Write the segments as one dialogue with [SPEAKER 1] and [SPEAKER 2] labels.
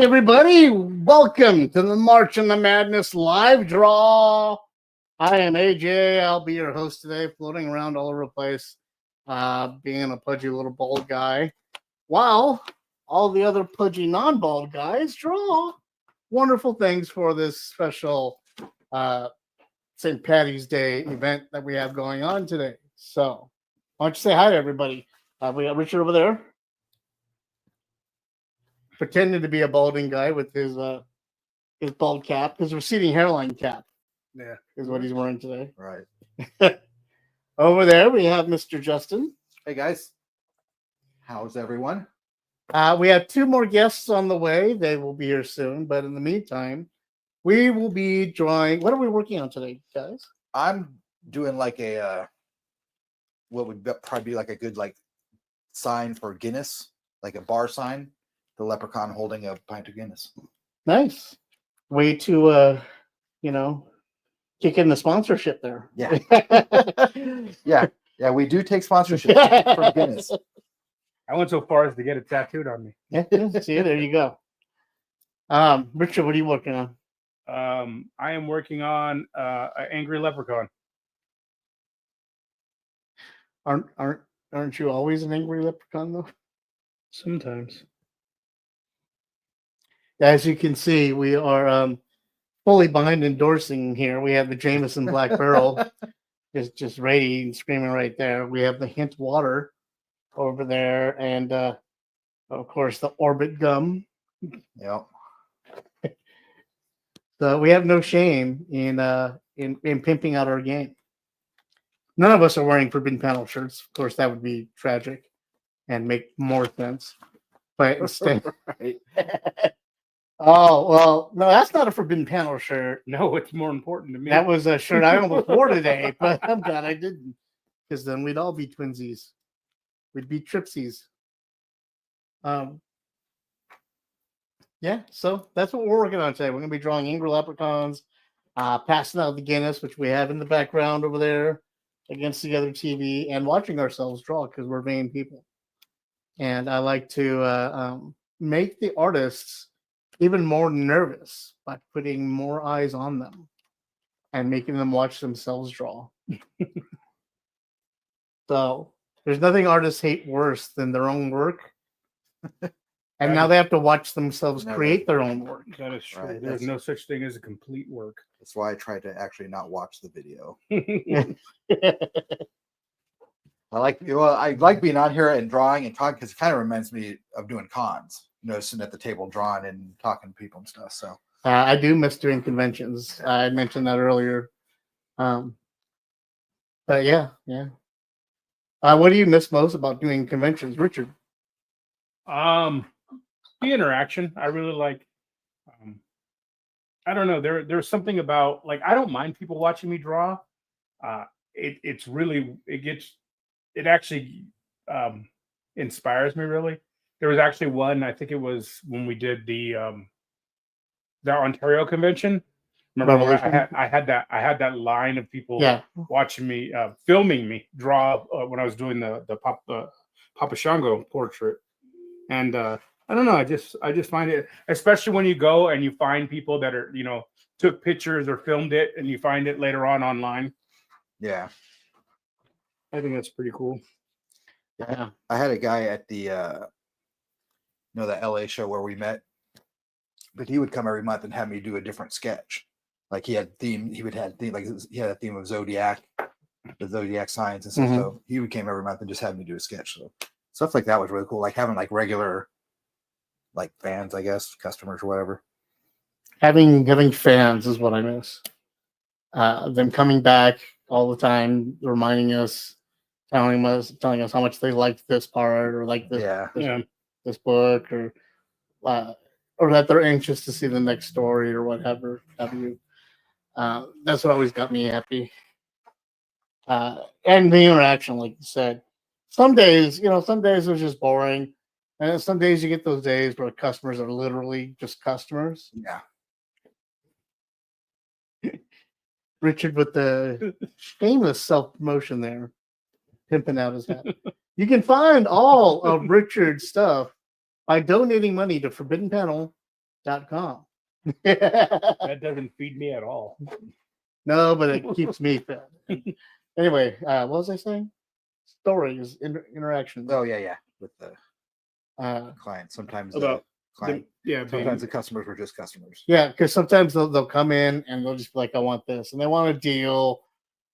[SPEAKER 1] everybody. Welcome to the March in the Madness live draw. I am AJ. I'll be your host today, floating around all over the place, being a pudgy little bald guy, while all the other pudgy non-bald guys draw wonderful things for this special St. Patty's Day event that we have going on today. So, why don't you say hi to everybody? We got Richard over there, pretending to be a balding guy with his bald cap, his receding hairline cap.
[SPEAKER 2] Yeah,
[SPEAKER 1] is what he's wearing today.
[SPEAKER 2] right.
[SPEAKER 1] Over there, we have Mr. Justin.
[SPEAKER 2] Hey guys, how's everyone?
[SPEAKER 1] We have two more guests on the way. They will be here soon, but in the meantime, we will be drawing. What are we working on today, guys?
[SPEAKER 2] I'm doing like a what would probably be like a good sign for Guinness, like a bar sign. The Leprechaun holding a pint of Guinness.
[SPEAKER 1] Nice way to kick in the sponsorship there.
[SPEAKER 2] Yeah. yeah. We do take sponsorship from Guinness.
[SPEAKER 3] I went so far as to get it tattooed on me.
[SPEAKER 1] Yeah, see, there you go. Richard, what are you working on?
[SPEAKER 3] I am working on an angry leprechaun.
[SPEAKER 1] Aren't you always an angry leprechaun though?
[SPEAKER 3] Sometimes.
[SPEAKER 1] As you can see, we are fully behind endorsing here. We have the Jameson Black Barrel just radiating, screaming right there. We have the Hint Water over there, and of course the Orbit Gum.
[SPEAKER 2] Yep.
[SPEAKER 1] So we have no shame in pimping out our game. None of us are wearing Forbidden Panel shirts. Of course, that would be tragic and make more sense. But instead,
[SPEAKER 2] Right.
[SPEAKER 1] oh well, no, that's not a Forbidden Panel shirt.
[SPEAKER 3] No, it's more important to me.
[SPEAKER 1] That was a shirt I almost wore today, but I'm glad I didn't, because then we'd all be twinsies. We'd be tripsies. Yeah, so that's what we're working on today. We're going to be drawing angry leprechauns, passing out the Guinness, which we have in the background over there against the other TV, and watching ourselves draw because we're vain people. And I like to make the artists even more nervous by putting more eyes on them and making them watch themselves draw. So there's nothing artists hate worse than their own work. And now they have to watch themselves create their own work.
[SPEAKER 3] That is true.
[SPEAKER 2] Right,
[SPEAKER 3] There's no such thing as a complete work.
[SPEAKER 2] That's why I tried to actually not watch the video. I like being on here and drawing and talking because it kind of reminds me of doing cons. Sitting at the table drawing and talking to people and stuff. So
[SPEAKER 1] I do miss doing conventions. I mentioned that earlier. But yeah. What do you miss most about doing conventions, Richard?
[SPEAKER 3] The interaction. I really like. I don't know. There's something about I don't mind people watching me draw. It actually inspires me really. There was actually one, I think it was when we did the Ontario convention. Remember, I had that line of people watching me, filming me draw when I was doing the Papa Shango portrait, and I don't know. I just find it, especially when you go and you find people that are took pictures or filmed it, and you find it later on online.
[SPEAKER 2] yeah,
[SPEAKER 3] I think that's pretty cool.
[SPEAKER 1] Yeah,
[SPEAKER 2] I had a guy at the the LA show where we met, but he would come every month and have me do a different sketch. Like he had theme, he would have theme, like he had a theme of Zodiac, the Zodiac signs and stuff.
[SPEAKER 1] Mhm.
[SPEAKER 2] So he came every month and just had me do a sketch. So stuff like that was really cool. Like having regular fans, I guess, customers or whatever.
[SPEAKER 1] having fans is what I miss. Them coming back all the time, reminding us, telling us how much they liked this part or like this.
[SPEAKER 2] Yeah.
[SPEAKER 1] This book, or that they're anxious to see the next story or whatever have you. That's what always got me happy. And the interaction, like you said. Some days are just boring, and some days you get those days where customers are literally just customers.
[SPEAKER 2] Yeah.
[SPEAKER 1] Richard with the shameless self-promotion there, pimping out his hat. You can find all of Richard's stuff by donating money to Forbidden Panel
[SPEAKER 3] That doesn't feed me at all.
[SPEAKER 1] No, but it keeps me fed. Anyway, what was I saying? Stories, interactions.
[SPEAKER 2] Oh yeah, with the
[SPEAKER 1] Uh,
[SPEAKER 2] client. Sometimes
[SPEAKER 3] About
[SPEAKER 2] client.
[SPEAKER 3] Yeah,
[SPEAKER 2] Sometimes the customers were just customers.
[SPEAKER 1] yeah, because sometimes they'll come in and they'll just be like, I want this, and they want a deal,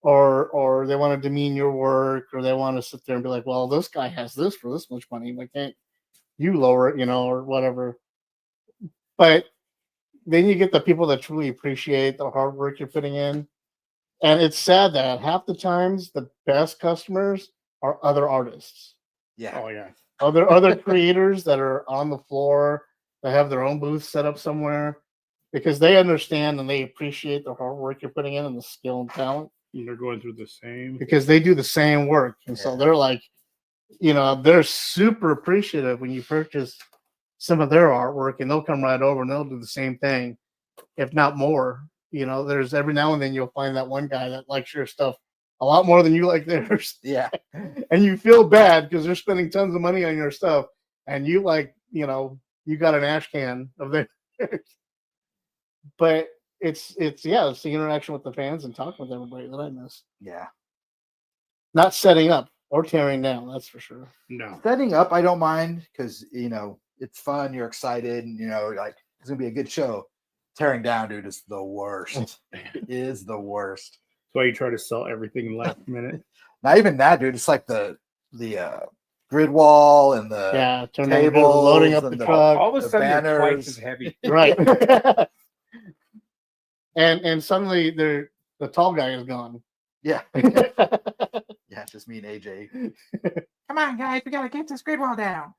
[SPEAKER 1] or they want to demean your work, or they want to sit there and be like, well, this guy has this for this much money. Why can't you lower it, or whatever? But then you get the people that truly appreciate the hard work you're putting in. And it's sad that half the times the best customers are other artists.
[SPEAKER 2] Yeah.
[SPEAKER 3] Oh yeah.
[SPEAKER 1] Other creators that are on the floor, that have their own booth set up somewhere, because they understand and they appreciate the hard work you're putting in and the skill and talent.
[SPEAKER 3] And they're going through the same.
[SPEAKER 1] Because they do the same work. And so they're like, they're super appreciative when you purchase some of their artwork, and they'll come right over and they'll do the same thing, if not more. There's every now and then you'll find that one guy that likes your stuff a lot more than you like theirs.
[SPEAKER 2] Yeah.
[SPEAKER 1] And you feel bad because they're spending tons of money on your stuff, and you you got an ash can of theirs. But it's the interaction with the fans and talking with everybody that I miss.
[SPEAKER 2] Yeah.
[SPEAKER 1] Not setting up or tearing down, that's for sure.
[SPEAKER 3] No.
[SPEAKER 2] Setting up, I don't mind because it's fun. You're excited, and like it's gonna be a good show. Tearing down, dude, is the worst. Is the worst.
[SPEAKER 3] That's why you try to sell everything last minute.
[SPEAKER 2] Not even that, dude. It's like the grid wall and the
[SPEAKER 1] turn
[SPEAKER 2] tables,
[SPEAKER 1] loading up the truck.
[SPEAKER 3] All of a sudden, they're
[SPEAKER 2] banners.
[SPEAKER 3] twice as heavy.
[SPEAKER 1] Right. and suddenly the tall guy is gone.
[SPEAKER 2] Yeah. Yeah, just me and AJ. Come on, guys, we gotta get this grid wall down.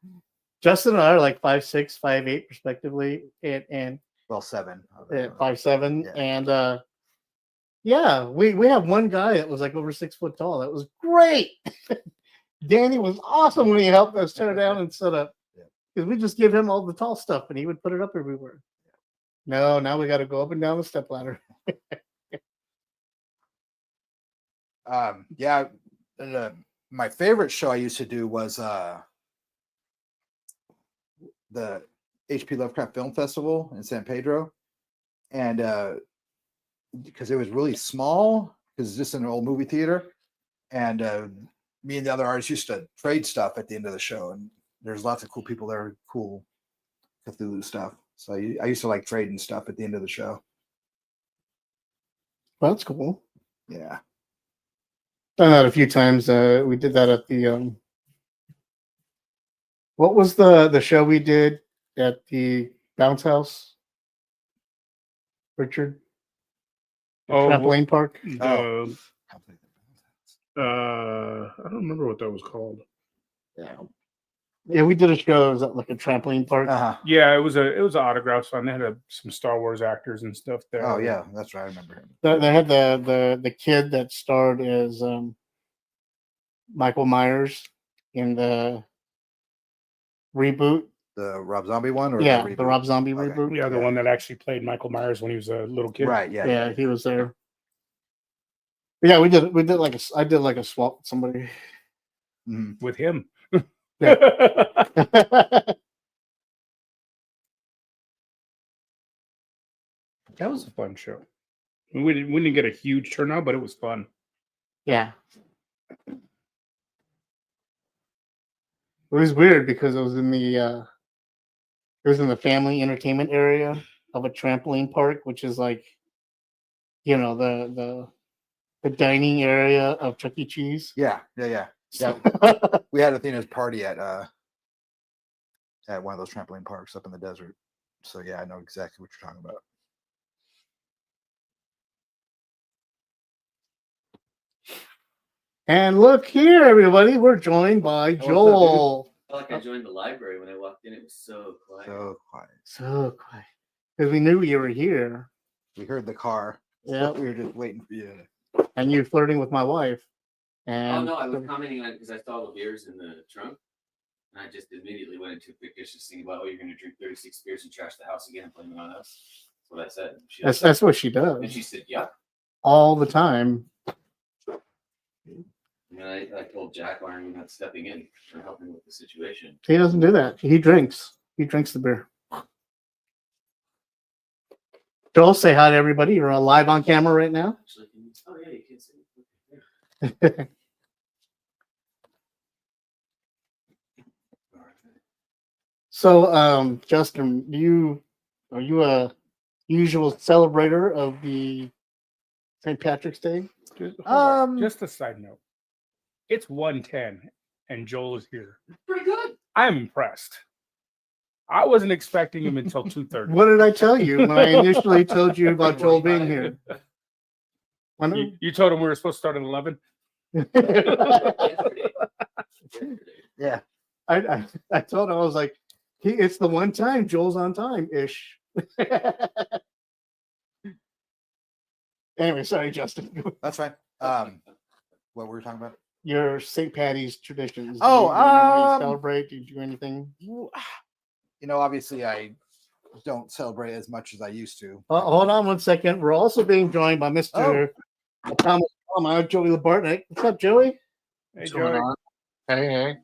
[SPEAKER 1] Justin and I are like 5'6", 5'8", respectively, and
[SPEAKER 2] 7.
[SPEAKER 1] 5'7",
[SPEAKER 2] Yeah.
[SPEAKER 1] and we have one guy that was like over 6 foot tall. That was great. Danny was awesome when he helped us tear down and set up, because we just give him all the tall stuff and he would put it up everywhere. No, now we got to go up and down the step ladder.
[SPEAKER 2] My favorite show I used to do was the HP Lovecraft Film Festival in San Pedro, and because it was really small, because it's just an old movie theater, and me and the other artists used to trade stuff at the end of the show, and there's lots of cool people there, cool Cthulhu stuff. So I used to like trading stuff at the end of the show.
[SPEAKER 1] Well, that's cool.
[SPEAKER 2] Yeah.
[SPEAKER 1] Done that a few times. We did that at the what was the show we did at the bounce house, Richard? The trampoline park.
[SPEAKER 3] I don't remember what that was called.
[SPEAKER 1] Yeah, we did a show. It was at like a trampoline park.
[SPEAKER 3] Yeah, it was an autograph sign. They had some Star Wars actors and stuff there.
[SPEAKER 2] Oh yeah, that's right. I remember him.
[SPEAKER 1] They had the kid that starred as Michael Myers in the reboot.
[SPEAKER 2] The Rob Zombie one, or
[SPEAKER 1] the Rob Zombie reboot.
[SPEAKER 3] Yeah, the one that actually played Michael Myers when he was a little kid.
[SPEAKER 2] Right.
[SPEAKER 1] Yeah, he was there. But yeah, we did I did like a swap with somebody
[SPEAKER 3] with him.
[SPEAKER 1] Yeah.
[SPEAKER 3] That was a fun show. We didn't get a huge turnout, but it was fun.
[SPEAKER 1] Yeah. It was weird because it was in the family entertainment area of a trampoline park, which is like, the dining area of Chuck E. Cheese.
[SPEAKER 2] Yeah. We had Athena's party at one of those trampoline parks up in the desert. So yeah, I know exactly what you're talking about.
[SPEAKER 1] And look here, everybody, we're joined by Joel.
[SPEAKER 4] I felt like I joined the library when I walked in. It was so quiet.
[SPEAKER 1] So quiet. Because we knew you were here.
[SPEAKER 2] We heard the car.
[SPEAKER 1] Yeah.
[SPEAKER 2] We were just waiting for you.
[SPEAKER 1] And you flirting with my wife. And
[SPEAKER 4] no, I was commenting on it because I saw the beers in the trunk. And I just immediately went into a fictitious thing about, you're going to drink 36 beers and trash the house again and blame it on us. That's what I said.
[SPEAKER 1] That's what she does.
[SPEAKER 4] And she said, yeah.
[SPEAKER 1] All the time.
[SPEAKER 4] And I told Jack, why are you not stepping in and helping with the situation?
[SPEAKER 1] He doesn't do that. He drinks. He drinks the beer. Joel, say hi to everybody. You're live on camera right now.
[SPEAKER 4] Actually, oh yeah, you can see.
[SPEAKER 1] So, Justin, are you a usual celebrator of the St. Patrick's Day?
[SPEAKER 3] Just a side note. It's 1:10 and Joel is here.
[SPEAKER 4] Pretty good.
[SPEAKER 3] I'm impressed. I wasn't expecting him until 2:30.
[SPEAKER 1] What did I tell you when I initially told you about Joel being here?
[SPEAKER 3] You told him we were supposed to start at 11?
[SPEAKER 4] Yesterday.
[SPEAKER 2] Yeah.
[SPEAKER 1] I told him, I was like, it's the one time Joel's on time ish. Anyway, sorry, Justin.
[SPEAKER 2] That's fine. What were we talking about?
[SPEAKER 1] Your St. Patty's traditions.
[SPEAKER 2] Oh,
[SPEAKER 1] do you normally celebrate? Do you do anything?
[SPEAKER 2] Obviously I don't celebrate as much as I used to.
[SPEAKER 1] Hold on 1 second. We're also being joined by Mr. Thomas Palmer, Joey Labartnick. What's up, Joey?
[SPEAKER 3] Hey, Joey.
[SPEAKER 5] Hey.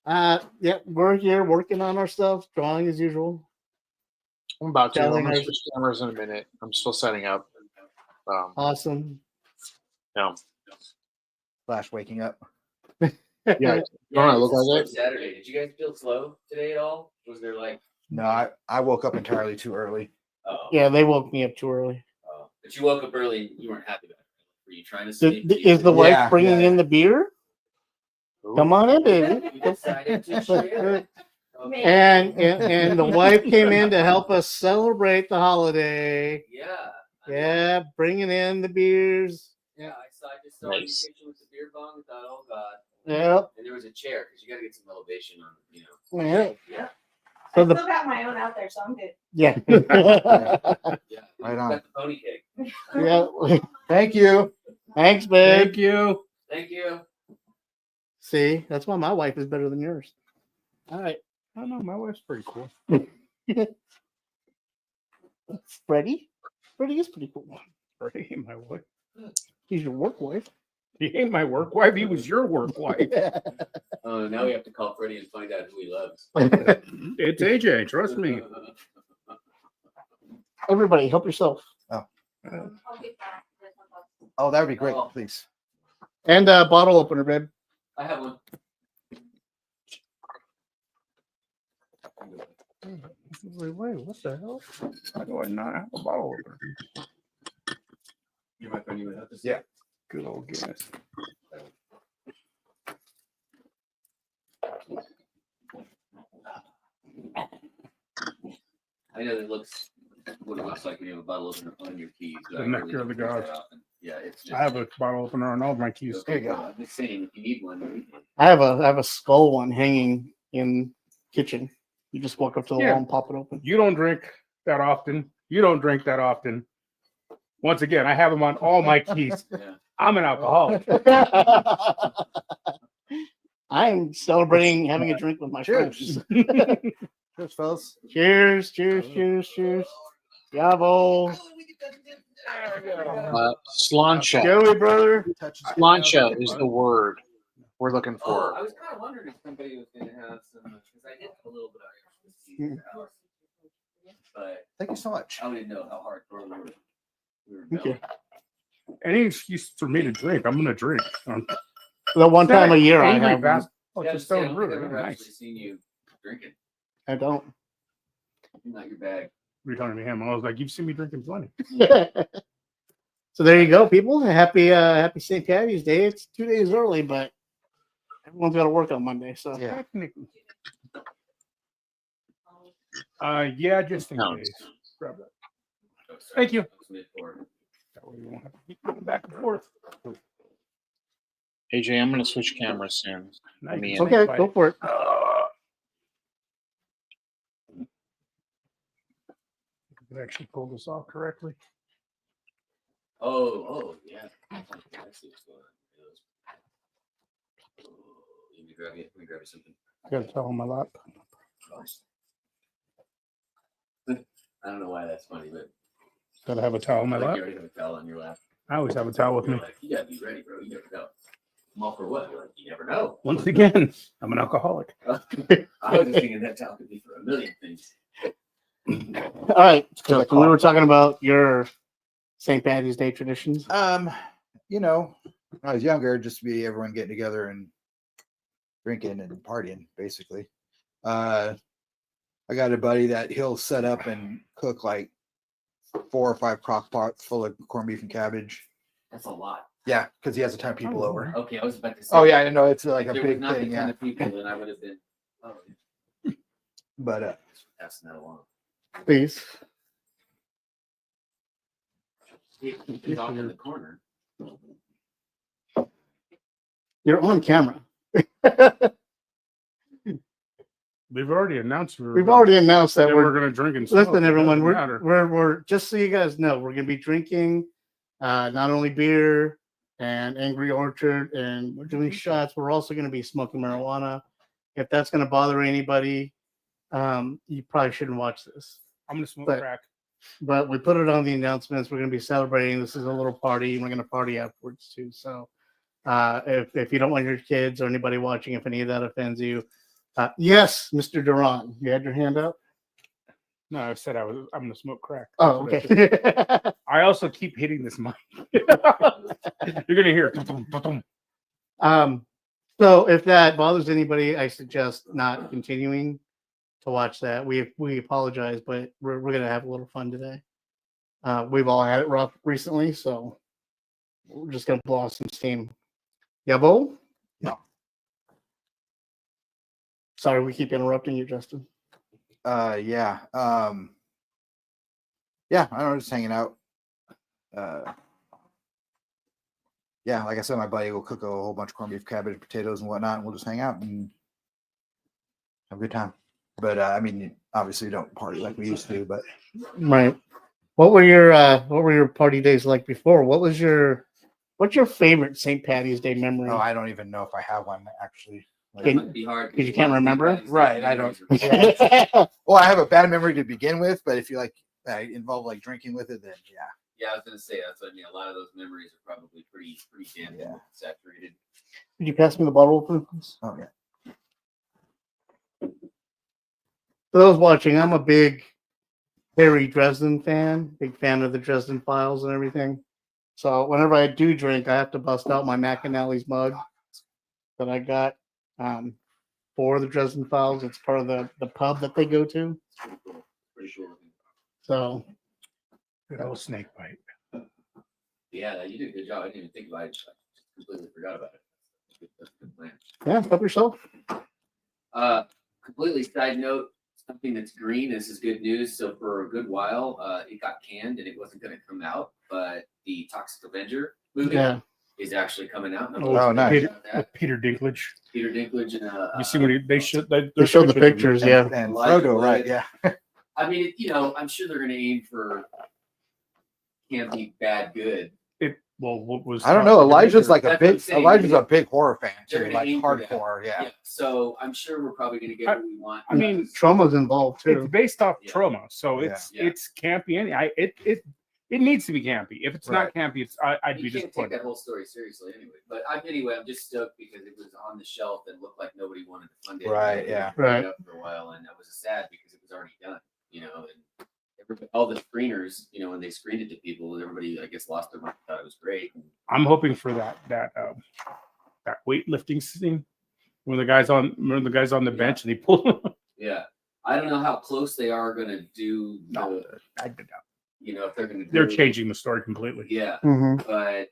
[SPEAKER 1] Yeah, we're here working on our stuff, drawing as usual.
[SPEAKER 5] I'm about to. I'm
[SPEAKER 1] Telling
[SPEAKER 5] going to
[SPEAKER 1] us-
[SPEAKER 5] switch cameras in a minute. I'm still setting up.
[SPEAKER 1] Awesome.
[SPEAKER 2] Flash waking up.
[SPEAKER 5] Yeah, you want to look
[SPEAKER 4] it's
[SPEAKER 5] like it?
[SPEAKER 4] Saturday. Did you guys feel slow today at all? Was there like?
[SPEAKER 2] No, I woke up entirely too early.
[SPEAKER 4] Oh,
[SPEAKER 1] Yeah, they woke me up too early.
[SPEAKER 4] but you woke up early. And you weren't happy about it. Were you trying to
[SPEAKER 1] Is
[SPEAKER 4] sleep?
[SPEAKER 1] the wife
[SPEAKER 2] Yeah,
[SPEAKER 1] bringing in the beer?
[SPEAKER 5] Ooh.
[SPEAKER 1] Come on in, baby.
[SPEAKER 4] You decided to share. Okay.
[SPEAKER 1] And the wife came in to help us celebrate the holiday.
[SPEAKER 4] Yeah.
[SPEAKER 1] Yeah, bringing in the beers.
[SPEAKER 4] Yeah, I just saw you in
[SPEAKER 5] Nice.
[SPEAKER 4] the kitchen with the beer bong and thought, oh god.
[SPEAKER 1] Yep.
[SPEAKER 4] And there was a chair because you got to get some elevation on,
[SPEAKER 1] Yeah.
[SPEAKER 4] Yeah.
[SPEAKER 1] So
[SPEAKER 6] I
[SPEAKER 1] the-
[SPEAKER 6] still got my own out there, so I'm good.
[SPEAKER 1] Yeah.
[SPEAKER 4] Yeah.
[SPEAKER 2] Right on.
[SPEAKER 4] Got the pony cake.
[SPEAKER 1] Yeah.
[SPEAKER 2] Thank you.
[SPEAKER 1] Thanks, babe.
[SPEAKER 3] Thank you.
[SPEAKER 4] Thank you.
[SPEAKER 1] See, that's why my wife is better than yours. All right.
[SPEAKER 3] I don't know. My wife's pretty cool.
[SPEAKER 1] Freddie? Freddie is pretty cool.
[SPEAKER 3] He ain't my wife.
[SPEAKER 1] He's your work wife.
[SPEAKER 3] He ain't my work wife. He was your work wife.
[SPEAKER 4] Oh, now we have to call Freddie and find out who he loves.
[SPEAKER 3] It's AJ. Trust me.
[SPEAKER 1] Everybody, help yourself.
[SPEAKER 6] I'll get that.
[SPEAKER 2] Oh, that would be great,
[SPEAKER 4] Oh.
[SPEAKER 2] please.
[SPEAKER 1] And a bottle opener, babe.
[SPEAKER 4] I have one.
[SPEAKER 3] Wait, what the hell? Why do I not have a bottle opener?
[SPEAKER 4] You might find you without this.
[SPEAKER 2] Yeah.
[SPEAKER 3] Good old Guinness.
[SPEAKER 4] I know it looks what it looks like when you have a bottle opener on your keys. but
[SPEAKER 3] The
[SPEAKER 4] I
[SPEAKER 3] nectar of
[SPEAKER 4] don't
[SPEAKER 3] the
[SPEAKER 4] use that
[SPEAKER 3] gods.
[SPEAKER 4] often. Yeah, it's just.
[SPEAKER 3] I have a bottle opener on all of my keys.
[SPEAKER 2] There you go.
[SPEAKER 4] I'm just saying, if you need one, you need one.
[SPEAKER 1] I have a skull one hanging in kitchen. You just walk up to the
[SPEAKER 3] Yeah.
[SPEAKER 1] wall and pop it open.
[SPEAKER 3] You don't drink that often. You don't drink that often. Once again, I have them on all my keys.
[SPEAKER 4] Yeah.
[SPEAKER 3] I'm an alcoholic.
[SPEAKER 1] I'm celebrating having a drink with my
[SPEAKER 2] Cheers.
[SPEAKER 1] friends.
[SPEAKER 2] Cheers, fellas.
[SPEAKER 1] Cheers, cheers, cheers, cheers. Bravo.
[SPEAKER 5] Slancha.
[SPEAKER 1] Joey, brother.
[SPEAKER 5] Slancha is the word we're looking
[SPEAKER 4] Oh,
[SPEAKER 5] for.
[SPEAKER 4] I was kind of wondering if somebody was going to have some, because I did have a little bit of Irish whiskey in the house, but
[SPEAKER 2] Thank you so much.
[SPEAKER 4] I didn't know how hardcore we were
[SPEAKER 1] Okay.
[SPEAKER 3] Any excuse for me to drink, I'm going to drink.
[SPEAKER 1] The one time a year I
[SPEAKER 3] Angry
[SPEAKER 1] have one.
[SPEAKER 3] bastard. Oh,
[SPEAKER 4] Yeah,
[SPEAKER 3] it's a
[SPEAKER 4] I don't
[SPEAKER 3] stone
[SPEAKER 4] think
[SPEAKER 3] brew.
[SPEAKER 4] I've ever
[SPEAKER 3] Nice.
[SPEAKER 4] actually seen you drinking.
[SPEAKER 1] I don't.
[SPEAKER 4] Not your bag.
[SPEAKER 3] You're talking to him. I was like, you've seen me drinking plenty.
[SPEAKER 1] So there you go, people. Happy St. Patty's Day. It's 2 days early, but everyone's got to work on Monday. So
[SPEAKER 2] Yeah.
[SPEAKER 3] Technically. Yeah, just in
[SPEAKER 5] No.
[SPEAKER 3] case. Grab that.
[SPEAKER 4] Oh, sorry.
[SPEAKER 3] Thank you.
[SPEAKER 4] I was mid-pour.
[SPEAKER 3] That way you won't have to keep going back and forth.
[SPEAKER 5] AJ, I'm going to switch cameras soon.
[SPEAKER 3] Nice.
[SPEAKER 5] mean-
[SPEAKER 1] okay, go for it.
[SPEAKER 3] You can actually pull this off correctly.
[SPEAKER 4] Oh, yeah. I see what's going on. Oh, let me grab you something.
[SPEAKER 3] I got a towel on my lap.
[SPEAKER 4] I don't know why that's funny, but
[SPEAKER 3] Gotta have a towel on my
[SPEAKER 4] like
[SPEAKER 3] lap.
[SPEAKER 4] you already have a towel on your lap.
[SPEAKER 3] I always have a towel with
[SPEAKER 4] You're
[SPEAKER 3] me.
[SPEAKER 4] like, you gotta be ready, bro. You never know. I'm all for what? You're like, you never know.
[SPEAKER 3] Once again, I'm an alcoholic.
[SPEAKER 4] I was just thinking that towel could be for a million things.
[SPEAKER 1] All right. So we were talking about your St. Patty's Day traditions.
[SPEAKER 2] You know, when I was younger, just to be everyone getting together and drinking and partying, basically. I got a buddy that he'll set up and cook like 4 or 5 crock pots full of corned beef and cabbage.
[SPEAKER 4] That's a lot.
[SPEAKER 2] Yeah, because he has a ton of people over.
[SPEAKER 4] Okay, I was about to say.
[SPEAKER 2] Oh yeah, I know it's like
[SPEAKER 4] if
[SPEAKER 2] a
[SPEAKER 4] there was
[SPEAKER 2] big
[SPEAKER 4] not
[SPEAKER 2] thing.
[SPEAKER 4] a ton
[SPEAKER 2] Yeah,
[SPEAKER 4] of people, then I would have been. Oh,
[SPEAKER 2] but
[SPEAKER 4] passing that along.
[SPEAKER 1] Please.
[SPEAKER 4] He's off in the corner.
[SPEAKER 1] You're on camera.
[SPEAKER 3] We've already announced
[SPEAKER 1] We've already announced that
[SPEAKER 3] we're going to drink and smoke.
[SPEAKER 1] listen,
[SPEAKER 3] It
[SPEAKER 1] everyone.
[SPEAKER 3] doesn't matter.
[SPEAKER 1] We're just so you guys know, we're going to be drinking not only beer and Angry Orchard, and we're doing shots. We're also going to be smoking marijuana. If that's going to bother anybody, you probably shouldn't watch this.
[SPEAKER 3] I'm going to smoke
[SPEAKER 1] But-
[SPEAKER 3] crack.
[SPEAKER 1] But we put it on the announcements. We're going to be celebrating. This is a little party. We're going to party afterwards too. So if you don't want your kids or anybody watching, if any of that offends you, yes, Mr. Duran, you had your hand up.
[SPEAKER 3] No, I said I'm going to smoke crack.
[SPEAKER 1] Oh,
[SPEAKER 3] That's what I said.
[SPEAKER 1] okay.
[SPEAKER 3] I also keep hitting this mic. You're going to hear.
[SPEAKER 1] So if that bothers anybody, I suggest not continuing to watch that. We apologize, but we're gonna have a little fun today. We've all had it rough recently, so we're just gonna blow off some steam. Yeah, Bo?
[SPEAKER 2] Yeah.
[SPEAKER 1] Sorry, we keep interrupting you, Justin.
[SPEAKER 2] yeah, yeah. I don't know, just hanging out. Yeah, like I said, my buddy will cook a whole bunch of corned beef, cabbage, potatoes, and whatnot, and we'll just hang out and have a good time. But I mean, obviously, we don't party like we used to. But
[SPEAKER 1] Right. What were your party days like before? What's your favorite St. Patty's Day memory?
[SPEAKER 2] oh, I don't even know if I have one actually. Like,
[SPEAKER 1] Can-
[SPEAKER 4] It might be hard
[SPEAKER 1] because you can't remember?
[SPEAKER 2] Right, I don't-
[SPEAKER 1] yeah,
[SPEAKER 2] well, I have a bad memory to begin with, but if you like involve like drinking with it, then yeah.
[SPEAKER 4] Yeah, I was gonna say that's what I mean. A lot of those memories are probably pretty damn
[SPEAKER 2] Yeah.
[SPEAKER 4] saturated.
[SPEAKER 1] Could you pass me the bottle opener, please?
[SPEAKER 2] Oh yeah.
[SPEAKER 1] For those watching, I'm a big Harry Dresden fan, big fan of the Dresden Files and everything. So whenever I do drink, I have to bust out my McAnally's mug that I got for the Dresden Files. It's part of the pub that they go to.
[SPEAKER 4] Pretty sure.
[SPEAKER 1] So
[SPEAKER 3] Good old snake bite.
[SPEAKER 4] Yeah, you did a good job. I didn't even think about it. I completely forgot about it. That's a good plan.
[SPEAKER 1] yeah, help yourself.
[SPEAKER 4] Completely side note, something that's green. This is good news. So for a good while, it got canned and it wasn't going to come out, but the Toxic Avenger movie
[SPEAKER 1] Yeah.
[SPEAKER 4] is actually coming out. And I'm
[SPEAKER 3] Oh,
[SPEAKER 4] really
[SPEAKER 2] nice.
[SPEAKER 4] excited about that.
[SPEAKER 3] Peter Dinklage.
[SPEAKER 4] Peter Dinklage and
[SPEAKER 3] You see what they should.
[SPEAKER 1] They showed the pictures, yeah.
[SPEAKER 2] And
[SPEAKER 4] Elijah
[SPEAKER 2] Frodo, right?
[SPEAKER 4] Wood.
[SPEAKER 2] Yeah.
[SPEAKER 4] I mean, I'm sure they're going to aim for campy, bad, good.
[SPEAKER 3] What was?
[SPEAKER 2] I don't know. Elijah's like a
[SPEAKER 4] That's what I'm
[SPEAKER 2] big.
[SPEAKER 4] saying.
[SPEAKER 2] Elijah's a big horror fan
[SPEAKER 4] They're
[SPEAKER 2] too,
[SPEAKER 4] gonna
[SPEAKER 2] like
[SPEAKER 4] aim for that.
[SPEAKER 2] hardcore. Yeah.
[SPEAKER 4] So I'm sure we're probably going to get what we want.
[SPEAKER 3] I mean,
[SPEAKER 1] Trauma's involved
[SPEAKER 3] It's
[SPEAKER 1] too.
[SPEAKER 3] based off
[SPEAKER 4] Yeah.
[SPEAKER 3] trauma, so
[SPEAKER 2] Yeah.
[SPEAKER 3] it's campy. It needs to be campy. If it's not campy, I'd
[SPEAKER 4] you
[SPEAKER 3] be
[SPEAKER 4] can't take
[SPEAKER 3] disappointed.
[SPEAKER 4] that whole story seriously anyway. But I'm just stoked because it was on the shelf and looked like nobody wanted to fund it.
[SPEAKER 2] Right,
[SPEAKER 4] They
[SPEAKER 2] yeah.
[SPEAKER 4] put it
[SPEAKER 1] Right.
[SPEAKER 4] up for a while, and that was sad because it was already done. And all the screeners, when they screened it to people, everybody I guess lost their mind, thought it was great.
[SPEAKER 3] I'm hoping for that weightlifting scene when the guy's on the
[SPEAKER 4] Yeah.
[SPEAKER 3] bench and he pull.
[SPEAKER 4] Yeah, I don't know how close they are going to do.
[SPEAKER 3] No,
[SPEAKER 4] If they're going to.
[SPEAKER 3] they're changing the story completely.
[SPEAKER 4] Yeah,
[SPEAKER 1] Mhm.
[SPEAKER 4] but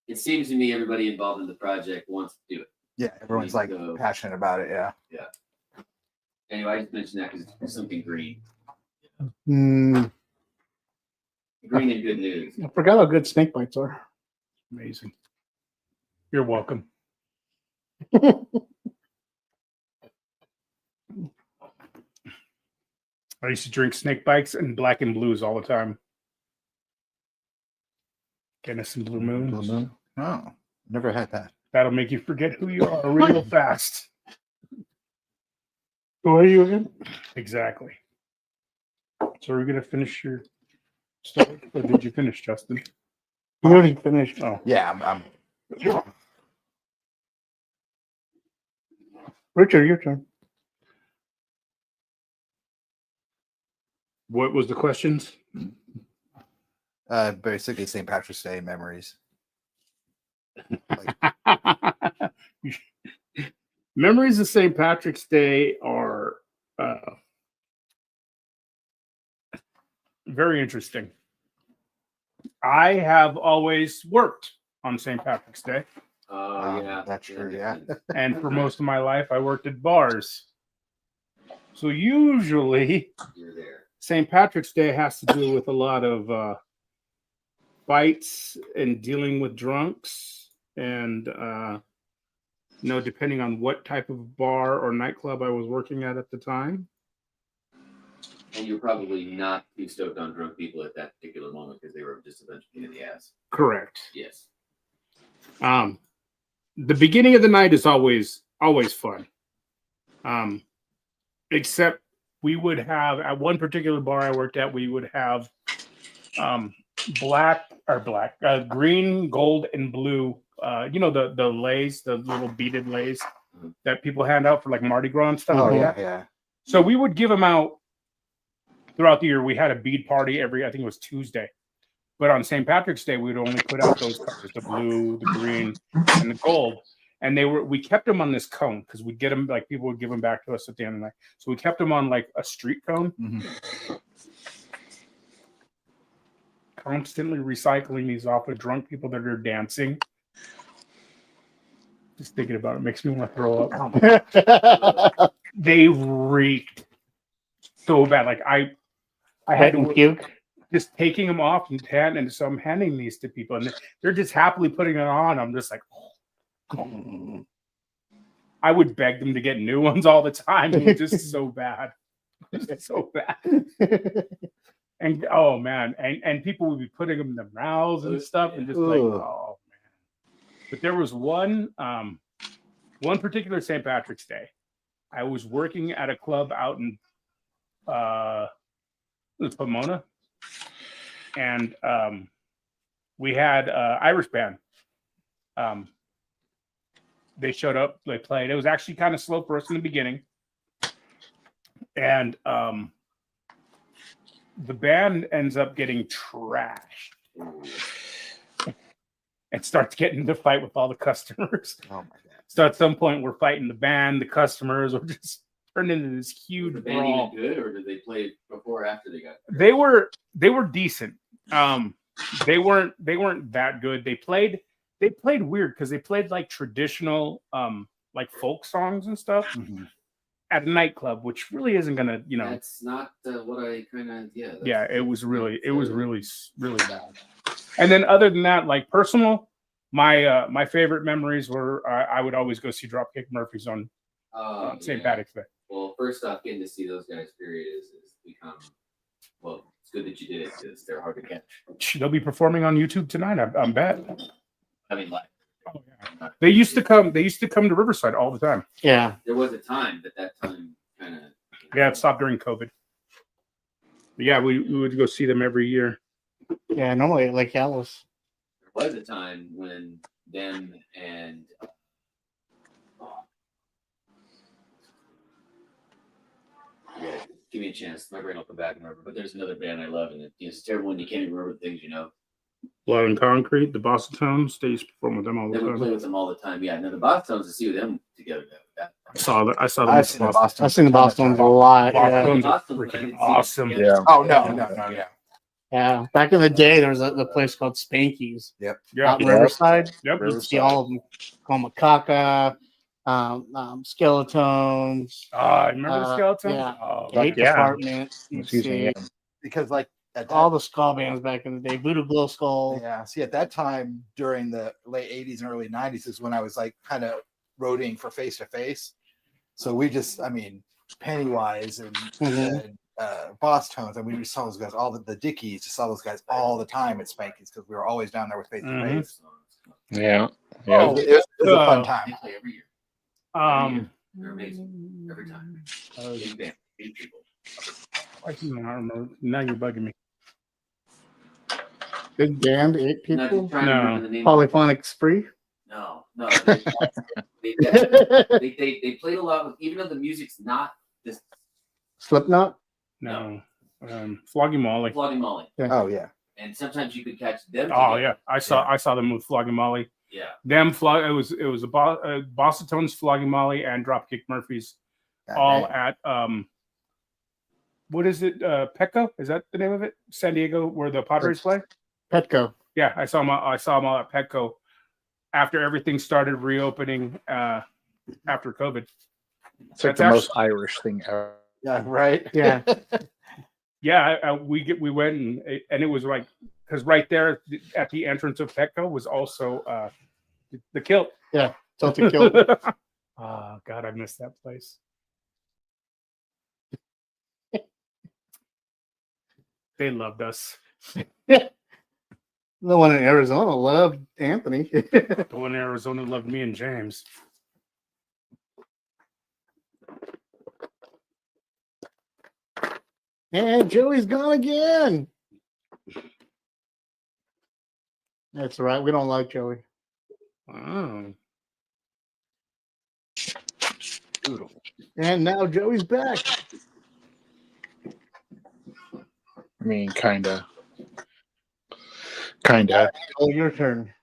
[SPEAKER 4] it seems to me everybody involved in the project wants to do it.
[SPEAKER 2] Yeah. Everyone's like
[SPEAKER 4] So-
[SPEAKER 2] passionate about it. Yeah.
[SPEAKER 4] Anyway, I just mentioned that because it's something green.
[SPEAKER 1] Mm,
[SPEAKER 4] Green and good news.
[SPEAKER 1] I forgot how good snake bites are.
[SPEAKER 3] Amazing. You're welcome. I used to drink snake bites and black and blues all the time. Guinness and Blue Moon.
[SPEAKER 2] Oh, never had that.
[SPEAKER 3] That'll make you forget who you are real fast.
[SPEAKER 1] Who are you again?
[SPEAKER 3] Exactly. So are we gonna finish your story, or did you finish, Justin?
[SPEAKER 1] You already finished.
[SPEAKER 3] Oh,
[SPEAKER 2] Yeah. I'm
[SPEAKER 1] Richard, your turn.
[SPEAKER 3] What was the questions?
[SPEAKER 2] Basically St. Patrick's Day memories.
[SPEAKER 3] Memories of St. Patrick's Day are very interesting. I have always worked on St. Patrick's Day.
[SPEAKER 4] Oh, yeah.
[SPEAKER 2] That's true, yeah.
[SPEAKER 3] And for most of my life, I worked at bars. So usually,
[SPEAKER 4] You're there.
[SPEAKER 3] St. Patrick's Day has to do with a lot of fights and dealing with drunks. And, depending on what type of bar or nightclub I was working at the time.
[SPEAKER 4] And you're probably not too stoked on drunk people at that particular moment because they were just a bunch of pain in the ass.
[SPEAKER 3] Correct.
[SPEAKER 4] Yes.
[SPEAKER 3] The beginning of the night is always fun. Except we would have at one particular bar I worked at, we would have green, gold, and blue. The lays, the little beaded lays that people hand out for like Mardi Gras and stuff.
[SPEAKER 2] Oh,
[SPEAKER 3] like
[SPEAKER 2] yeah,
[SPEAKER 3] that.
[SPEAKER 2] yeah.
[SPEAKER 3] So we would give them out throughout the year. We had a bead party I think it was Tuesday. But on St. Patrick's Day, we would only put out those colors, the blue, the green, and the gold. And we kept them on this cone because we'd get them, like people would give them back to us at the end of the night. So we kept them on like a street cone.
[SPEAKER 2] Mm-hmm.
[SPEAKER 3] Constantly recycling these off of drunk people that are dancing. Just thinking about it makes me want to throw up. They reeked so bad. Like I had to
[SPEAKER 1] puke.
[SPEAKER 3] Just taking them off and so I'm handing these to people and they're just happily putting it on. I'm just like, oh. I would beg them to get new ones all the time. It was just so bad. It's so bad. And oh man, and people would be putting them in their mouths and stuff, and just like, oh man. But there was one particular St. Patrick's Day. I was working at a club out in Pomona, and we had Irish band. They showed up, they played. It was actually kind of slow for us in the beginning, and the band ends up getting trashed and starts getting into fight with all the customers.
[SPEAKER 2] Oh my god!
[SPEAKER 3] So at some point, we're fighting the band, the customers, or just turned into this huge
[SPEAKER 4] Was the band
[SPEAKER 3] brawl.
[SPEAKER 4] even good, or did they play before or after they got?
[SPEAKER 3] They were decent. They weren't that good. They played weird because they played like traditional like folk songs and stuff.
[SPEAKER 2] Mm-hmm.
[SPEAKER 3] At a nightclub, which really isn't gonna,
[SPEAKER 4] That's not what I kind of
[SPEAKER 3] it was really bad. And then other than that, like personal, my favorite memories were I would always go see Dropkick Murphys on St. Patrick's Day.
[SPEAKER 4] Well, first off, getting to see those guys, period, is become well. It's good that you did it because they're hard to catch.
[SPEAKER 3] They'll be performing on YouTube tonight. I'm bet.
[SPEAKER 4] I mean, like.
[SPEAKER 3] Oh, yeah. They used to come to Riverside all the time.
[SPEAKER 1] Yeah.
[SPEAKER 4] There was a time, but that time kind of.
[SPEAKER 3] Yeah, it stopped during COVID. But yeah, we would go see them every year.
[SPEAKER 1] Yeah, normally at Lake Alice.
[SPEAKER 4] There was a time when them and. Yeah, give me a chance. My brain will come back and remember. But there's another band I love, and it's terrible when you can't even remember the things you know.
[SPEAKER 3] Blood and Concrete, the Boston Tones, they used to perform with them all the
[SPEAKER 4] They would play
[SPEAKER 3] time.
[SPEAKER 4] with them all the time. Yeah, no, the Boston Tones to see them together.
[SPEAKER 3] I saw them.
[SPEAKER 2] I've seen the Boston.
[SPEAKER 1] I've seen the Boston a lot.
[SPEAKER 3] Boston
[SPEAKER 1] Yeah.
[SPEAKER 3] Tones are
[SPEAKER 4] Boston's
[SPEAKER 3] freaking
[SPEAKER 4] I didn't see
[SPEAKER 3] awesome.
[SPEAKER 4] them.
[SPEAKER 2] Yeah. Oh no, yeah.
[SPEAKER 1] Yeah. Back in the day, there was a place called Spanky's
[SPEAKER 3] Yeah.
[SPEAKER 1] out in Riverside.
[SPEAKER 3] Yep.
[SPEAKER 1] You'd see all of them. Macaca, Skeletons.
[SPEAKER 3] I remember the Skeletons.
[SPEAKER 1] Yeah.
[SPEAKER 3] Oh,
[SPEAKER 1] Hate
[SPEAKER 5] yeah.
[SPEAKER 1] Department. You'd see
[SPEAKER 2] Because like at that,
[SPEAKER 1] all the skull bands back in the day. Voodoo Glow Skull.
[SPEAKER 2] yeah. See, at that time during the late '80s and early '90s is when I was like kind of roading for Face to Face. So we just, Pennywise and Boss Tones, and we just saw those guys, all the Dickies, just saw those guys all the time at Spanky's because we were always down there with Face to Face.
[SPEAKER 5] Yeah.
[SPEAKER 3] Oh,
[SPEAKER 2] It was a fun time.
[SPEAKER 4] They play every year. They're amazing every time. Big band, big people.
[SPEAKER 3] I do not remember. Now you're bugging me.
[SPEAKER 1] Big band, 8
[SPEAKER 4] I'm not
[SPEAKER 1] people.
[SPEAKER 4] trying to remember the name.
[SPEAKER 1] Polyphonic Spree.
[SPEAKER 4] No. They played a lot with, even though the music's not this.
[SPEAKER 1] Slipknot.
[SPEAKER 3] No. Flogging Molly.
[SPEAKER 4] Flogging Molly.
[SPEAKER 2] Oh yeah.
[SPEAKER 4] And sometimes you could catch them.
[SPEAKER 3] Oh
[SPEAKER 4] together.
[SPEAKER 3] yeah, I saw them with Flogging Molly.
[SPEAKER 4] Yeah.
[SPEAKER 3] Them it was a Bosatones, Flogging Molly, and Dropkick Murphys,
[SPEAKER 2] God
[SPEAKER 3] all
[SPEAKER 2] dang.
[SPEAKER 3] at what is it? Petco? Is that the name of it? San Diego, where the Padres play?
[SPEAKER 1] Petco.
[SPEAKER 3] Yeah, I saw them all at Petco after everything started reopening after COVID.
[SPEAKER 7] It's like
[SPEAKER 3] That's
[SPEAKER 7] the most Irish thing ever.
[SPEAKER 2] Yeah. Right.
[SPEAKER 1] Yeah.
[SPEAKER 3] Yeah, we went and it was like, because right there at the entrance of Petco was also the Kilt.
[SPEAKER 1] Yeah. Tilted Kilt.
[SPEAKER 3] Oh God, I missed that place. They loved us.
[SPEAKER 1] The one in Arizona loved Anthony.
[SPEAKER 3] The one in Arizona loved me and James.
[SPEAKER 1] And Joey's gone again. That's right. We don't like Joey.
[SPEAKER 3] Oh.
[SPEAKER 2] Beautiful.
[SPEAKER 1] And now Joey's back.
[SPEAKER 7] I mean, kinda.
[SPEAKER 1] Joel, your turn.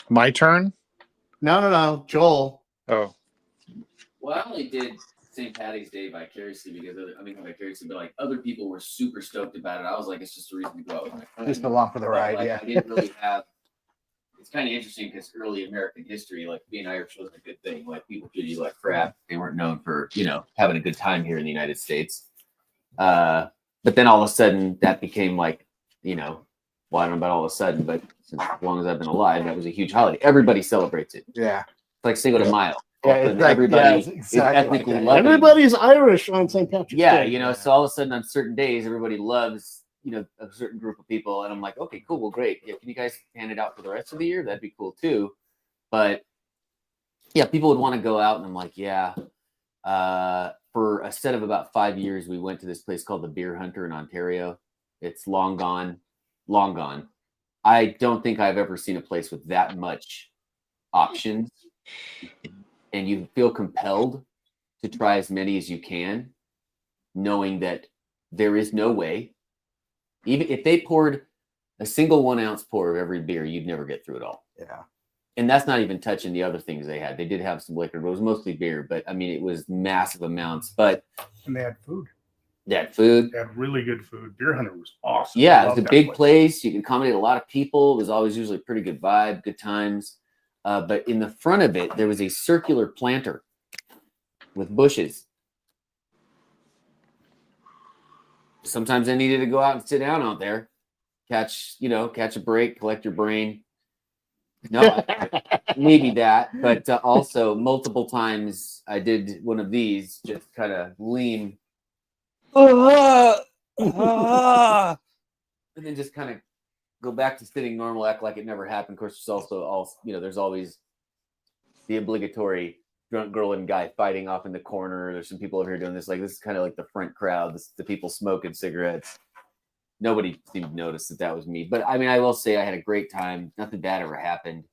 [SPEAKER 7] My turn?
[SPEAKER 1] No. Joel.
[SPEAKER 7] Oh.
[SPEAKER 4] Well, I only did St. Patty's Day vicariously because vicariously, but like other people were super stoked about it. I was like, it's just a reason to go out with my friends.
[SPEAKER 2] Just along for the
[SPEAKER 4] But,
[SPEAKER 2] ride.
[SPEAKER 4] like,
[SPEAKER 2] Yeah.
[SPEAKER 4] I didn't really have. It's kind of interesting because early American history, like being Irish wasn't a good thing. Like people treated you like crap. They weren't known for having a good time here in the United States. But then all of a sudden that became like, well, I don't know about all of a sudden, but as long as I've been alive, that was a huge holiday. Everybody celebrates it.
[SPEAKER 2] Yeah.
[SPEAKER 4] It's like Cinco de Mayo.
[SPEAKER 2] Yeah, it's like-
[SPEAKER 4] everybody
[SPEAKER 2] yeah, it's
[SPEAKER 4] is
[SPEAKER 2] exactly
[SPEAKER 4] ethnically
[SPEAKER 2] like that.
[SPEAKER 4] loving.
[SPEAKER 1] Everybody's Irish on St. Patrick's
[SPEAKER 4] Yeah,
[SPEAKER 1] Day.
[SPEAKER 4] so all of a sudden on certain days, everybody loves, a certain group of people. And I'm like, okay, cool. Well, great. Yeah. Can you guys hand it out for the rest of the year? That'd be cool too. But yeah, people would want to go out and I'm like, yeah. For a set of about 5 years, we went to this place called the Beer Hunter in Ontario. It's long gone. I don't think I've ever seen a place with that much options. And you feel compelled to try as many as you can, knowing that there is no way, even if they poured a single 1 ounce pour of every beer, you'd never get through it all.
[SPEAKER 2] Yeah.
[SPEAKER 4] And that's not even touching the other things they had. They did have some liquor, but it was mostly beer. But I mean, it was massive amounts. But
[SPEAKER 3] And they had food.
[SPEAKER 4] they had food.
[SPEAKER 3] They had really good food. Beer Hunter was awesome.
[SPEAKER 4] Yeah,
[SPEAKER 3] I
[SPEAKER 4] it was
[SPEAKER 3] loved
[SPEAKER 4] a
[SPEAKER 3] that
[SPEAKER 4] big place. You could accommodate a lot of people. It was always usually a pretty good vibe, good times. But in the front of it, there was a circular planter with bushes. Sometimes I needed to go out and sit down out there, catch a break, collect your brain. No, maybe that, but also multiple times I did one of these, just kind of lean, and then just kind of go back to sitting normal, act like it never happened. Of course, there's also there's always the obligatory drunk girl and guy fighting off in the corner. There's some people over here doing this. Like, this is kind of like the front crowd. This is the people smoking cigarettes. Nobody seemed to notice that was me. But I mean, I will say I had a great time. Nothing bad ever happened.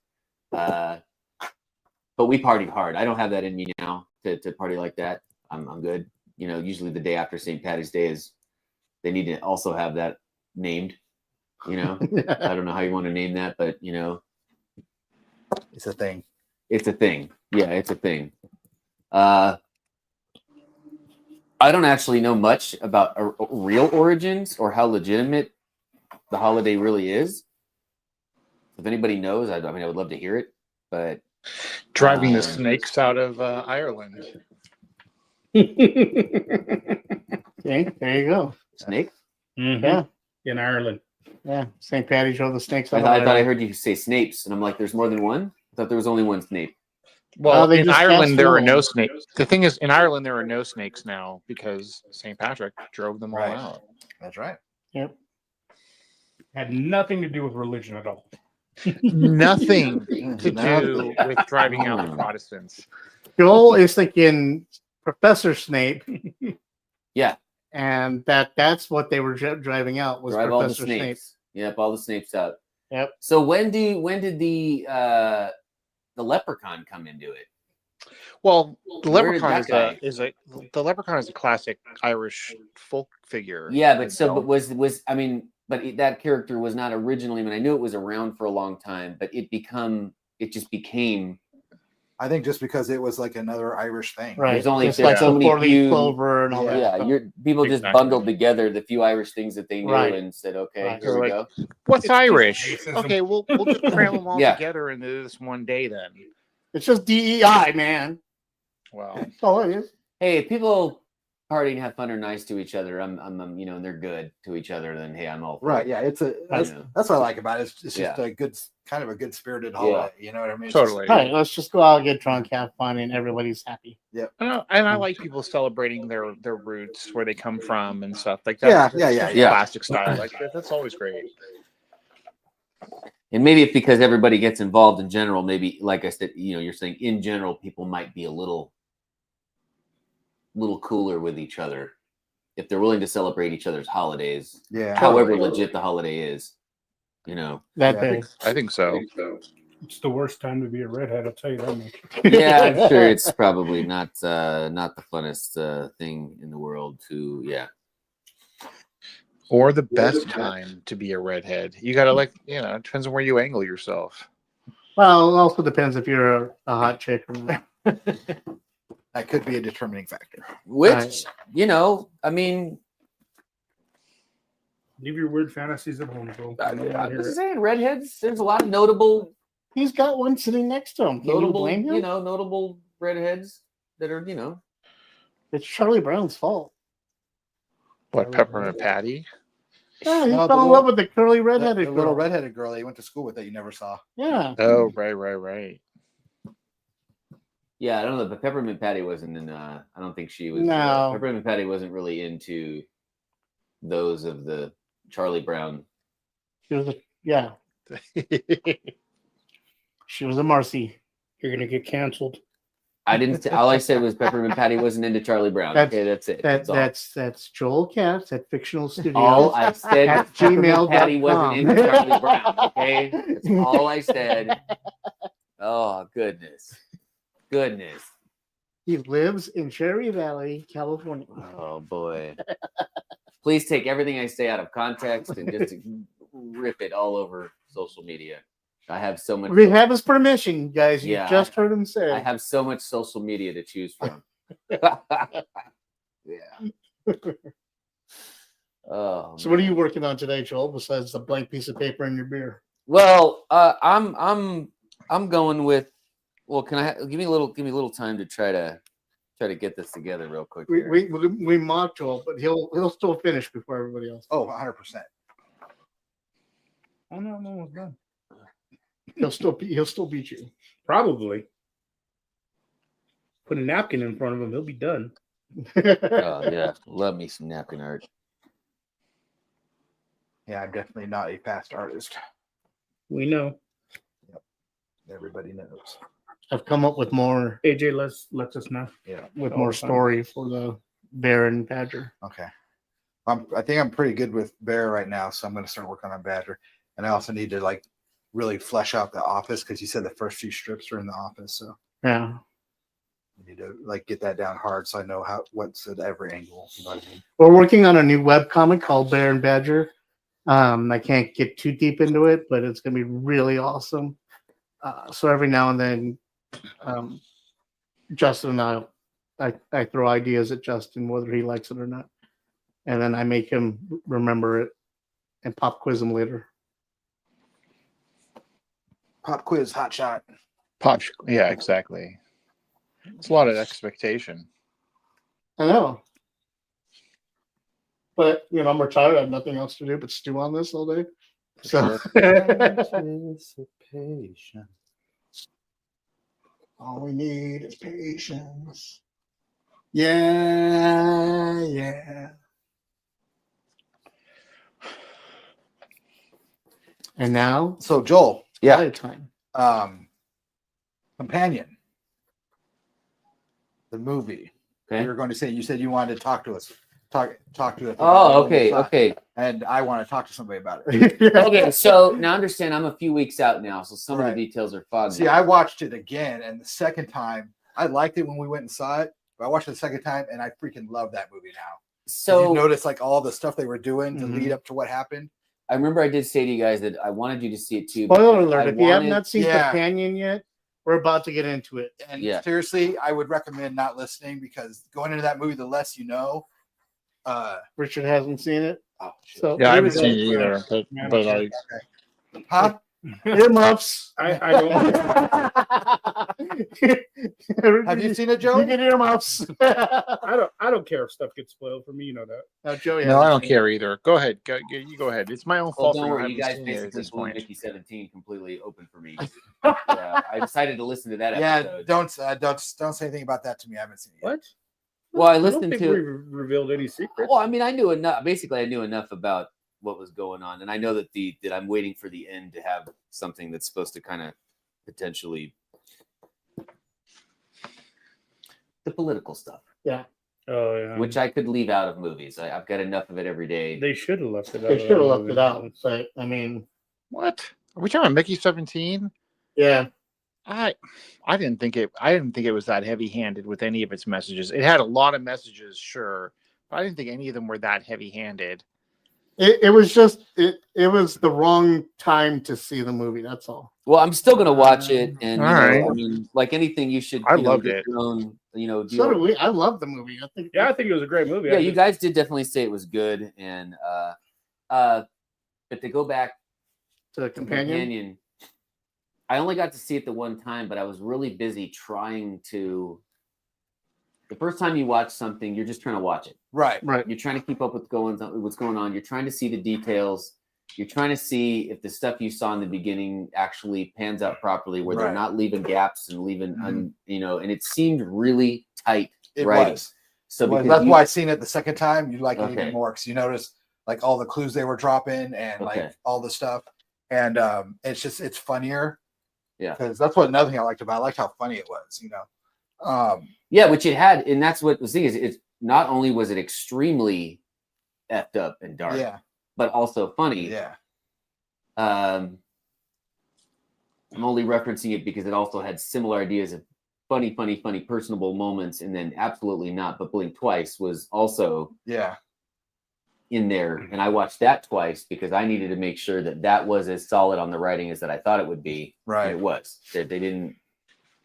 [SPEAKER 4] But we partied hard. I don't have that in me now to party like that. I'm good. Usually the day after St. Patty's Day they need to also have that named. I don't know how you want to name that, but
[SPEAKER 2] It's a thing.
[SPEAKER 4] it's a thing. Yeah, it's a thing. I don't actually know much about real origins or how legitimate the holiday really is. If anybody knows, I would love to hear it. But
[SPEAKER 7] Driving the snakes out of Ireland.
[SPEAKER 1] Okay, there you go.
[SPEAKER 4] snake?
[SPEAKER 3] Mhm.
[SPEAKER 1] Yeah.
[SPEAKER 3] In Ireland.
[SPEAKER 1] Yeah. St. Patty drove the snakes
[SPEAKER 4] I
[SPEAKER 1] out.
[SPEAKER 4] thought I heard you say Snapes, and I'm like, there's more than one. I thought there was only one Snape.
[SPEAKER 7] Well,
[SPEAKER 1] they
[SPEAKER 7] in
[SPEAKER 1] just
[SPEAKER 7] Ireland,
[SPEAKER 1] cast
[SPEAKER 7] there are
[SPEAKER 1] them
[SPEAKER 7] no
[SPEAKER 1] all.
[SPEAKER 7] snakes. The thing is, in Ireland, there are no snakes now because St. Patrick drove them all
[SPEAKER 2] Right.
[SPEAKER 7] out.
[SPEAKER 2] That's right.
[SPEAKER 1] Yep.
[SPEAKER 3] Had nothing to do with religion at all.
[SPEAKER 7] Nothing to
[SPEAKER 2] Nothing.
[SPEAKER 7] do with driving out the Protestants.
[SPEAKER 1] Joel is thinking Professor Snape,
[SPEAKER 4] Yeah,
[SPEAKER 1] and that's what they were driving out was
[SPEAKER 4] drive all the
[SPEAKER 1] Professor Snape.
[SPEAKER 4] Snapes. Yep, all the Snapes out.
[SPEAKER 1] Yep.
[SPEAKER 4] So when did the Leprechaun come into it?
[SPEAKER 7] Well, the
[SPEAKER 4] Where did
[SPEAKER 7] Leprechaun
[SPEAKER 4] that
[SPEAKER 7] the Leprechaun is a classic Irish folk figure.
[SPEAKER 4] Yeah, but
[SPEAKER 7] you
[SPEAKER 4] so
[SPEAKER 7] know?
[SPEAKER 4] but was I mean, but that character was not originally. I mean, I knew it was around for a long time, but it just became.
[SPEAKER 2] I think just because it was like another Irish thing.
[SPEAKER 1] Right.
[SPEAKER 4] There's only
[SPEAKER 1] Just
[SPEAKER 4] there's
[SPEAKER 1] like
[SPEAKER 4] so
[SPEAKER 1] the
[SPEAKER 4] many
[SPEAKER 1] four-leaf
[SPEAKER 4] few.
[SPEAKER 1] clover and all that.
[SPEAKER 4] Yeah,
[SPEAKER 1] stuff.
[SPEAKER 4] people just
[SPEAKER 7] Exactly.
[SPEAKER 4] bundled together the few Irish things that they knew
[SPEAKER 1] Right.
[SPEAKER 4] and said, "Okay,
[SPEAKER 1] Right.
[SPEAKER 4] here
[SPEAKER 7] They're
[SPEAKER 4] we
[SPEAKER 7] like,
[SPEAKER 4] go."
[SPEAKER 7] What's
[SPEAKER 3] It's just
[SPEAKER 7] Irish?
[SPEAKER 3] racism.
[SPEAKER 7] Okay, we'll just cram them all
[SPEAKER 4] Yeah.
[SPEAKER 7] together into this one day then.
[SPEAKER 1] It's just DEI, man.
[SPEAKER 7] Well,
[SPEAKER 1] That's all it is.
[SPEAKER 4] Hey, if people party and have fun or nice to each other, I'm and they're good to each other, then hey, I'm all for
[SPEAKER 2] Right.
[SPEAKER 4] it.
[SPEAKER 2] Yeah. That's
[SPEAKER 4] know.
[SPEAKER 2] what I like about it. It's just
[SPEAKER 4] Yeah.
[SPEAKER 2] a good kind of a good spirited holiday. You know what I mean? It's
[SPEAKER 7] totally.
[SPEAKER 1] Right. Let's just go out, get drunk, have fun, and everybody's happy.
[SPEAKER 7] And I like people celebrating their roots, where they come from, and stuff like that.
[SPEAKER 2] Yeah.
[SPEAKER 7] Classic style, like that's always great.
[SPEAKER 4] And maybe it's because everybody gets involved in general. Maybe, like I said, you're saying in general, people might be a little cooler with each other if they're willing to celebrate each other's holidays.
[SPEAKER 2] Yeah.
[SPEAKER 4] However legit the holiday is,
[SPEAKER 1] That
[SPEAKER 2] Yeah.
[SPEAKER 1] day.
[SPEAKER 7] I think so.
[SPEAKER 3] It's the worst time to be a redhead. I'll tell you that much.
[SPEAKER 4] Yeah, I'm sure it's probably not the funnest thing in the world to
[SPEAKER 7] Or the best time to be a redhead. You gotta it depends on where you angle yourself.
[SPEAKER 1] Well, it also depends if you're a hot chick or not.
[SPEAKER 2] That could be a determining factor.
[SPEAKER 4] Which, I mean,
[SPEAKER 3] Leave your weird fantasies at home, bro. I don't wanna
[SPEAKER 4] I'm
[SPEAKER 3] hear
[SPEAKER 4] just
[SPEAKER 3] it.
[SPEAKER 4] saying, redheads. There's a lot of notable
[SPEAKER 1] He's got one sitting next to him. Can you blame him?
[SPEAKER 4] notable redheads that are,
[SPEAKER 1] It's Charlie Brown's fault.
[SPEAKER 7] What, Peppermint Patty?
[SPEAKER 1] Yeah, he
[SPEAKER 2] No,
[SPEAKER 1] fell
[SPEAKER 2] the
[SPEAKER 1] in love with the curly redheaded
[SPEAKER 2] the
[SPEAKER 1] girl.
[SPEAKER 2] little redheaded girl that you went to school with that you never saw.
[SPEAKER 1] Yeah.
[SPEAKER 7] Oh, right.
[SPEAKER 4] Yeah, I don't know, but Peppermint Patty wasn't in. I don't think she was.
[SPEAKER 1] No.
[SPEAKER 4] Peppermint Patty wasn't really into those of the Charlie Brown.
[SPEAKER 1] She was she was a Marcy.
[SPEAKER 3] You're gonna get canceled.
[SPEAKER 4] I didn't. All I said was Peppermint Patty wasn't into Charlie Brown. Okay, that's it. That's all.
[SPEAKER 1] That's Joel Katz at Fictional Studios.
[SPEAKER 4] All I said was
[SPEAKER 1] at
[SPEAKER 4] Peppermint Patty wasn't
[SPEAKER 1] gmail.com.
[SPEAKER 4] into Charlie Brown. Okay, that's all I said. Oh goodness.
[SPEAKER 1] He lives in Cherry Valley, California.
[SPEAKER 4] Oh boy. Please take everything I say out of context and just rip it all over social media. I have so much.
[SPEAKER 1] We have his permission, guys. You
[SPEAKER 4] Yeah,
[SPEAKER 1] just heard him say.
[SPEAKER 4] I have so much social media to choose from. Yeah. Oh.
[SPEAKER 1] So, what are you working on today, Joel? Besides the blank piece of paper and your beer?
[SPEAKER 4] Well, I'm going with. Well, can I give me a little time to try to get this together real quick?
[SPEAKER 1] We mock Joel, but he'll still finish before everybody else.
[SPEAKER 2] Oh, 100%.
[SPEAKER 3] Oh no, I'm almost done.
[SPEAKER 1] He'll still beat you.
[SPEAKER 3] Probably. Put a napkin in front of him, he'll be done.
[SPEAKER 4] Oh yeah, love me some napkin art.
[SPEAKER 2] Yeah, I'm definitely not a fast artist.
[SPEAKER 3] We know.
[SPEAKER 2] Everybody knows.
[SPEAKER 1] I've come up with more
[SPEAKER 3] AJ lets us know.
[SPEAKER 2] Yeah.
[SPEAKER 1] with
[SPEAKER 3] all
[SPEAKER 1] more
[SPEAKER 3] the time.
[SPEAKER 1] story for the bear and badger.
[SPEAKER 2] Okay. I think I'm pretty good with Bear right now, so I'm going to start working on Badger. And I also need to really flesh out the office because you said the first few strips are in the office, so
[SPEAKER 1] Yeah.
[SPEAKER 2] I need to get that down hard so I know what's at every angle. You know what I mean?
[SPEAKER 1] We're working on a new webcomic called Bear and Badger. I can't get too deep into it, but it's going to be really awesome. So every now and then, Justin and I throw ideas at Justin, whether he likes it or not. And then I make him remember it and pop quiz him later.
[SPEAKER 2] Pop quiz, hot shot.
[SPEAKER 7] Yeah, exactly. It's a lot of expectation.
[SPEAKER 1] I know. But, I'm retired. I have nothing else to do but stew on this all day. So
[SPEAKER 2] Anticipation.
[SPEAKER 1] all we need is patience. Yeah. And now,
[SPEAKER 2] So Joel,
[SPEAKER 1] play time.
[SPEAKER 2] Companion, the movie.
[SPEAKER 4] Okay.
[SPEAKER 2] You were going to say, you said you wanted to talk to us. Talk to us.
[SPEAKER 4] Oh, okay.
[SPEAKER 2] And I want to talk to somebody about it.
[SPEAKER 4] Okay, so now understand I'm a few weeks out now, so some of
[SPEAKER 2] Right.
[SPEAKER 4] the details are foggy.
[SPEAKER 2] See, I watched it again, and the second time I liked it when we went and saw it, but I watched it the second time and I freaking love that movie now.
[SPEAKER 4] So
[SPEAKER 2] you notice like all the stuff they were doing to
[SPEAKER 1] Mhm.
[SPEAKER 2] lead up to what happened.
[SPEAKER 4] I remember I did say to you guys that I wanted you to see it too.
[SPEAKER 1] Spoiler
[SPEAKER 4] because
[SPEAKER 1] alert!
[SPEAKER 4] I
[SPEAKER 1] If you have
[SPEAKER 4] wanted-
[SPEAKER 1] not seen
[SPEAKER 2] Yeah.
[SPEAKER 1] Companion yet, we're about to get into it.
[SPEAKER 2] And
[SPEAKER 4] Yeah.
[SPEAKER 2] seriously, I would recommend not listening because going into that movie, the less you know.
[SPEAKER 1] Richard hasn't seen it,
[SPEAKER 2] Oh shit.
[SPEAKER 1] so
[SPEAKER 5] Yeah, I
[SPEAKER 1] here we
[SPEAKER 5] haven't
[SPEAKER 1] go.
[SPEAKER 5] seen it either, but I
[SPEAKER 2] Huh?
[SPEAKER 1] Earmuffs.
[SPEAKER 3] I don't.
[SPEAKER 2] Have you seen it,
[SPEAKER 1] You
[SPEAKER 2] Joe?
[SPEAKER 1] get earmuffs.
[SPEAKER 3] I don't care if stuff gets spoiled for me. You know that.
[SPEAKER 1] No, Joey.
[SPEAKER 5] no, I
[SPEAKER 1] hasn't
[SPEAKER 5] don't
[SPEAKER 1] seen
[SPEAKER 5] care either. Go ahead, you go ahead. It's my own
[SPEAKER 4] Well,
[SPEAKER 5] fault
[SPEAKER 4] don't
[SPEAKER 5] for
[SPEAKER 4] worry,
[SPEAKER 5] not
[SPEAKER 4] you
[SPEAKER 5] having
[SPEAKER 4] guys
[SPEAKER 5] seen it at
[SPEAKER 4] basically
[SPEAKER 5] this
[SPEAKER 4] blew
[SPEAKER 5] point.
[SPEAKER 4] Mickey 17 completely open for me. Yeah, I decided to listen to that
[SPEAKER 2] Yeah,
[SPEAKER 4] episode.
[SPEAKER 2] don't say anything about that to me. I haven't seen it. Yet.
[SPEAKER 3] What?
[SPEAKER 4] Well, I
[SPEAKER 3] I don't
[SPEAKER 4] listened
[SPEAKER 3] think
[SPEAKER 4] to.
[SPEAKER 3] we revealed any secrets.
[SPEAKER 4] Well, I mean, I knew enough. Basically, I knew enough about what was going on, and I know that that I'm waiting for the end to have something that's supposed to kind of potentially the political stuff,
[SPEAKER 3] Oh yeah.
[SPEAKER 4] which I could leave out of movies. I've got enough of it every day.
[SPEAKER 3] They should have left it out.
[SPEAKER 1] They
[SPEAKER 3] of
[SPEAKER 1] should have
[SPEAKER 3] that
[SPEAKER 1] left
[SPEAKER 3] movie.
[SPEAKER 1] it out. But I mean,
[SPEAKER 5] What? Are we talking about Mickey 17?
[SPEAKER 1] yeah.
[SPEAKER 5] I didn't think it was that heavy-handed with any of its messages. It had a lot of messages, sure, but I didn't think any of them were that heavy-handed.
[SPEAKER 1] It was just it was the wrong time to see the movie. That's all.
[SPEAKER 4] Well, I'm still gonna watch it, and
[SPEAKER 5] All right.
[SPEAKER 4] I mean, like anything, you should.
[SPEAKER 5] I
[SPEAKER 4] you know,
[SPEAKER 5] loved
[SPEAKER 4] get
[SPEAKER 5] it.
[SPEAKER 4] your own,
[SPEAKER 1] So
[SPEAKER 4] deal.
[SPEAKER 1] did we. I love the movie. I think.
[SPEAKER 3] Yeah, I think it was a great movie.
[SPEAKER 4] Yeah,
[SPEAKER 3] I
[SPEAKER 4] you
[SPEAKER 3] just-
[SPEAKER 4] guys did definitely say it was good, and but to go back
[SPEAKER 1] To the
[SPEAKER 4] to
[SPEAKER 1] companion.
[SPEAKER 4] I only got to see it the one time, but I was really busy trying to. The first time you watch something, you're just trying to watch it.
[SPEAKER 2] Right.
[SPEAKER 1] Right.
[SPEAKER 4] You're trying to keep up with what's going on. You're trying to see the details. You're trying to see if the stuff you saw in the beginning actually pans out properly, where they're
[SPEAKER 2] Right.
[SPEAKER 4] not leaving gaps and leaving,
[SPEAKER 2] Mhm.
[SPEAKER 4] and it seemed really tight.
[SPEAKER 2] It
[SPEAKER 4] writing.
[SPEAKER 2] was.
[SPEAKER 4] So
[SPEAKER 2] Well,
[SPEAKER 4] because
[SPEAKER 2] that's
[SPEAKER 4] you-
[SPEAKER 2] why I seen it the second time. You like it
[SPEAKER 4] Okay.
[SPEAKER 2] even more because you notice like all the clues they were dropping and
[SPEAKER 4] Okay.
[SPEAKER 2] like all the stuff. And it's funnier.
[SPEAKER 4] Yeah.
[SPEAKER 2] Because that's what another thing I liked about it. I liked how funny it was,
[SPEAKER 4] Yeah, which it had, and that's what the thing is. It's not only was it extremely effed up and dark,
[SPEAKER 2] Yeah.
[SPEAKER 4] but also funny.
[SPEAKER 2] Yeah.
[SPEAKER 4] I'm only referencing it because it also had similar ideas of funny, personable moments, and then absolutely not. But Blink Twice was also
[SPEAKER 2] Yeah.
[SPEAKER 4] in there, and I watched that twice because I needed to make sure that was as solid on the writing as that I thought it would be.
[SPEAKER 2] Right.
[SPEAKER 4] And it was. They didn't.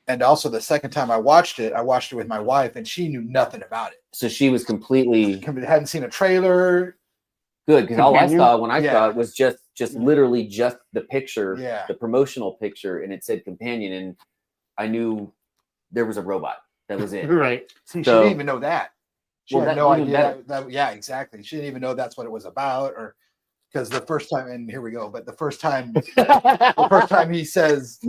[SPEAKER 2] And also the second time I watched it with my wife and she knew nothing about it.
[SPEAKER 4] So she was completely
[SPEAKER 2] Hadn't seen a trailer.
[SPEAKER 4] good because all I
[SPEAKER 1] Companion?
[SPEAKER 4] saw when I
[SPEAKER 2] Yeah.
[SPEAKER 4] saw it was just literally just the picture,
[SPEAKER 2] Yeah.
[SPEAKER 4] the promotional picture, and it said companion, and I knew there was a robot. That was it.
[SPEAKER 1] Right.
[SPEAKER 2] See, she
[SPEAKER 4] So-
[SPEAKER 2] didn't even know that. She
[SPEAKER 4] Well,
[SPEAKER 2] had
[SPEAKER 4] that-
[SPEAKER 2] no
[SPEAKER 4] even
[SPEAKER 2] idea yeah, exactly. She didn't even know that's what it was about, or because the first time, and here we go, but the first time he says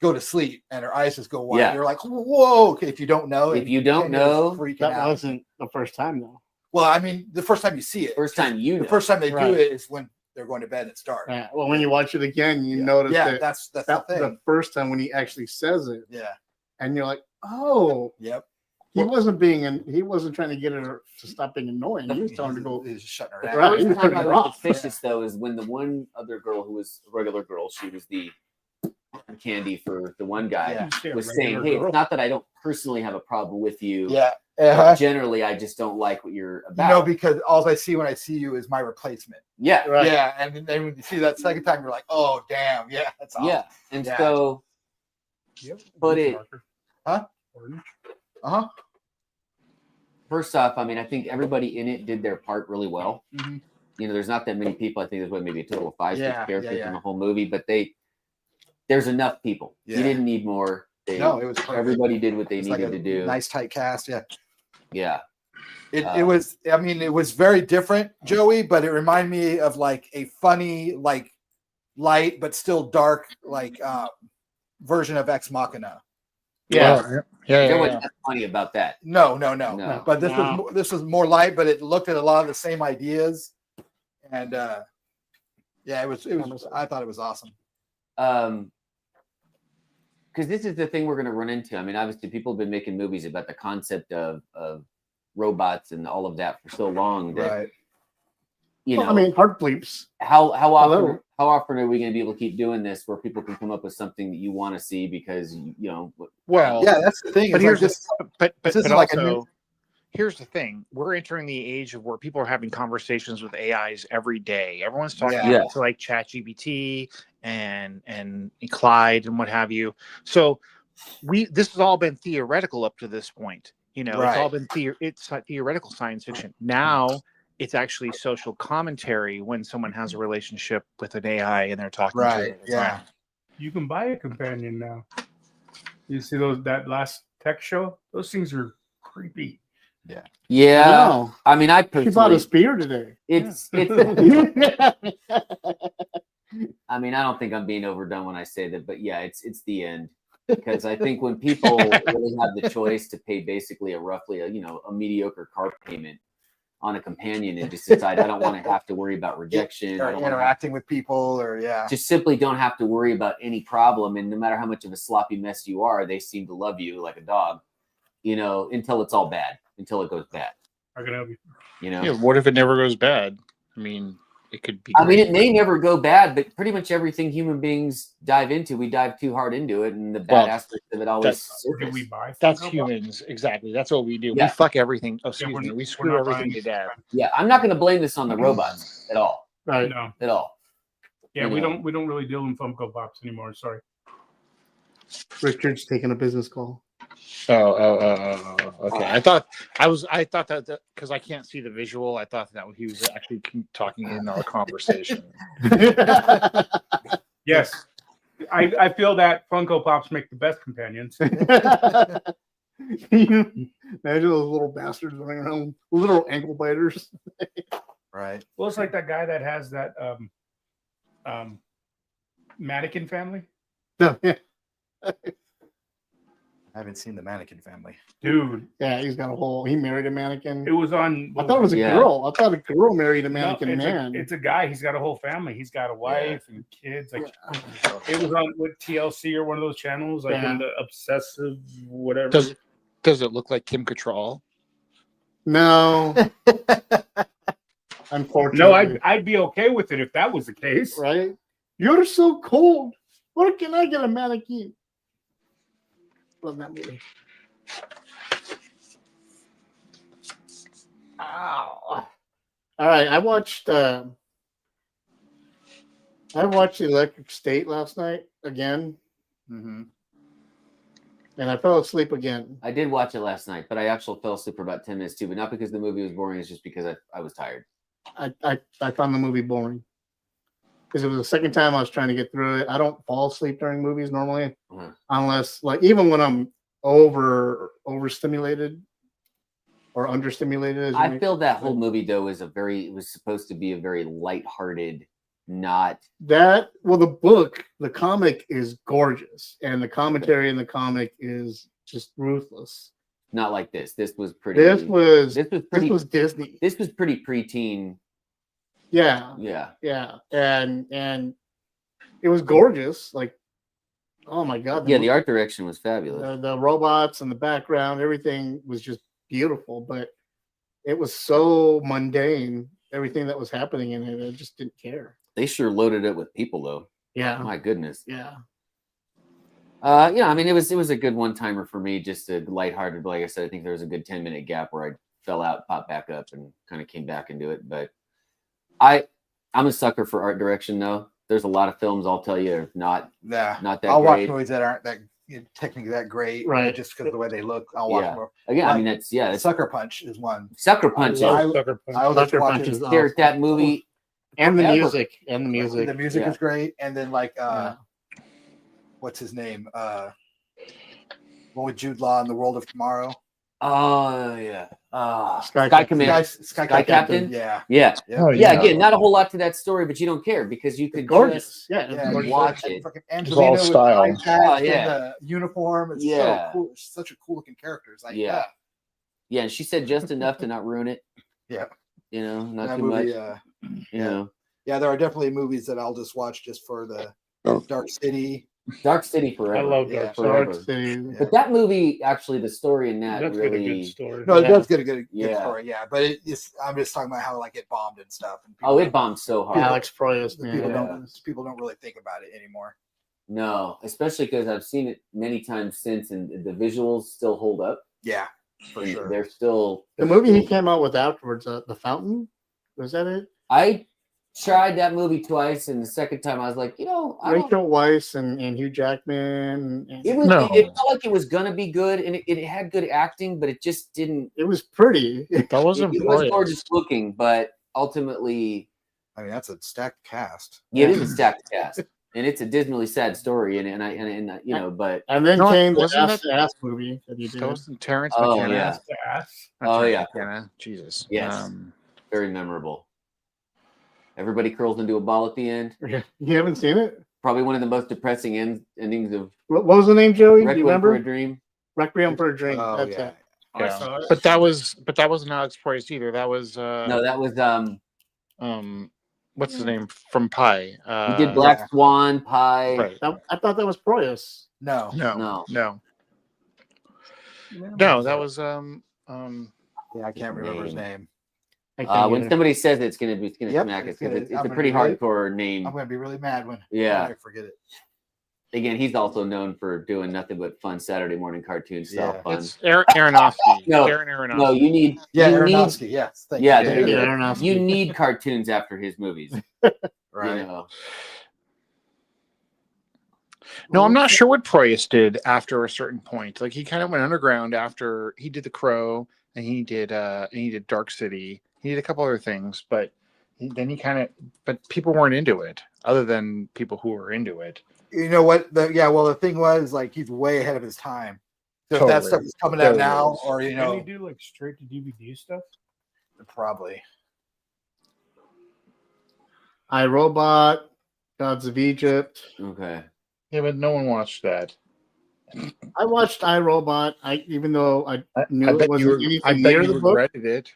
[SPEAKER 2] go to sleep and her eyes just go wide,
[SPEAKER 4] Yeah.
[SPEAKER 2] you're like, whoa, okay, if you don't know.
[SPEAKER 4] If
[SPEAKER 2] and
[SPEAKER 4] you don't
[SPEAKER 2] Kenya's
[SPEAKER 4] know,
[SPEAKER 2] freaking
[SPEAKER 1] That
[SPEAKER 2] out.
[SPEAKER 1] wasn't the first time though.
[SPEAKER 2] Well, I mean, the first time you see it.
[SPEAKER 4] First time you
[SPEAKER 2] The
[SPEAKER 4] know.
[SPEAKER 2] first time they
[SPEAKER 1] Right.
[SPEAKER 2] do it is when they're going to bed and it's dark.
[SPEAKER 1] Yeah. Well, when you watch it again, you
[SPEAKER 2] Yeah.
[SPEAKER 1] notice
[SPEAKER 2] Yeah,
[SPEAKER 1] that
[SPEAKER 2] that's
[SPEAKER 1] that
[SPEAKER 2] the thing.
[SPEAKER 1] the first time when he actually says it,
[SPEAKER 2] Yeah.
[SPEAKER 1] and you're like, oh,
[SPEAKER 2] Yep.
[SPEAKER 1] he wasn't trying to get her to stop being annoying. He was telling her to go.
[SPEAKER 2] He's just shutting her
[SPEAKER 4] The
[SPEAKER 2] down.
[SPEAKER 1] Right.
[SPEAKER 4] first
[SPEAKER 1] you
[SPEAKER 4] time
[SPEAKER 1] turned
[SPEAKER 4] I
[SPEAKER 1] it
[SPEAKER 4] was
[SPEAKER 1] off.
[SPEAKER 4] suspicious though is when the one other girl who was a regular girl, she was the candy for the one guy,
[SPEAKER 2] Yeah.
[SPEAKER 3] Yeah,
[SPEAKER 4] was
[SPEAKER 3] regular
[SPEAKER 4] saying, "Hey,
[SPEAKER 3] girl.
[SPEAKER 4] it's not that I don't personally have a problem with you.
[SPEAKER 2] Yeah.
[SPEAKER 4] but
[SPEAKER 2] Uh-huh.
[SPEAKER 4] generally, I just don't like what you're
[SPEAKER 2] You
[SPEAKER 4] about."
[SPEAKER 2] know, because all I see when I see you is my replacement.
[SPEAKER 4] yeah,
[SPEAKER 1] Right.
[SPEAKER 2] Yeah, and then when you see that second time, you're like, oh damn, yeah, that's awesome.
[SPEAKER 4] yeah, and
[SPEAKER 2] Yeah.
[SPEAKER 4] so, but it
[SPEAKER 2] Uh huh.
[SPEAKER 4] first off, I mean, I think everybody in it did their part really well.
[SPEAKER 2] Mhm.
[SPEAKER 4] You know, there's not that many people. I think there's maybe a total of 5, 6
[SPEAKER 2] Yeah,
[SPEAKER 4] characters
[SPEAKER 2] yeah.
[SPEAKER 4] in the whole movie, but there's enough people.
[SPEAKER 2] Yeah.
[SPEAKER 4] You didn't need more.
[SPEAKER 2] No, it was perfect.
[SPEAKER 4] Everybody did what they
[SPEAKER 2] It's
[SPEAKER 4] needed
[SPEAKER 2] like a
[SPEAKER 4] to do.
[SPEAKER 2] nice tight cast. Yeah,
[SPEAKER 4] Yeah.
[SPEAKER 2] it was. I mean, it was very different, Joey, but it reminded me of like a funny, like light but still dark, like version of Ex Machina.
[SPEAKER 1] Yeah.
[SPEAKER 4] There was nothing funny about that.
[SPEAKER 2] No.
[SPEAKER 4] No.
[SPEAKER 2] But
[SPEAKER 1] No.
[SPEAKER 2] this was more light, but it looked at a lot of the same ideas, and yeah, it was. I thought it was awesome.
[SPEAKER 4] Because this is the thing we're going to run into. I mean, obviously, people have been making movies about the concept of robots and all of that for so long that
[SPEAKER 2] Right.
[SPEAKER 4] you know,
[SPEAKER 1] I mean, heart bleeps.
[SPEAKER 4] how often
[SPEAKER 1] Hello.
[SPEAKER 4] how often are we going to be able to keep doing this where people can come up with something that you want to see because you know
[SPEAKER 5] Well,
[SPEAKER 2] Yeah, that's the thing.
[SPEAKER 5] but
[SPEAKER 2] Is like
[SPEAKER 5] here's
[SPEAKER 2] this.
[SPEAKER 5] but
[SPEAKER 2] this
[SPEAKER 5] but
[SPEAKER 2] isn't like a
[SPEAKER 5] also
[SPEAKER 2] new-
[SPEAKER 5] here's the thing: we're entering the age of where people are having conversations with AIs every day. Everyone's talking
[SPEAKER 2] Yeah.
[SPEAKER 5] to like ChatGPT and Clyde and what have you. So this has all been theoretical up to this point. You know, it's all
[SPEAKER 2] Right.
[SPEAKER 5] been it's like theoretical science fiction. Now it's actually social commentary when someone has a relationship with an AI and they're talking to
[SPEAKER 2] Right.
[SPEAKER 5] it.
[SPEAKER 2] Yeah.
[SPEAKER 3] You can buy a companion now. You see that last tech show? Those things are creepy.
[SPEAKER 4] yeah.
[SPEAKER 1] No.
[SPEAKER 4] I mean, I
[SPEAKER 1] She bought
[SPEAKER 4] personally,
[SPEAKER 1] a spear today.
[SPEAKER 4] it's I mean, I don't think I'm being overdone when I say that, but yeah, it's the end. Because I think when people really have the choice to pay basically a mediocre car payment on a companion and just decide I don't want to have to worry about rejection
[SPEAKER 2] Or
[SPEAKER 4] I don't wanna
[SPEAKER 2] interacting with people, or
[SPEAKER 4] just simply don't have to worry about any problem. And no matter how much of a sloppy mess you are, they seem to love you like a dog, until it's all bad, until it goes bad.
[SPEAKER 3] I can help you.
[SPEAKER 5] Yeah, what if it never goes bad? I mean, it could be.
[SPEAKER 4] I mean, it may never go bad, but pretty much everything human beings dive into, we dive too hard into it, and the bad aspects of it always
[SPEAKER 3] Do
[SPEAKER 4] surface.
[SPEAKER 3] we buy?
[SPEAKER 5] That's
[SPEAKER 3] Funko Pops?
[SPEAKER 5] humans, exactly. That's what we do.
[SPEAKER 4] Yeah.
[SPEAKER 5] We fuck everything. Oh,
[SPEAKER 3] Yeah,
[SPEAKER 5] excuse me. We
[SPEAKER 3] we're
[SPEAKER 5] screw
[SPEAKER 3] not
[SPEAKER 5] everything
[SPEAKER 3] buying
[SPEAKER 5] to death.
[SPEAKER 4] Yeah, I'm not going to blame this on the robots at all.
[SPEAKER 1] Right.
[SPEAKER 3] No.
[SPEAKER 4] At all.
[SPEAKER 3] Yeah,
[SPEAKER 4] You
[SPEAKER 3] we
[SPEAKER 4] know.
[SPEAKER 3] don't really deal in Funko Pops anymore. Sorry.
[SPEAKER 1] Richard's taking a business call.
[SPEAKER 5] Okay. I thought that because I can't see the visual, I thought that he was actually talking in our conversation.
[SPEAKER 3] Yes. I feel that Funko Pops make the best companions.
[SPEAKER 1] Imagine those little bastards running around, little ankle biters.
[SPEAKER 2] right.
[SPEAKER 3] Well, it's like that guy that has that mannequin family.
[SPEAKER 1] No, yeah.
[SPEAKER 2] I haven't seen the Mannequin Family.
[SPEAKER 3] Dude,
[SPEAKER 1] Yeah, he's got a whole. He married a mannequin.
[SPEAKER 3] it was on.
[SPEAKER 1] I thought it was a
[SPEAKER 4] Yeah.
[SPEAKER 1] girl. I thought a girl married a
[SPEAKER 3] No,
[SPEAKER 1] mannequin
[SPEAKER 3] it's
[SPEAKER 1] man.
[SPEAKER 3] it's a guy. He's got a whole family. He's got a wife and kids. Like it was on with TLC or one of those channels, like
[SPEAKER 1] Yeah.
[SPEAKER 3] in the obsessive whatever.
[SPEAKER 5] Does it look like Kim Cattrall?
[SPEAKER 1] No. Unfortunately.
[SPEAKER 3] No, I'd be okay with it if that was the case.
[SPEAKER 1] Right? You're so cold. Where can I get a mannequin? Love that movie. Ow. All right, I watched Electric State last night again,
[SPEAKER 2] Mm-hmm.
[SPEAKER 1] and I fell asleep again.
[SPEAKER 4] I did watch it last night, but I actually fell asleep for about 10 minutes too, but not because the movie was boring. It's just because I was tired.
[SPEAKER 1] I found the movie boring because it was the second time I was trying to get through it. I don't fall asleep during movies normally, unless like even when I'm overstimulated or understimulated.
[SPEAKER 4] I feel that whole movie though it was supposed to be a very lighthearted, not
[SPEAKER 1] that. Well, the comic is gorgeous, and the commentary in the comic is just ruthless.
[SPEAKER 4] not like this. This was pretty.
[SPEAKER 1] This was
[SPEAKER 4] pretty.
[SPEAKER 1] Disney.
[SPEAKER 4] This was pretty preteen.
[SPEAKER 1] Yeah,
[SPEAKER 4] Yeah.
[SPEAKER 1] and it was gorgeous. Like, oh my god,
[SPEAKER 4] The art direction was fabulous.
[SPEAKER 1] the robots and the background, everything was just beautiful. But it was so mundane. Everything that was happening in it, I just didn't care.
[SPEAKER 4] They sure loaded it with people though.
[SPEAKER 1] Yeah,
[SPEAKER 4] My goodness.
[SPEAKER 1] yeah.
[SPEAKER 4] I mean, it was a good one timer for me, just a lighthearted. But like I said, I think there was a good 10-minute gap where I fell out, popped back up, and kind of came back into it. But I'm a sucker for art direction, though. There's a lot of films I'll tell you are not that
[SPEAKER 2] I'll watch
[SPEAKER 4] great.
[SPEAKER 2] movies that aren't that technically that great,
[SPEAKER 1] Right?
[SPEAKER 2] Just because of the way they look, I'll watch
[SPEAKER 4] Yeah.
[SPEAKER 2] more.
[SPEAKER 4] Again, I
[SPEAKER 2] Like,
[SPEAKER 4] mean that's
[SPEAKER 2] Sucker Punch is one.
[SPEAKER 4] Sucker Punch.
[SPEAKER 2] I-
[SPEAKER 3] Sucker Punch.
[SPEAKER 2] I always
[SPEAKER 1] Sucker
[SPEAKER 2] watch
[SPEAKER 1] Punch
[SPEAKER 2] it.
[SPEAKER 1] is
[SPEAKER 4] There, that movie.
[SPEAKER 1] and the
[SPEAKER 4] forever.
[SPEAKER 1] music, and the music.
[SPEAKER 2] The music
[SPEAKER 4] Yeah.
[SPEAKER 2] is great, and then like
[SPEAKER 1] Yeah.
[SPEAKER 2] what's his name? One with Jude Law in The World of Tomorrow.
[SPEAKER 4] Oh yeah.
[SPEAKER 1] Sky
[SPEAKER 4] Sky
[SPEAKER 1] Captain.
[SPEAKER 4] Command.
[SPEAKER 2] Sky
[SPEAKER 4] Captain?
[SPEAKER 2] Captain. Yeah.
[SPEAKER 4] Yeah.
[SPEAKER 2] Yeah.
[SPEAKER 5] Oh,
[SPEAKER 4] Yeah. Again, not a whole lot to that story, but you don't care because you could
[SPEAKER 1] Gorgeous.
[SPEAKER 4] just
[SPEAKER 1] Yeah, it's
[SPEAKER 2] Yeah,
[SPEAKER 1] gorgeous.
[SPEAKER 4] watch
[SPEAKER 2] and
[SPEAKER 4] it.
[SPEAKER 2] fucking
[SPEAKER 5] all
[SPEAKER 2] Angelina with
[SPEAKER 5] style.
[SPEAKER 2] eye patch
[SPEAKER 4] Oh, yeah.
[SPEAKER 2] and the uniform. It's
[SPEAKER 4] Yeah.
[SPEAKER 2] so cool. It's such a cool looking character. It's like,
[SPEAKER 4] Yeah. Yeah, and she said just enough to not ruin it.
[SPEAKER 2] Yeah.
[SPEAKER 4] Not
[SPEAKER 2] that
[SPEAKER 4] too
[SPEAKER 2] movie,
[SPEAKER 4] much. You know.
[SPEAKER 2] yeah, there are definitely movies that I'll just watch just for the Dark City.
[SPEAKER 4] Dark City forever.
[SPEAKER 3] I love
[SPEAKER 2] Yeah.
[SPEAKER 3] Dark
[SPEAKER 1] Dark
[SPEAKER 3] City.
[SPEAKER 1] City.
[SPEAKER 4] But that movie, actually, the story in that
[SPEAKER 3] That's got a good
[SPEAKER 4] really.
[SPEAKER 3] story.
[SPEAKER 2] No, it
[SPEAKER 1] Yeah.
[SPEAKER 2] does get a good
[SPEAKER 4] Yeah.
[SPEAKER 2] story. Yeah, but I'm just talking about how like it bombed and stuff. And
[SPEAKER 4] Oh, it bombed so hard.
[SPEAKER 1] Alex Proyas, man.
[SPEAKER 2] People don't really think about it anymore.
[SPEAKER 4] No, especially because I've seen it many times since, and the visuals still hold up.
[SPEAKER 2] Yeah, for
[SPEAKER 4] And
[SPEAKER 2] sure.
[SPEAKER 4] They're still
[SPEAKER 1] The movie he came out with afterwards, The Fountain, was that it?
[SPEAKER 4] I tried that movie twice, and the second time I was like, I don't.
[SPEAKER 1] Rachel Weisz and Hugh Jackman. And
[SPEAKER 4] It was.
[SPEAKER 5] No.
[SPEAKER 4] It felt like it was gonna be good, and it had good acting, but it just didn't.
[SPEAKER 1] it was pretty.
[SPEAKER 5] That wasn't
[SPEAKER 4] It was
[SPEAKER 5] Proyas.
[SPEAKER 4] gorgeous looking, but ultimately,
[SPEAKER 2] I mean, that's a stacked cast.
[SPEAKER 4] it is a stacked cast, and it's a dismally sad story, and but
[SPEAKER 1] And then
[SPEAKER 5] No,
[SPEAKER 1] came the
[SPEAKER 5] wasn't
[SPEAKER 1] ass movie that he did.
[SPEAKER 5] That wasn't Terrence
[SPEAKER 4] Oh,
[SPEAKER 5] McKenna.
[SPEAKER 4] yeah.
[SPEAKER 3] Ass.
[SPEAKER 5] Not
[SPEAKER 4] Oh,
[SPEAKER 5] Terrence
[SPEAKER 4] yeah.
[SPEAKER 5] McKenna. Jesus.
[SPEAKER 4] Yes. Very memorable. Everybody curls into a ball at the end.
[SPEAKER 1] You haven't seen it?
[SPEAKER 4] Probably one of the most depressing endings of
[SPEAKER 1] What was the name, Joey? Do you
[SPEAKER 4] Requiem for
[SPEAKER 1] remember?
[SPEAKER 4] a Dream.
[SPEAKER 1] Requiem for a Dream.
[SPEAKER 2] Oh
[SPEAKER 1] That's
[SPEAKER 2] yeah.
[SPEAKER 1] it.
[SPEAKER 3] I saw it.
[SPEAKER 5] But that wasn't Alex Proyas either. That was
[SPEAKER 4] No, that was
[SPEAKER 5] what's his name from Pie?
[SPEAKER 4] he did Black Swan, Pie.
[SPEAKER 5] Right.
[SPEAKER 1] I thought that was Proyas.
[SPEAKER 2] No.
[SPEAKER 4] No.
[SPEAKER 5] No, that was
[SPEAKER 2] Yeah, I can't remember his name.
[SPEAKER 1] I can't
[SPEAKER 4] When
[SPEAKER 1] either.
[SPEAKER 4] somebody says it's gonna
[SPEAKER 2] Yep,
[SPEAKER 4] smack it
[SPEAKER 2] it's
[SPEAKER 4] because
[SPEAKER 2] gonna-
[SPEAKER 4] it's
[SPEAKER 2] I'm
[SPEAKER 4] a
[SPEAKER 2] gonna
[SPEAKER 4] pretty
[SPEAKER 2] be really-
[SPEAKER 4] hardcore name.
[SPEAKER 2] I'm gonna be really mad when
[SPEAKER 4] Yeah.
[SPEAKER 2] I forget it.
[SPEAKER 4] Again, he's also known for doing nothing but fun Saturday morning cartoon style
[SPEAKER 2] Yeah.
[SPEAKER 4] fun.
[SPEAKER 5] it's Aronofsky.
[SPEAKER 4] No,
[SPEAKER 5] Aaron Aronofsky.
[SPEAKER 4] No, you need
[SPEAKER 2] Yeah,
[SPEAKER 4] you need
[SPEAKER 2] Aronofsky. Yes. Thank
[SPEAKER 4] yeah,
[SPEAKER 2] you.
[SPEAKER 4] there you
[SPEAKER 1] Yeah,
[SPEAKER 4] go.
[SPEAKER 1] Aronofsky.
[SPEAKER 4] You need cartoons after his movies.
[SPEAKER 2] Right.
[SPEAKER 4] You know.
[SPEAKER 5] No, I'm not sure what Proyas did after a certain point. Like he kind of went underground after he did The Crow and he did Dark City. He did a couple other things, but but people weren't into it other than people who were into it.
[SPEAKER 2] You know what? The thing was like he's way ahead of his time. So if that
[SPEAKER 5] Totally.
[SPEAKER 2] stuff is coming out
[SPEAKER 5] Totally
[SPEAKER 2] now,
[SPEAKER 5] is.
[SPEAKER 2] or
[SPEAKER 3] Can you do like straight to DVD stuff?
[SPEAKER 2] probably.
[SPEAKER 1] iRobot, Gods of Egypt.
[SPEAKER 4] Okay.
[SPEAKER 5] Yeah, but no one watched that.
[SPEAKER 1] I watched iRobot. Even though I knew it wasn't anything
[SPEAKER 5] I bet
[SPEAKER 1] near
[SPEAKER 5] you
[SPEAKER 1] the book.
[SPEAKER 5] regretted it.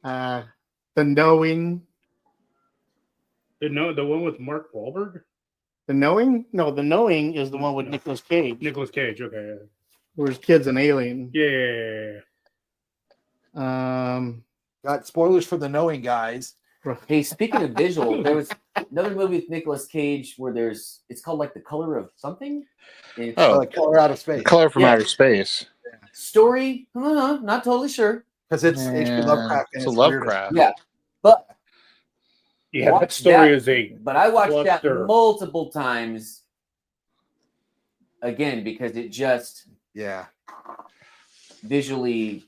[SPEAKER 1] The Knowing.
[SPEAKER 3] The one with Mark Wahlberg?
[SPEAKER 1] The Knowing? No, The Knowing is the one with Nicolas Cage.
[SPEAKER 3] Nicolas Cage, okay.
[SPEAKER 1] Where his kid's an alien.
[SPEAKER 3] Yeah.
[SPEAKER 2] Got spoilers for The Knowing, guys.
[SPEAKER 4] Hey, speaking of visual, there was another movie with Nicolas Cage where it's called like The Color of Something. It's
[SPEAKER 2] Like Color Out of Space.
[SPEAKER 5] Color from
[SPEAKER 4] Yeah.
[SPEAKER 5] Outer Space.
[SPEAKER 4] story. Not totally sure.
[SPEAKER 2] Because it's H.P. Lovecraft. And
[SPEAKER 5] It's a
[SPEAKER 2] weird.
[SPEAKER 5] Lovecraft.
[SPEAKER 4] Yeah, but
[SPEAKER 3] Yeah,
[SPEAKER 4] Watch
[SPEAKER 3] that story
[SPEAKER 4] that.
[SPEAKER 3] is a
[SPEAKER 4] But I watched that
[SPEAKER 3] Cluster.
[SPEAKER 4] multiple times again because it just
[SPEAKER 2] Yeah.
[SPEAKER 4] visually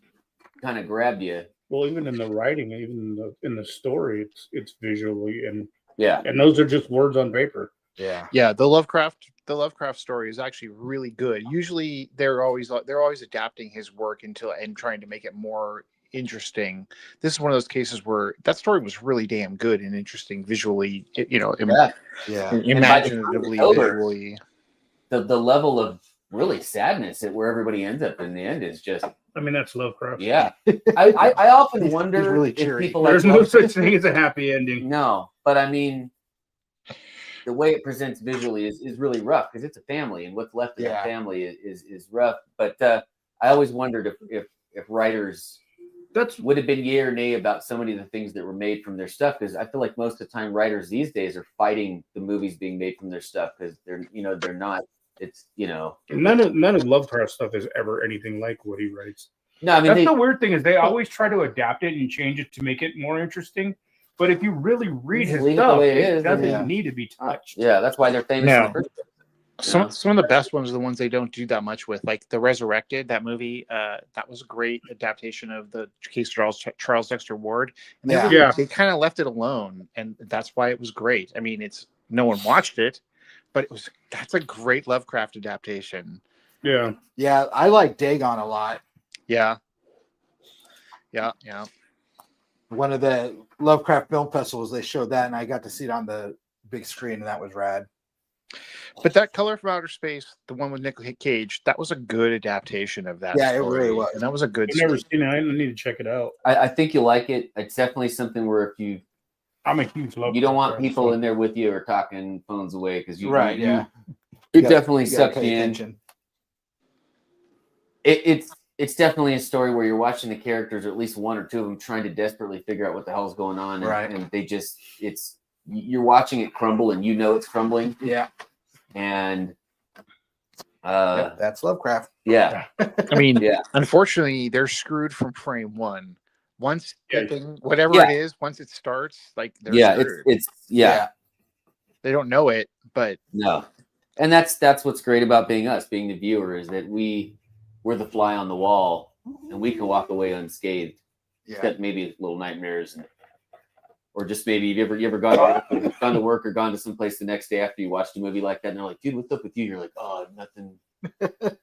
[SPEAKER 4] kind of grabbed you.
[SPEAKER 3] well, even in the writing, even in the story, it's visually and
[SPEAKER 4] Yeah.
[SPEAKER 3] those are just words on paper.
[SPEAKER 2] Yeah.
[SPEAKER 5] Yeah, the Lovecraft story is actually really good. Usually they're always adapting his work and trying to make it more interesting. This is one of those cases where that story was really damn good and interesting visually,
[SPEAKER 2] Yeah.
[SPEAKER 5] imaginatively,
[SPEAKER 4] over,
[SPEAKER 5] visually.
[SPEAKER 4] The level of really sadness at where everybody ends up in the end is just
[SPEAKER 3] I mean, that's Lovecraft.
[SPEAKER 4] yeah. I often
[SPEAKER 2] He's
[SPEAKER 4] wonder
[SPEAKER 2] really
[SPEAKER 4] if
[SPEAKER 2] cheery.
[SPEAKER 4] people
[SPEAKER 3] There's
[SPEAKER 4] like
[SPEAKER 3] no
[SPEAKER 4] Lovecraft-
[SPEAKER 3] such thing as a happy ending.
[SPEAKER 4] No, but I mean, the way it presents visually is really rough because it's a family, and what's left of
[SPEAKER 2] Yeah.
[SPEAKER 4] that family is rough. But I always wondered if writers
[SPEAKER 3] That's
[SPEAKER 4] would have been yay or nay about so many of the things that were made from their stuff, because I feel like most of the time writers these days are fighting the movies being made from their stuff because they're not. It's
[SPEAKER 3] none of Lovecraft stuff is ever anything like what he writes.
[SPEAKER 4] no. I mean,
[SPEAKER 3] That's
[SPEAKER 4] they,
[SPEAKER 3] the weird thing is they always try to adapt it and change it to make it more interesting. But if you really read his
[SPEAKER 4] Leave it the
[SPEAKER 3] stuff,
[SPEAKER 4] way it
[SPEAKER 3] it
[SPEAKER 4] is,
[SPEAKER 3] doesn't
[SPEAKER 2] yeah.
[SPEAKER 3] need to be touched.
[SPEAKER 4] yeah, that's why they're famous. in the
[SPEAKER 5] No.
[SPEAKER 4] first place.
[SPEAKER 5] Some of the best ones are the ones they don't do that much with, like The Resurrected, that movie. That was a great adaptation of the case Charles Dexter Ward, and
[SPEAKER 2] Yeah.
[SPEAKER 3] Yeah.
[SPEAKER 5] they kind of left it alone, and that's why it was great. I mean, no one watched it, but that's a great Lovecraft adaptation.
[SPEAKER 3] Yeah.
[SPEAKER 2] Yeah. I like Dagon a lot.
[SPEAKER 5] Yeah.
[SPEAKER 2] One of the Lovecraft film festivals, they showed that, and I got to see it on the big screen, and that was rad.
[SPEAKER 5] But that Color from Outer Space, the one with Nicolas Cage, that was a good adaptation of that.
[SPEAKER 2] Yeah, it
[SPEAKER 5] story,
[SPEAKER 2] really was.
[SPEAKER 5] and that was a good.
[SPEAKER 3] I've never seen it. I need to check it out.
[SPEAKER 4] I think you'll like it. It's definitely something where if you
[SPEAKER 3] I'm a huge love.
[SPEAKER 4] You don't want people in there with you or talking phones away because you
[SPEAKER 2] Right,
[SPEAKER 4] you-
[SPEAKER 2] yeah.
[SPEAKER 4] it
[SPEAKER 2] gotta-
[SPEAKER 4] definitely
[SPEAKER 2] you gotta
[SPEAKER 4] sucks
[SPEAKER 2] pay
[SPEAKER 4] you in.
[SPEAKER 2] attention.
[SPEAKER 4] It's definitely a story where you're watching the characters, or at least one or two of them, trying to desperately figure out what the hell's going on, and,
[SPEAKER 2] Right.
[SPEAKER 4] and they just you're watching it crumble, and you know it's crumbling,
[SPEAKER 2] Yeah.
[SPEAKER 4] and
[SPEAKER 2] Yep, that's Lovecraft.
[SPEAKER 4] yeah,
[SPEAKER 5] I mean,
[SPEAKER 4] yeah.
[SPEAKER 5] unfortunately, they're screwed from frame one. Once
[SPEAKER 3] Yeah.
[SPEAKER 5] the thing, whatever
[SPEAKER 4] Yeah.
[SPEAKER 5] it is, once it starts, like they're
[SPEAKER 4] Yeah,
[SPEAKER 5] screwed.
[SPEAKER 4] it's
[SPEAKER 5] They don't know it, but
[SPEAKER 4] no, and that's what's great about being us, being the viewer, is that we're the fly on the wall, and we can walk away unscathed,
[SPEAKER 2] Yeah.
[SPEAKER 4] except maybe little nightmares, or just maybe you ever gone to work or gone to someplace the next day after you watched a movie like that, and they're like, "Dude, what's up with you?" You're like, "Oh, nothing."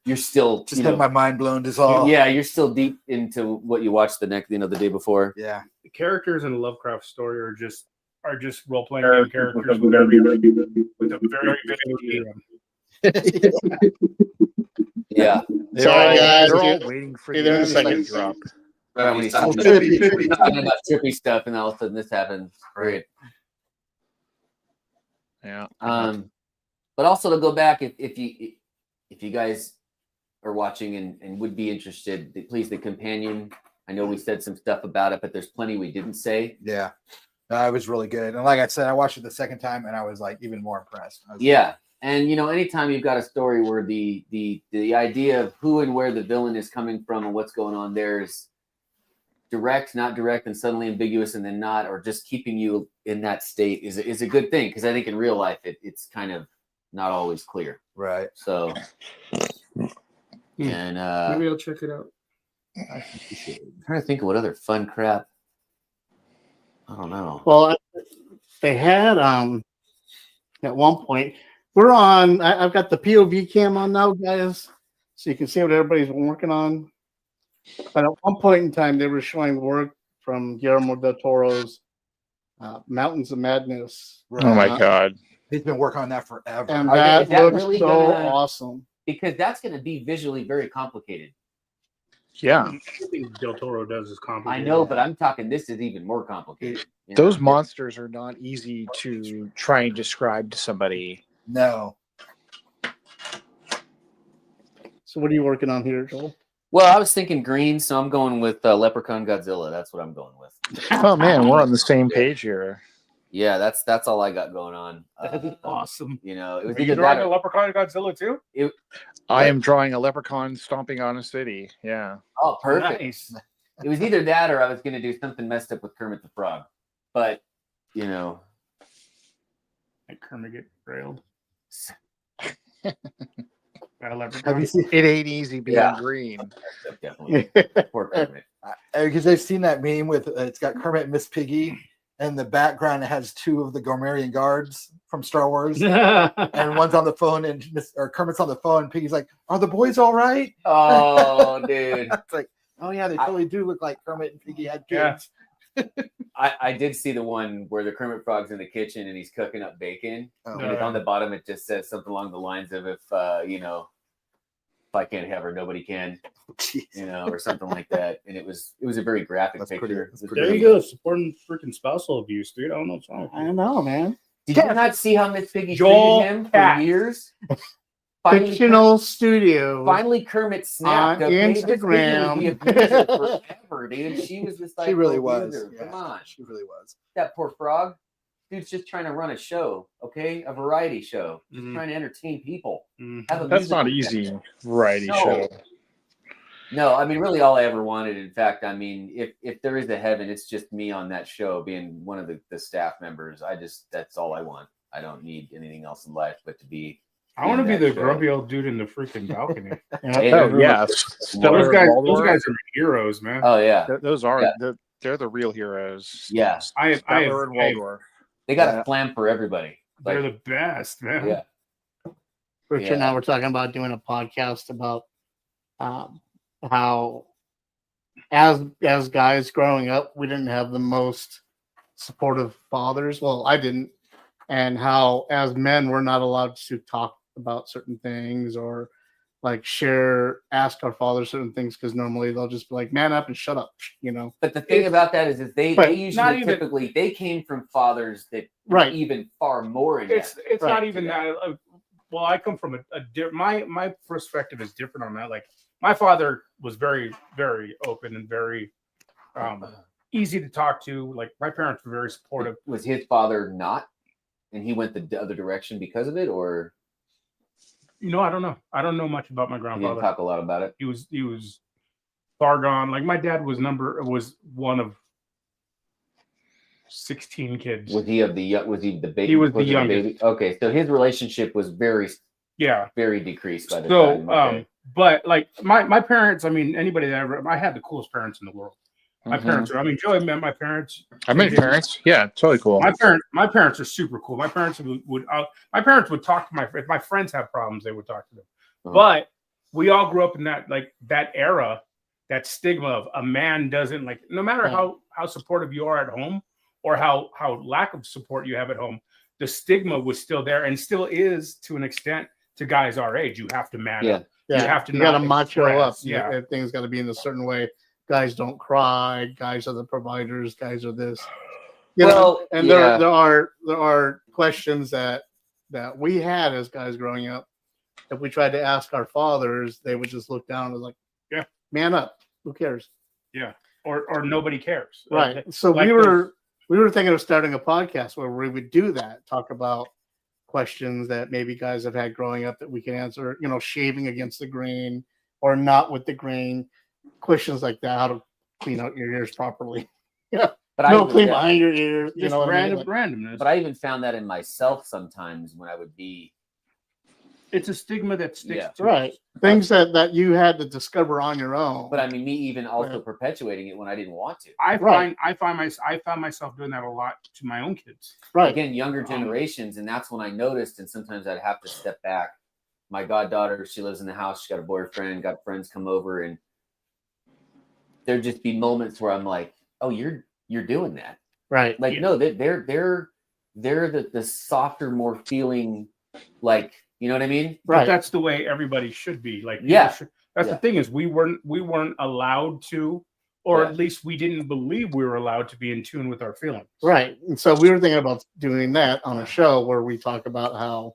[SPEAKER 4] You're still
[SPEAKER 2] Just had my mind blown. Is all.
[SPEAKER 4] yeah, you're still deep into what you watched the day before.
[SPEAKER 2] Yeah.
[SPEAKER 3] The characters in a Lovecraft story are just role playing game characters with a very vivid
[SPEAKER 4] Yeah.
[SPEAKER 1] Sorry, guys,
[SPEAKER 5] they're
[SPEAKER 1] dude.
[SPEAKER 5] all waiting for
[SPEAKER 1] Be
[SPEAKER 5] the
[SPEAKER 1] there in a
[SPEAKER 5] second
[SPEAKER 1] second.
[SPEAKER 5] drop.
[SPEAKER 4] Right, when he's
[SPEAKER 2] Oh,
[SPEAKER 4] talking
[SPEAKER 2] trippy.
[SPEAKER 4] about trippy stuff, and all of a sudden this happens. Great.
[SPEAKER 5] Yeah.
[SPEAKER 4] But also to go back, if you guys are watching and would be interested, please, the companion. I know we said some stuff about it, but there's plenty we didn't say.
[SPEAKER 2] Yeah. No, it was really good. And like I said, I watched it the second time and I was like even more impressed.
[SPEAKER 4] Yeah. And anytime you've got a story where the idea of who and where the villain is coming from and what's going on there is direct, not direct, and suddenly ambiguous, and then not, or just keeping you in that state is a good thing, because I think in real life it's kind of not always clear.
[SPEAKER 2] Right.
[SPEAKER 4] So, and
[SPEAKER 3] maybe I'll check it out.
[SPEAKER 4] I'm trying to think of what other fun crap. I don't know.
[SPEAKER 1] Well, they had at one point we're on. I've got the POV cam on now, guys, so you can see what everybody's working on. But at one point in time, they were showing work from Guillermo del Toro's Mountains of Madness.
[SPEAKER 2] Right.
[SPEAKER 5] Oh my god.
[SPEAKER 2] He's been working on that forever.
[SPEAKER 1] And
[SPEAKER 4] Is
[SPEAKER 1] that
[SPEAKER 4] that
[SPEAKER 1] looks
[SPEAKER 4] really
[SPEAKER 1] so
[SPEAKER 4] gonna-
[SPEAKER 1] awesome.
[SPEAKER 4] Because that's going to be visually very complicated.
[SPEAKER 5] Yeah.
[SPEAKER 3] Everything Del Toro does is
[SPEAKER 4] I
[SPEAKER 3] complicated.
[SPEAKER 4] know, but I'm talking. This is even more complicated. you know?
[SPEAKER 5] Those monsters are not easy to try and describe to somebody.
[SPEAKER 2] No.
[SPEAKER 1] So, what are you working on here, Joel?
[SPEAKER 4] Well, I was thinking green, so I'm going with Leprechaun Godzilla. That's what I'm going with.
[SPEAKER 5] Oh man, we're on the same page here.
[SPEAKER 4] Yeah, that's all I got going on.
[SPEAKER 3] That's awesome.
[SPEAKER 4] It was
[SPEAKER 3] Are you
[SPEAKER 4] either
[SPEAKER 3] drawing
[SPEAKER 4] that
[SPEAKER 3] a
[SPEAKER 4] or,
[SPEAKER 3] Leprechaun Godzilla too?
[SPEAKER 5] I am drawing a leprechaun stomping on a city. Yeah.
[SPEAKER 4] oh, perfect.
[SPEAKER 3] Nice.
[SPEAKER 4] It was either that or I was going to do something messed up with Kermit the Frog. But,
[SPEAKER 3] Like Kermit get railed. Got a Leprechaun.
[SPEAKER 2] Have you seen?
[SPEAKER 5] It ain't easy being
[SPEAKER 4] Yeah.
[SPEAKER 5] green.
[SPEAKER 4] definitely poor Kermit.
[SPEAKER 2] Because I've seen that meme with it's got Kermit and Miss Piggy, and the background it has two of the Gormarian guards from Star Wars, and one's on the phone, and Kermit's on the phone. And Piggy's like, "Are the boys all right?"
[SPEAKER 4] Oh, dude.
[SPEAKER 2] It's like, oh yeah, they totally do look like Kermit and Piggy had
[SPEAKER 3] Yeah.
[SPEAKER 2] kids.
[SPEAKER 4] I did see the one where the Kermit Frog's in the kitchen and he's cooking up bacon.
[SPEAKER 2] Oh,
[SPEAKER 4] And on the bottom, it just says something along the lines of, if I can't have her, nobody can,
[SPEAKER 2] jeez.
[SPEAKER 4] or something like that. And it was a very graphic
[SPEAKER 2] That's
[SPEAKER 4] picture.
[SPEAKER 2] pretty-
[SPEAKER 4] It was
[SPEAKER 2] that's
[SPEAKER 3] There
[SPEAKER 4] very-
[SPEAKER 3] you go, supporting freaking spousal abuse, dude. I don't know what's wrong with
[SPEAKER 1] I
[SPEAKER 3] you.
[SPEAKER 1] don't know, man.
[SPEAKER 4] Did you not see how Miss Piggy
[SPEAKER 3] Joel
[SPEAKER 4] treated him
[SPEAKER 3] Cat.
[SPEAKER 4] for years?
[SPEAKER 1] Fictional studio.
[SPEAKER 4] Finally, Kermit snapped.
[SPEAKER 1] On
[SPEAKER 4] Okay? This
[SPEAKER 1] Instagram.
[SPEAKER 4] Piggy was the abuser forever, dude. She was just like,
[SPEAKER 2] She really was.
[SPEAKER 4] abuser.
[SPEAKER 2] Yeah,
[SPEAKER 4] Come on,
[SPEAKER 2] she really was.
[SPEAKER 4] that poor frog. Dude's just trying to run a show, okay, a variety show, just
[SPEAKER 3] Mhm.
[SPEAKER 4] trying to entertain people.
[SPEAKER 3] Mhm.
[SPEAKER 4] Have a
[SPEAKER 5] That's not
[SPEAKER 4] musical-
[SPEAKER 5] easy variety
[SPEAKER 4] No.
[SPEAKER 5] show.
[SPEAKER 4] No, I mean, really, all I ever wanted. In fact, I mean, if there is a heaven, it's just me on that show, being one of the staff members. That's all I want. I don't need anything else in life but to be.
[SPEAKER 3] I want to be
[SPEAKER 4] in
[SPEAKER 3] the
[SPEAKER 4] that show.
[SPEAKER 3] grumpy old dude in the freaking balcony.
[SPEAKER 4] Hey,
[SPEAKER 5] Oh yeah.
[SPEAKER 3] those
[SPEAKER 5] Stellar
[SPEAKER 3] guys,
[SPEAKER 5] Waldorf.
[SPEAKER 3] those guys are heroes, man.
[SPEAKER 4] Oh yeah,
[SPEAKER 5] Those are
[SPEAKER 4] Yeah.
[SPEAKER 5] they're the real heroes.
[SPEAKER 4] yeah.
[SPEAKER 5] Stellar and Waldorf.
[SPEAKER 4] They got
[SPEAKER 2] Yeah.
[SPEAKER 4] a slam for everybody.
[SPEAKER 3] They're
[SPEAKER 4] Like,
[SPEAKER 3] the best, man.
[SPEAKER 4] yeah.
[SPEAKER 1] Richard and I were talking about doing a podcast about how, as guys growing up, we didn't have the most supportive fathers. Well, I didn't, and how as men we're not allowed to talk about certain things or like ask our father certain things, because normally they'll just be like, man up and shut up, you know.
[SPEAKER 4] But the thing about that is they
[SPEAKER 1] but
[SPEAKER 4] usually typically they came from fathers that
[SPEAKER 1] Right.
[SPEAKER 4] even far more in
[SPEAKER 3] It's
[SPEAKER 1] Right.
[SPEAKER 3] not even that. Well, I come from my perspective is different on that. Like my father was very, very open and very easy to talk to. Like my parents were very supportive.
[SPEAKER 4] Was his father not, and he went the other direction because of it, or?
[SPEAKER 3] You know, I don't know. I don't know much about my
[SPEAKER 4] He
[SPEAKER 3] grandfather.
[SPEAKER 4] didn't talk a lot about it.
[SPEAKER 3] He was far gone. Like my dad was one of 16 kids.
[SPEAKER 4] Was he the baby?
[SPEAKER 3] He was the youngest.
[SPEAKER 4] Baby? Okay, so his relationship was very decreased by the time. Okay.
[SPEAKER 3] But like my parents, I mean, anybody that I had the coolest parents in the world. My parents are. I mean, Joey met my parents.
[SPEAKER 5] I met parents. Yeah, totally cool.
[SPEAKER 3] My parents are super cool. My parents would talk to if my friends have problems, they would talk to them. But we all grew up in that era, that stigma of a man doesn't like, no matter how supportive you are at home or how lack of support you have at home, the stigma was still there and still is to an extent to guys our age. You have to man up.
[SPEAKER 1] Yeah.
[SPEAKER 3] You
[SPEAKER 1] got to macho up.
[SPEAKER 3] Yeah.
[SPEAKER 1] Things got to be in a certain way. Guys don't cry. Guys are the providers. Guys are this. There are questions that we had as guys growing up. If we tried to ask our fathers, they would just look down and was like, "Yeah, man up. Who cares?"
[SPEAKER 3] Yeah, or nobody cares.
[SPEAKER 1] Right. So we were thinking of starting a podcast where we would do that, talk about questions that maybe guys have had growing up that we can answer. You know, shaving against the grain or not with the grain. Questions like that, how to clean out your ears properly. Yeah,
[SPEAKER 4] but
[SPEAKER 1] clean behind your ears. You know,
[SPEAKER 3] randomness.
[SPEAKER 4] But I even found that in myself sometimes when I would be.
[SPEAKER 3] It's a stigma that sticks to
[SPEAKER 1] right. Things that you had to discover on your own.
[SPEAKER 4] But I mean, me even also perpetuating it when I didn't want to.
[SPEAKER 3] I found myself doing that a lot to my own kids.
[SPEAKER 1] Right.
[SPEAKER 4] Again, younger generations, and that's when I noticed. And sometimes I'd have to step back. My goddaughter, she lives in the house. She got a boyfriend. Got friends come over, and there'd just be moments where I'm like, "Oh, you're doing that."
[SPEAKER 1] Right.
[SPEAKER 4] Like, no, they're the softer, more feeling, like. You know what I mean?
[SPEAKER 3] Right.
[SPEAKER 4] But
[SPEAKER 3] that's the way everybody should be. Like,
[SPEAKER 4] that's
[SPEAKER 3] the thing is we weren't allowed to, or at least we didn't believe we were allowed to be in tune with our feelings.
[SPEAKER 1] Right. And so we were thinking about doing that on a show where we talk about how,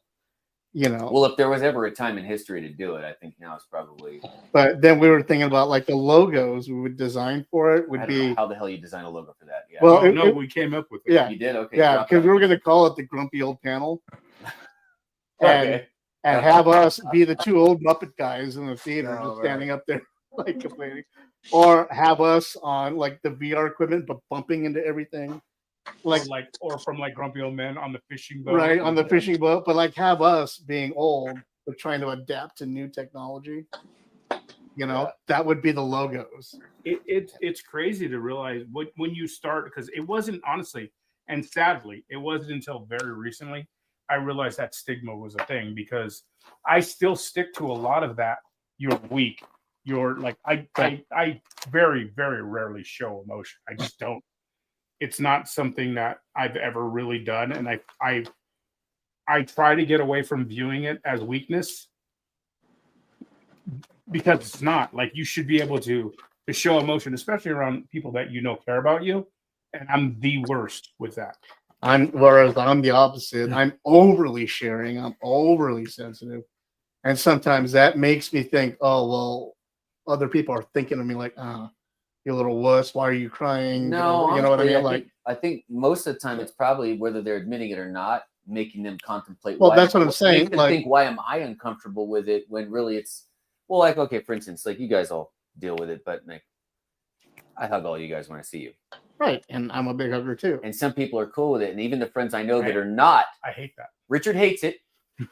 [SPEAKER 1] you know.
[SPEAKER 4] Well, if there was ever a time in history to do it, I think now it's probably.
[SPEAKER 1] But then we were thinking about like the logos we would design for it would be.
[SPEAKER 4] How the hell you design a logo for that? Yeah.
[SPEAKER 1] Well,
[SPEAKER 3] we came up with it.
[SPEAKER 1] Yeah.
[SPEAKER 4] You did? Okay.
[SPEAKER 1] Yeah, because we were going to call it the Grumpy Old Panel.
[SPEAKER 4] Okay.
[SPEAKER 1] And have us be the two old Muppet guys in the theater, just standing up there like complaining, or have us on like the VR equipment but bumping into everything,
[SPEAKER 3] or from Grumpy Old Men on the fishing boat,
[SPEAKER 1] right, on the fishing boat, but like have us being old but trying to adapt to new technology. You know, that would be the logos.
[SPEAKER 3] It's crazy to realize when you start, because it wasn't, honestly and sadly, it wasn't until very recently I realized that stigma was a thing, because I still stick to a lot of that. You're weak. You're like, I very, very rarely show emotion. I just don't. It's not something that I've ever really done. And I try to get away from viewing it as weakness, because it's not. Like, you should be able to show emotion, especially around people that you know care about you. And I'm the worst with that.
[SPEAKER 1] Whereas I'm the opposite. I'm overly sharing. I'm overly sensitive, and sometimes that makes me think, oh well, other people are thinking of me like, you little wuss. Why are you crying?
[SPEAKER 4] No,
[SPEAKER 1] you know what I mean.
[SPEAKER 4] I think most of the time it's probably, whether they're admitting it or not, making them contemplate.
[SPEAKER 1] Well, that's what I'm saying.
[SPEAKER 4] Make them think, why am I uncomfortable with it? When really it's, well, like, okay, for instance, like, you guys all deal with it, but like, I hug all you guys when I see you.
[SPEAKER 1] Right, and I'm a big hugger too.
[SPEAKER 4] And some people are cool with it, and even the friends I know that are not.
[SPEAKER 3] I hate that.
[SPEAKER 4] Richard hates it,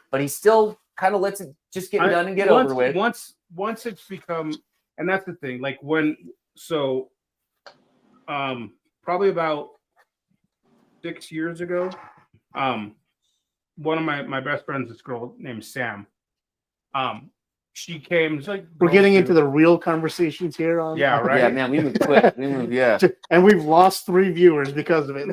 [SPEAKER 4] but he still kind of lets it just get done and get over with.
[SPEAKER 3] Once it's become, and that's the thing. Like probably about 6 years ago, one of my best friends, this girl named Sam, she came. Like,
[SPEAKER 1] we're getting into the real conversations here.
[SPEAKER 3] Yeah, right.
[SPEAKER 4] Yeah, man, we moved quick. Yeah.
[SPEAKER 1] And we've lost 3 viewers because of it.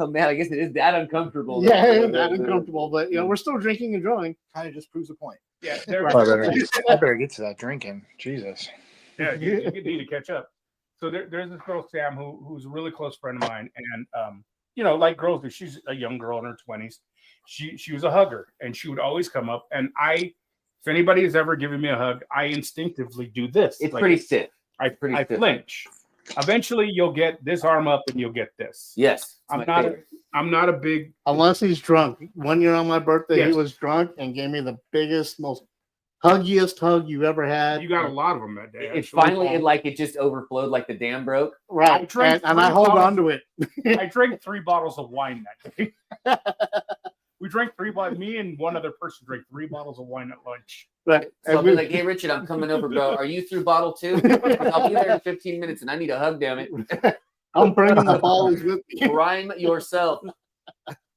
[SPEAKER 4] Oh man, I guess it is that uncomfortable.
[SPEAKER 1] Yeah, it's that uncomfortable, but we're still drinking and drawing.
[SPEAKER 2] Kind of just proves the point.
[SPEAKER 3] Yeah,
[SPEAKER 5] I better get to that drinking. Jesus.
[SPEAKER 3] Yeah, you need to catch up. So there's this girl Sam who's a really close friend of mine, and like girls do, she's a young girl in her 20s. She was a hugger, and she would always come up, and if anybody has ever given me a hug, I instinctively do this.
[SPEAKER 4] It's pretty stiff.
[SPEAKER 3] I flinch. Eventually, you'll get this arm up, and you'll get this.
[SPEAKER 4] Yes,
[SPEAKER 3] I'm not a big,
[SPEAKER 1] unless he's drunk. 1 year on my birthday,
[SPEAKER 3] Yes.
[SPEAKER 1] he was drunk and gave me the biggest, most huggiest hug you ever had.
[SPEAKER 3] You got a lot of them that day.
[SPEAKER 4] It finally, it just overflowed, like the dam broke.
[SPEAKER 1] Right, and I hold on to it.
[SPEAKER 3] I drank 3 bottles of wine that day. We drank 3 bottles. Me and one other person drank 3 bottles of wine at lunch.
[SPEAKER 1] Right.
[SPEAKER 4] So I'll be like, "Hey, Richard, I'm coming over, bro. Are you through bottle 2? I'll be there in 15 minutes, and I need a hug. Damn it!
[SPEAKER 1] I'm bringing the bottles with me.
[SPEAKER 4] Rhyme yourself."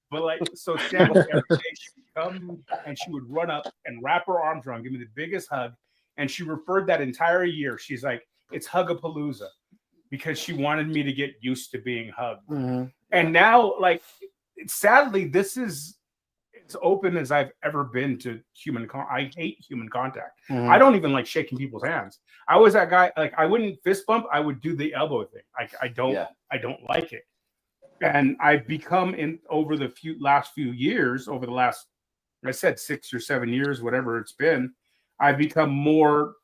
[SPEAKER 3] But so Sam, every day she would come and she would run up and wrap her arms around, give me the biggest hug, and she referred that entire year. She's like, "It's Hugapalooza," because she wanted me to get used to being hugged.
[SPEAKER 1] Mm-hmm.
[SPEAKER 3] And now, sadly, this is as open as I've ever been to human. I hate human contact.
[SPEAKER 1] Mm-hmm.
[SPEAKER 3] I don't even like shaking people's hands. I was that guy. I wouldn't fist bump. I would do the elbow thing. I don't like it. And I've become over the last few years, over the last, I said 6 or 7 years, whatever it's been, I've become more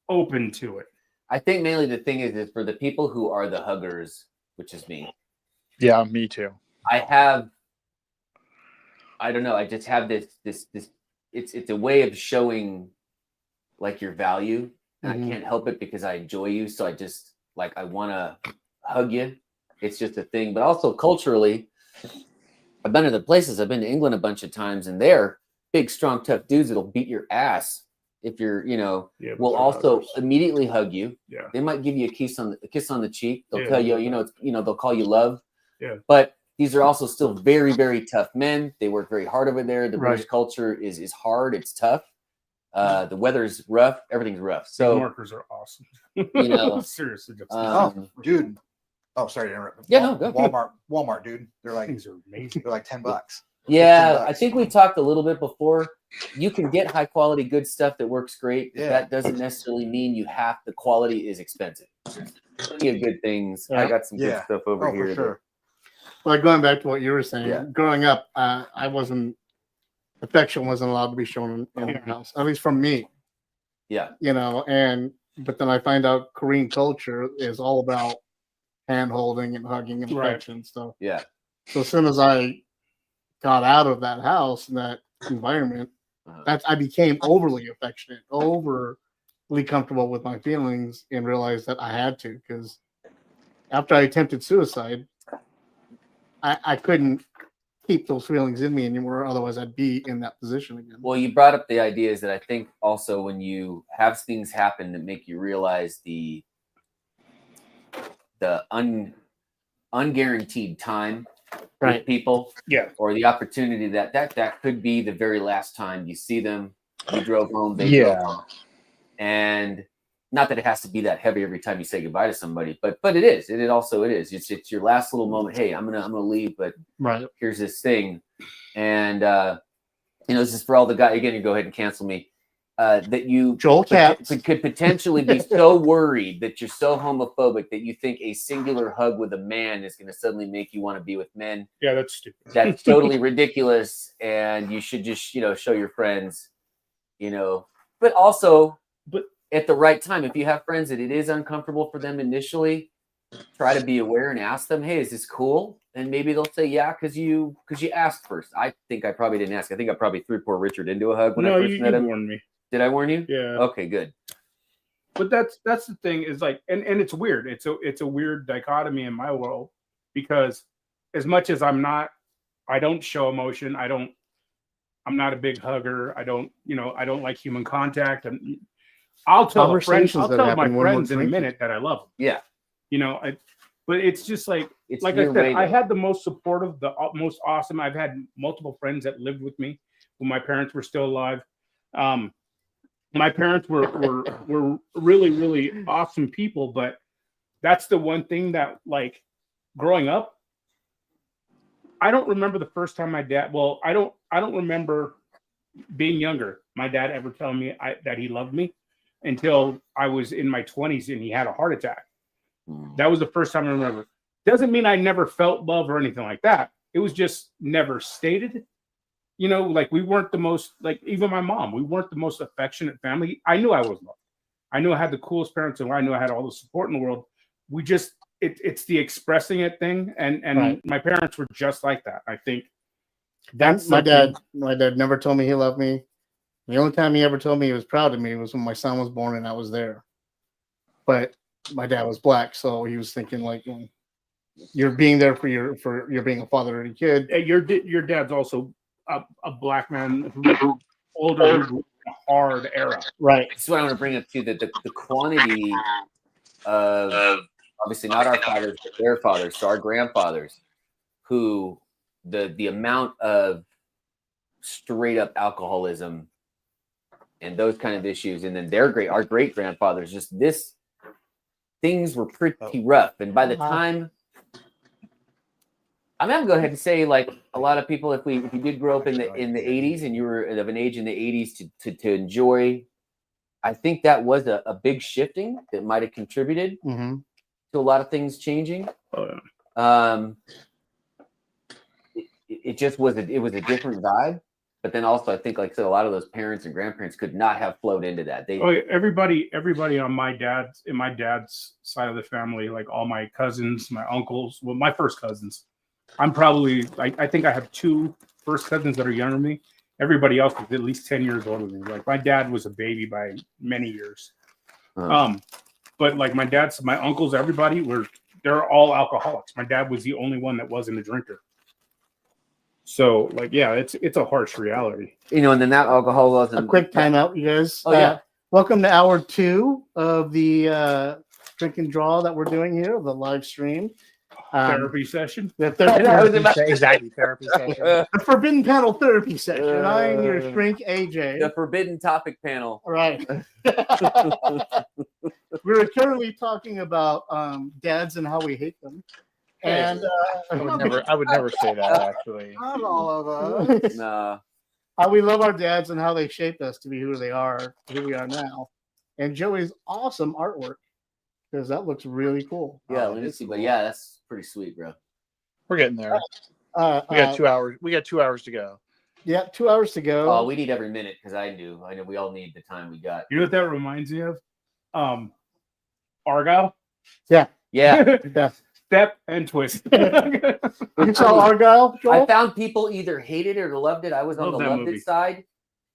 [SPEAKER 3] open to it.
[SPEAKER 4] I think mainly the thing is for the people who are the huggers, which is me.
[SPEAKER 5] Yeah, me too.
[SPEAKER 4] I don't know. I just have this. It's a way of showing your value, and I can't help it because I enjoy you. So I just I want to hug you. It's just a thing. But also culturally, I've been to other places. I've been to England a bunch of times, and they're big, strong, tough dudes that'll beat your ass if you're, will also immediately hug you.
[SPEAKER 3] Yeah.
[SPEAKER 4] They might give you a kiss on the cheek. They'll
[SPEAKER 3] Yeah.
[SPEAKER 4] tell you, they'll call you love.
[SPEAKER 3] Yeah.
[SPEAKER 4] But these are also still very, very tough men. They work very hard over there. The
[SPEAKER 1] Right.
[SPEAKER 4] British culture is hard. It's tough. The weather's rough. Everything's rough. So
[SPEAKER 3] workers are awesome. Seriously.
[SPEAKER 2] Dude. Oh, sorry to interrupt.
[SPEAKER 4] Yeah, no, go.
[SPEAKER 2] Walmart, dude. They're like
[SPEAKER 3] Things are amazing.
[SPEAKER 2] $10.
[SPEAKER 4] Yeah,
[SPEAKER 2] $15.
[SPEAKER 4] I think we talked a little bit before. You can get high quality, good stuff that works great. But that doesn't necessarily mean the quality is expensive. Plenty of good things.
[SPEAKER 1] Yeah.
[SPEAKER 4] I got some good stuff over here.
[SPEAKER 2] For sure.
[SPEAKER 1] Like going back to what you were saying,
[SPEAKER 4] Yeah.
[SPEAKER 1] growing up, affection wasn't allowed to be shown in the house, at least from me.
[SPEAKER 4] Yeah.
[SPEAKER 1] But then I find out Korean culture is all about hand holding and hugging and
[SPEAKER 3] Right.
[SPEAKER 1] affection stuff.
[SPEAKER 4] Yeah.
[SPEAKER 1] So as soon as I got out of that house and that environment, I became overly affectionate, overly comfortable with my feelings, and realized that I had to, because after I attempted suicide, I couldn't keep those feelings in me anymore. Otherwise, I'd be in that position again.
[SPEAKER 4] Well, you brought up the ideas that I think also when you have things happen that make you realize the unguaranteed time
[SPEAKER 1] Right.
[SPEAKER 4] with people,
[SPEAKER 3] Yeah.
[SPEAKER 4] or the opportunity that could be the very last time you see them. You drove home, they
[SPEAKER 5] Yeah.
[SPEAKER 4] drove home. And not that it has to be that heavy every time you say goodbye to somebody, but it is. It also is. It's your last little moment. Hey, I'm gonna leave, but
[SPEAKER 1] Right.
[SPEAKER 4] here's this thing. And this is for all the guys. Again, you go ahead and cancel me. That you
[SPEAKER 1] Joel Katz.
[SPEAKER 4] could potentially be so worried that you're so homophobic that you think a singular hug with a man is going to suddenly make you want to be with men.
[SPEAKER 3] Yeah, that's stupid.
[SPEAKER 4] That's totally ridiculous, and you should just show your friends, but also at the right time. If you have friends that it is uncomfortable for them initially, try to be aware and ask them, hey, is this cool? And maybe they'll say yeah, because you asked first. I think I probably didn't ask. I think I probably threw poor Richard into a hug when I first met him.
[SPEAKER 3] Warned me.
[SPEAKER 4] Did I warn you?
[SPEAKER 3] Yeah.
[SPEAKER 4] Okay, good.
[SPEAKER 3] But that's the thing is and it's weird. It's a weird dichotomy in my world, because as much as I don't show emotion. I'm not a big hugger. I don't like human contact. And I'll tell my friends in a minute that I love them.
[SPEAKER 4] Yeah.
[SPEAKER 3] But it's just like I said, I had the most supportive, the most awesome. I've had multiple friends that lived with me when my parents were still alive. My parents were really, really awesome people, but that's the one thing that, growing up, I don't remember the first time my dad. Well, I don't remember being younger. My dad ever telling me that he loved me until I was in my 20s and he had a heart attack. That was the first time I remember. Doesn't mean I never felt love or anything like that. It was just never stated. You know, like we weren't the most, like even my mom, we weren't the most affectionate family. I knew I was loved. I knew I had the coolest parents and I knew I had all the support in the world. We just, it's the expressing it thing. And
[SPEAKER 1] Right.
[SPEAKER 3] my parents were just like that. I think
[SPEAKER 1] That's my dad. My dad never told me he loved me. The only time he ever told me he was proud of me was when my son was born and I was there. But my dad was black, so he was thinking like, you're being there for you're being a father to a kid.
[SPEAKER 3] Your dad's also a black man who older, who grew up in a hard era.
[SPEAKER 1] Right.
[SPEAKER 4] That's what I want to bring up too. That the quantity of obviously not our fathers, but their fathers, so our grandfathers, who the amount of straight up alcoholism and those kind of issues, and then our great grandfathers, just things were pretty rough. And by the time, I'm gonna go ahead and say, like a lot of people, if you did grow up in the 80s and you were of an age in the 80s to enjoy, I think that was a big shifting that might have contributed to a lot of things changing. It just was it was a different vibe. But then also, I think, like I said, a lot of those parents and grandparents could not have flowed into that.
[SPEAKER 3] Everybody on my dad's side of the family, like all my cousins, my uncles, well, my first cousins, I'm probably, I think I have 2 first cousins that are younger than me. Everybody else is at least 10 years older than me. Like my dad was a baby by many years. But like my uncles, everybody they're all alcoholics. My dad was the only one that wasn't a drinker. So, like, yeah, it's a harsh reality.
[SPEAKER 4] You know, and then that alcohol wasn't.
[SPEAKER 1] A quick timeout, you guys.
[SPEAKER 4] Oh, yeah.
[SPEAKER 1] Welcome to hour 2 of the drink and draw that we're doing here, the live stream.
[SPEAKER 3] Therapy session.
[SPEAKER 5] Exactly, therapy session.
[SPEAKER 1] The Forbidden Panel Therapy Session. I am your shrink, AJ.
[SPEAKER 4] The forbidden topic panel.
[SPEAKER 1] Right. We're currently talking about dads and how we hate them. And
[SPEAKER 5] I would never say that, actually.
[SPEAKER 1] Not all of us.
[SPEAKER 4] Nah.
[SPEAKER 1] How we love our dads and how they shaped us to be who we are now. And Joey's awesome artwork, because that looks really cool.
[SPEAKER 4] Yeah, let me see. But yeah, that's pretty sweet, bro.
[SPEAKER 5] We're getting there. We got 2 hours. We got 2 hours to go.
[SPEAKER 1] Yeah, 2 hours to go.
[SPEAKER 4] Oh, we need every minute, because I know we all need the time we got.
[SPEAKER 3] You know what that reminds me of? Argyle.
[SPEAKER 1] Yeah.
[SPEAKER 4] Yeah.
[SPEAKER 1] Yeah.
[SPEAKER 3] Step and twist.
[SPEAKER 1] You saw Argyle, Joel?
[SPEAKER 4] I found people either hated it or loved it. I was on the loved it side.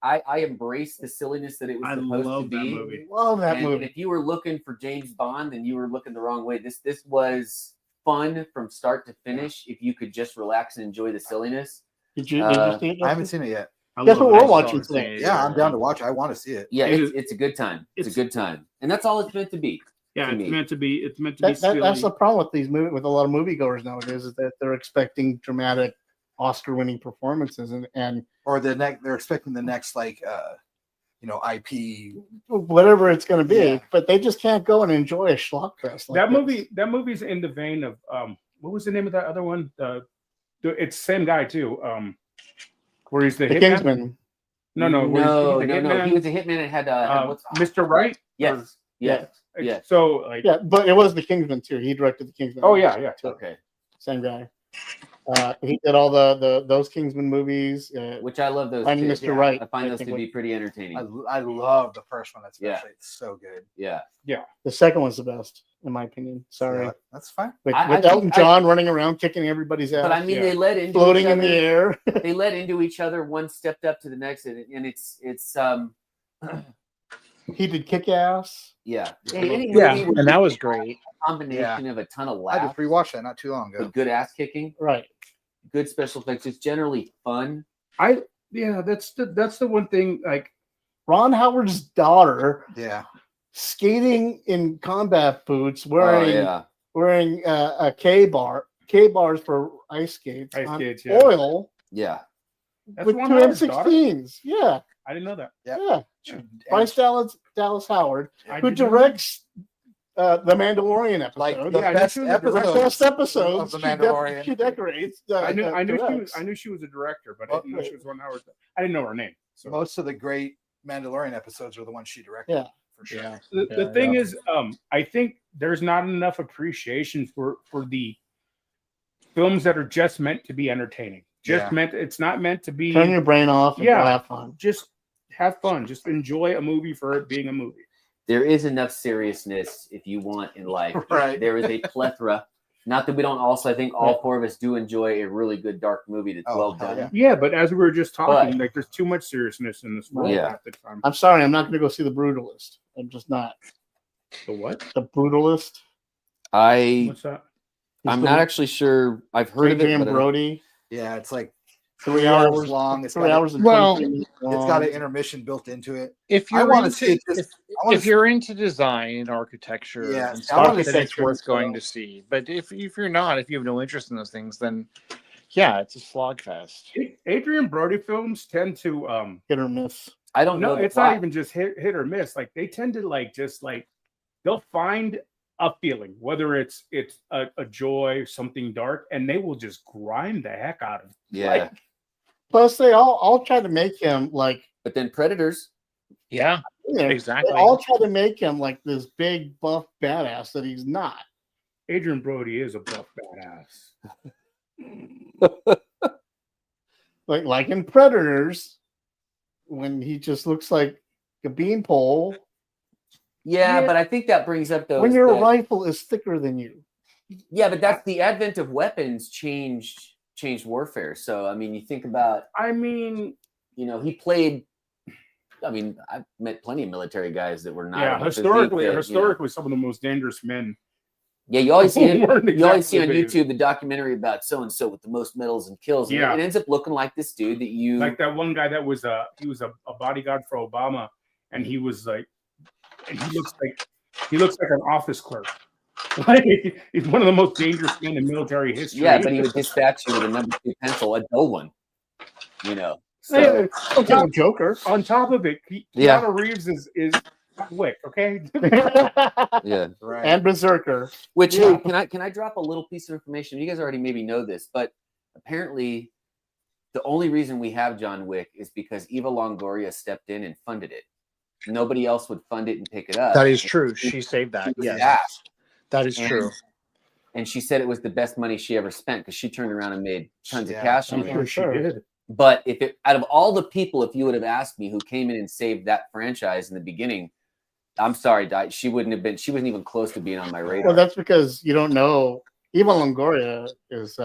[SPEAKER 4] I embraced the silliness that it was supposed to be.
[SPEAKER 3] Movie.
[SPEAKER 1] Love that movie.
[SPEAKER 4] And if you were looking for James Bond, then you were looking the wrong way. This was fun from start to finish. If you could just relax and enjoy the silliness.
[SPEAKER 1] Did you see it?
[SPEAKER 2] I haven't seen it yet.
[SPEAKER 1] Guess what we're watching today?
[SPEAKER 2] Yeah, I'm down to watch it. I want to see it.
[SPEAKER 4] Yeah, it's a good time. It's a good time, and that's all it's meant to be.
[SPEAKER 3] Yeah, it's meant to be. It's meant to
[SPEAKER 1] That's
[SPEAKER 3] be.
[SPEAKER 1] the problem with these with a lot of moviegoers nowadays, is that they're expecting dramatic Oscar-winning performances, and
[SPEAKER 2] or they're expecting the next IP,
[SPEAKER 1] whatever it's going to be,
[SPEAKER 2] Yeah.
[SPEAKER 1] but they just can't go and enjoy a schlock fest. Like
[SPEAKER 3] That
[SPEAKER 1] this.
[SPEAKER 3] movie's in the vein of what was the name of that other one? It's the same guy too. Where he's the hitman?
[SPEAKER 1] Kingsman.
[SPEAKER 3] No.
[SPEAKER 4] No.
[SPEAKER 3] Hitman.
[SPEAKER 4] He was a hitman and had
[SPEAKER 3] Mr. Right.
[SPEAKER 4] Yes. Yes.
[SPEAKER 3] So like,
[SPEAKER 1] Yeah, but it was the Kingsman too. He directed the Kingsman.
[SPEAKER 3] oh yeah.
[SPEAKER 4] Okay.
[SPEAKER 1] Same guy. He did all those Kingsman movies.
[SPEAKER 4] Which I love those.
[SPEAKER 1] Finding
[SPEAKER 4] too.
[SPEAKER 1] Mr. Right.
[SPEAKER 4] I find
[SPEAKER 1] I
[SPEAKER 4] those
[SPEAKER 1] think
[SPEAKER 4] to be pretty entertaining.
[SPEAKER 2] I love the first one. Especially.
[SPEAKER 4] Yeah.
[SPEAKER 2] It's so good.
[SPEAKER 4] Yeah.
[SPEAKER 1] The second one's the best, in my opinion. Sorry.
[SPEAKER 2] Yeah, that's fine.
[SPEAKER 1] With
[SPEAKER 4] I
[SPEAKER 1] Elton John running around kicking everybody's ass.
[SPEAKER 4] But I mean, they led into
[SPEAKER 1] floating
[SPEAKER 4] each
[SPEAKER 1] in the
[SPEAKER 4] other.
[SPEAKER 1] air.
[SPEAKER 4] They led into each other. One stepped up to the next, and it's
[SPEAKER 1] He did Kick-Ass.
[SPEAKER 4] yeah.
[SPEAKER 5] And that was great.
[SPEAKER 4] Combination of a ton of
[SPEAKER 2] I just
[SPEAKER 4] laughs,
[SPEAKER 2] rewatched that not too long ago.
[SPEAKER 4] with good ass kicking,
[SPEAKER 1] Right.
[SPEAKER 4] good special effects. It's generally fun.
[SPEAKER 3] That's the one thing. Like,
[SPEAKER 1] Ron Howard's daughter
[SPEAKER 2] Yeah.
[SPEAKER 1] skating in combat boots,
[SPEAKER 4] Oh
[SPEAKER 1] wearing
[SPEAKER 4] yeah.
[SPEAKER 1] a K-bars for ice skates,
[SPEAKER 3] Ice
[SPEAKER 1] on
[SPEAKER 3] skates, yeah.
[SPEAKER 1] oil
[SPEAKER 4] Yeah.
[SPEAKER 3] that's
[SPEAKER 1] with
[SPEAKER 3] Ron
[SPEAKER 1] two
[SPEAKER 3] Howard's daughter?
[SPEAKER 1] M16s. Yeah,
[SPEAKER 3] I didn't know that.
[SPEAKER 2] Yeah.
[SPEAKER 1] yeah.
[SPEAKER 2] And
[SPEAKER 1] Bryce Dallas Howard,
[SPEAKER 3] I
[SPEAKER 1] who
[SPEAKER 3] did not know.
[SPEAKER 1] directs The Mandalorian episode.
[SPEAKER 2] Like the
[SPEAKER 3] Yeah, I knew
[SPEAKER 2] best
[SPEAKER 3] she was a
[SPEAKER 2] episode
[SPEAKER 3] director.
[SPEAKER 1] best episodes.
[SPEAKER 2] of the
[SPEAKER 1] She
[SPEAKER 2] Mandalorian.
[SPEAKER 1] she decorates.
[SPEAKER 3] I knew
[SPEAKER 1] directs.
[SPEAKER 3] she was a director, but I didn't know she was 1 hour. I didn't know her name. So
[SPEAKER 2] Most of the great Mandalorian episodes are the ones she directed.
[SPEAKER 1] Yeah.
[SPEAKER 2] For sure.
[SPEAKER 5] Yeah.
[SPEAKER 3] the thing is, I think there's not enough appreciation for the films that are just meant to be entertaining. It's not meant to be.
[SPEAKER 1] Turn your brain off and go have fun.
[SPEAKER 3] Just have fun. Just enjoy a movie for it being a movie.
[SPEAKER 4] There is enough seriousness if you want in life.
[SPEAKER 2] Right.
[SPEAKER 4] There is a plethora. Not that we don't also, I think all four of us do enjoy a really good dark movie that's well done.
[SPEAKER 2] yeah.
[SPEAKER 3] Yeah, but as we were just talking,
[SPEAKER 4] But-
[SPEAKER 3] like there's too much seriousness in this world
[SPEAKER 4] Yeah.
[SPEAKER 3] half the time.
[SPEAKER 1] I'm sorry, I'm not going to go see The Brutalist. I'm just not.
[SPEAKER 3] The what?
[SPEAKER 1] The Brutalist.
[SPEAKER 3] What's that?
[SPEAKER 4] I'm not actually sure. I've heard of it.
[SPEAKER 1] Adrian
[SPEAKER 4] But
[SPEAKER 1] Brody.
[SPEAKER 2] Yeah, it's like
[SPEAKER 1] 3 hours
[SPEAKER 2] long. It's
[SPEAKER 1] 3
[SPEAKER 2] got,
[SPEAKER 1] hours and
[SPEAKER 5] Well,
[SPEAKER 1] 23 minutes
[SPEAKER 2] it's got
[SPEAKER 1] long.
[SPEAKER 2] an intermission built into it.
[SPEAKER 5] If
[SPEAKER 2] I
[SPEAKER 5] you're
[SPEAKER 2] want to
[SPEAKER 5] into,
[SPEAKER 2] see it. Just, I wanna
[SPEAKER 5] if you're into design and architecture
[SPEAKER 2] Yeah,
[SPEAKER 5] and
[SPEAKER 2] I wanna
[SPEAKER 5] stuff,
[SPEAKER 2] see
[SPEAKER 5] then it's
[SPEAKER 1] it
[SPEAKER 5] worth
[SPEAKER 1] as
[SPEAKER 5] going
[SPEAKER 1] well.
[SPEAKER 5] to see. But if you're not, if you have no interest in those things, then yeah, it's a slog fest.
[SPEAKER 3] Adrian Brody films tend to
[SPEAKER 1] Hit or miss.
[SPEAKER 4] I don't
[SPEAKER 3] no,
[SPEAKER 4] know.
[SPEAKER 3] it's not even just hit or miss. Like they tend to they'll find a feeling, whether it's a joy, something dark, and they will just grind the heck out of it.
[SPEAKER 4] Yeah.
[SPEAKER 1] Like, plus, they all try to make him like,
[SPEAKER 4] But then Predators.
[SPEAKER 5] Yeah,
[SPEAKER 1] you know,
[SPEAKER 5] exactly.
[SPEAKER 1] they all try to make him like this big buff badass that he's not.
[SPEAKER 3] Adrian Brody is a buff badass.
[SPEAKER 1] Like in Predators, when he just looks like a beanpole.
[SPEAKER 4] Yeah,
[SPEAKER 1] Yeah.
[SPEAKER 4] but I think that brings up those.
[SPEAKER 1] When your
[SPEAKER 4] that-
[SPEAKER 1] rifle is thicker than you.
[SPEAKER 4] Yeah, but that's the advent of weapons changed warfare. So I mean, you think about,
[SPEAKER 3] I mean,
[SPEAKER 4] he played. I mean, I've met plenty of military guys that were not.
[SPEAKER 3] yeah,
[SPEAKER 4] of the physique
[SPEAKER 3] historically, some of the most dangerous men.
[SPEAKER 4] Yeah, you always see
[SPEAKER 3] weren't
[SPEAKER 4] you always see on
[SPEAKER 3] exactly
[SPEAKER 4] YouTube the documentary about so and so with the most medals and kills. And
[SPEAKER 3] Yeah.
[SPEAKER 4] it ends up looking like this dude that you
[SPEAKER 3] Like that one guy that was a bodyguard for Obama, and he was like, and he looks like an office clerk. Like he's one of the most dangerous men in military history.
[SPEAKER 4] Yeah, but he would dispatch you with a number 2 pencil, a dull one. So
[SPEAKER 3] Yeah,
[SPEAKER 1] Okay, Joker.
[SPEAKER 3] on top of it,
[SPEAKER 4] Yeah.
[SPEAKER 3] Keanu Reeves is Wick, okay?
[SPEAKER 4] yeah.
[SPEAKER 2] right.
[SPEAKER 1] And Berserker.
[SPEAKER 4] Which
[SPEAKER 1] Yeah.
[SPEAKER 4] hey, can I drop a little piece of information? You guys already maybe know this, but apparently the only reason we have John Wick is because Eva Longoria stepped in and funded it. Nobody else would fund it and pick it up.
[SPEAKER 5] That is true. She saved that.
[SPEAKER 4] She was
[SPEAKER 5] Yes,
[SPEAKER 4] asked,
[SPEAKER 5] that is
[SPEAKER 4] and-
[SPEAKER 5] true.
[SPEAKER 4] and she said it was the best money she ever spent because she turned around and made tons of
[SPEAKER 2] Yeah,
[SPEAKER 4] cash
[SPEAKER 3] I'm
[SPEAKER 4] on it.
[SPEAKER 3] sure she
[SPEAKER 1] Sure.
[SPEAKER 3] did.
[SPEAKER 4] But out of all the people, if you would have asked me who came in and saved that franchise in the beginning, I'm sorry, she wouldn't have been. She wasn't even close to being on my radar.
[SPEAKER 1] Well, that's because you don't know. Eva Longoria is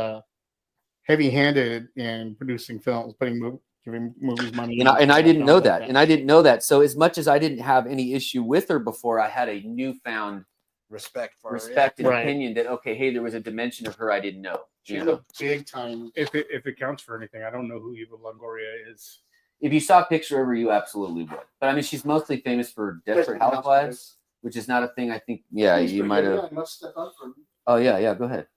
[SPEAKER 1] heavy-handed in producing films, giving movies money.
[SPEAKER 4] And I didn't know that. And I didn't know that. So as much as I didn't have any issue with her before, I had a newfound
[SPEAKER 2] respect for her,
[SPEAKER 4] respect and
[SPEAKER 1] Right.
[SPEAKER 4] opinion that okay, hey, there was a dimension of her I didn't know.
[SPEAKER 1] She's
[SPEAKER 4] You know?
[SPEAKER 1] a big time.
[SPEAKER 3] If it counts for anything, I don't know who Eva Longoria is.
[SPEAKER 4] If you saw a picture of her, you absolutely would. But I mean, she's mostly famous for Desperate Housewives, which is not a thing I think. Yeah, you might have. Oh yeah, go ahead.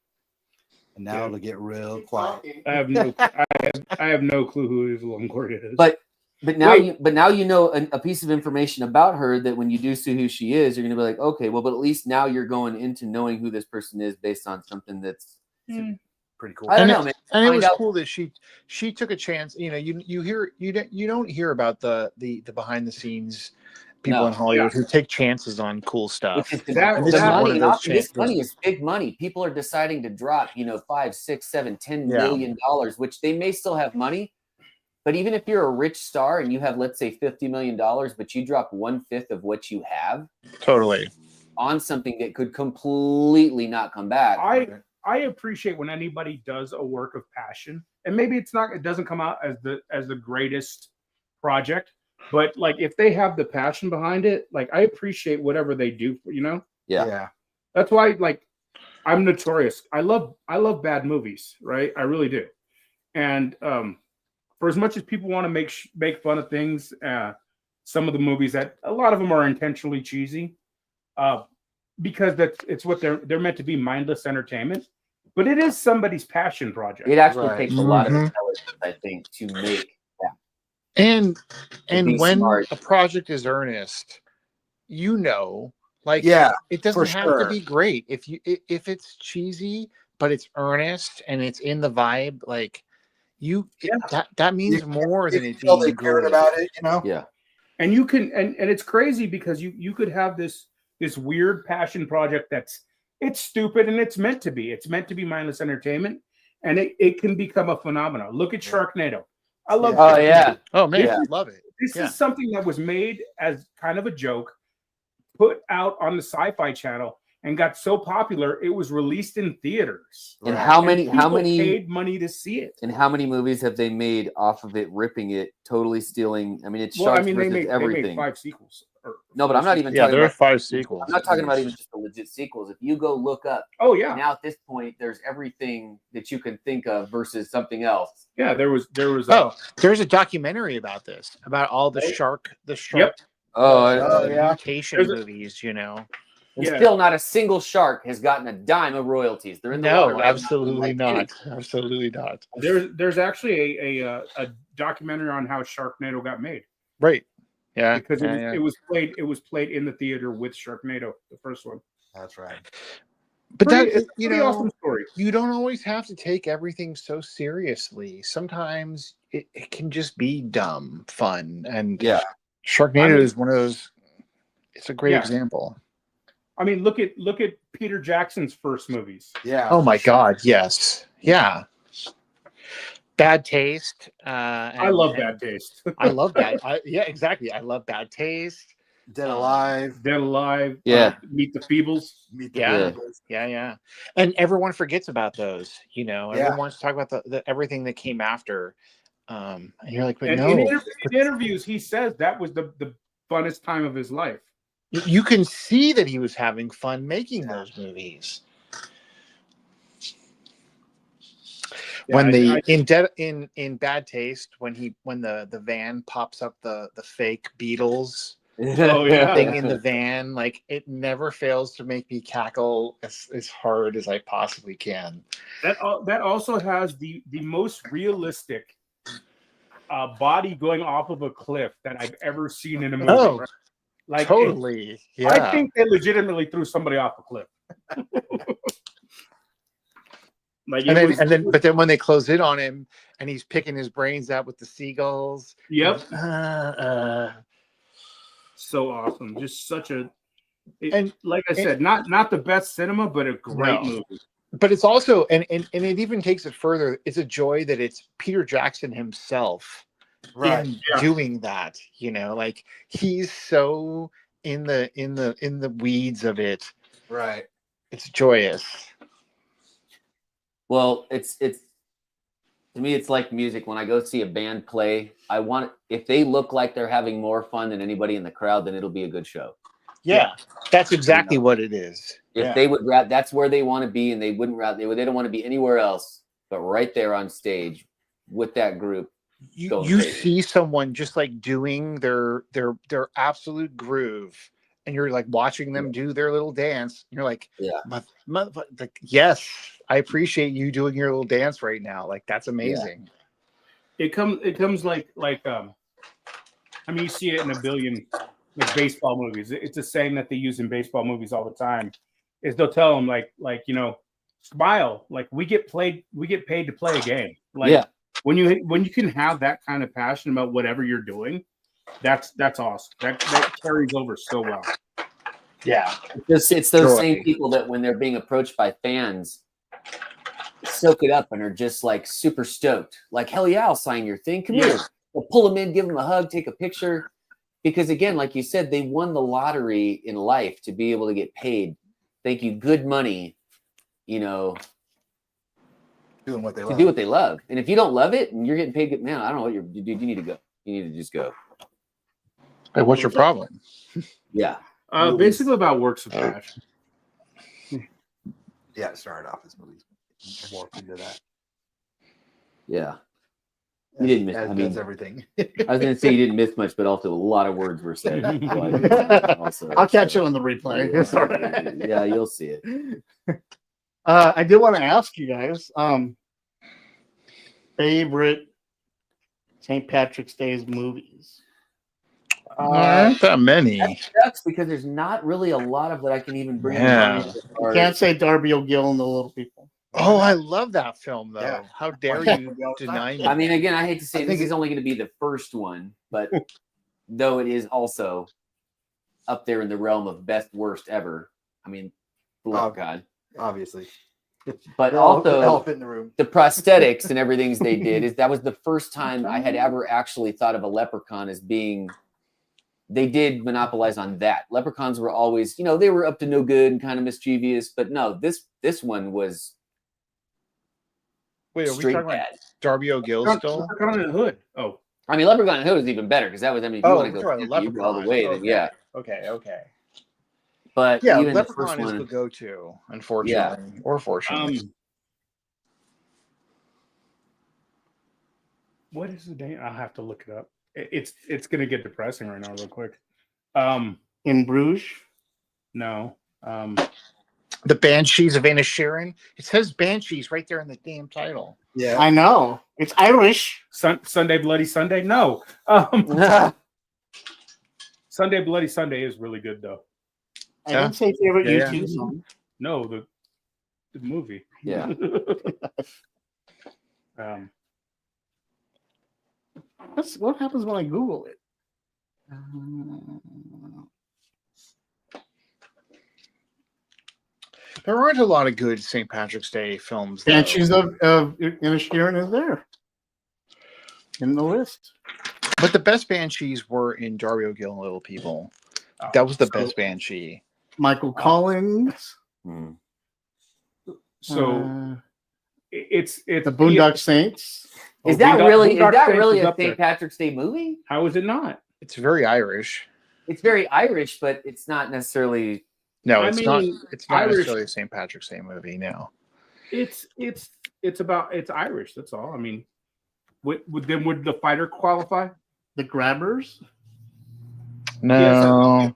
[SPEAKER 2] And now it'll get real quiet.
[SPEAKER 3] I have no I have no clue who Eva Longoria is.
[SPEAKER 4] But now
[SPEAKER 3] Wait.
[SPEAKER 4] you know a piece of information about her that when you do see who she is, you're gonna be like, okay, well, but at least now you're going into knowing who this person is based on something that's
[SPEAKER 2] Pretty cool.
[SPEAKER 4] I don't
[SPEAKER 5] And
[SPEAKER 4] know, man.
[SPEAKER 5] And it
[SPEAKER 4] Find
[SPEAKER 5] was
[SPEAKER 4] out-
[SPEAKER 5] cool that she took a chance. You know, you don't hear about the behind the scenes people
[SPEAKER 4] No.
[SPEAKER 5] in Hollywood who take chances on cool stuff.
[SPEAKER 4] Which is
[SPEAKER 3] That-
[SPEAKER 4] this
[SPEAKER 3] this is one
[SPEAKER 4] money,
[SPEAKER 5] of
[SPEAKER 4] and
[SPEAKER 5] those
[SPEAKER 4] often this
[SPEAKER 5] chances.
[SPEAKER 4] money is big money. People are deciding to drop, $5, $6, $7, $10
[SPEAKER 5] Yeah.
[SPEAKER 4] million, which they may still have money. But even if you're a rich star and you have, let's say, $50 million, but you drop 1/5 of what you have
[SPEAKER 5] Totally.
[SPEAKER 4] on something that could completely not come back.
[SPEAKER 3] I appreciate when anybody does a work of passion, and maybe it doesn't come out as the greatest project, but like if they have the passion behind it, like I appreciate whatever they do.
[SPEAKER 4] Yeah.
[SPEAKER 3] That's why like I'm notorious. I love bad movies, right? I really do. And for as much as people want to make fun of things, some of the movies that a lot of them are intentionally cheesy, because it's what they're meant to be, mindless entertainment. But it is somebody's passion project.
[SPEAKER 4] It actually
[SPEAKER 2] Right.
[SPEAKER 4] takes a lot of
[SPEAKER 5] Mhm.
[SPEAKER 4] intelligence, I think, to make that.
[SPEAKER 5] And
[SPEAKER 4] be
[SPEAKER 5] when
[SPEAKER 4] smart.
[SPEAKER 5] a project is earnest, Like,
[SPEAKER 2] Yeah,
[SPEAKER 5] it doesn't
[SPEAKER 2] for
[SPEAKER 5] have
[SPEAKER 2] sure.
[SPEAKER 5] to be great. If it's cheesy, but it's earnest and it's in the vibe, like that means more than
[SPEAKER 2] You
[SPEAKER 5] it
[SPEAKER 2] can tell
[SPEAKER 5] being
[SPEAKER 2] they cared
[SPEAKER 5] good.
[SPEAKER 2] about it, you know.
[SPEAKER 4] Yeah.
[SPEAKER 3] And you can, and it's crazy because you could have this weird passion project it's stupid and it's meant to be. It's meant to be mindless entertainment, and it can become a phenomenon. Look at Sharknado. I love.
[SPEAKER 4] Oh yeah.
[SPEAKER 5] Oh man,
[SPEAKER 4] Yeah.
[SPEAKER 5] love it.
[SPEAKER 3] This
[SPEAKER 5] Yeah.
[SPEAKER 3] is something that was made as kind of a joke, put out on the Sci-Fi Channel, and got so popular it was released in theaters.
[SPEAKER 4] And
[SPEAKER 2] Right.
[SPEAKER 4] how
[SPEAKER 3] And
[SPEAKER 4] many
[SPEAKER 3] people paid money to see it.
[SPEAKER 4] and how many movies have they made off of it, ripping it, totally stealing? I mean, it's
[SPEAKER 3] Well, I
[SPEAKER 4] sharks
[SPEAKER 3] mean,
[SPEAKER 4] versus
[SPEAKER 3] they made
[SPEAKER 4] everything.
[SPEAKER 3] 5 sequels.
[SPEAKER 4] No, but I'm not even
[SPEAKER 5] Yeah,
[SPEAKER 4] talking
[SPEAKER 5] there are
[SPEAKER 4] about
[SPEAKER 5] 5 sequels.
[SPEAKER 4] I'm not talking about even just the legit sequels. If you go look up,
[SPEAKER 3] Oh yeah,
[SPEAKER 4] now at this point, there's everything that you can think of versus something else.
[SPEAKER 3] yeah. There was.
[SPEAKER 5] Oh, there's a documentary about this, about all the shark
[SPEAKER 3] Yep.
[SPEAKER 5] mutation
[SPEAKER 3] There's a-
[SPEAKER 5] movies. You know,
[SPEAKER 4] And
[SPEAKER 3] Yeah.
[SPEAKER 4] still not a single shark has gotten a dime of royalties. They're in the water.
[SPEAKER 5] no,
[SPEAKER 4] right now,
[SPEAKER 5] absolutely
[SPEAKER 4] like
[SPEAKER 5] not,
[SPEAKER 4] anything.
[SPEAKER 5] absolutely not.
[SPEAKER 3] There's actually a documentary on how Sharknado got made
[SPEAKER 5] Right? Yeah,
[SPEAKER 3] because
[SPEAKER 5] yeah.
[SPEAKER 3] it was played in the theater with Sharknado, the first one.
[SPEAKER 2] That's right.
[SPEAKER 5] But
[SPEAKER 3] Pretty-
[SPEAKER 5] that
[SPEAKER 3] it's a
[SPEAKER 5] you
[SPEAKER 3] pretty
[SPEAKER 5] know,
[SPEAKER 3] awesome story.
[SPEAKER 5] you don't always have to take everything so seriously. Sometimes it can just be dumb fun, and
[SPEAKER 4] Yeah.
[SPEAKER 5] Sharknado is one of those. It's a great
[SPEAKER 3] Yeah.
[SPEAKER 5] example.
[SPEAKER 3] I mean, look at Peter Jackson's first movies.
[SPEAKER 2] Yeah.
[SPEAKER 5] Oh my God! Yes, yeah. Bad Taste.
[SPEAKER 3] I love Bad Taste.
[SPEAKER 5] I love that. Yeah, exactly. I love Bad Taste.
[SPEAKER 2] Dead Alive.
[SPEAKER 3] Dead Alive.
[SPEAKER 4] Yeah.
[SPEAKER 3] Meet the Feebles.
[SPEAKER 2] Meet the
[SPEAKER 5] Yeah.
[SPEAKER 2] Feebles.
[SPEAKER 5] Yeah. And everyone forgets about those. You know,
[SPEAKER 2] Yeah.
[SPEAKER 5] everyone wants to talk about the everything that came after. And you're like, but
[SPEAKER 3] And
[SPEAKER 5] no.
[SPEAKER 3] in interviews, he says that was the funnest time of his life.
[SPEAKER 5] You can see that he was having fun making those movies. When in Bad Taste, when the van pops up the fake Beatles
[SPEAKER 3] Oh yeah.
[SPEAKER 5] thing in the van, like it never fails to make me cackle as hard as I possibly can.
[SPEAKER 3] That also has the most realistic body going off of a cliff that I've ever seen in a movie.
[SPEAKER 5] Oh,
[SPEAKER 3] right? Like
[SPEAKER 5] totally. Yeah.
[SPEAKER 3] I think they legitimately threw somebody off a cliff. Like
[SPEAKER 5] but then when they close in on him and he's picking his brains out with the seagulls.
[SPEAKER 3] Yep.
[SPEAKER 5] So
[SPEAKER 3] awesome. Just such a like I said, not the best cinema, but a great movie.
[SPEAKER 5] But it's also and it even takes it further. It's a joy that it's Peter Jackson himself doing that. You know, like he's so in the weeds of it.
[SPEAKER 2] Right.
[SPEAKER 5] It's joyous.
[SPEAKER 4] Well, it's to me, it's like music. When I go see a band play, if they look like they're having more fun than anybody in the crowd, then it'll be a good show.
[SPEAKER 5] Yeah, that's exactly what it is.
[SPEAKER 4] If they would that's where they want to be, and they wouldn't they don't want to be anywhere else but right there on stage with that group.
[SPEAKER 5] You see someone just like doing their absolute groove, and you're like watching them do their little dance. You're like, like, yes, I appreciate you doing your little dance right now. Like that's amazing.
[SPEAKER 3] Yeah. It comes like I mean, you see it in a billion like baseball movies. It's a saying that they use in baseball movies all the time. Is they'll tell them like smile, like we get paid to play a game. Like when you can have that kind of passion about whatever you're doing, that's awesome. That carries over so well.
[SPEAKER 5] Yeah,
[SPEAKER 4] it's those same people that when they're being approached by fans, soak it up and are just like super stoked. Like, hell yeah, I'll sign your thing. Come here. We'll pull them in, give them a hug, take a picture. Because again, like you said, they won the lottery in life to be able to get paid. Thank you, good money, doing
[SPEAKER 2] what they
[SPEAKER 4] to
[SPEAKER 2] love.
[SPEAKER 4] do what they love. And if you don't love it and you're getting paid, man, I don't know what dude, you need to go. You need to just go.
[SPEAKER 5] Hey, what's your problem?
[SPEAKER 4] Yeah.
[SPEAKER 3] Basically about works of passion.
[SPEAKER 2] Yeah, it started off as movies. More into that.
[SPEAKER 4] Yeah. You didn't miss.
[SPEAKER 2] That's everything.
[SPEAKER 4] I was going to say you didn't miss much, but also a lot of words were said.
[SPEAKER 1] I'll catch you on the replay.
[SPEAKER 4] Yeah,
[SPEAKER 1] It's all right.
[SPEAKER 4] Yeah, you'll see it.
[SPEAKER 1] I did want to ask you guys, favorite St. Patrick's Day's movies.
[SPEAKER 5] aren't that many.
[SPEAKER 4] That sucks because there's not really a lot of that I can even bring to
[SPEAKER 5] Yeah.
[SPEAKER 4] mind.
[SPEAKER 1] You can't say Darby O'Gill and the Little People.
[SPEAKER 5] Oh, I love that film though.
[SPEAKER 2] Yeah.
[SPEAKER 5] How dare
[SPEAKER 2] Yeah.
[SPEAKER 5] you deny me?
[SPEAKER 4] I mean, again, I hate to say
[SPEAKER 2] I
[SPEAKER 4] this
[SPEAKER 2] think
[SPEAKER 4] is only going to be the first one, but though it is also up there in the realm of best worst ever. I mean,
[SPEAKER 2] Oh,
[SPEAKER 4] God.
[SPEAKER 2] obviously.
[SPEAKER 4] But
[SPEAKER 2] The
[SPEAKER 4] also
[SPEAKER 2] elephant in the room.
[SPEAKER 4] the prosthetics and everything they did that was the first time I had ever actually thought of a leprechaun as being. They did monopolize on that. Leprechauns were always, they were up to no good and kind of mischievous, but no, this one was
[SPEAKER 5] Wait, are we
[SPEAKER 4] straight
[SPEAKER 5] talking
[SPEAKER 4] bad.
[SPEAKER 5] about Darby O'Gill still?
[SPEAKER 3] Leprechaun in the Hood. Oh,
[SPEAKER 4] I mean, Leprechaun in the Hood is even better because that was, if you want to go
[SPEAKER 5] we're
[SPEAKER 4] you go all the way, then
[SPEAKER 5] okay.
[SPEAKER 4] yeah.
[SPEAKER 5] Okay.
[SPEAKER 4] But
[SPEAKER 5] Yeah,
[SPEAKER 4] even the
[SPEAKER 5] Leprechaun
[SPEAKER 4] first
[SPEAKER 5] is
[SPEAKER 4] one,
[SPEAKER 5] the go-to, unfortunately, or fortunately.
[SPEAKER 3] what is the name? I'll have to look it up. It's gonna get depressing right now, real quick.
[SPEAKER 1] In Bruges?
[SPEAKER 3] No.
[SPEAKER 5] The Banshees of Inisherin. It says Banshees right there in the damn title.
[SPEAKER 2] Yeah.
[SPEAKER 1] I know. It's Irish.
[SPEAKER 3] Sunday Bloody Sunday. No. Sunday Bloody Sunday is really good though.
[SPEAKER 1] I didn't say favorite
[SPEAKER 5] Yeah.
[SPEAKER 1] YouTube song.
[SPEAKER 3] No, the movie.
[SPEAKER 4] yeah.
[SPEAKER 1] What happens when I Google it?
[SPEAKER 5] There aren't a lot of good St. Patrick's Day films. Though.
[SPEAKER 1] Banshees of Inisherin is there in the list.
[SPEAKER 5] But the best Banshees were in Darby O'Gill and Little People. That was the best Banshee.
[SPEAKER 1] Michael Collins.
[SPEAKER 3] So it's
[SPEAKER 1] the Boondock Saints.
[SPEAKER 4] Is that really
[SPEAKER 3] Saints
[SPEAKER 4] a
[SPEAKER 3] up there.
[SPEAKER 4] St. Patrick's Day movie?
[SPEAKER 3] How is it not?
[SPEAKER 5] It's very Irish.
[SPEAKER 4] It's very Irish, but it's not necessarily.
[SPEAKER 5] No,
[SPEAKER 3] I
[SPEAKER 5] it's
[SPEAKER 3] mean,
[SPEAKER 5] not. It's not
[SPEAKER 3] Irish-
[SPEAKER 5] necessarily a St. Patrick's Day movie. No.
[SPEAKER 3] It's Irish. That's all. I mean, would the fighter qualify?
[SPEAKER 1] The Grabbers.
[SPEAKER 5] No.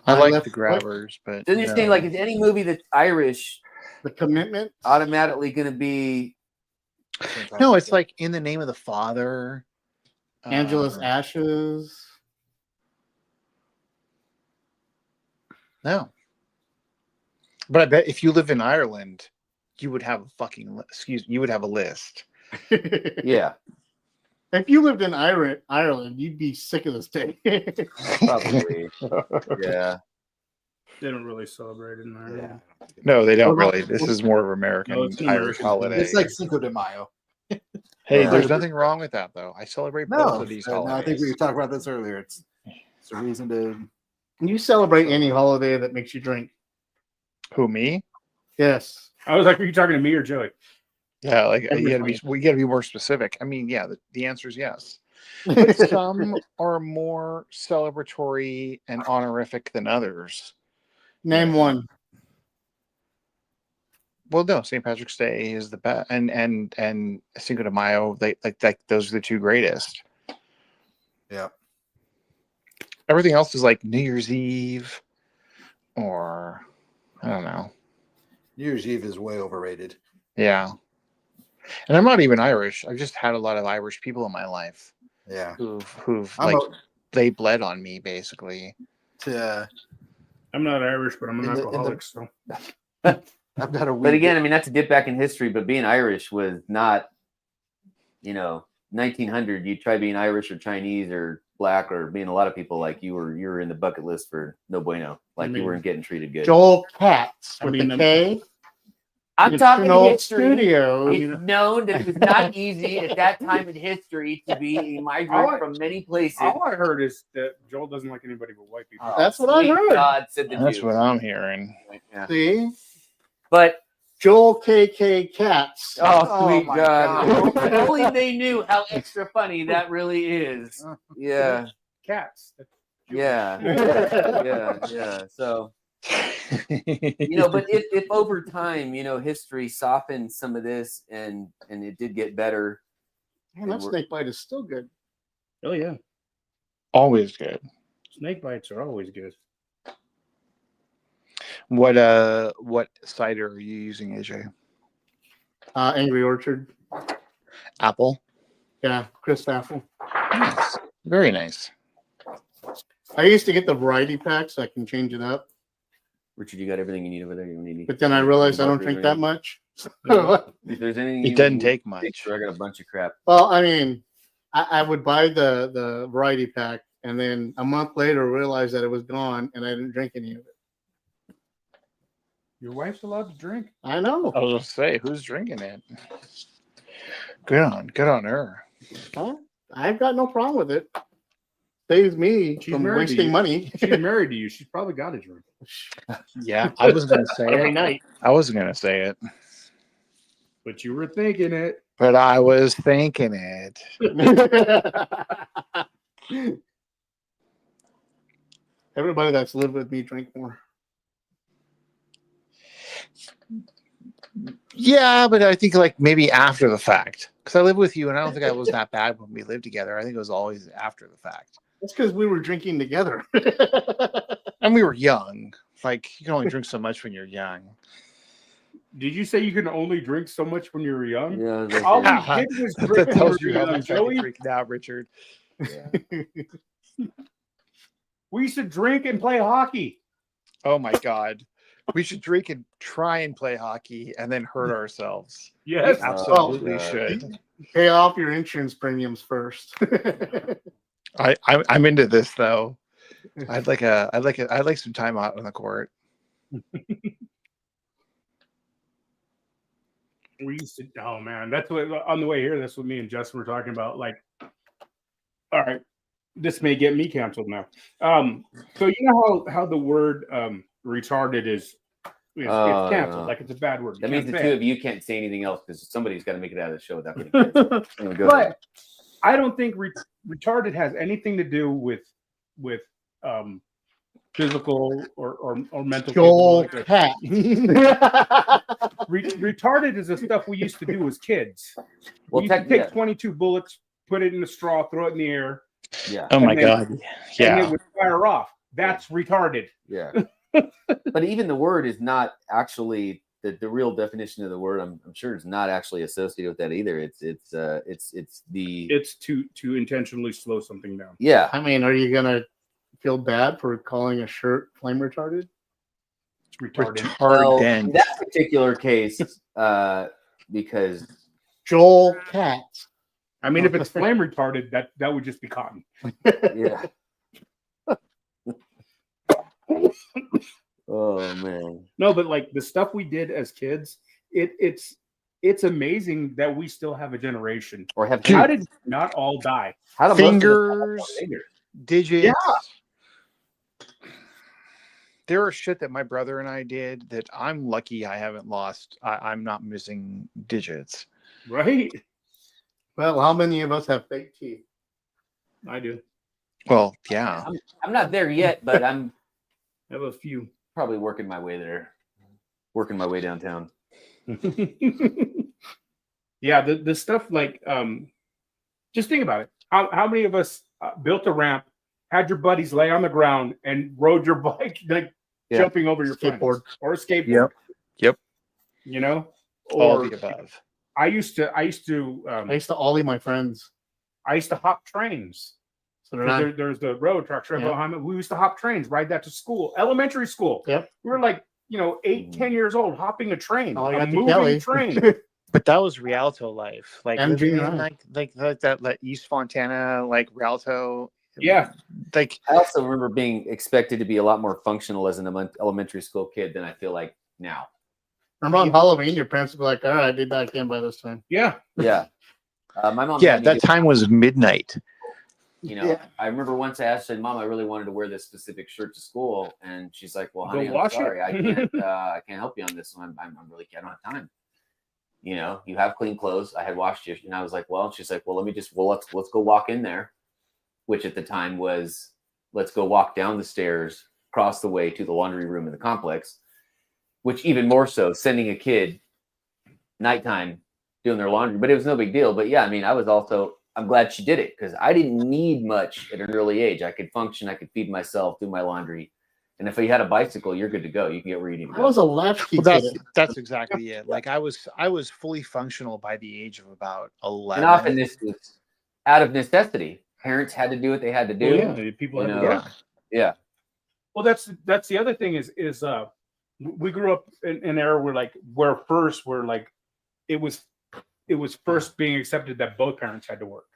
[SPEAKER 5] I like
[SPEAKER 1] Left
[SPEAKER 5] the
[SPEAKER 1] Foot.
[SPEAKER 5] Grabbers, but
[SPEAKER 4] Then you're saying like is any movie that's Irish
[SPEAKER 1] The Commitment.
[SPEAKER 4] automatically going to be?
[SPEAKER 5] no, it's like In the Name of the Father.
[SPEAKER 1] Angela's Ashes.
[SPEAKER 5] No. But I bet if you live in Ireland, you would have you would have a list.
[SPEAKER 4] Yeah,
[SPEAKER 1] If you lived in Ireland, you'd be sick of this day.
[SPEAKER 4] probably. Yeah.
[SPEAKER 3] They don't really celebrate it in Ireland.
[SPEAKER 5] No, they don't really. This is more of an American
[SPEAKER 3] No, it's an
[SPEAKER 5] Irish
[SPEAKER 3] American
[SPEAKER 5] holiday.
[SPEAKER 2] It's like Cinco de Mayo.
[SPEAKER 5] Hey,
[SPEAKER 4] Yeah.
[SPEAKER 5] there's nothing wrong with that though. I celebrate both of these
[SPEAKER 2] No,
[SPEAKER 5] holidays.
[SPEAKER 2] I think we talked about this earlier. It's a reason to.
[SPEAKER 1] You celebrate any holiday that makes you drink.
[SPEAKER 5] Who, me?
[SPEAKER 1] Yes.
[SPEAKER 3] I was like, are you talking to me or Joey?
[SPEAKER 5] Yeah, like
[SPEAKER 1] Everybody.
[SPEAKER 5] we gotta be more specific. I mean, yeah, the answer is yes. But some are more celebratory and honorific than others.
[SPEAKER 1] Name one.
[SPEAKER 5] Well, no, St. Patrick's Day is the best, and Cinco de Mayo. They like those are the two greatest.
[SPEAKER 2] Yeah.
[SPEAKER 5] Everything else is like New Year's Eve, or I don't know.
[SPEAKER 2] New Year's Eve is way overrated.
[SPEAKER 5] Yeah, and I'm not even Irish. I've just had a lot of Irish people in my life
[SPEAKER 2] Yeah.
[SPEAKER 5] who've
[SPEAKER 2] I'm
[SPEAKER 5] like they bled on me basically.
[SPEAKER 3] I'm not Irish, but I'm an alcoholic. So
[SPEAKER 2] I've got a.
[SPEAKER 4] But again, I mean, not to dip back in history, but being Irish was not, 1900. You try being Irish or Chinese or black or being a lot of people like you were in the bucket list for no bueno. Like you weren't getting treated good.
[SPEAKER 1] Joel Katz with the K.
[SPEAKER 4] I'm talking
[SPEAKER 1] Fictional
[SPEAKER 4] history.
[SPEAKER 1] Studio.
[SPEAKER 4] It's known that it was not easy at that time in history to be a migrant from many places.
[SPEAKER 3] all I heard is that Joel doesn't like anybody but white people.
[SPEAKER 1] That's what I
[SPEAKER 4] Sweet
[SPEAKER 1] heard.
[SPEAKER 4] God, said the
[SPEAKER 5] That's
[SPEAKER 4] Jew.
[SPEAKER 5] what I'm hearing.
[SPEAKER 4] Yeah.
[SPEAKER 1] See?
[SPEAKER 4] But
[SPEAKER 1] Joel KK Katz.
[SPEAKER 4] oh, sweet
[SPEAKER 2] my
[SPEAKER 4] God.
[SPEAKER 2] God.
[SPEAKER 4] If only they knew how extra funny that really is. Yeah.
[SPEAKER 3] Cats.
[SPEAKER 4] Yeah. Yeah. So, but if over time, history softened some of this and it did get better.
[SPEAKER 1] Man, that snake bite is still good.
[SPEAKER 3] Oh yeah,
[SPEAKER 5] Always good.
[SPEAKER 3] snake bites are always good.
[SPEAKER 5] What cider are you using, AJ?
[SPEAKER 1] Angry Orchard.
[SPEAKER 5] Apple.
[SPEAKER 1] Yeah, Chris Apple.
[SPEAKER 5] Nice. Very nice.
[SPEAKER 1] I used to get the variety pack so I can change it up,
[SPEAKER 4] Richard, you got everything you need over there. You don't need any.
[SPEAKER 1] but then I realized I don't drink that much.
[SPEAKER 4] If there's anything,
[SPEAKER 7] It doesn't take much.
[SPEAKER 4] I got a bunch of crap.
[SPEAKER 1] Well, I mean, I would buy the variety pack, and then a month later realize that it was gone, and I didn't drink any of it.
[SPEAKER 3] Your wife's allowed to drink.
[SPEAKER 1] I know.
[SPEAKER 7] I was gonna say, who's drinking it? Good on her.
[SPEAKER 1] Huh? I've got no problem with it. Saves me
[SPEAKER 3] She's
[SPEAKER 1] from
[SPEAKER 3] married to
[SPEAKER 1] wasting
[SPEAKER 3] you.
[SPEAKER 1] money.
[SPEAKER 3] She's married to you. She's probably got a drink.
[SPEAKER 7] Yeah, I was gonna say
[SPEAKER 1] Every
[SPEAKER 7] it.
[SPEAKER 1] night.
[SPEAKER 7] I wasn't gonna say it,
[SPEAKER 3] But you were thinking it.
[SPEAKER 7] but I was thinking it.
[SPEAKER 1] Everybody that's lived with me drink more.
[SPEAKER 7] Yeah, but I think like maybe after the fact, because I lived with you, and I don't think I was that bad when we lived together. I think it was always after the fact,
[SPEAKER 1] That's because we were drinking together.
[SPEAKER 7] and we were young. Like you can only drink so much when you're young.
[SPEAKER 3] Did you say you can only drink so much when you were young?
[SPEAKER 4] Yeah, I was like,
[SPEAKER 3] All we
[SPEAKER 7] Yeah.
[SPEAKER 3] did was
[SPEAKER 7] That
[SPEAKER 3] drink when
[SPEAKER 7] tells
[SPEAKER 3] we
[SPEAKER 7] you
[SPEAKER 3] were
[SPEAKER 7] how
[SPEAKER 3] young,
[SPEAKER 7] much I
[SPEAKER 3] Joey.
[SPEAKER 7] can drink now, Richard.
[SPEAKER 3] We used to drink and play hockey.
[SPEAKER 7] Oh my God, we should drink and try and play hockey, and then hurt ourselves.
[SPEAKER 3] Yes.
[SPEAKER 7] Absolutely
[SPEAKER 4] God.
[SPEAKER 7] should.
[SPEAKER 1] Pay off your insurance premiums first.
[SPEAKER 7] I'm into this though. I'd like some time out on the court.
[SPEAKER 3] We used to. Oh man, that's what on the way here. That's what me and Justin were talking about. Like, all right, this may get me canceled now. So you know how the word retarded is it's canceled. Like it's a bad word. You
[SPEAKER 4] That means
[SPEAKER 3] can't
[SPEAKER 4] the
[SPEAKER 3] say
[SPEAKER 4] two
[SPEAKER 3] it.
[SPEAKER 4] of you can't say anything else because somebody's got to make it out of the show without getting canceled. Anyway, go ahead.
[SPEAKER 3] But I don't think retarded has anything to do with physical or mental.
[SPEAKER 1] Joel
[SPEAKER 3] capability.
[SPEAKER 1] Cat.
[SPEAKER 3] Retarded is the stuff we used to do as kids.
[SPEAKER 4] Well,
[SPEAKER 3] We used to take
[SPEAKER 4] yeah.
[SPEAKER 3] 22 bullets, put it in a straw, throw it in the air,
[SPEAKER 4] Yeah.
[SPEAKER 7] Oh my
[SPEAKER 3] And then-
[SPEAKER 7] God.
[SPEAKER 3] and
[SPEAKER 7] Yeah.
[SPEAKER 3] it would fire off. That's retarded.
[SPEAKER 4] Yeah. But even the word is not actually the real definition of the word. I'm sure it's not actually associated with that either. It's the
[SPEAKER 3] It's to intentionally slow something down.
[SPEAKER 4] yeah.
[SPEAKER 1] I mean, are you gonna feel bad for calling a shirt flame retarded?
[SPEAKER 3] It's retarded.
[SPEAKER 4] Well, in
[SPEAKER 7] Retarded.
[SPEAKER 4] that particular case, because
[SPEAKER 1] Joel Cat.
[SPEAKER 3] I mean, if it's flame retarded, that would just be cotton.
[SPEAKER 4] yeah. Oh man.
[SPEAKER 3] No, but like the stuff we did as kids, it's amazing that we still have a generation.
[SPEAKER 4] Or have
[SPEAKER 3] How did we not all die?
[SPEAKER 4] how do
[SPEAKER 7] Fingers,
[SPEAKER 4] most of us-
[SPEAKER 7] digits.
[SPEAKER 3] Yeah.
[SPEAKER 7] There are shit that my brother and I did that I'm lucky I haven't lost. I'm not missing digits.
[SPEAKER 3] Right?
[SPEAKER 1] Well, how many of us have fake teeth?
[SPEAKER 3] I do.
[SPEAKER 7] Well, yeah.
[SPEAKER 4] I'm not there yet, but I'm
[SPEAKER 3] I have a few.
[SPEAKER 4] probably working my way there. Working my way downtown.
[SPEAKER 3] Yeah, the stuff like just think about it. How many of us built a ramp, had your buddies lay on the ground, and rode your bike like
[SPEAKER 4] Yeah.
[SPEAKER 3] jumping over your
[SPEAKER 1] Skateboard.
[SPEAKER 3] friends or a skateboard?
[SPEAKER 7] Yep.
[SPEAKER 3] You know,
[SPEAKER 7] All
[SPEAKER 3] or
[SPEAKER 7] the above.
[SPEAKER 3] I used to
[SPEAKER 1] I used to ollie my friends.
[SPEAKER 3] hop trains.
[SPEAKER 1] So they're not.
[SPEAKER 3] There's the road trucks right
[SPEAKER 1] Yeah.
[SPEAKER 3] behind me. We used to hop trains, ride that to school, elementary school.
[SPEAKER 1] Yep.
[SPEAKER 3] We were like, 8, 10 years old, hopping a train,
[SPEAKER 1] Oh, I
[SPEAKER 3] a
[SPEAKER 1] got to
[SPEAKER 3] moving
[SPEAKER 1] Kelly.
[SPEAKER 3] train.
[SPEAKER 7] But that was Rialto life. Like
[SPEAKER 1] And
[SPEAKER 7] living
[SPEAKER 1] junior
[SPEAKER 7] in
[SPEAKER 1] high.
[SPEAKER 7] like that East Fontana, like Rialto.
[SPEAKER 3] Yeah.
[SPEAKER 7] Like
[SPEAKER 4] I also remember being expected to be a lot more functional as an elementary school kid than I feel like now.
[SPEAKER 1] Remember on Halloween, your parents would be like, all right, I did that again by this time.
[SPEAKER 3] Yeah.
[SPEAKER 4] Yeah. My mom.
[SPEAKER 7] yeah,
[SPEAKER 4] had me
[SPEAKER 7] that
[SPEAKER 4] do-
[SPEAKER 7] time was midnight.
[SPEAKER 1] Yeah.
[SPEAKER 4] I remember once I asked, Mom, I really wanted to wear this specific shirt to school, and she's like, "Well,
[SPEAKER 3] Go
[SPEAKER 4] honey, I'm
[SPEAKER 3] wash it."
[SPEAKER 4] sorry, I can't. I can't help you on this one. I don't have time. You have clean clothes. I had washed you, and I was like, well, she's like, well, let's go walk in there, which at the time was, let's go walk down the stairs, across the way to the laundry room in the complex, which even more so, sending a kid nighttime doing their laundry, but it was no big deal. But yeah, I mean, I'm glad she did it because I didn't need much at an early age. I could function, I could feed myself, do my laundry. And if you had a bicycle, you're good to go. You can get where you need to
[SPEAKER 1] I
[SPEAKER 4] go.
[SPEAKER 1] was a latchkey
[SPEAKER 7] Well,
[SPEAKER 1] kid.
[SPEAKER 7] that's exactly it. Like I was fully functional by the age of about 11.
[SPEAKER 4] And often this was out of necessity. Parents had to do what they had to do.
[SPEAKER 3] Yeah. People
[SPEAKER 4] You
[SPEAKER 3] had to
[SPEAKER 4] know,
[SPEAKER 3] work.
[SPEAKER 4] Yeah.
[SPEAKER 3] Well, that's the other thing is we grew up in an era where it was first being accepted that both parents had to work.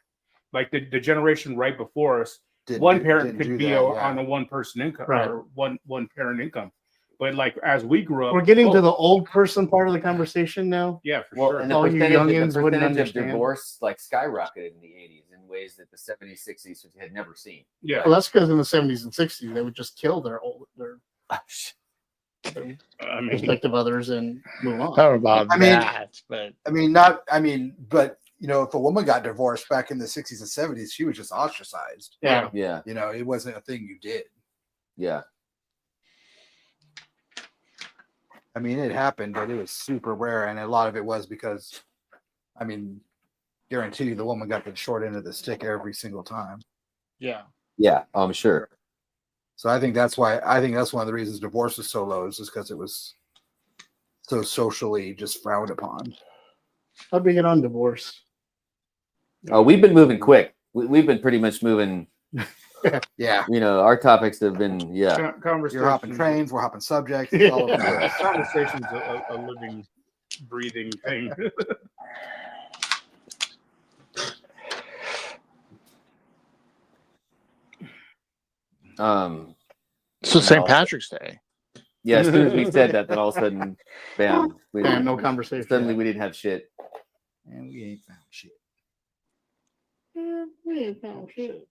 [SPEAKER 3] Like the generation right before us, one parent could be on a one person income or one parent income. But like as we grew up,
[SPEAKER 1] we're getting to the old person part of the conversation now.
[SPEAKER 3] Yeah, for sure.
[SPEAKER 4] And
[SPEAKER 1] All you youngins
[SPEAKER 4] the
[SPEAKER 1] wouldn't
[SPEAKER 4] percentage of
[SPEAKER 1] understand.
[SPEAKER 4] divorce like skyrocketed in the 80s in ways that the 70s, 60s had never seen.
[SPEAKER 3] Yeah.
[SPEAKER 1] Well, that's because in the 70s and 60s they would just kill their respective others and move on.
[SPEAKER 5] I don't know about that, but
[SPEAKER 2] you know, if a woman got divorced back in the 60s and 70s, she was just ostracized.
[SPEAKER 1] Yeah.
[SPEAKER 4] Yeah.
[SPEAKER 2] You know, it wasn't a thing you did.
[SPEAKER 4] Yeah.
[SPEAKER 2] I mean, it happened, but it was super rare, and a lot of it was because, I mean, guarantee you the woman got the short end of the stick every single time.
[SPEAKER 5] yeah.
[SPEAKER 4] Yeah, I'm sure.
[SPEAKER 2] So I think that's one of the reasons divorce is so low, is just because it was so socially just frowned upon.
[SPEAKER 1] How'd we get on divorce?
[SPEAKER 4] Oh, we've been moving quick. We've been pretty much moving.
[SPEAKER 2] Yeah.
[SPEAKER 4] You know, our topics have been
[SPEAKER 3] Conversations.
[SPEAKER 2] You're hopping trains, we're hopping subjects. It's all over the place.
[SPEAKER 3] Conversation's a living, breathing thing.
[SPEAKER 5] So St. Patrick's Day.
[SPEAKER 4] Yeah, as soon as we said that, then all of a sudden, bam.
[SPEAKER 1] No conversation.
[SPEAKER 4] Suddenly we didn't have shit.
[SPEAKER 2] And we ain't found shit.
[SPEAKER 1] We ain't found shit.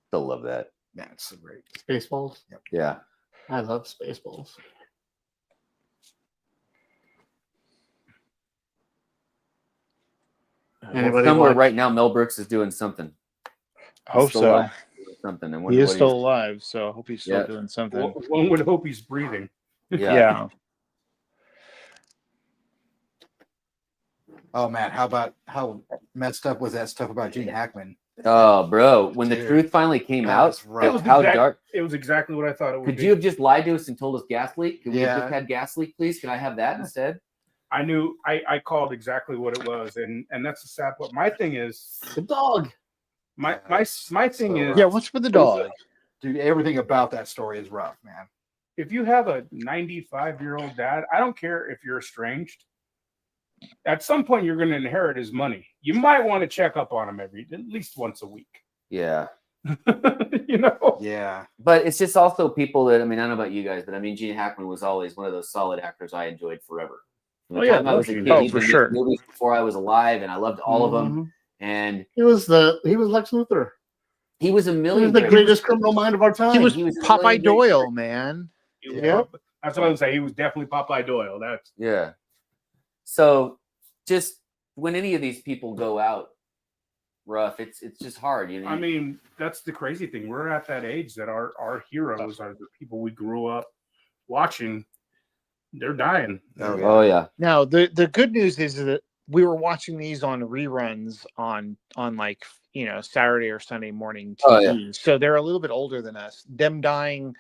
[SPEAKER 4] Still love that.
[SPEAKER 2] Yeah, it's so great.
[SPEAKER 1] Spaceballs.
[SPEAKER 2] Yep.
[SPEAKER 4] Yeah.
[SPEAKER 1] I love Spaceballs. Anybody
[SPEAKER 4] Somewhere
[SPEAKER 1] watch-
[SPEAKER 4] right now, Mel Brooks is doing something.
[SPEAKER 5] I hope
[SPEAKER 4] Still
[SPEAKER 5] so.
[SPEAKER 4] alive, doing something. And
[SPEAKER 5] He is still alive, so I hope he's still
[SPEAKER 4] Yeah.
[SPEAKER 5] doing something.
[SPEAKER 3] One would hope he's breathing.
[SPEAKER 4] Yeah.
[SPEAKER 2] Oh man, how messed up was that stuff about Gene Hackman?
[SPEAKER 4] Oh, bro. When the
[SPEAKER 2] Dude.
[SPEAKER 4] truth finally came
[SPEAKER 2] That
[SPEAKER 4] out,
[SPEAKER 2] was rough.
[SPEAKER 4] how dark.
[SPEAKER 3] It was exactly what I thought it would
[SPEAKER 4] Could
[SPEAKER 3] be.
[SPEAKER 4] you have just lied to us and told us gas leak? Could we have
[SPEAKER 2] Yeah.
[SPEAKER 4] just had gas leak, please? Can I have that instead?
[SPEAKER 3] I knew I called exactly what it was, and that's the sad part. My thing is
[SPEAKER 1] The dog.
[SPEAKER 3] my thing is
[SPEAKER 5] Yeah, what's with the dog?
[SPEAKER 2] Dude, everything about that story is rough, man.
[SPEAKER 3] if you have a 95-year-old dad, I don't care if you're estranged. At some point, you're going to inherit his money. You might want to check up on him at least once a week.
[SPEAKER 4] Yeah.
[SPEAKER 3] You know?
[SPEAKER 2] Yeah.
[SPEAKER 4] But it's just also people that, I mean, I don't know about you guys, but I mean, Gene Hackman was always one of those solid actors I enjoyed forever. From the time I was a kid, he
[SPEAKER 5] for
[SPEAKER 4] did
[SPEAKER 5] sure.
[SPEAKER 4] movies before I was alive, and I loved all of them. And
[SPEAKER 1] He was Lex Luthor.
[SPEAKER 4] he was a
[SPEAKER 1] He was
[SPEAKER 4] million.
[SPEAKER 1] the greatest criminal mind of our time.
[SPEAKER 5] He was
[SPEAKER 4] a
[SPEAKER 5] Popeye
[SPEAKER 4] million-
[SPEAKER 5] Doyle, man.
[SPEAKER 1] Yeah.
[SPEAKER 3] That's what I was saying. He was definitely Popeye Doyle. That's
[SPEAKER 4] Yeah. So just when any of these people go out rough, it's just hard. You know.
[SPEAKER 3] I mean, that's the crazy thing. We're at that age that our heroes are the people we grew up watching. They're dying.
[SPEAKER 4] Oh yeah.
[SPEAKER 5] Now the good news is that we were watching these on reruns on like Saturday or Sunday morning TV.
[SPEAKER 4] Oh, yeah.
[SPEAKER 5] So they're a little bit older than us. Them dying,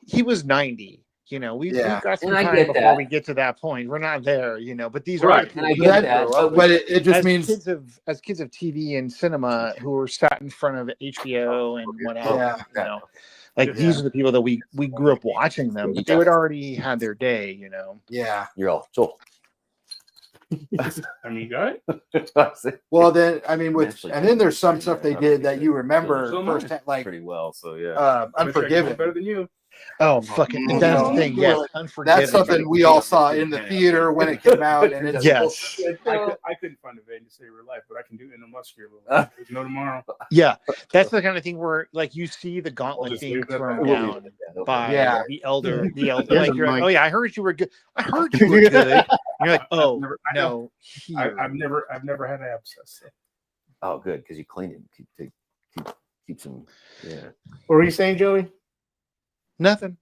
[SPEAKER 5] he was 90. We've got some
[SPEAKER 4] And I
[SPEAKER 5] time
[SPEAKER 4] get
[SPEAKER 5] before
[SPEAKER 4] that.
[SPEAKER 5] we get to that point. We're not there, but these
[SPEAKER 3] Right.
[SPEAKER 5] are
[SPEAKER 4] And I get that.
[SPEAKER 2] But it just
[SPEAKER 5] as
[SPEAKER 2] means
[SPEAKER 5] kids of TV and cinema who were sat in front of HBO and what have you. These are the people that we grew up watching them, but they would already had their day.
[SPEAKER 2] yeah.
[SPEAKER 4] You're all Joel.
[SPEAKER 3] I mean, got it?
[SPEAKER 2] Well, then I mean,
[SPEAKER 4] Actually,
[SPEAKER 2] and then there's some stuff they did that you remember
[SPEAKER 3] So am I.
[SPEAKER 2] firsthand, like
[SPEAKER 4] pretty well. So yeah.
[SPEAKER 2] Unforgiven.
[SPEAKER 3] Better than you.
[SPEAKER 5] Oh, fucking! That's the thing. Yes, Unforgiven.
[SPEAKER 2] That's something we all saw in the theater when it came out, and it's
[SPEAKER 5] Yes.
[SPEAKER 3] I couldn't find a vein to save her life, but I can do it in a muscular. There's no tomorrow.
[SPEAKER 5] Yeah, that's the kind of thing where, you see the gauntlet
[SPEAKER 3] just
[SPEAKER 5] being
[SPEAKER 3] leave that
[SPEAKER 5] thrown
[SPEAKER 3] there.
[SPEAKER 5] down by
[SPEAKER 2] Yeah.
[SPEAKER 5] the elder.
[SPEAKER 1] Here's
[SPEAKER 5] Like,
[SPEAKER 1] a
[SPEAKER 5] you're like,
[SPEAKER 1] mic.
[SPEAKER 5] oh yeah, I heard you were good. I heard you were good. And you're like, oh
[SPEAKER 3] I know.
[SPEAKER 5] no, here.
[SPEAKER 3] I've never had an abscess. So.
[SPEAKER 4] Oh, good, because you cleaned it. Keep some. Yeah.
[SPEAKER 1] What were you saying, Joey?
[SPEAKER 5] Nothing.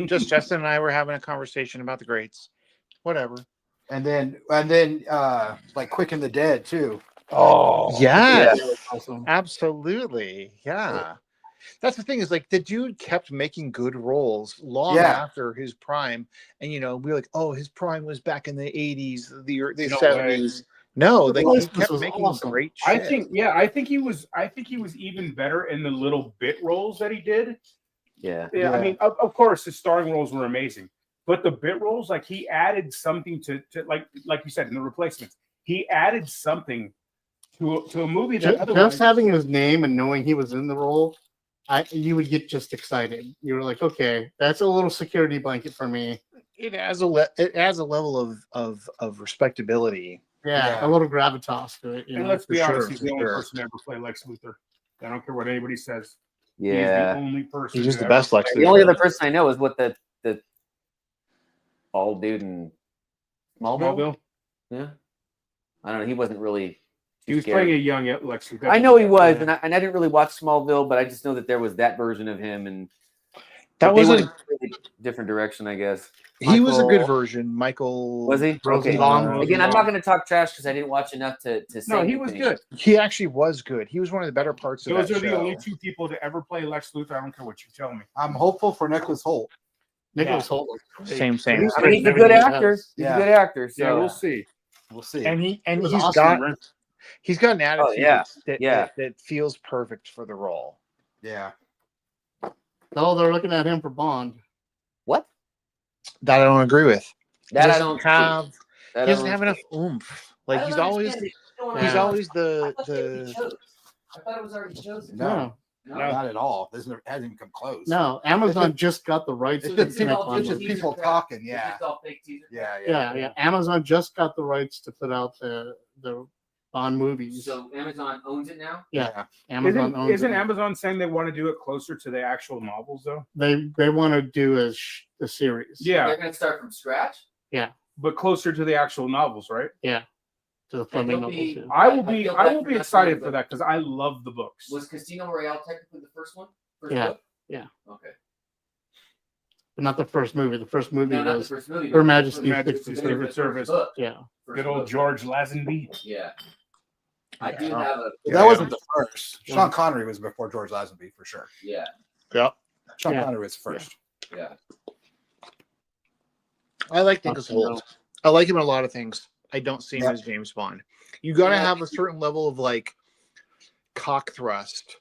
[SPEAKER 5] Just Justin and I were having a conversation about the greats. Whatever.
[SPEAKER 2] and then like Quick and the Dead too.
[SPEAKER 5] Oh yes,
[SPEAKER 1] Awesome.
[SPEAKER 5] absolutely. Yeah. That's the thing is the dude kept making good roles long
[SPEAKER 2] Yeah.
[SPEAKER 5] after his prime. And, we were like, oh, his prime was back in the 80s, the
[SPEAKER 3] No
[SPEAKER 5] 70s.
[SPEAKER 7] No,
[SPEAKER 1] The
[SPEAKER 7] like he
[SPEAKER 1] Replacements
[SPEAKER 7] kept
[SPEAKER 1] was
[SPEAKER 7] making
[SPEAKER 1] awesome.
[SPEAKER 7] great shit.
[SPEAKER 3] I think he was even better in the little bit roles that he did.
[SPEAKER 4] Yeah.
[SPEAKER 3] Yeah, I mean, of course, his starring roles were amazing, but the bit roles, like he added something to like you said in the Replacements, he added something to a movie that otherwise
[SPEAKER 1] Just having his name and knowing he was in the role, you would get just excited. You were like, okay, that's a little security blanket for me.
[SPEAKER 7] It adds a level of respectability.
[SPEAKER 1] Yeah, a little gravitas to it. You
[SPEAKER 3] And
[SPEAKER 1] know?
[SPEAKER 3] let's be
[SPEAKER 7] for
[SPEAKER 3] honest,
[SPEAKER 7] sure,
[SPEAKER 3] he's
[SPEAKER 7] for
[SPEAKER 3] the only
[SPEAKER 7] sure.
[SPEAKER 3] person to ever play Lex Luthor. I don't care what anybody says.
[SPEAKER 4] Yeah.
[SPEAKER 3] He's the only person.
[SPEAKER 7] He's just
[SPEAKER 3] to
[SPEAKER 7] the best
[SPEAKER 3] ever
[SPEAKER 7] Lex
[SPEAKER 3] play-
[SPEAKER 4] The only
[SPEAKER 7] Luthor.
[SPEAKER 4] other person I know is what the bald dude in Smallville.
[SPEAKER 3] Smallville.
[SPEAKER 4] Yeah. I don't know. He wasn't really.
[SPEAKER 3] He was
[SPEAKER 4] scary.
[SPEAKER 3] playing a young Lex Luthor.
[SPEAKER 4] I know he was,
[SPEAKER 1] Yeah.
[SPEAKER 4] and I didn't really watch Smallville, but I just know that there was that version of him, and
[SPEAKER 7] That
[SPEAKER 4] but they went
[SPEAKER 7] wasn't.
[SPEAKER 4] a really different direction, I guess.
[SPEAKER 7] He was a good
[SPEAKER 1] Michael-
[SPEAKER 7] version. Michael
[SPEAKER 4] Was he?
[SPEAKER 1] Rosenbaum.
[SPEAKER 4] Again, I'm not going to talk trash because I didn't watch enough to say.
[SPEAKER 3] No, he was
[SPEAKER 4] anything.
[SPEAKER 3] good.
[SPEAKER 7] He actually was good. He was one of the better parts of
[SPEAKER 3] Those
[SPEAKER 7] that
[SPEAKER 3] are the
[SPEAKER 7] show.
[SPEAKER 3] only two people to ever play Lex Luthor. I don't care what you tell me.
[SPEAKER 2] I'm hopeful for Nicholas Holt.
[SPEAKER 1] Nicholas Holt. was great.
[SPEAKER 7] Same.
[SPEAKER 4] I mean, he's a good
[SPEAKER 1] Everything he
[SPEAKER 4] actor.
[SPEAKER 1] does.
[SPEAKER 4] He's
[SPEAKER 2] Yeah.
[SPEAKER 4] a good actor. So
[SPEAKER 3] Yeah, we'll see.
[SPEAKER 2] We'll see.
[SPEAKER 7] And
[SPEAKER 1] He was
[SPEAKER 7] he's
[SPEAKER 1] awesome.
[SPEAKER 7] he's got an attitude
[SPEAKER 4] yeah.
[SPEAKER 7] that feels perfect for the role.
[SPEAKER 2] Yeah.
[SPEAKER 1] Oh, they're looking at him for Bond.
[SPEAKER 4] What?
[SPEAKER 7] That I don't agree with.
[SPEAKER 4] That I
[SPEAKER 7] doesn't
[SPEAKER 4] don't
[SPEAKER 7] have.
[SPEAKER 4] see. That
[SPEAKER 7] He
[SPEAKER 4] I
[SPEAKER 7] doesn't
[SPEAKER 4] don't
[SPEAKER 7] have
[SPEAKER 4] see.
[SPEAKER 7] enough oomph. Like
[SPEAKER 4] I
[SPEAKER 7] he's
[SPEAKER 4] don't
[SPEAKER 7] always
[SPEAKER 4] understand it. I don't
[SPEAKER 1] he's
[SPEAKER 4] understand.
[SPEAKER 7] always
[SPEAKER 4] I thought they
[SPEAKER 7] the
[SPEAKER 4] already chose. I thought it was already chosen.
[SPEAKER 2] No,
[SPEAKER 1] No,
[SPEAKER 2] not at all. This hasn't even come close.
[SPEAKER 1] no. Amazon just got the rights
[SPEAKER 2] It's
[SPEAKER 1] to
[SPEAKER 2] just
[SPEAKER 1] make
[SPEAKER 2] people-
[SPEAKER 1] Bond
[SPEAKER 2] it's just
[SPEAKER 1] movies.
[SPEAKER 2] people talking,
[SPEAKER 4] It's
[SPEAKER 2] yeah.
[SPEAKER 4] just all fake teaser.
[SPEAKER 1] Yeah. Amazon just got the rights to put out the Bond movies.
[SPEAKER 4] So Amazon owns it now.
[SPEAKER 1] Yeah. Amazon owns
[SPEAKER 3] Isn't
[SPEAKER 1] it.
[SPEAKER 3] Amazon saying they want to do it closer to the actual novels, though?
[SPEAKER 1] They want to do a series.
[SPEAKER 3] Yeah,
[SPEAKER 4] They're going to start from scratch.
[SPEAKER 3] but closer to the actual novels, right?
[SPEAKER 1] To the funding
[SPEAKER 4] it'll
[SPEAKER 1] novels.
[SPEAKER 4] be-
[SPEAKER 1] Yeah.
[SPEAKER 3] I will
[SPEAKER 4] I
[SPEAKER 3] be
[SPEAKER 4] feel
[SPEAKER 3] I
[SPEAKER 4] bad
[SPEAKER 3] will
[SPEAKER 4] for
[SPEAKER 3] be
[SPEAKER 4] not
[SPEAKER 3] excited
[SPEAKER 4] saying,
[SPEAKER 3] for
[SPEAKER 4] but-
[SPEAKER 3] that because I love the books.
[SPEAKER 4] Was Casino Royale technically the first one? First
[SPEAKER 1] Yeah,
[SPEAKER 4] book?
[SPEAKER 1] yeah.
[SPEAKER 4] Okay.
[SPEAKER 1] But not the first movie. The first movie
[SPEAKER 4] No, not the
[SPEAKER 1] was
[SPEAKER 4] first movie.
[SPEAKER 1] Her
[SPEAKER 4] but
[SPEAKER 1] Majesty's
[SPEAKER 3] Her Majesty's
[SPEAKER 1] Secret
[SPEAKER 3] Secret Service.
[SPEAKER 4] book.
[SPEAKER 1] yeah.
[SPEAKER 4] First
[SPEAKER 3] Good old
[SPEAKER 4] book.
[SPEAKER 3] George Lazenby.
[SPEAKER 4] Yeah. I do
[SPEAKER 7] Yeah.
[SPEAKER 4] have a.
[SPEAKER 2] That wasn't the first. Sean Connery was before George Lazenby for sure.
[SPEAKER 4] Yeah.
[SPEAKER 7] Yep.
[SPEAKER 2] Sean
[SPEAKER 1] Yeah.
[SPEAKER 2] Connery was first.
[SPEAKER 4] Yeah.
[SPEAKER 7] I like Nicholas
[SPEAKER 1] Awesome.
[SPEAKER 7] Holt. I like him in a lot of things. I don't see him
[SPEAKER 2] Yep.
[SPEAKER 7] as James Bond. You got to
[SPEAKER 4] Yeah.
[SPEAKER 7] have a certain level of like cock thrust.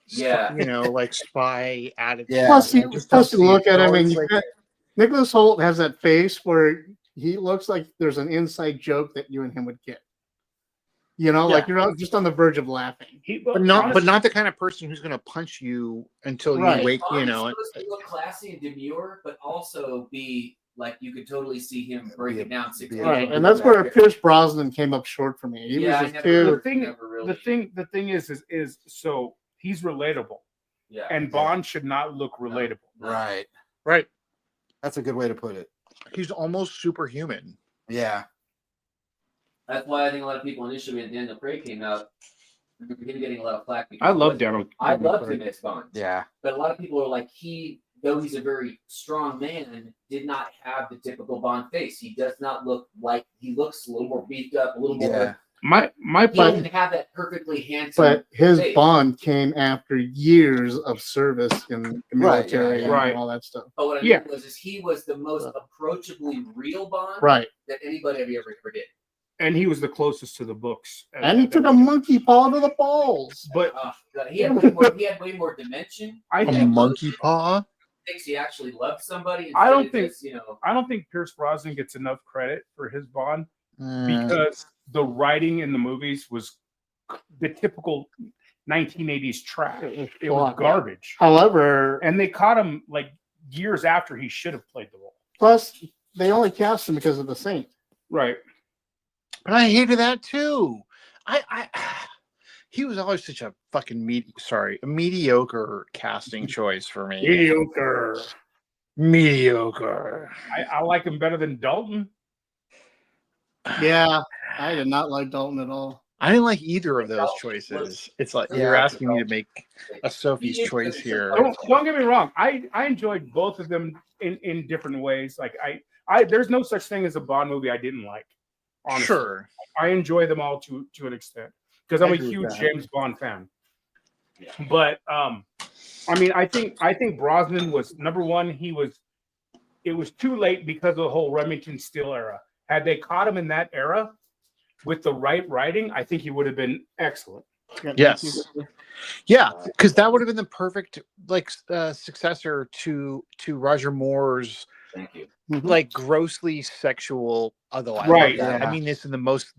[SPEAKER 4] Yeah.
[SPEAKER 7] You know, like spy attitude.
[SPEAKER 2] Yeah.
[SPEAKER 1] Plus, you
[SPEAKER 7] Just
[SPEAKER 1] plus
[SPEAKER 7] don't
[SPEAKER 1] you
[SPEAKER 7] see
[SPEAKER 1] look
[SPEAKER 7] it.
[SPEAKER 1] at him and
[SPEAKER 7] Always
[SPEAKER 1] you
[SPEAKER 7] like-
[SPEAKER 1] got, Nicholas Holt has that face where he looks like there's an inside joke that you and him would get. You know, like
[SPEAKER 7] Yeah.
[SPEAKER 1] you're just on the verge of laughing.
[SPEAKER 7] but not the kind of person who's going to punch you until
[SPEAKER 1] Right.
[SPEAKER 7] you wake.
[SPEAKER 4] Bond
[SPEAKER 7] You
[SPEAKER 4] is
[SPEAKER 7] know,
[SPEAKER 4] supposed to look classy and demure, but also be like you could totally see him break it down 6
[SPEAKER 2] Yeah.
[SPEAKER 1] Right, and that's where Pierce Brosnan came up short for me. He
[SPEAKER 4] Yeah, I
[SPEAKER 1] was just
[SPEAKER 4] never-
[SPEAKER 3] the
[SPEAKER 1] too.
[SPEAKER 3] thing.
[SPEAKER 4] never really.
[SPEAKER 3] The thing is so he's relatable,
[SPEAKER 4] Yeah.
[SPEAKER 3] and Bond should not look relatable.
[SPEAKER 2] Right.
[SPEAKER 7] right?
[SPEAKER 2] That's a good way to put it.
[SPEAKER 7] He's almost superhuman.
[SPEAKER 2] Yeah.
[SPEAKER 4] That's why I think a lot of people initially when Daniel Craig came out, I remember him getting a lot of flack. Because
[SPEAKER 3] I love
[SPEAKER 4] he
[SPEAKER 3] Daniel.
[SPEAKER 4] I loved him as Bond.
[SPEAKER 2] Yeah.
[SPEAKER 4] But a lot of people are like, though he's a very strong man, did not have the typical Bond face. He does not look like, he looks a little more beefed up, a little more.
[SPEAKER 2] Yeah.
[SPEAKER 3] My
[SPEAKER 4] He doesn't have that perfectly handsome.
[SPEAKER 1] But his
[SPEAKER 4] face.
[SPEAKER 1] Bond came after years of service in the
[SPEAKER 2] Right,
[SPEAKER 1] military
[SPEAKER 2] yeah,
[SPEAKER 1] and
[SPEAKER 3] right.
[SPEAKER 1] all that stuff.
[SPEAKER 4] But what I
[SPEAKER 3] Yeah.
[SPEAKER 4] mean was, he was the most approachably real Bond
[SPEAKER 1] Right,
[SPEAKER 4] that anybody ever did.
[SPEAKER 3] and he was the closest to the books.
[SPEAKER 1] and he took a monkey paw to the balls.
[SPEAKER 3] But
[SPEAKER 4] He had way more dimension.
[SPEAKER 3] I
[SPEAKER 7] A
[SPEAKER 3] think
[SPEAKER 7] monkey paw.
[SPEAKER 4] Thinks he actually loved somebody.
[SPEAKER 3] I don't
[SPEAKER 4] instead of
[SPEAKER 3] think-
[SPEAKER 4] just,
[SPEAKER 3] I don't think Pierce Brosnan gets enough credit for his Bond
[SPEAKER 7] Mm.
[SPEAKER 3] because the writing in the movies was the typical 1980s trash. It was garbage,
[SPEAKER 1] However,
[SPEAKER 3] and they caught him like years after he should have played the role.
[SPEAKER 1] plus they only cast him because of the Saint.
[SPEAKER 3] Right.
[SPEAKER 7] But I hated that too. He was always such a fucking mediocre casting choice for me. Mediocre.
[SPEAKER 3] I like him better than Dalton.
[SPEAKER 1] Yeah, I did not like Dalton at all.
[SPEAKER 7] I didn't like either of those choices. It's like you're
[SPEAKER 2] Yeah.
[SPEAKER 7] asking me to make a Sophie's choice here.
[SPEAKER 3] Don't get me wrong. I enjoyed both of them in different ways. Like I there's no such thing as a Bond movie I didn't like. Honestly.
[SPEAKER 7] Sure.
[SPEAKER 3] I enjoy them all to an extent because I'm
[SPEAKER 7] I
[SPEAKER 3] a
[SPEAKER 7] agree with
[SPEAKER 3] huge
[SPEAKER 7] that.
[SPEAKER 3] James Bond fan. But I mean, I think Brosnan was number one. It was too late because of the whole Remington Steele era. Had they caught him in that era, with the right writing, I think he would have been excellent.
[SPEAKER 5] Yes. Yeah, because that would have been the perfect successor to Roger Moore's
[SPEAKER 4] Thank you.
[SPEAKER 5] like grossly sexual. Although I
[SPEAKER 3] Right,
[SPEAKER 5] love that.
[SPEAKER 2] yeah.
[SPEAKER 5] I mean this in the most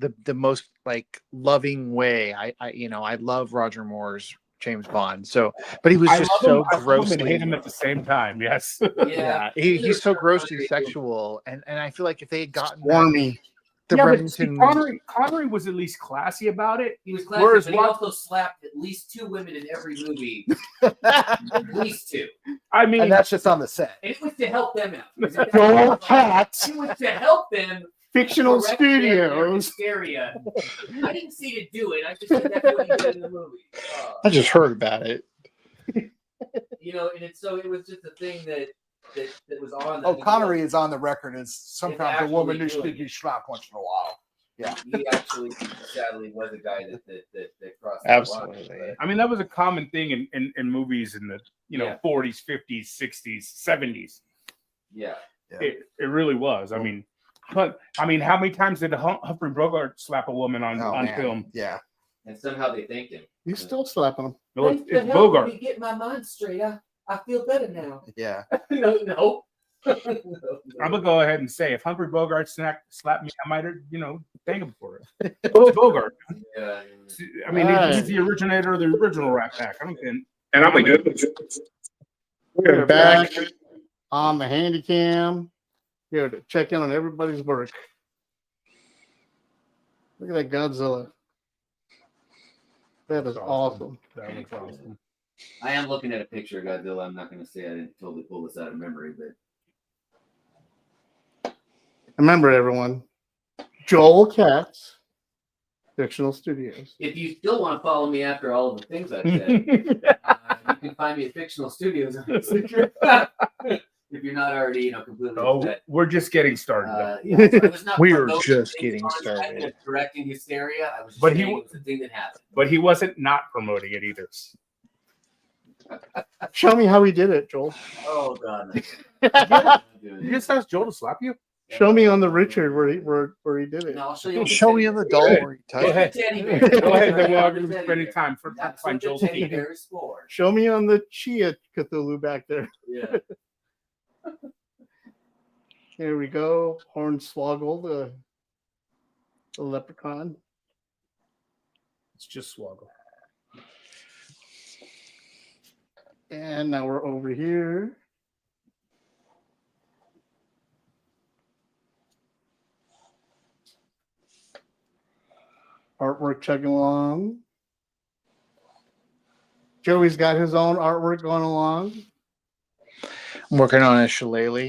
[SPEAKER 5] like loving way. I love Roger Moore's James Bond. So, but he was
[SPEAKER 3] I
[SPEAKER 5] just
[SPEAKER 3] love
[SPEAKER 5] so
[SPEAKER 3] him, I love him
[SPEAKER 5] grossly.
[SPEAKER 3] and hate him at the same time. Yes.
[SPEAKER 5] Yeah, he's so grossly sexual, and I feel like if they had gotten
[SPEAKER 1] Swarmy.
[SPEAKER 5] the
[SPEAKER 3] Yeah, but see,
[SPEAKER 5] Remington,
[SPEAKER 3] Connery was at least classy about it.
[SPEAKER 4] He was classy,
[SPEAKER 3] Whereas
[SPEAKER 4] but he
[SPEAKER 3] Roger-
[SPEAKER 4] also slapped at least 2 women in every movie. At least 2.
[SPEAKER 3] I mean,
[SPEAKER 2] And that's just on the set.
[SPEAKER 4] And it was to help them out.
[SPEAKER 1] Joel Katz,
[SPEAKER 4] It was to help them
[SPEAKER 1] Fictional
[SPEAKER 4] correct their
[SPEAKER 1] Studios.
[SPEAKER 4] hysteria. I didn't see it do it. I just said that's what he did in the movie.
[SPEAKER 5] I just heard about it.
[SPEAKER 4] You know, and it was just a thing that was on.
[SPEAKER 2] Oh, Connery is on the record as sometimes a woman who
[SPEAKER 4] actually
[SPEAKER 2] should be slapped once in a while. Yeah.
[SPEAKER 4] He actually, sadly, was a guy that crossed
[SPEAKER 5] Absolutely.
[SPEAKER 4] the line.
[SPEAKER 3] I mean, that was a common thing in movies in the
[SPEAKER 4] Yeah.
[SPEAKER 3] 40s, 50s, 60s, 70s.
[SPEAKER 4] Yeah.
[SPEAKER 3] It really was. I mean, how many times did Humphrey Bogart slap a woman on
[SPEAKER 2] Man.
[SPEAKER 3] film?
[SPEAKER 2] Yeah.
[SPEAKER 4] And somehow they thanked him.
[SPEAKER 1] He's still slapping him.
[SPEAKER 3] No, it's Bogart.
[SPEAKER 4] Me get my mind straight. I feel better now.
[SPEAKER 2] Yeah.
[SPEAKER 4] No.
[SPEAKER 3] I'm gonna go ahead and say if Humphrey Bogart slapped me, I might have, thank him for it. It's Bogart.
[SPEAKER 4] Yeah.
[SPEAKER 3] I mean,
[SPEAKER 1] Right.
[SPEAKER 3] he's the originator of the original Rat Pack. I don't think.
[SPEAKER 5] And I'm like,
[SPEAKER 1] We're back on the handy cam here to check in on everybody's work. Look at that Godzilla. That is awesome.
[SPEAKER 3] That was awesome.
[SPEAKER 4] I am looking at a picture of Godzilla. I'm not going to say I didn't totally pull this out of memory, but
[SPEAKER 1] Remember, everyone, Joel Katz, Fictional Studios.
[SPEAKER 4] if you still want to follow me after all of the things I've said, you can find me at Fictional Studios on Instagram. If you're not already, completely
[SPEAKER 3] Oh,
[SPEAKER 4] upset.
[SPEAKER 3] we're just getting started.
[SPEAKER 4] So I was not
[SPEAKER 5] We are
[SPEAKER 4] promoting
[SPEAKER 5] just
[SPEAKER 4] things
[SPEAKER 5] getting
[SPEAKER 4] on
[SPEAKER 5] started.
[SPEAKER 4] kind of correcting hysteria. I was just
[SPEAKER 3] But
[SPEAKER 4] saying it was a thing that happened.
[SPEAKER 3] But he wasn't not promoting it either.
[SPEAKER 1] Show me how he did it, Joel.
[SPEAKER 4] Oh God!
[SPEAKER 3] You just asked Joel to slap you?
[SPEAKER 1] Show me on the Richard where he did it.
[SPEAKER 4] No, I'll show you. on the
[SPEAKER 5] show me
[SPEAKER 4] teddy
[SPEAKER 5] on the
[SPEAKER 4] bear.
[SPEAKER 5] doll
[SPEAKER 3] Go
[SPEAKER 5] where he
[SPEAKER 3] Go
[SPEAKER 5] touched
[SPEAKER 3] ahead.
[SPEAKER 5] it.
[SPEAKER 4] Teddy bear.
[SPEAKER 3] Go ahead. Then we're all
[SPEAKER 4] Teddy
[SPEAKER 3] going to be
[SPEAKER 4] bear.
[SPEAKER 3] spending time to
[SPEAKER 4] That's
[SPEAKER 3] find
[SPEAKER 4] what the
[SPEAKER 3] Joel's
[SPEAKER 4] teddy
[SPEAKER 3] teeth.
[SPEAKER 4] bear is for.
[SPEAKER 1] Show me on the Chia Cthulhu back there.
[SPEAKER 4] Yeah.
[SPEAKER 1] Here we go. Hornswoggle, the leprechaun.
[SPEAKER 3] It's just Swoggle.
[SPEAKER 1] And now we're over here. Artwork chugging along. Joey's got his own artwork going along.
[SPEAKER 5] I'm working on a shillelagh.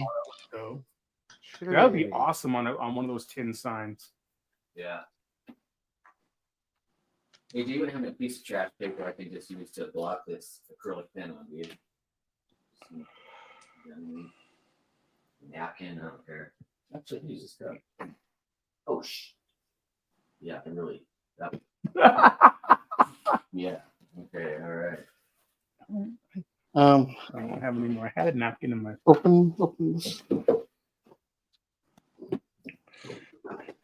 [SPEAKER 3] That would be awesome on one of those tin signs.
[SPEAKER 4] Yeah. Hey, do you even have a piece of trash paper I can just use to block this acrylic pen on, dude? Napkin, I don't care. Actually, use this stuff. Oh, yeah, I can really. Yeah. Okay. All right.
[SPEAKER 3] I don't have any more. I had a napkin in my.
[SPEAKER 1] Open this.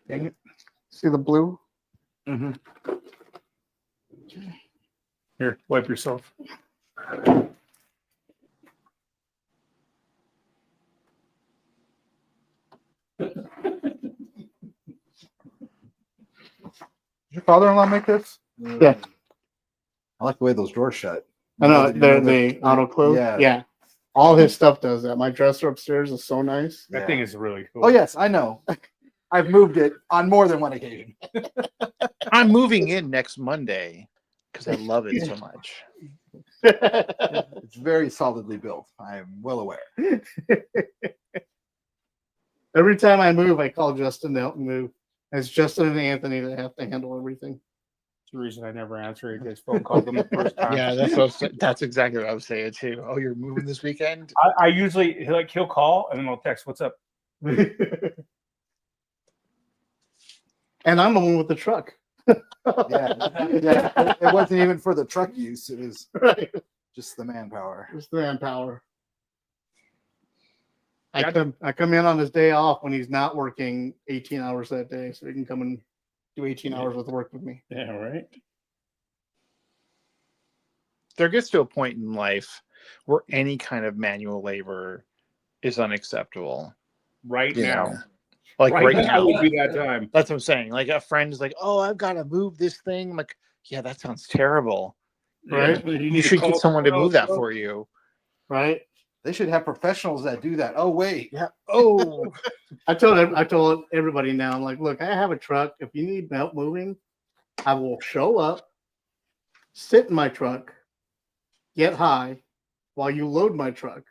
[SPEAKER 3] Dang it.
[SPEAKER 1] See the blue?
[SPEAKER 3] Mm-hmm. Here, wipe yourself.
[SPEAKER 2] Did your father-in-law make this?
[SPEAKER 1] Yeah.
[SPEAKER 2] I like the way those doors shut.
[SPEAKER 1] I know
[SPEAKER 2] You know,
[SPEAKER 1] they auto close.
[SPEAKER 2] Yeah.
[SPEAKER 1] Yeah. All his stuff does that. My dresser upstairs is so nice.
[SPEAKER 3] That
[SPEAKER 2] Yeah.
[SPEAKER 3] thing is really cool.
[SPEAKER 2] Oh yes, I know. I've moved it on more than one occasion.
[SPEAKER 5] I'm moving in next Monday because I love it so much.
[SPEAKER 2] It's very solidly built. I am well aware.
[SPEAKER 1] Every time I move, I call Justin to help me move. It's Justin and Anthony that have to handle everything.
[SPEAKER 3] That's the reason I never answer his phone calls them the first time.
[SPEAKER 5] Yeah, that's exactly what I was saying too. Oh, you're moving this weekend?
[SPEAKER 3] I usually he'll call and then I'll text, "What's up?"
[SPEAKER 1] And I'm the one with the truck.
[SPEAKER 2] Yeah. It wasn't even for the truck use. It was
[SPEAKER 1] Right.
[SPEAKER 2] just the manpower.
[SPEAKER 1] It's the manpower.
[SPEAKER 3] Yeah.
[SPEAKER 1] I come in on his day off when he's not working 18 hours that day, so he can come and do 18 hours worth of work with me.
[SPEAKER 3] Yeah, right.
[SPEAKER 7] There gets to a point in life where any kind of manual labor is unacceptable.
[SPEAKER 3] Right
[SPEAKER 7] You
[SPEAKER 3] now.
[SPEAKER 7] know? Like right now.
[SPEAKER 3] would be that time.
[SPEAKER 7] That's what I'm saying. Like a friend is like, "Oh, I've got to move this thing." I'm like, "Yeah, that sounds terrible.
[SPEAKER 1] Right?
[SPEAKER 3] Yeah,
[SPEAKER 7] You should get someone to move that for you."
[SPEAKER 1] Right?
[SPEAKER 2] They should have professionals that do that. Oh wait,
[SPEAKER 7] Yeah. Oh,
[SPEAKER 1] I told everybody now, I'm like, look, I have a truck. If you need help moving, I will show up, sit in my truck, get high while you load my truck.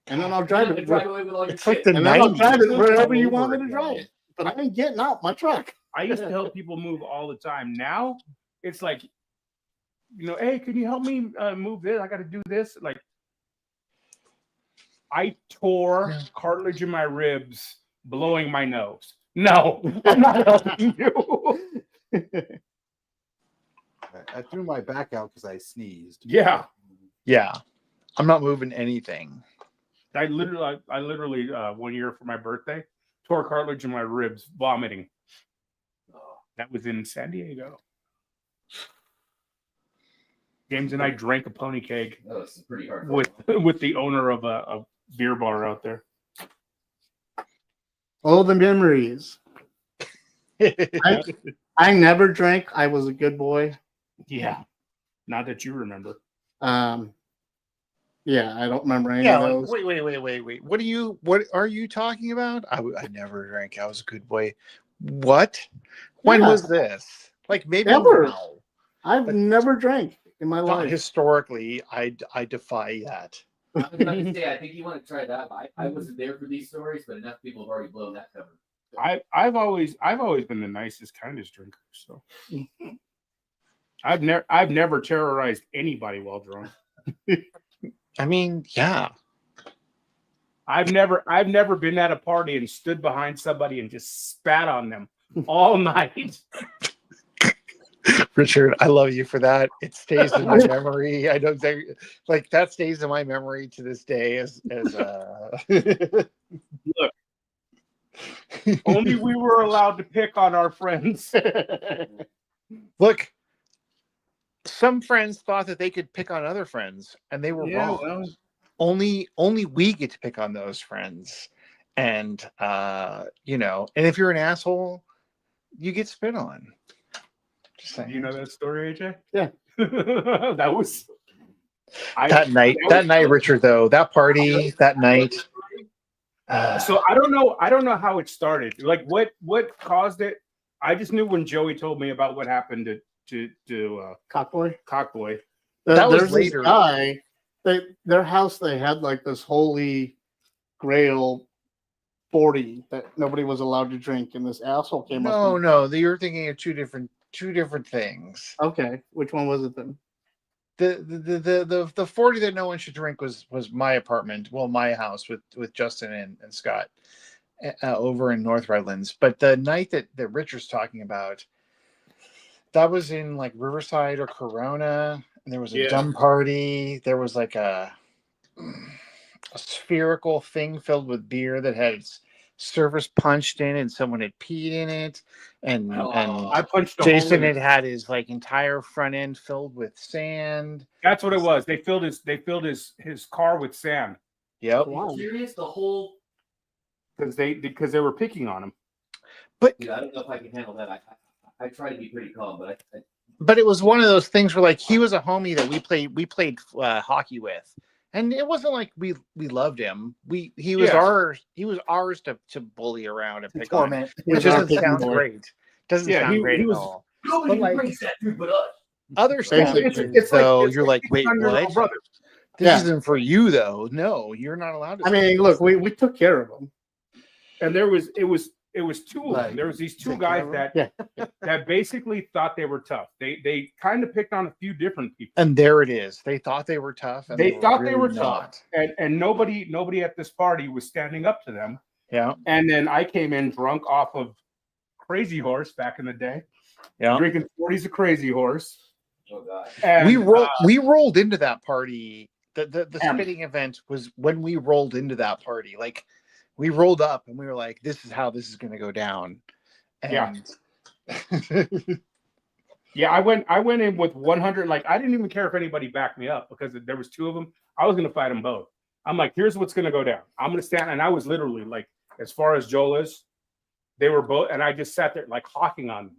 [SPEAKER 1] And then I'll drive it.
[SPEAKER 4] away with all your
[SPEAKER 7] it's like
[SPEAKER 4] shit.
[SPEAKER 7] the
[SPEAKER 1] And then I'll
[SPEAKER 7] 90s.
[SPEAKER 1] drive it wherever you
[SPEAKER 2] Over
[SPEAKER 1] want me to
[SPEAKER 2] again.
[SPEAKER 1] drive it. But I ain't getting out my truck.
[SPEAKER 3] I used to help people move all the time. Now it's like, hey, can you help me move this? I got to do this. Like, I tore cartilage in my ribs, blowing my nose. No, I'm not helping you.
[SPEAKER 2] I threw my back out because I sneezed.
[SPEAKER 3] Yeah,
[SPEAKER 7] Yeah. I'm not moving anything.
[SPEAKER 3] I literally 1 year for my birthday, tore cartilage in my ribs, vomiting. That was in San Diego. James and I drank a pony keg
[SPEAKER 4] That was pretty hard.
[SPEAKER 3] with the owner of a beer bar out there.
[SPEAKER 1] Oh, the memories. I never drank. I was a good boy.
[SPEAKER 3] Yeah, not that you remember.
[SPEAKER 1] Yeah, I don't remember any
[SPEAKER 7] Yeah,
[SPEAKER 1] of
[SPEAKER 7] like,
[SPEAKER 1] those.
[SPEAKER 7] wait. What are you talking about? I never drank. I was a good boy. What? When
[SPEAKER 1] Yeah.
[SPEAKER 7] was this? Like maybe
[SPEAKER 1] Ever.
[SPEAKER 7] now.
[SPEAKER 1] I've never drank in my
[SPEAKER 7] Not
[SPEAKER 1] life.
[SPEAKER 7] historically, I defy that.
[SPEAKER 4] I was about to say, I think you want to try that. I wasn't there for these stories, but enough people have already blown that cover.
[SPEAKER 3] I've always been the nicest, kindest drinker. So I've never terrorized anybody while drunk.
[SPEAKER 7] I mean, yeah.
[SPEAKER 3] I've never been at a party and stood behind somebody and just spat on them all night.
[SPEAKER 7] Richard, I love you for that. It stays in my memory. I don't think like that stays in my memory to this day as
[SPEAKER 3] Look, only we were allowed to pick on our friends.
[SPEAKER 7] Look, some friends thought that they could pick on other friends, and they were wrong.
[SPEAKER 3] Well,
[SPEAKER 7] Only we get to pick on those friends, and and if you're an asshole, you get spit on. Just saying.
[SPEAKER 3] you know that story, AJ?
[SPEAKER 1] Yeah.
[SPEAKER 3] That was
[SPEAKER 7] that night, Richard. Though that party that night.
[SPEAKER 3] So I don't know how it started. Like what caused it? I just knew when Joey told me about what happened to
[SPEAKER 1] Cockboy.
[SPEAKER 3] Cockboy.
[SPEAKER 7] That was
[SPEAKER 1] There's
[SPEAKER 7] later.
[SPEAKER 1] This guy. Their house. They had like this holy grail 40 that nobody was allowed to drink, and this asshole came up.
[SPEAKER 7] No, you're thinking of two different things.
[SPEAKER 1] Okay, which one was it then?
[SPEAKER 7] The 40 that no one should drink was my apartment, well, my house with Justin and Scott over in North Redlands. But the night that Richard's talking about, that was in like Riverside or Corona, and there was a dumb party. There was like a spherical thing filled with beer that had its service punched in, and someone had peed in it, and
[SPEAKER 3] I punched
[SPEAKER 7] Jason had his like entire front end filled with sand.
[SPEAKER 3] That's what it was. They filled his car with sand.
[SPEAKER 7] Yep.
[SPEAKER 4] Are you serious? The whole
[SPEAKER 3] Because they were picking on him.
[SPEAKER 7] But
[SPEAKER 4] dude, I don't know if I can handle that. I try to be pretty calm, but
[SPEAKER 7] but it was one of those things where like he was a homie that we played hockey with, and it wasn't like we loved him. He was ours to bully around and pick on, which doesn't sound great. Doesn't sound great at all.
[SPEAKER 4] nobody
[SPEAKER 7] But,
[SPEAKER 4] brings that dude but us.
[SPEAKER 7] Other stuff,
[SPEAKER 3] It's
[SPEAKER 7] so
[SPEAKER 3] like-
[SPEAKER 7] you're like, wait,
[SPEAKER 3] Son, your little
[SPEAKER 7] what?
[SPEAKER 3] brother.
[SPEAKER 7] This isn't for you though. No, you're not allowed to.
[SPEAKER 1] I mean, look, we took care of him.
[SPEAKER 3] And it was two of them. There was these two
[SPEAKER 1] Take
[SPEAKER 3] guys
[SPEAKER 1] care of
[SPEAKER 3] that basically thought they were tough. They kind of picked on a few different people.
[SPEAKER 7] And there it is. They thought they were tough. And
[SPEAKER 3] They thought they were
[SPEAKER 7] really
[SPEAKER 3] tough. And nobody at this party was standing up to them.
[SPEAKER 7] Yeah.
[SPEAKER 3] And then I came in drunk off of Crazy Horse back in the day.
[SPEAKER 7] Yeah.
[SPEAKER 3] Drinking 40s of Crazy Horse.
[SPEAKER 4] Oh god.
[SPEAKER 3] And
[SPEAKER 7] we rolled into that party. The spitting event was when we rolled into that party. Like we rolled up and we were like, this is how this is going to go down. And
[SPEAKER 3] Yeah, I went in with 100. Like, I didn't even care if anybody backed me up because there was two of them. I was gonna fight them both. I'm like, here's what's gonna go down. I'm gonna stand, and I was literally like, as far as Joel is, they were both, and I just sat there like hawking on them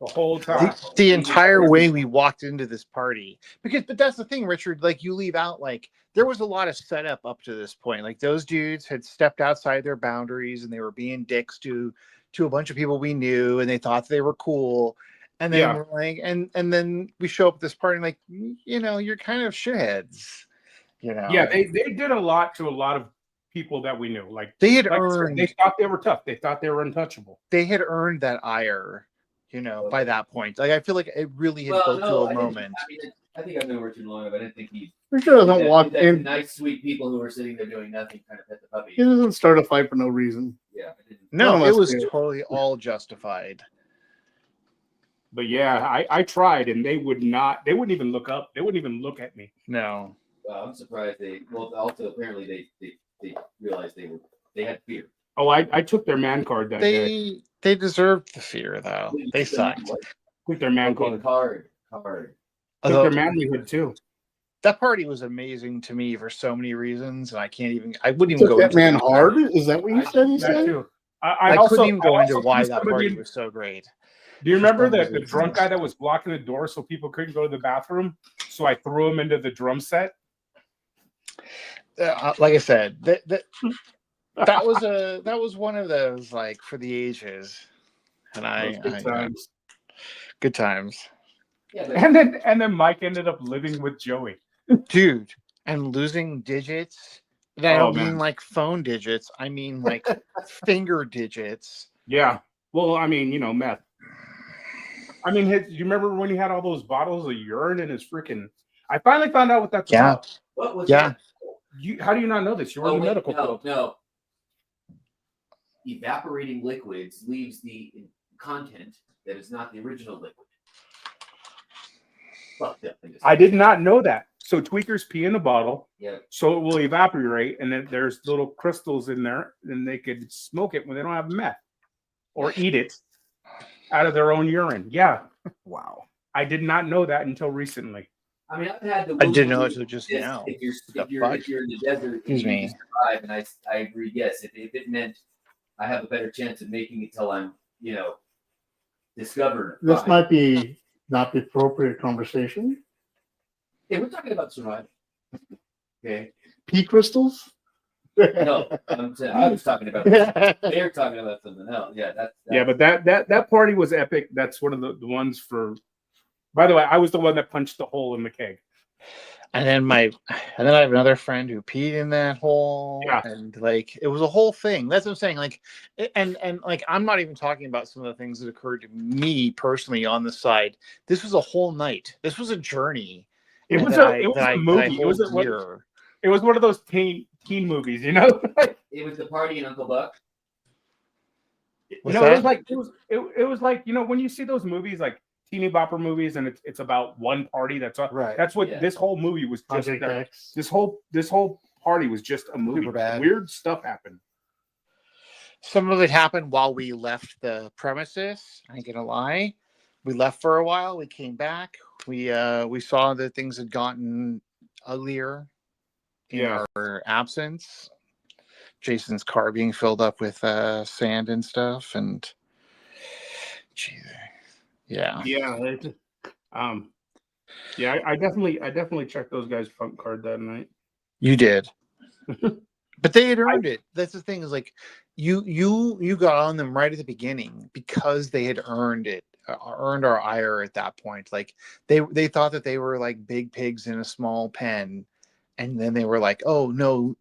[SPEAKER 3] the whole time.
[SPEAKER 7] The entire way we walked into this party, but that's the thing, Richard. Like, you leave out, like, there was a lot of setup up to this point. Like, those dudes had stepped outside their boundaries and they were being dicks to a bunch of people we knew, and they thought they were cool. And then we're like, and then we show up at this party, like, you're kind of shitheads.
[SPEAKER 3] Yeah, they did a lot to a lot of people that we knew. Like,
[SPEAKER 7] they had earned.
[SPEAKER 3] They thought they were tough. They thought they were untouchable.
[SPEAKER 7] They had earned that ire, by that point. Like, I feel like it really had built to a moment.
[SPEAKER 4] I think I've known Richard long enough. I didn't think he.
[SPEAKER 1] Richard doesn't walk in.
[SPEAKER 4] Nice, sweet people who were sitting there doing nothing, trying to pet the puppy.
[SPEAKER 1] He doesn't start a fight for no reason.
[SPEAKER 4] Yeah.
[SPEAKER 7] No, it was totally all justified.
[SPEAKER 3] But yeah, I tried, and they wouldn't even look up. They wouldn't even look at me.
[SPEAKER 7] No.
[SPEAKER 4] Well, I'm surprised also apparently they realized they had fear.
[SPEAKER 3] Oh, I took their man card that day.
[SPEAKER 7] They deserved the fear, though. They sucked.
[SPEAKER 3] Took their man card.
[SPEAKER 4] Card.
[SPEAKER 3] Took their manlyhood too.
[SPEAKER 7] That party was amazing to me for so many reasons, and I wouldn't even go
[SPEAKER 1] that
[SPEAKER 7] into
[SPEAKER 1] man hard. Is that what you said? He said.
[SPEAKER 3] Too.
[SPEAKER 7] I couldn't even go into why that party was so great.
[SPEAKER 3] Do you remember the drunk guy that was blocking the door so people couldn't go to the bathroom? So I threw him into the drum set.
[SPEAKER 7] Like I said, that was one of those, like, for the ages, and good times.
[SPEAKER 4] Yeah,
[SPEAKER 3] and then Mike ended up living with Joey,
[SPEAKER 7] dude, and losing digits. I don't mean like phone digits. I mean like finger digits.
[SPEAKER 3] Yeah. Well, I mean, meth. I mean, do you remember when he had all those bottles of urine in his freaking? I finally found out what that's about.
[SPEAKER 4] What was
[SPEAKER 3] that? How do you not know this? You were in the medical field.
[SPEAKER 4] No. Evaporating liquids leaves the content that is not the original liquid. Fucked up.
[SPEAKER 3] I did not know that. So tweakers pee in a bottle.
[SPEAKER 4] Yeah.
[SPEAKER 3] So it will evaporate, and then there's little crystals in there, and they could smoke it when they don't have meth, or eat it out of their own urine. Yeah.
[SPEAKER 2] Wow.
[SPEAKER 3] I did not know that until recently.
[SPEAKER 4] I mean, I've had the.
[SPEAKER 7] I didn't know it until just now.
[SPEAKER 4] If you're in the desert,
[SPEAKER 7] excuse me.
[SPEAKER 4] Survive, and I agree. Yes, if it meant I have a better chance of making it till I'm, discovered.
[SPEAKER 1] This might be not the appropriate conversation.
[SPEAKER 4] Yeah, we're talking about survival. Okay.
[SPEAKER 1] Pea crystals?
[SPEAKER 4] No, I was talking about. They're talking about something else. Yeah, that's
[SPEAKER 3] yeah, but that party was epic. That's one of the ones for. By the way, I was the one that punched the hole in the keg.
[SPEAKER 7] And then I have another friend who peed in that hole.
[SPEAKER 3] Yeah.
[SPEAKER 7] And like, it was a whole thing. That's what I'm saying. Like, and like, I'm not even talking about some of the things that occurred to me personally on the side. This was a whole night. This was a journey.
[SPEAKER 3] It was a movie. It was one of those teen movies,
[SPEAKER 4] It was the party in Uncle Buck.
[SPEAKER 3] It was like when you see those movies like teeny bopper movies, and it's about one party. That's
[SPEAKER 2] right.
[SPEAKER 3] That's what this whole movie was. Just this whole party was just a movie. Weird stuff happened.
[SPEAKER 7] Some of it happened while we left the premises. I ain't gonna lie. We left for a while. We came back. We saw that things had gotten uglier in our absence. Jason's car being filled up with sand and stuff, and I definitely checked those guys' funk card that night. You did. But they had earned it. That's the thing, is like you got on them right at the beginning because they had earned it, earned our ire at that point. Like they thought that they were like big pigs in a small pen, and then they were like, oh no,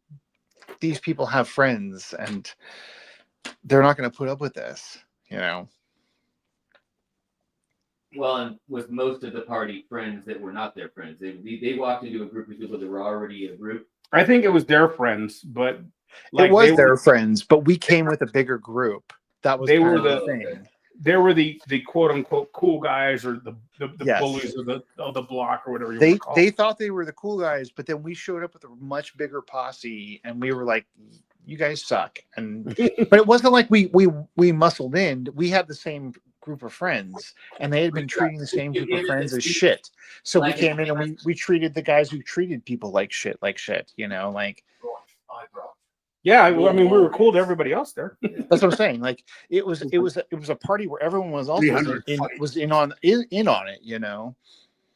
[SPEAKER 7] these people have friends and they're not going to put up with this,
[SPEAKER 4] Well, and with most of the party friends that were not their friends, they walked into a group of people that were already a group.
[SPEAKER 3] I think it was their friends, but
[SPEAKER 7] it was their friends, but we came with a bigger group. That was the thing.
[SPEAKER 4] Okay.
[SPEAKER 3] They were the quote unquote cool guys, or the bullies of the block, or whatever you want to call it.
[SPEAKER 7] They thought they were the cool guys, but then we showed up with a much bigger posse, and we were like, "You guys suck." But it wasn't like we muscled in. We had the same group of friends, and they had been treating the same group of friends as shit. So we came in and we treated the guys who treated people like shit, you know, like.
[SPEAKER 3] Yeah, I mean, we were cool to everybody else there.
[SPEAKER 7] That's what I'm saying. Like it was a party where everyone was also in on it, you know.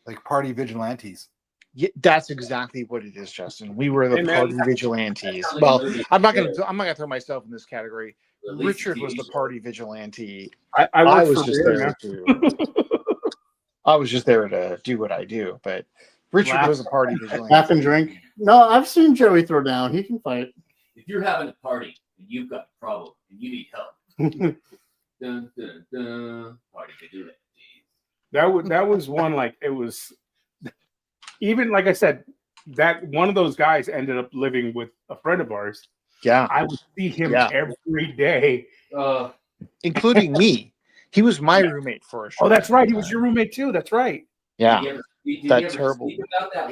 [SPEAKER 2] Like party vigilantes.
[SPEAKER 7] Yeah, that's exactly what it is, Justin. We were the party vigilantes. Well, I'm not gonna throw myself in this category. Richard was the party vigilante.
[SPEAKER 3] I
[SPEAKER 7] was just there I was just there to do what I do, but Richard was a party vigilante.
[SPEAKER 1] Laugh and drink. No, I've seen Joey throw down. He can fight.
[SPEAKER 4] If you're having a party and you've got a problem and you need help, dun, dun, dun, party vigilante.
[SPEAKER 3] That was one, like, it was even, like I said, that one of those guys ended up living with a friend of ours.
[SPEAKER 7] Yeah,
[SPEAKER 3] I would see him every day,
[SPEAKER 7] including me. He was my roommate for a short.
[SPEAKER 3] Oh, that's right. He was your roommate too. That's right.
[SPEAKER 7] Yeah,
[SPEAKER 4] That's
[SPEAKER 7] terrible.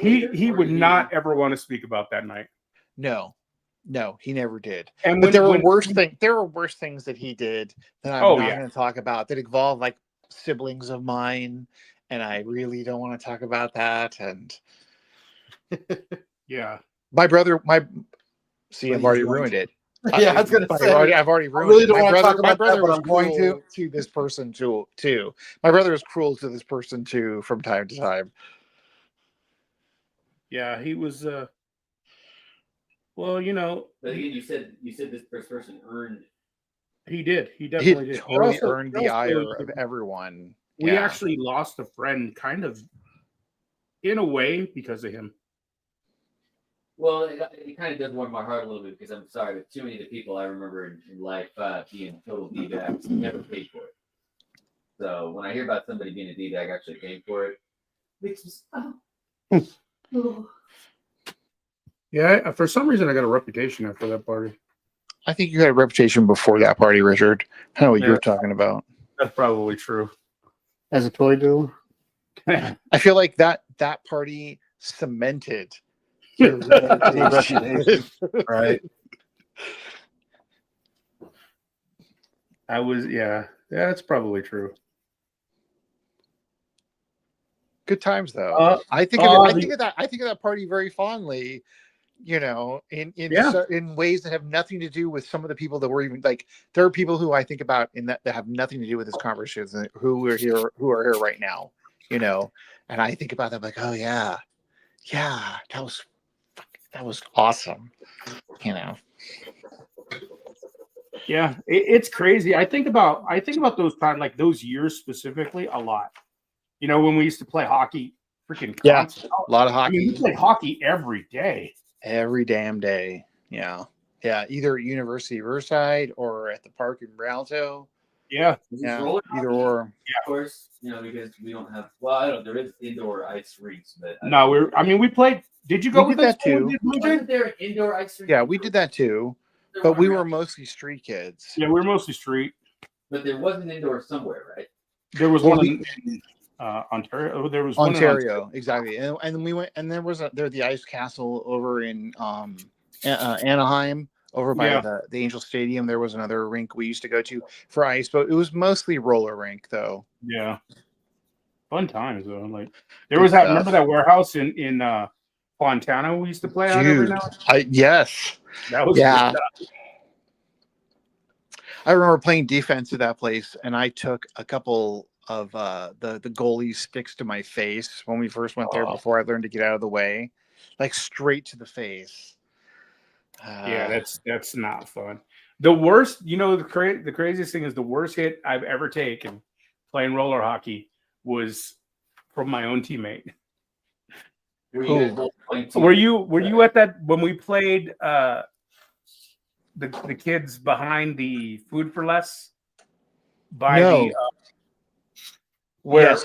[SPEAKER 3] He would not ever want to speak about that night.
[SPEAKER 7] No, he never did.
[SPEAKER 3] And
[SPEAKER 7] but there were worse things that he did that I'm not going to talk about that involve like siblings of mine, and I really don't want to talk about that. And
[SPEAKER 3] yeah,
[SPEAKER 7] my brother, I've already ruined it.
[SPEAKER 2] Yeah, I was going to say.
[SPEAKER 7] I've already ruined
[SPEAKER 2] really
[SPEAKER 7] it.
[SPEAKER 2] don't want to talk
[SPEAKER 7] My
[SPEAKER 2] about
[SPEAKER 7] brother
[SPEAKER 2] that, but
[SPEAKER 7] was
[SPEAKER 2] I'm going
[SPEAKER 7] to this person too. My brother is cruel to this person too from time to time.
[SPEAKER 3] Yeah, he was. Well, you know.
[SPEAKER 4] But again, you said this first person earned.
[SPEAKER 3] He did. He definitely did.
[SPEAKER 7] Totally earned the ire of everyone.
[SPEAKER 3] We actually lost a friend, kind of, in a way, because of him.
[SPEAKER 4] Well, it kind of does warm my heart a little bit because I'm sorry, but too many of the people I remember in life being total D-bags never paid for it. So when I hear about somebody being a D-bag actually paying for it, makes me smile.
[SPEAKER 3] Yeah, for some reason I got a reputation after that party.
[SPEAKER 7] I think you had a reputation before that party, Richard. I know what you're talking about.
[SPEAKER 3] That's probably true.
[SPEAKER 1] As a toy dealer?
[SPEAKER 7] I feel like that party cemented your reputation.
[SPEAKER 2] Right.
[SPEAKER 3] Yeah, that's probably true.
[SPEAKER 7] Good times though. I think of that party very fondly, you know, in ways that have nothing to do with some of the people that were even like, there are people who I think about in that have nothing to do with this conversation who are here right now, you know, and I think about them like, oh yeah, that was awesome, you know.
[SPEAKER 3] Yeah, it's crazy. I think about those times, like those years specifically, a lot. You know, when we used to play hockey, freaking constant.
[SPEAKER 7] A lot of hockey.
[SPEAKER 3] I mean, we played hockey every day.
[SPEAKER 7] Every damn day. Yeah. Either at University of Riverside or at the park in Rialto.
[SPEAKER 3] Yeah.
[SPEAKER 7] Either or.
[SPEAKER 4] Yeah, of course. You know, because we don't have. Well, I don't. There is indoor ice rinks, but
[SPEAKER 3] no, we played. Did you go with
[SPEAKER 7] that too?
[SPEAKER 4] Wasn't there an indoor ice rink?
[SPEAKER 7] Yeah, we did that too. But we were mostly street kids.
[SPEAKER 3] Yeah, we were mostly street.
[SPEAKER 4] But there was an indoor somewhere, right?
[SPEAKER 3] There was one in Ontario. There was
[SPEAKER 7] Ontario,
[SPEAKER 3] one
[SPEAKER 7] exactly. And then we went, and there was the Ice Castle over in Anaheim, over by the Angel Stadium. There was another rink we used to go to for ice, but it was mostly roller rink though.
[SPEAKER 3] Yeah, fun times though. Like there was that. Remember that warehouse in Fontana we used to play out every now and then?
[SPEAKER 7] Yes.
[SPEAKER 3] That was
[SPEAKER 7] I remember playing defense at that place, and I took a couple of the goalie sticks to my face when we first went there before I learned to get out of the way, like straight to the face.
[SPEAKER 3] Yeah, that's not fun. The worst, you know, the craziest thing is the worst hit I've ever taken playing roller hockey was from my own teammate. Were you at that when we played the kids behind the Food for Less by where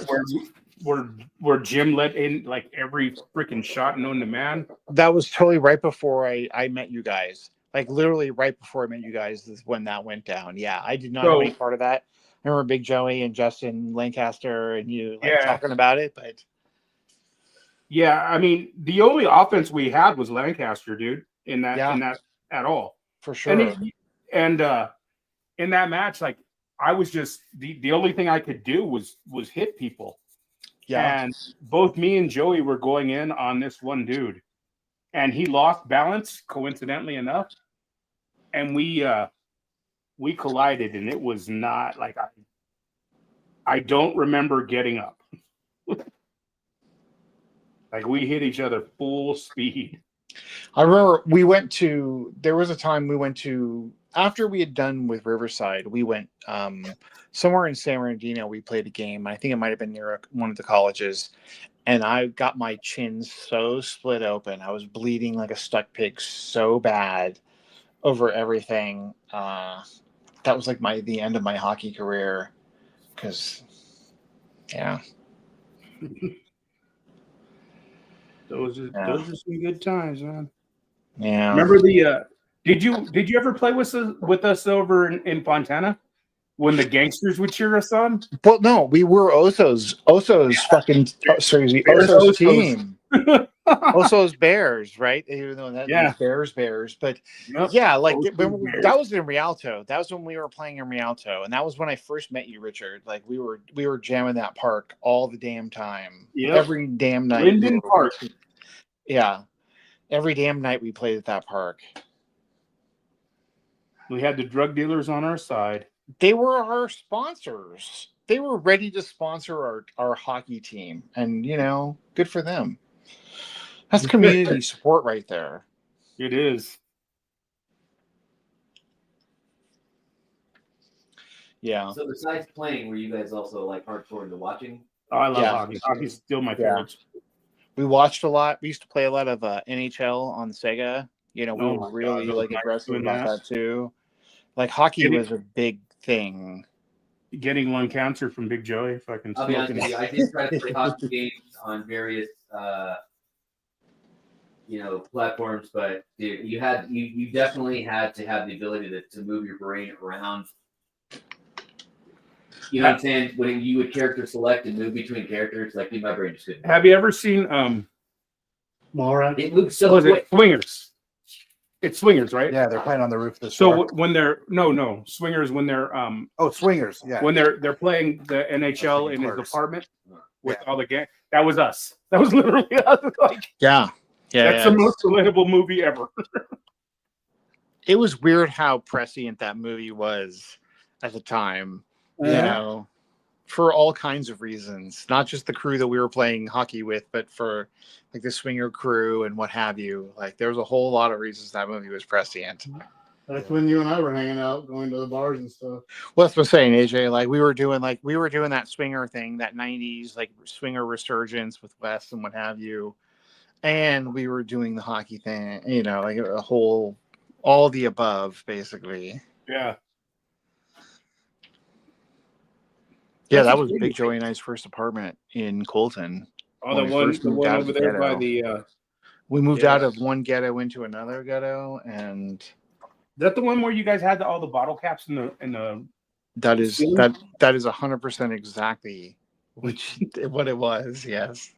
[SPEAKER 3] Jim let in like every freaking shot known to man?
[SPEAKER 7] That was totally right before I met you guys. Like literally right before I met you guys is when that went down. Yeah, I did not have any part of that. I remember Big Joey and Justin Lancaster and you talking about it, but
[SPEAKER 3] yeah, I mean the only offense we had was Lancaster, dude, in that at all.
[SPEAKER 7] For sure.
[SPEAKER 3] And in that match, like I was just the only thing I could do was hit people.
[SPEAKER 7] Yeah.
[SPEAKER 3] And both me and Joey were going in on this one dude, and he lost balance, coincidentally enough, and we collided, and it was not like I don't remember getting up. Like we hit each other full speed.
[SPEAKER 7] I remember there was a time we went to, after we had done with Riverside, we went somewhere in San Bernardino. We played a game. I think it might have been near one of the colleges. And I got my chin so split open. I was bleeding like a stuck pig so bad over everything. That was like the end of my hockey career. Because, yeah.
[SPEAKER 3] Those are some good times, man.
[SPEAKER 7] Yeah.
[SPEAKER 3] Remember did you ever play with us over in Fontana when the gangsters would cheer us on?
[SPEAKER 7] Well, no, we were Oso's fucking Oso's team. Oso's Bears, right? Even though that was Bears, but yeah, like that was in Rialto. That was when we were playing in Rialto, and that was when I first met you, Richard. Like we were jamming that park all the damn time, every damn night.
[SPEAKER 3] Linden Park.
[SPEAKER 7] Yeah, every damn night we played at that park.
[SPEAKER 3] We had the drug dealers on our side.
[SPEAKER 7] They were our sponsors. They were ready to sponsor our hockey team, and good for them. That's community support right there.
[SPEAKER 3] It is.
[SPEAKER 7] Yeah.
[SPEAKER 4] So besides playing, were you guys also like hardcore into watching?
[SPEAKER 3] Oh, I love hockey. Hockey's still my favorite.
[SPEAKER 7] We watched a lot. We used to play a lot of NHL on Sega. We were really aggressive about that too. Like hockey was a big thing.
[SPEAKER 3] Getting lung cancer from Big Joey, if I can.
[SPEAKER 4] I'll be honest with you, I did try to play hockey games on various, platforms, but dude, you definitely had to have the ability to move your brain around. You know what I'm saying? When you would character select and move between characters, like my brain just couldn't.
[SPEAKER 3] Have you ever seen
[SPEAKER 1] Maura?
[SPEAKER 4] It moves so quick.
[SPEAKER 3] Swingers. It's Swingers, right?
[SPEAKER 2] Yeah, they're playing on the roof of the
[SPEAKER 3] store.
[SPEAKER 2] So
[SPEAKER 3] when they're Swingers when they're
[SPEAKER 2] Swingers, yeah.
[SPEAKER 3] When they're playing the NHL in his apartment with all the gang. That was us. That was literally us. That's the most relatable movie ever.
[SPEAKER 7] It was weird how prescient that movie was at the time. For all kinds of reasons, not just the crew that we were playing hockey with, but for like the swinger crew and what have you. Like there was a whole lot of reasons that movie was prescient.
[SPEAKER 1] That's when you and I were hanging out, going to the bars and stuff.
[SPEAKER 7] Well, that's what I'm saying, AJ. Like we were doing that swinger thing, that 90s like swinger resurgence with Wes and what have you. And we were doing the hockey thing, like a whole, all the above, basically.
[SPEAKER 3] Yeah.
[SPEAKER 7] Yeah, that was Big Joey and I's first apartment in Colton.
[SPEAKER 3] Oh, the one over there by the.
[SPEAKER 7] We moved out of one ghetto into another ghetto, and.
[SPEAKER 3] Is that the one where you guys had all the bottle caps in the?
[SPEAKER 7] That is 100% exactly what it was. Yes.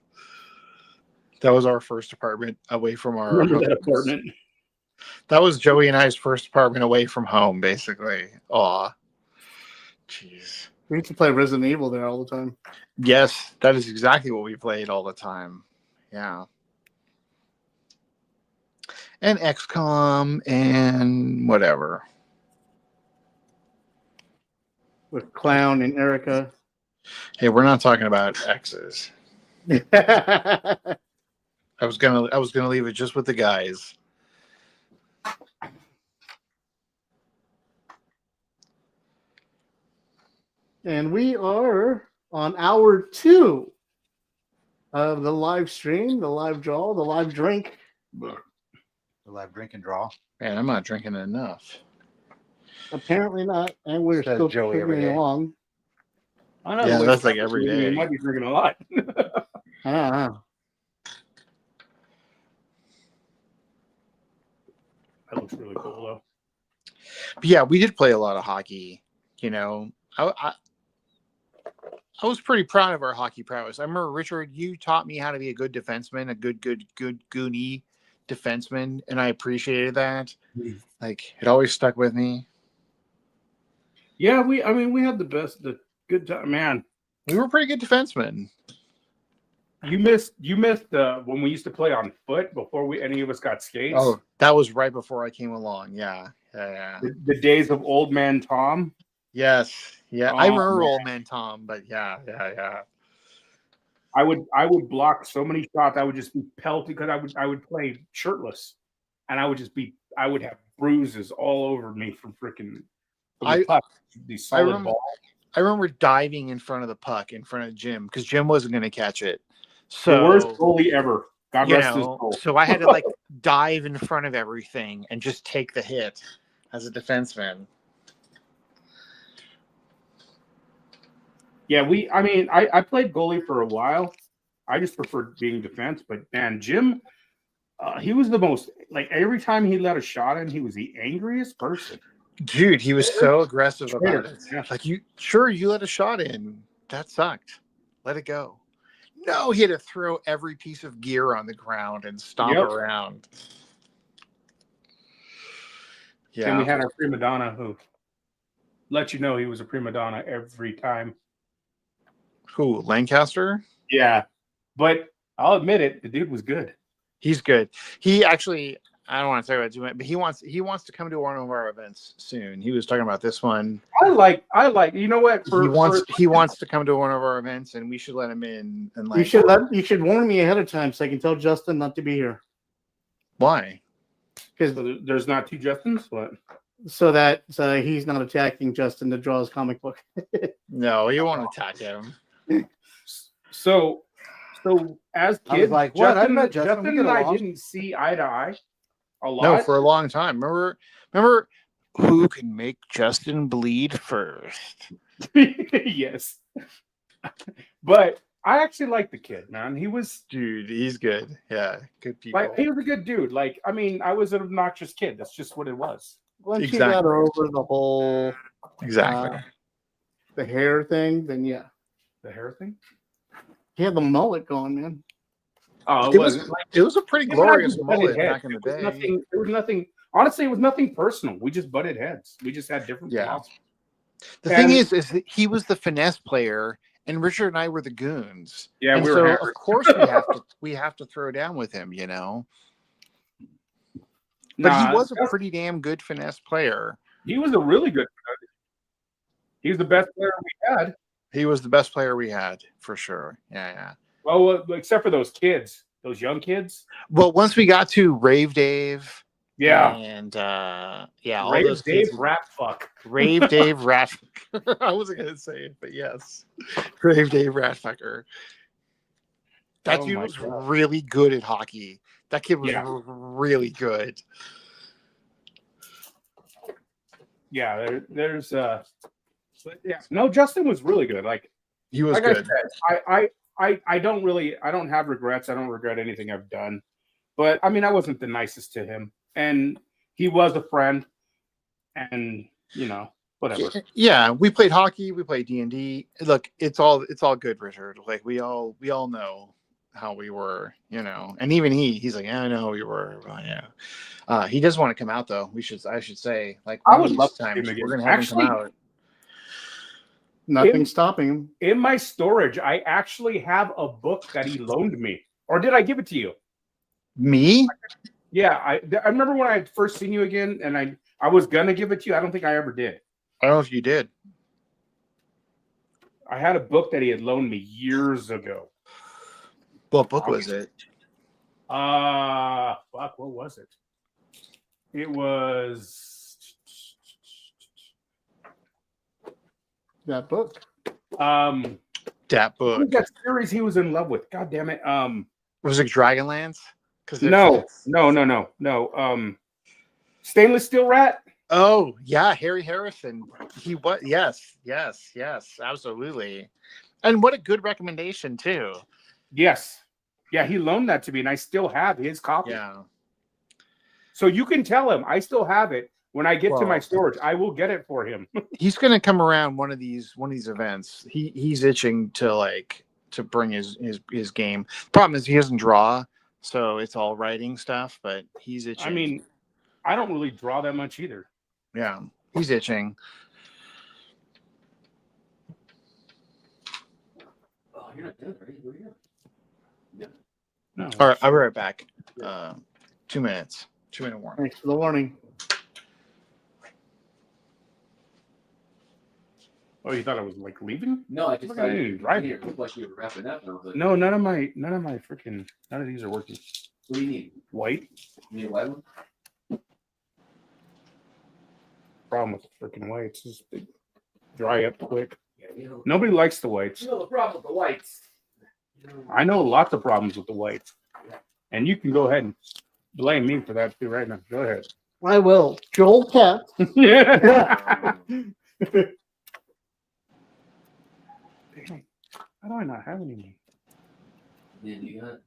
[SPEAKER 7] That was our first apartment away from our.
[SPEAKER 3] Remember that apartment?
[SPEAKER 7] That was Joey and I's first apartment away from home, basically. Aw. Jeez.
[SPEAKER 1] We used to play Resident Evil there all the time.
[SPEAKER 7] Yes, that is exactly what we played all the time. Yeah. And XCOM and whatever.
[SPEAKER 1] With Clown and Erica.
[SPEAKER 7] Hey, we're not talking about exes. I was gonna leave it just with the guys.
[SPEAKER 1] And we are on hour 2 of the live stream, the live draw, the live drink.
[SPEAKER 2] The live drink and draw.
[SPEAKER 7] Man, I'm not drinking enough.
[SPEAKER 1] Apparently not, and we're still drinking along.
[SPEAKER 3] I know.
[SPEAKER 7] Yeah, that's like every day.
[SPEAKER 3] You might be drinking a lot.
[SPEAKER 1] I don't know.
[SPEAKER 3] That looks really cool, though.
[SPEAKER 7] But yeah, we did play a lot of hockey. I was pretty proud of our hockey prowess. I remember, Richard, you taught me how to be a good defenseman, a good goony defenseman, and I appreciated that. Like, it always stuck with me.
[SPEAKER 3] Yeah, we had the good time, man.
[SPEAKER 7] We were pretty good defensemen.
[SPEAKER 3] You missed when we used to play on foot before any of us got skates.
[SPEAKER 7] Oh, that was right before I came along. Yeah.
[SPEAKER 3] The days of Old Man Tom.
[SPEAKER 7] Yes. Yeah.
[SPEAKER 3] Oh,
[SPEAKER 7] I remember
[SPEAKER 3] man.
[SPEAKER 7] Old Man Tom, but yeah.
[SPEAKER 3] I would block so many shots. I would just be pelted because I would play shirtless, and I would have bruises all over me from freaking the puck. These solid balls.
[SPEAKER 7] I remember diving in front of the puck in front of Jim because Jim wasn't going to catch it. So
[SPEAKER 3] the worst goalie ever. God rest his soul.
[SPEAKER 7] So I had to like dive in front of everything and just take the hit as a defenseman.
[SPEAKER 3] Yeah, I played goalie for a while. I just preferred being defense, but man, Jim, he was the most, like, every time he let a shot in, he was the angriest person.
[SPEAKER 7] Dude, he was so aggressive about it.
[SPEAKER 3] Yeah.
[SPEAKER 7] Like, you let a shot in. That sucked. Let it go. No, he had to throw every piece of gear on the ground and stomp around. Yeah.
[SPEAKER 3] And we had our prima donna who let you know he was a prima donna every time.
[SPEAKER 7] Who, Lancaster?
[SPEAKER 3] Yeah. But I'll admit it, the dude was good.
[SPEAKER 7] He's good. He actually, I don't want to talk about it too much, but he wants to come to one of our events soon. He was talking about this one.
[SPEAKER 3] I like, you know what?
[SPEAKER 7] He wants to come to one of our events, and we should let him in. And like,
[SPEAKER 1] you should warn me ahead of time so I can tell Justin not to be here.
[SPEAKER 7] Why?
[SPEAKER 1] Because
[SPEAKER 3] there's not two Justins. What?
[SPEAKER 1] So that he's not attacking Justin to draw his comic book.
[SPEAKER 7] No, you won't attack him.
[SPEAKER 3] So as kids,
[SPEAKER 2] I was like, what?
[SPEAKER 3] Justin,
[SPEAKER 2] I met Justin
[SPEAKER 3] and I didn't see eye to eye a lot.
[SPEAKER 7] No, for a long time. Remember who can make Justin bleed first?
[SPEAKER 3] Yes. But I actually like the kid, man.
[SPEAKER 7] Dude, he's good. Yeah, good people.
[SPEAKER 3] Like, he was a good dude. Like, I mean, I was an obnoxious kid. That's just what it was.
[SPEAKER 1] Once you got over the whole the hair thing, then yeah.
[SPEAKER 3] The hair thing?
[SPEAKER 1] He had the mullet going, man.
[SPEAKER 3] Oh,
[SPEAKER 7] it was a pretty glorious mullet back in the day.
[SPEAKER 3] There was nothing. Honestly, it was nothing personal. We just butted heads. We just had different philosophies.
[SPEAKER 7] The thing is that he was the finesse player, and Richard and I were the goons.
[SPEAKER 3] Yeah,
[SPEAKER 7] and
[SPEAKER 3] we were.
[SPEAKER 7] So
[SPEAKER 3] hammered.
[SPEAKER 7] Of course we have to throw down with him, you know. But he was a pretty damn good finesse player.
[SPEAKER 3] He was a really good. He was the best player we had.
[SPEAKER 7] He was the best player we had, for sure. Yeah.
[SPEAKER 3] Well, except for those kids, those young kids.
[SPEAKER 7] Well, once we got to Rave Dave.
[SPEAKER 3] Yeah.
[SPEAKER 7] And all
[SPEAKER 3] Rave
[SPEAKER 7] those
[SPEAKER 3] Dave
[SPEAKER 7] kids.
[SPEAKER 3] Rat Fuck.
[SPEAKER 7] Rave Dave Rat Fucker. I wasn't going to say it, but yes. Rave Dave Rat Fucker. That dude was really good at hockey. That kid was really good.
[SPEAKER 3] Yeah, there's no, Justin was really good. Like,
[SPEAKER 7] he was good.
[SPEAKER 3] I don't have regrets. I don't regret anything I've done. But I mean, I wasn't the nicest to him, and he was a friend, and you know, whatever.
[SPEAKER 7] Yeah, we played hockey, we played D&D. Look, it's all good, Richard. Like, we all know how we were, you know. And even he's like, yeah, I know how we were. Well, yeah. He does want to come out though. I should say, like,
[SPEAKER 3] I would love
[SPEAKER 7] time
[SPEAKER 3] to.
[SPEAKER 7] We're gonna have him come out.
[SPEAKER 1] Nothing's stopping him.
[SPEAKER 3] In my storage, I actually have a book that he loaned me. Or did I give it to you?
[SPEAKER 7] Me?
[SPEAKER 3] Yeah, I remember when I had first seen you again, and I was gonna give it to you. I don't think I ever did.
[SPEAKER 7] I don't know if you did.
[SPEAKER 3] I had a book that he had loaned me years ago.
[SPEAKER 7] What book was it?
[SPEAKER 3] Fuck, what was it? It was
[SPEAKER 1] that book.
[SPEAKER 7] That book.
[SPEAKER 3] That series he was in love with. God damn it.
[SPEAKER 7] Was it Dragonlance?
[SPEAKER 3] No. Stainless Steel Rat.
[SPEAKER 7] Oh yeah, Harry Harrison. He was yes, absolutely. And what a good recommendation too.
[SPEAKER 3] Yes. Yeah, he loaned that to me, and I still have his copy.
[SPEAKER 7] Yeah.
[SPEAKER 3] So you can tell him I still have it. When I get to my storage, I will get it for him.
[SPEAKER 7] He's gonna come around one of these events. He's itching to bring his game. Problem is he doesn't draw, so it's all writing stuff. But he's itching.
[SPEAKER 3] I mean, I don't really draw that much either.
[SPEAKER 7] Yeah, he's itching.
[SPEAKER 4] you're not done, right? Where are you?
[SPEAKER 3] No.
[SPEAKER 7] All right, I'll be right back. 2 minutes. 2-minute warning.
[SPEAKER 1] Thanks for the warning.
[SPEAKER 3] Oh, you thought I was like leaving?
[SPEAKER 4] No, I just
[SPEAKER 3] Look
[SPEAKER 4] thought
[SPEAKER 3] at
[SPEAKER 4] you
[SPEAKER 3] you
[SPEAKER 4] were
[SPEAKER 3] driving.
[SPEAKER 4] here. It looked like you were wrapping up. And I was like,
[SPEAKER 3] No, none of my freaking none of these are working.
[SPEAKER 4] what do you need?
[SPEAKER 3] White.
[SPEAKER 4] You need a white one?
[SPEAKER 3] Problem with the freaking whites is they dry up quick.
[SPEAKER 4] Yeah, you know,
[SPEAKER 3] Nobody likes the whites.
[SPEAKER 4] you know the problem with the whites.
[SPEAKER 3] I know lots of problems with the whites, and you can go ahead and blame me for that too right now. Go ahead.
[SPEAKER 1] I will. Joel Cat.
[SPEAKER 3] Yeah. Damn. How do I not have any more?
[SPEAKER 4] Then you got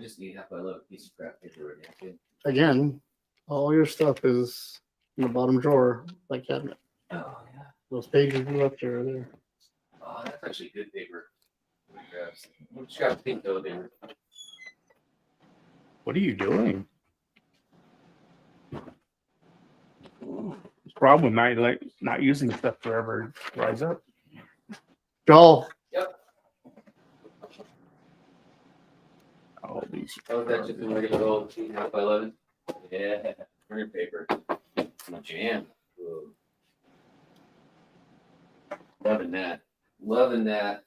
[SPEAKER 4] just need half by 11 piece of crap paper right now. Kid.
[SPEAKER 1] Again, all your stuff is in the bottom drawer, like cabinet.
[SPEAKER 4] Oh yeah.
[SPEAKER 1] Those pages you left there are there.
[SPEAKER 4] Oh, that's actually good paper. Just got pink though there.
[SPEAKER 3] What are you doing? The problem with not using stuff forever dries up.
[SPEAKER 1] Joel,
[SPEAKER 3] All these.
[SPEAKER 4] Oh, that's just a regular old half by 11. Yeah, printer paper. Jam. Ooh. Loving that. Loving that.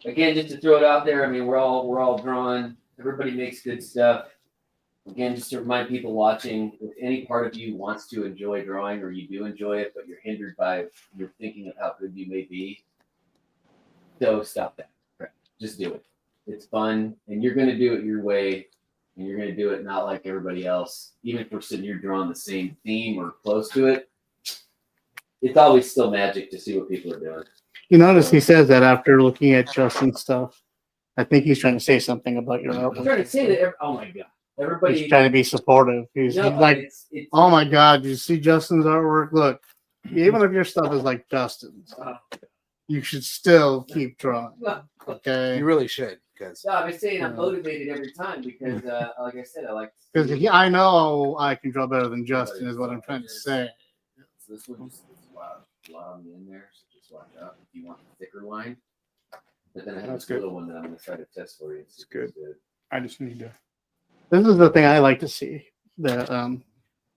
[SPEAKER 4] Again, just to throw it out there, I mean, we're all drawing. Everybody makes good stuff. Again, just to remind people watching, if any part of you wants to enjoy drawing or you do enjoy it, but you're hindered by your thinking of how good you may be, so stop that. Just do it. It's fun, and you're going to do it your way, and you're going to do it not like everybody else. Even if we're sitting here drawing the same theme or close to it, it's always still magic to see what people are doing.
[SPEAKER 1] you notice he says that after looking at Justin's stuff. I think he's trying to say something about your
[SPEAKER 4] I'm
[SPEAKER 1] artwork.
[SPEAKER 4] trying to say that. Oh my god, everybody.
[SPEAKER 1] He's trying to be supportive. He's like,
[SPEAKER 4] it's,
[SPEAKER 1] oh my God, you see Justin's artwork? Look, even if your stuff is like Justin's, you should still keep drawing. Okay.
[SPEAKER 2] You really should, because
[SPEAKER 4] No, I'm just saying I'm motivated every time because, like I said, I like.
[SPEAKER 1] Because I know I can draw better than Justin, is what I'm trying to say.
[SPEAKER 4] So this one just is a lot on the end there, so just watch out if you want the thicker line. But then I have
[SPEAKER 3] That's
[SPEAKER 4] this
[SPEAKER 3] good.
[SPEAKER 4] little one that I'm going to try to test for you.
[SPEAKER 3] It's good. I just need to.
[SPEAKER 1] This is the thing I like to see: the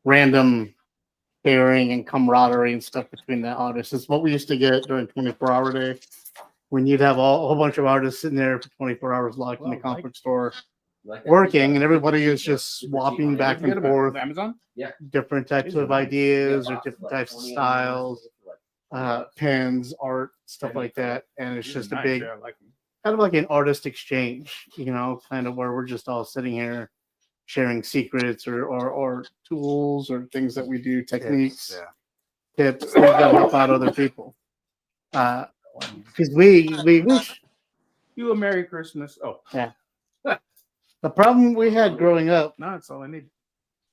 [SPEAKER 1] random pairing and camaraderie and stuff between the artists. It's what we used to get during 24-hour day, when you'd have a whole bunch of artists sitting there for 24 hours locked in the comic store
[SPEAKER 4] Like that.
[SPEAKER 1] working, and everybody is just swapping back and forth
[SPEAKER 3] Amazon.
[SPEAKER 1] different types of ideas or different types of styles, pens, art, stuff like that. And it's just a
[SPEAKER 3] Nice,
[SPEAKER 1] big,
[SPEAKER 3] yeah, I like them.
[SPEAKER 1] kind of like an artist exchange, kind of where we're just all sitting here sharing secrets or tools or things that we do, techniques, tips, things that help out other people. Because we wish.
[SPEAKER 3] You a Merry Christmas. Oh,
[SPEAKER 1] The problem we had growing up
[SPEAKER 3] no, that's all I need.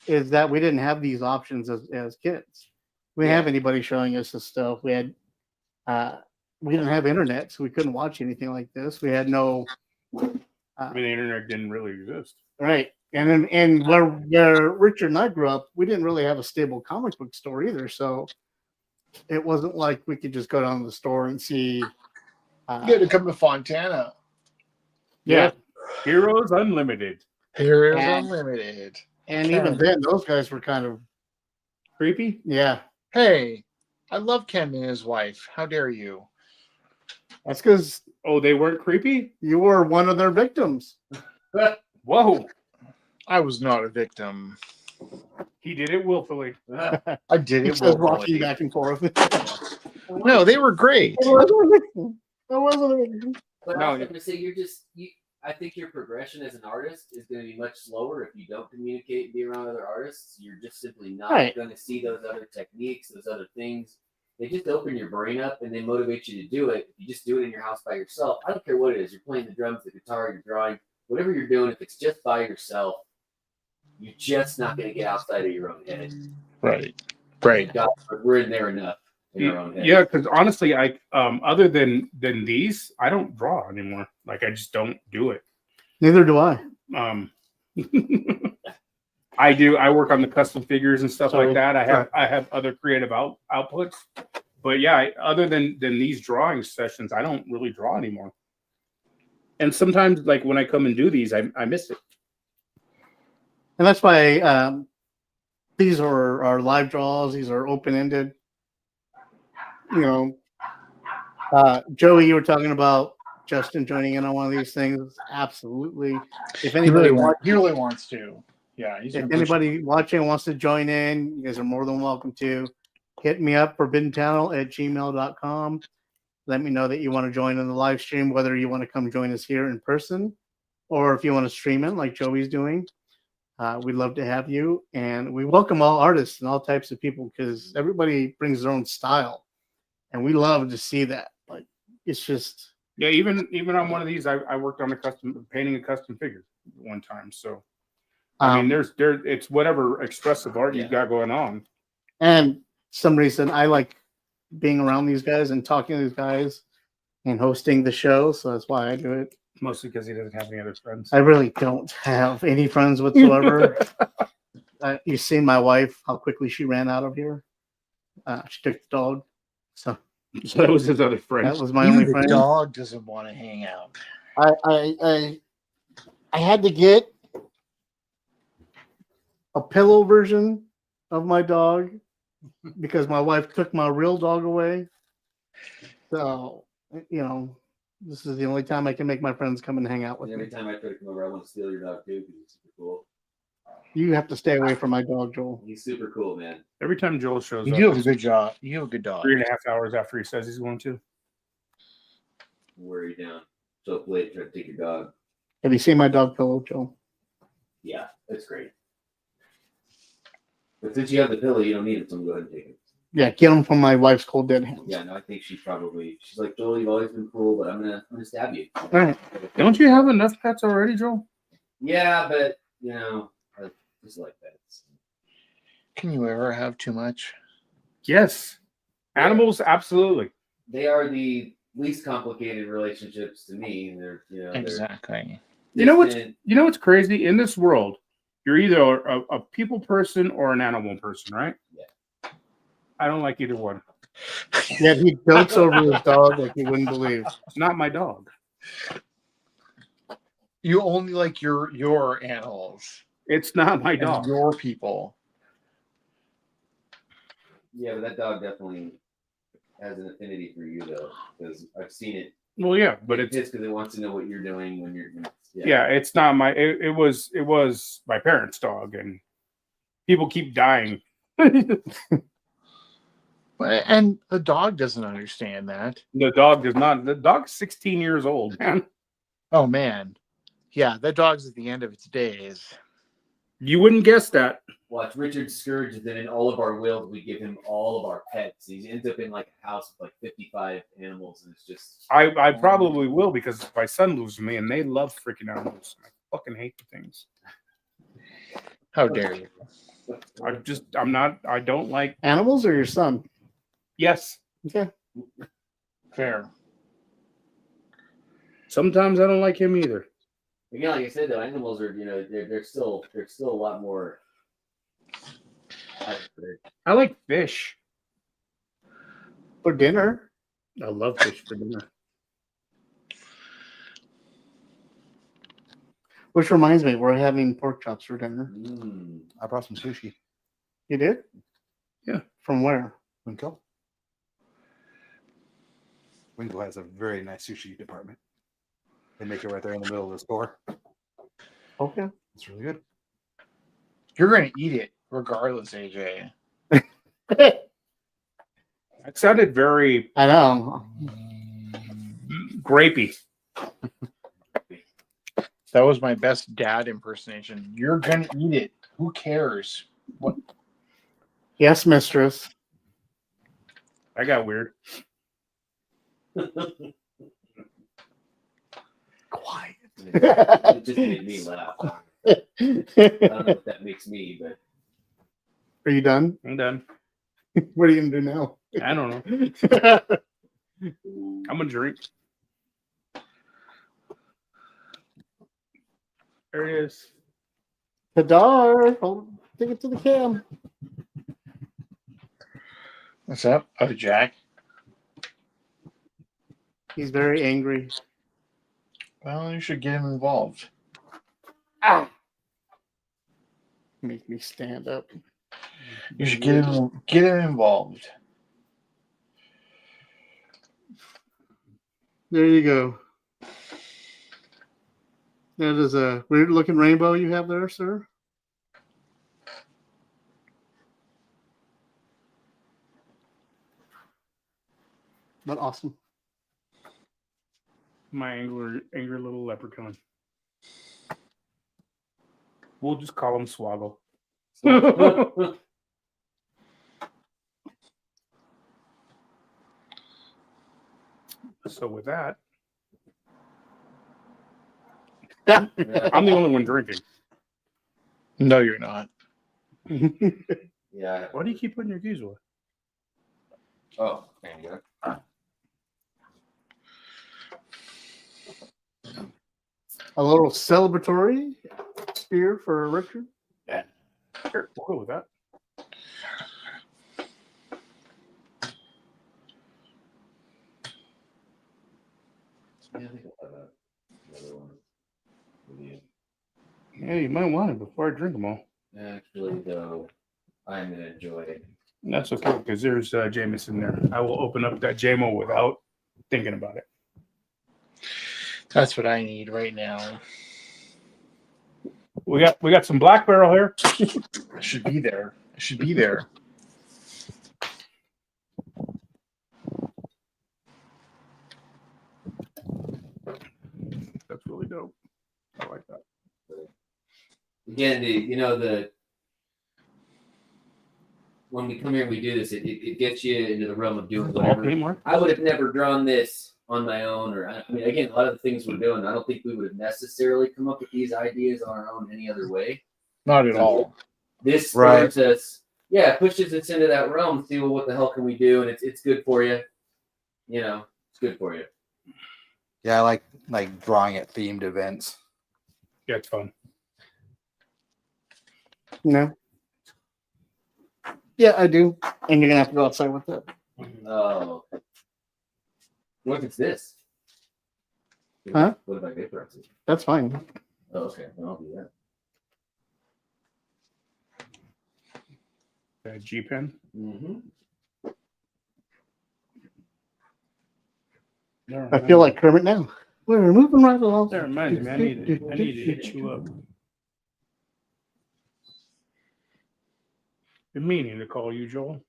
[SPEAKER 1] is that we didn't have these options as kids. We didn't have anybody showing us this stuff. We had we didn't have internet, so we couldn't watch anything like this. We had no
[SPEAKER 3] I mean, the internet didn't really exist.
[SPEAKER 1] right. And where Richard and I grew up, we didn't really have a stable comic book store either. So it wasn't like we could just go down to the store and see.
[SPEAKER 7] You had to come to Fontana.
[SPEAKER 1] Yeah.
[SPEAKER 3] Heroes Unlimited.
[SPEAKER 7] Here is
[SPEAKER 1] And-
[SPEAKER 7] unlimited.
[SPEAKER 1] And even then, those guys were kind of
[SPEAKER 3] Creepy.
[SPEAKER 1] yeah.
[SPEAKER 7] Hey, I love Ken and his wife. How dare you?
[SPEAKER 1] That's because
[SPEAKER 3] Oh, they weren't creepy?
[SPEAKER 1] you were one of their victims.
[SPEAKER 3] Whoa.
[SPEAKER 7] I was not a victim.
[SPEAKER 3] He did it willfully.
[SPEAKER 7] I did
[SPEAKER 1] He
[SPEAKER 7] it.
[SPEAKER 1] says
[SPEAKER 7] willfully.
[SPEAKER 1] walking back and forth.
[SPEAKER 7] No, they were great.
[SPEAKER 1] I wasn't a victim. I wasn't a victim.
[SPEAKER 4] But
[SPEAKER 3] No,
[SPEAKER 4] I was going to say, I think your progression as an artist is going to be much slower if you don't communicate and be around other artists. You're just simply not
[SPEAKER 1] Right.
[SPEAKER 4] going to see those other techniques, those other things. They just open your brain up and they motivate you to do it. If you just do it in your house by yourself, I don't care what it is. You're playing the drums, the guitar, you're drawing, whatever you're doing. If it's just by yourself, you're just not going to get outside of your own head.
[SPEAKER 7] Right. Right.
[SPEAKER 4] God, we're in there enough in our own head.
[SPEAKER 3] Yeah, because honestly, I other than these, I don't draw anymore. Like I just don't do it.
[SPEAKER 1] Neither do I.
[SPEAKER 3] I do. I work on the custom figures and stuff
[SPEAKER 1] Sorry.
[SPEAKER 3] like that. I have other creative outputs, but yeah, other than these drawing sessions, I don't really draw anymore. And sometimes, like when I come and do these, I miss it.
[SPEAKER 1] And that's why these are our live draws. These are open ended. You know, Joey, you were talking about Justin joining in on one of these things. Absolutely. If anybody
[SPEAKER 7] He really wants to. Yeah, he's
[SPEAKER 1] if
[SPEAKER 7] been pushing.
[SPEAKER 1] anybody watching wants to join in, you guys are more than welcome to. Hit me up, forbiddenchannel@gmail.com. Let me know that you want to join in the live stream, whether you want to come join us here in person or if you want to stream it like Joey's doing. We'd love to have you. And we welcome all artists and all types of people because everybody brings their own style. And we love to see that. Like, it's just.
[SPEAKER 3] Yeah, even on one of these, I worked on painting a custom figure one time. So, I mean, it's whatever expressive art you've got going on.
[SPEAKER 1] And some reason I like being around these guys and talking to these guys and hosting the show. So that's why I do it.
[SPEAKER 3] Mostly because he doesn't have any other friends.
[SPEAKER 1] I really don't have any friends whatsoever. You've seen my wife, how quickly she ran out of here. She took the dog. So
[SPEAKER 3] that was his other friend.
[SPEAKER 1] That was my only friend.
[SPEAKER 7] The dog doesn't want to hang out.
[SPEAKER 1] I had to get a pillow version of my dog because my wife took my real dog away. So, you know, this is the only time I can make my friends come and hang out with me.
[SPEAKER 4] Every time I try to come over, I want to steal your dog too because he's super cool.
[SPEAKER 1] You have to stay away from my dog, Joel.
[SPEAKER 4] He's super cool, man.
[SPEAKER 3] Every time Joel shows
[SPEAKER 7] You
[SPEAKER 3] up,
[SPEAKER 7] do have a good job. You have a good dog.
[SPEAKER 3] 3.5 hours after he says he's going to.
[SPEAKER 4] Wear you down. So up late, try to take your dog.
[SPEAKER 1] Have you seen my dog pillow, Joel?
[SPEAKER 4] Yeah, that's great. But since you have the pillow, you don't need it, so I'm going to go ahead and take it.
[SPEAKER 1] Yeah, get him from my wife's cold dead hands.
[SPEAKER 4] Yeah, no, I think she's like, Joel, you've always been cool, but I'm gonna stab you.
[SPEAKER 1] All right.
[SPEAKER 3] Don't you have enough pets already, Joel?
[SPEAKER 4] Yeah, but you know, I just like pets.
[SPEAKER 7] Can you ever have too much?
[SPEAKER 3] Yes. Animals, absolutely.
[SPEAKER 4] They are the least complicated relationships to me. They're
[SPEAKER 7] Exactly.
[SPEAKER 3] You know what's crazy? In this world, you're either a people person or an animal person, right?
[SPEAKER 4] Yeah.
[SPEAKER 3] I don't like either one.
[SPEAKER 1] Yeah, he dotes over his dog like you wouldn't believe.
[SPEAKER 3] It's not my dog.
[SPEAKER 7] You only like your animals.
[SPEAKER 3] It's not my
[SPEAKER 7] And
[SPEAKER 3] dog.
[SPEAKER 7] your people.
[SPEAKER 4] Yeah, but that dog definitely has an affinity for you, though, because I've seen it.
[SPEAKER 3] Well, yeah, but it's
[SPEAKER 4] because it wants to know what you're doing when you're.
[SPEAKER 3] Yeah, it's not my. It was my parents' dog, and people keep dying.
[SPEAKER 7] And the dog doesn't understand that.
[SPEAKER 3] The dog does not. The dog's 16 years old, man.
[SPEAKER 7] Oh man, yeah, that dog's at the end of its days.
[SPEAKER 3] You wouldn't guess that.
[SPEAKER 4] Watch Richard Scourge, and then in all of our wills, we give him all of our pets. He ends up in like a house with like 55 animals, and it's just.
[SPEAKER 3] I probably will because my son lives with me, and they love freaking animals. I fucking hate the things.
[SPEAKER 7] How dare you?
[SPEAKER 3] I don't like
[SPEAKER 1] animals or your son.
[SPEAKER 3] Yes.
[SPEAKER 1] Okay.
[SPEAKER 7] Fair.
[SPEAKER 3] Sometimes I don't like him either.
[SPEAKER 4] Again, like I said, though, animals are they're still a lot more.
[SPEAKER 3] I like fish
[SPEAKER 1] for dinner.
[SPEAKER 3] I love fish for dinner.
[SPEAKER 1] Which reminds me, we're having pork chops for dinner.
[SPEAKER 2] I brought some sushi.
[SPEAKER 1] You did?
[SPEAKER 3] Yeah.
[SPEAKER 1] From where?
[SPEAKER 2] Winco. Winco has a very nice sushi department. They make it right there in the middle of the store.
[SPEAKER 1] Okay.
[SPEAKER 2] It's really good.
[SPEAKER 7] You're going to eat it regardless, AJ.
[SPEAKER 3] It sounded very.
[SPEAKER 1] I know.
[SPEAKER 3] Grapey.
[SPEAKER 7] That was my best dad impersonation. You're going to eat it. Who cares? What?
[SPEAKER 1] Yes, mistress.
[SPEAKER 3] I got weird.
[SPEAKER 1] Quiet.
[SPEAKER 4] It just made me laugh. I don't know if that makes me, but.
[SPEAKER 1] Are you done?
[SPEAKER 3] I'm done.
[SPEAKER 1] What are you gonna do now?
[SPEAKER 3] I don't know. I'm gonna drink. There it is.
[SPEAKER 1] Hadar, take it to the cam.
[SPEAKER 7] What's up? Oh, Jack.
[SPEAKER 1] He's very angry.
[SPEAKER 7] Well, you should get him involved.
[SPEAKER 1] Ah! Make me stand up.
[SPEAKER 7] You should get him involved.
[SPEAKER 1] There you go. That is a weird looking rainbow you have there, sir. But awesome.
[SPEAKER 3] My angry little leprechaun. We'll just call him Swoggle. So with that, I'm the only one drinking.
[SPEAKER 7] No, you're not.
[SPEAKER 4] Yeah.
[SPEAKER 3] Why do you keep putting your keys away?
[SPEAKER 4] Oh, there you go.
[SPEAKER 1] A little celebratory spear for Richard.
[SPEAKER 3] Yeah. Sure, we'll go with that.
[SPEAKER 4] Yeah, I think I'll have another one.
[SPEAKER 3] Yeah, you might want it before I drink them all.
[SPEAKER 4] Actually, though, I'm gonna enjoy it.
[SPEAKER 3] And that's okay because there's Jameson there. I will open up that JMO without thinking about it.
[SPEAKER 7] That's what I need right now.
[SPEAKER 3] We got some Black Barrel here.
[SPEAKER 7] I should be there. I should be there.
[SPEAKER 3] That's really dope. I like that.
[SPEAKER 4] Again, when we come here and we do this, it gets you into the realm of doing whatever.
[SPEAKER 3] Okay, Mark.
[SPEAKER 4] I would have never drawn this on my own, or I mean, again, a lot of the things we're doing, I don't think we would have necessarily come up with these ideas on our own any other way.
[SPEAKER 7] Not at all.
[SPEAKER 4] This
[SPEAKER 2] Right.
[SPEAKER 4] throws us, yeah, pushes us into that realm. See, well, what the hell can we do? And it's good for you. You know, it's good for you.
[SPEAKER 2] Yeah, I like drawing at themed events.
[SPEAKER 3] Yeah, it's fun.
[SPEAKER 1] No. Yeah, I do. And you're gonna have to go outside with that.
[SPEAKER 4] Oh. What if it's this?
[SPEAKER 1] Huh?
[SPEAKER 4] What if I vaporize it?
[SPEAKER 1] That's fine.
[SPEAKER 4] Oh, okay. Then I'll do that.
[SPEAKER 3] G pen.
[SPEAKER 4] Mm-hmm.
[SPEAKER 1] I feel like Kermit now. We're moving right along.
[SPEAKER 3] That reminds me, I need to hit you up. Been meaning to call you, Joel.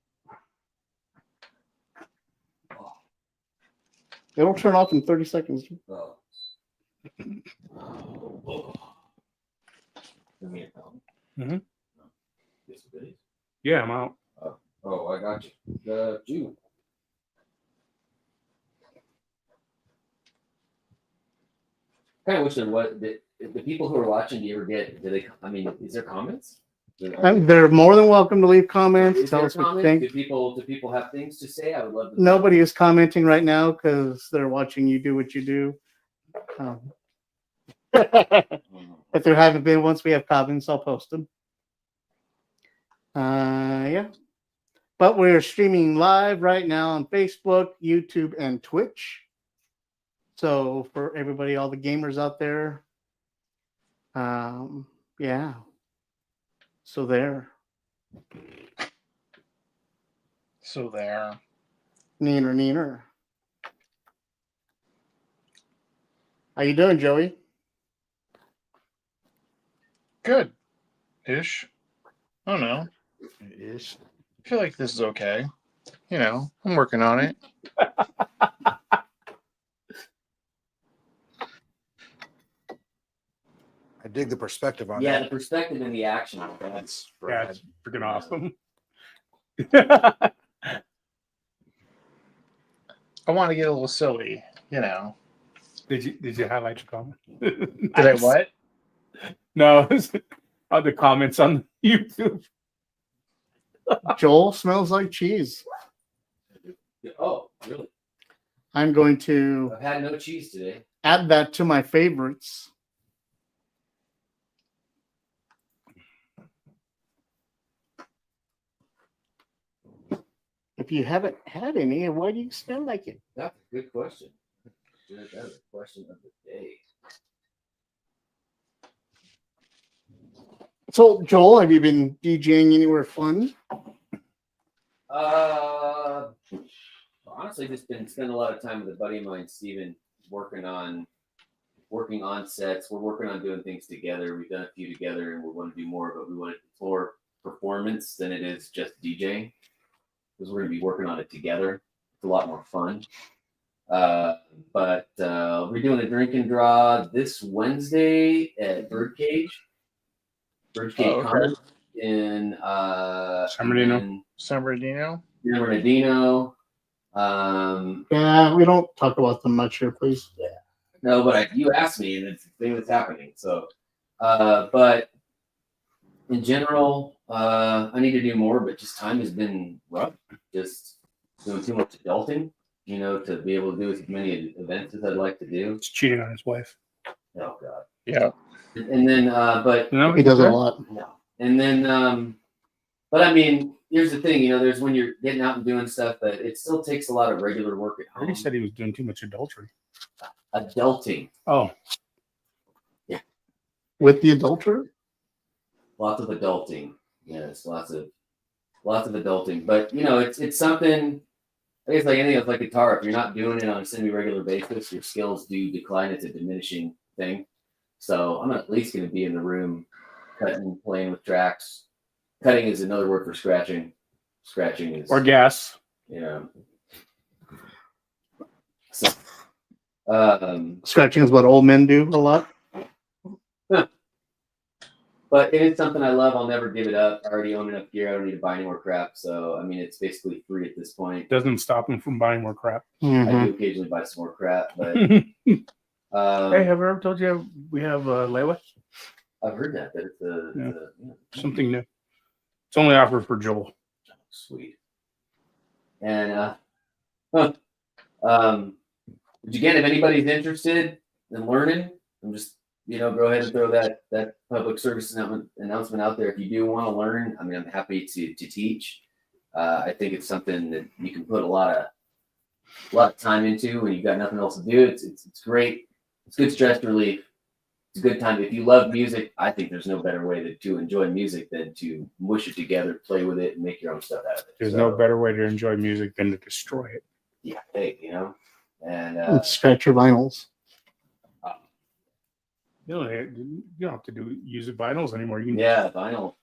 [SPEAKER 1] It'll turn off in 30 seconds.
[SPEAKER 4] Oh.
[SPEAKER 3] Mhm.
[SPEAKER 4] Yes, it is.
[SPEAKER 3] Yeah, I'm out.
[SPEAKER 4] Oh, I got you. The Jew. Kind of wish there was the people who are watching. Do you ever get? Do they? I mean, is there comments?
[SPEAKER 1] They're more than welcome to leave comments.
[SPEAKER 4] Is
[SPEAKER 1] Tell
[SPEAKER 4] there
[SPEAKER 1] us what you
[SPEAKER 4] comments?
[SPEAKER 1] think.
[SPEAKER 4] Do people have things to say? I would love to.
[SPEAKER 1] Nobody is commenting right now because they're watching you do what you do. If there haven't been, once we have comments, I'll post them. Yeah. But we're streaming live right now on Facebook, YouTube, and Twitch. So for everybody, all the gamers out there, yeah. So there.
[SPEAKER 7] So there.
[SPEAKER 1] Neener. How you doing, Joey?
[SPEAKER 7] Good. Ish. I don't know.
[SPEAKER 2] Ish.
[SPEAKER 7] I feel like this is okay. You know, I'm working on it.
[SPEAKER 2] I dig the perspective on
[SPEAKER 4] Yeah,
[SPEAKER 2] that.
[SPEAKER 4] the perspective and the action.
[SPEAKER 2] That's
[SPEAKER 3] Yeah, it's freaking awesome.
[SPEAKER 7] I want to get a little silly, you know.
[SPEAKER 3] Did you highlight your comment?
[SPEAKER 7] Did I what?
[SPEAKER 3] No, other comments on YouTube.
[SPEAKER 1] Joel smells like cheese.
[SPEAKER 4] Oh, really?
[SPEAKER 1] I'm going to
[SPEAKER 4] I've had no cheese today.
[SPEAKER 1] add that to my favorites. if you haven't had any, why do you smell like it?
[SPEAKER 4] That's a good question. That is a question of the day.
[SPEAKER 1] So, Joel, have you been DJing anywhere fun?
[SPEAKER 4] Honestly, just been spending a lot of time with a buddy of mine, Steven, working on sets. We're working on doing things together. We've done a few together, and we want to do more, but we want it more performance than it is just DJing, because we're going to be working on it together. It's a lot more fun. But we're doing a drink and draw this Wednesday at Birdcage Commons in
[SPEAKER 7] San Bernardino.
[SPEAKER 4] Bernardino.
[SPEAKER 1] Yeah, we don't talk about them much here, please.
[SPEAKER 4] Yeah. No, but you asked me, and it's the thing that's happening. So, but in general, I need to do more, but just time has been rough. Just doing too much adulting, to be able to do as many events as I'd like to do.
[SPEAKER 3] He's cheating on his wife.
[SPEAKER 4] Oh God.
[SPEAKER 7] Yeah.
[SPEAKER 4] And then, but
[SPEAKER 1] He does it a lot.
[SPEAKER 4] no. And then, but I mean, here's the thing. There's when you're getting out and doing stuff, but it still takes a lot of regular work at
[SPEAKER 3] I
[SPEAKER 4] home.
[SPEAKER 3] already said he was doing too much adultery.
[SPEAKER 4] Adulting.
[SPEAKER 3] Oh,
[SPEAKER 1] With the adulterer?
[SPEAKER 4] Lots of adulting. Yes, lots of adulting. But it's something. I guess like anything else, like guitar. If you're not doing it on a semi-regular basis, your skills do decline. It's a diminishing thing. So I'm at least going to be in the room, cutting, playing with tracks. Cutting is another word for scratching. Scratching is
[SPEAKER 3] or gas.
[SPEAKER 4] So,
[SPEAKER 1] Scratching is what old men do a lot.
[SPEAKER 4] but it is something I love. I'll never give it up. I already own enough gear. I don't need to buy any more crap. So I mean, it's basically free at this point.
[SPEAKER 3] Doesn't stop him from buying more crap.
[SPEAKER 4] I do occasionally buy some more crap, but
[SPEAKER 3] Hey, have I ever told you we have Layla?
[SPEAKER 4] I've heard that it's
[SPEAKER 3] Something new. It's only offered for Joel.
[SPEAKER 4] Sweet. And again, if anybody's interested in learning, I'm just go ahead and throw that public service announcement out there. If you do want to learn, I mean, I'm happy to teach. I think it's something that you can put a lot of time into when you've got nothing else to do. It's great. It's good stress relief. It's a good time. If you love music, I think there's no better way to enjoy music than to mush it together, play with it, and make your own stuff out of it.
[SPEAKER 3] There's no better way to enjoy music than to destroy it.
[SPEAKER 4] Yeah, hey, and
[SPEAKER 1] scratch your vinyls.
[SPEAKER 3] You don't have to use vinyls anymore. You can,
[SPEAKER 4] vinyl,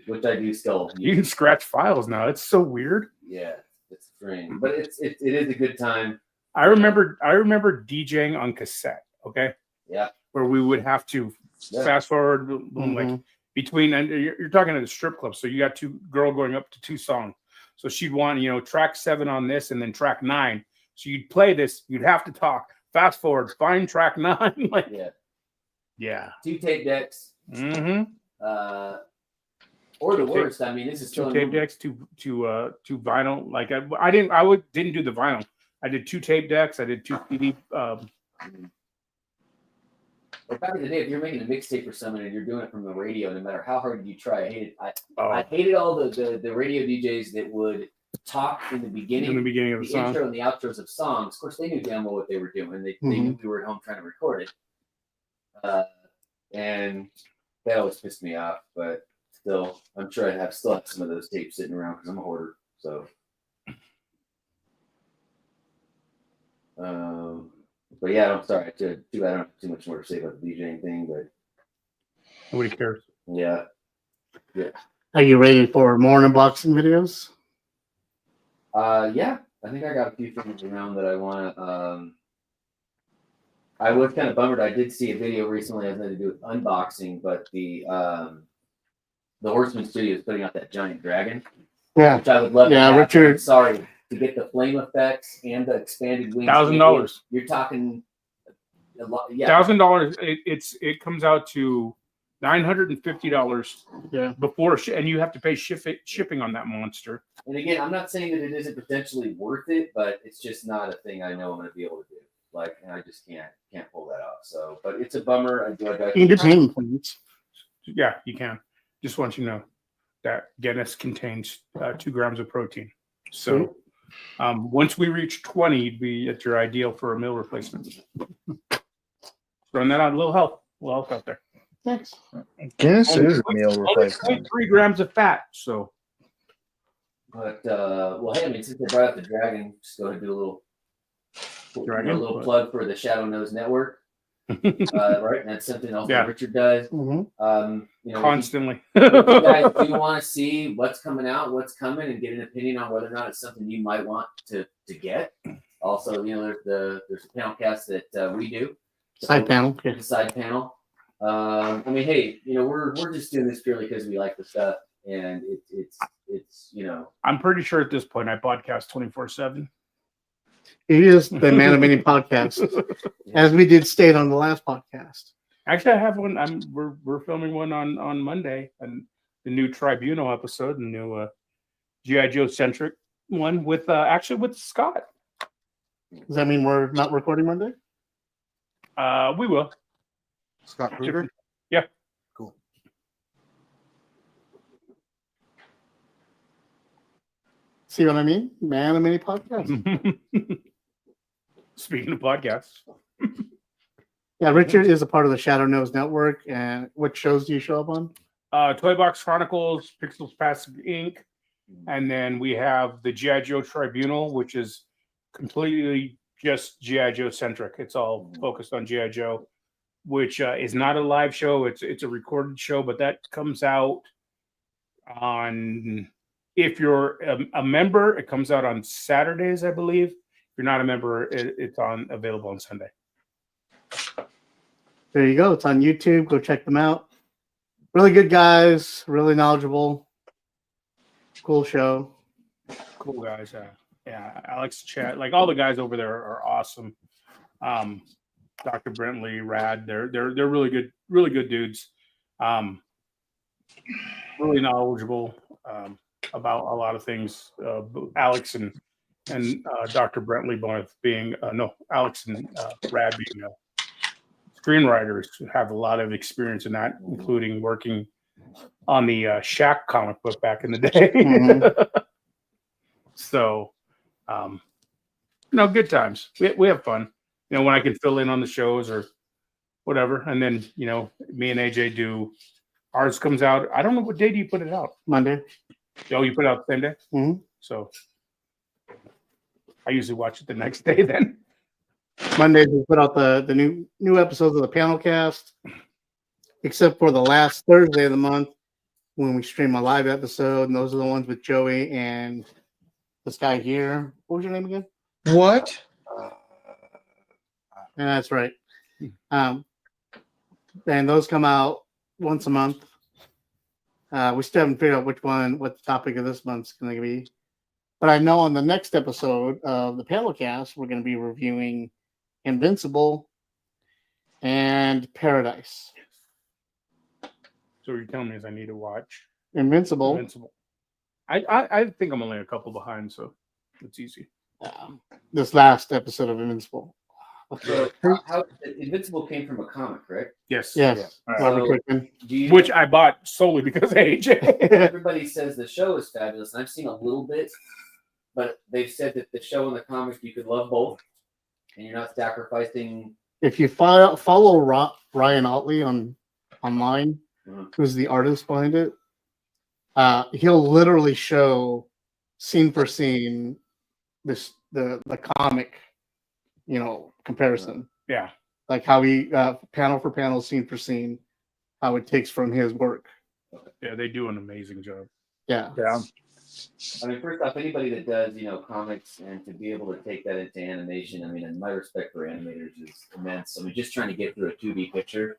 [SPEAKER 4] which I do still.
[SPEAKER 3] You can scratch files now. It's so weird.
[SPEAKER 4] Yeah, it's strange, but it is a good time.
[SPEAKER 3] I remember DJing on cassette. Okay.
[SPEAKER 4] Yeah.
[SPEAKER 3] Where we would have to fast forward like between, and you're talking at a strip club, so you got girl going up to 2 songs. So she'd want track 7 on this and then track 9. So you'd play this, you'd have to talk. Fast forward, find track 9. Like yeah.
[SPEAKER 4] 2 tape decks.
[SPEAKER 3] Mm-hmm.
[SPEAKER 4] Or the worst. I mean, this is
[SPEAKER 3] 2 tape decks, two vinyl. Like I didn't do the vinyl. I did 2 tape decks. I did 2 CD.
[SPEAKER 4] Back in the day, if you're making a mixtape for someone and you're doing it from the radio, no matter how hard you try, I hated all the radio DJs that would talk in the beginning
[SPEAKER 3] of the song,
[SPEAKER 4] intro and the outros of songs. Of course, they knew damn well what they were doing. They knew we were at home trying to record it, and that always pissed me off. But still, I'm sure I still have some of those tapes sitting around because I'm a hoarder. So. But yeah, I'm sorry. I don't have too much more to say about the DJing thing, but
[SPEAKER 3] nobody cares.
[SPEAKER 4] Yeah.
[SPEAKER 1] Are you ready for more unboxing videos?
[SPEAKER 4] Yeah. I think I got a few things around that I want to. I was kind of bummed. I did see a video recently that had nothing to do with unboxing, but the Horseman Studio is putting out that giant dragon.
[SPEAKER 1] Yeah.
[SPEAKER 4] Which I would love.
[SPEAKER 1] Yeah, Richard.
[SPEAKER 4] Sorry. To get the flame effects and the expanded wings.
[SPEAKER 3] $1,000.
[SPEAKER 4] You're talking a lot. Yeah.
[SPEAKER 3] $1,000. It comes out to $950.
[SPEAKER 1] Yeah.
[SPEAKER 3] Before and you have to pay shipping on that monster.
[SPEAKER 4] And again, I'm not saying that it isn't potentially worth it, but it's just not a thing I know I'm going to be able to do. Like, and I just can't pull that off. So, but it's a bummer.
[SPEAKER 1] You can do payment plans.
[SPEAKER 3] Yeah, you can. Just want you to know that Guinness contains 2 grams of protein. So once we reach 20, you'd be at your ideal for a meal replacement. Throwing that out, a little health out there.
[SPEAKER 1] Thanks.
[SPEAKER 7] Guinness
[SPEAKER 3] Only
[SPEAKER 7] is a meal replacement.
[SPEAKER 3] 3 grams of fat. So,
[SPEAKER 4] But well, hey, I mean, since they brought up the dragon, just go ahead and do a little
[SPEAKER 3] Dragon?
[SPEAKER 4] plug for the Shadow Nose Network. Right, and that's something else
[SPEAKER 3] Yeah.
[SPEAKER 4] that Richard does.
[SPEAKER 1] Mm-hmm.
[SPEAKER 4] You know,
[SPEAKER 3] constantly.
[SPEAKER 4] if you guys do want to see what's coming out, what's coming, and get an opinion on whether or not it's something you might want to get. Also, you know, there's a panel cast that we do.
[SPEAKER 1] Side panel.
[SPEAKER 4] The side panel. I mean, hey, you know, we're just doing this purely because we like the stuff, and it's you know.
[SPEAKER 3] I'm pretty sure at this point I podcast 24/7.
[SPEAKER 1] It is the Man of Many podcast, as we did state on the last podcast.
[SPEAKER 3] Actually, I have one. We're filming one on Monday, and the new Tribunal episode, the new GI Joe centric one with actually with Scott.
[SPEAKER 1] Does that mean we're not recording Monday?
[SPEAKER 3] We will.
[SPEAKER 2] Scott Kruger.
[SPEAKER 3] Yeah.
[SPEAKER 2] Cool.
[SPEAKER 1] See what I mean? Man of Many podcast.
[SPEAKER 3] Speaking of podcasts,
[SPEAKER 1] Yeah, Richard is a part of the Shadow Nose Network. And what shows do you show up on?
[SPEAKER 3] Toy Box Chronicles, Pixels Passive Inc., and then we have the GI Joe Tribunal, which is completely just GI Joe centric. It's all focused on GI Joe, which is not a live show. It's a recorded show, but that comes out on, if you're a member, it comes out on Saturdays, I believe. If you're not a member, it's available on Sunday.
[SPEAKER 1] There you go. It's on YouTube. Go check them out. Really good guys. Really knowledgeable. Cool show.
[SPEAKER 3] Cool guys. Yeah, Alex, Chad, like all the guys over there are awesome. Dr. Brentley, Rad, they're really good dudes. Really knowledgeable about a lot of things. Alex and Dr. Brentley both being Alex and Rad being screenwriters who have a lot of experience in that, including working on the Shaq comic book back in the day.
[SPEAKER 1] Mhm.
[SPEAKER 3] So, good times. We have fun. When I can fill in on the shows or whatever, and then me and AJ do. Ours comes out. I don't know what day do you put it out.
[SPEAKER 1] Monday.
[SPEAKER 3] Oh, you put it out the same day.
[SPEAKER 1] Mhm.
[SPEAKER 3] So I usually watch it the next day. Then
[SPEAKER 1] Mondays we put out the new episodes of the panel cast, except for the last Thursday of the month when we stream a live episode, and those are the ones with Joey and this guy here. What was your name again?
[SPEAKER 7] What?
[SPEAKER 1] Yeah, that's right. And those come out once a month. We still haven't figured out what the topic of this month's going to be. But I know on the next episode of the panel cast, we're going to be reviewing Invincible and Paradise.
[SPEAKER 3] So you're telling me is I need to watch
[SPEAKER 1] Invincible.
[SPEAKER 3] I think I'm only a couple behind, so it's easy.
[SPEAKER 1] This last episode of Invincible.
[SPEAKER 4] So how Invincible came from a comic, right?
[SPEAKER 3] Yes.
[SPEAKER 1] Yes.
[SPEAKER 7] Yeah.
[SPEAKER 1] Robert Kirkman.
[SPEAKER 3] Which I bought solely because of AJ.
[SPEAKER 4] Everybody says the show is fabulous, and I've seen a little bit, but they've said that the show and the comic you could love both, and you're not sacrificing.
[SPEAKER 1] If you follow Ryan Otley online, who's the artist behind it, he'll literally show scene for scene the comic, comparison.
[SPEAKER 3] Yeah.
[SPEAKER 1] Like how he panel for panel, scene for scene, how it takes from his work.
[SPEAKER 3] Yeah, they do an amazing job.
[SPEAKER 1] Yeah.
[SPEAKER 7] Yeah.
[SPEAKER 4] I mean, first off, anybody that does, comics and to be able to take that into animation, I mean, and my respect for animators is immense. I mean, just trying to get through a 2D picture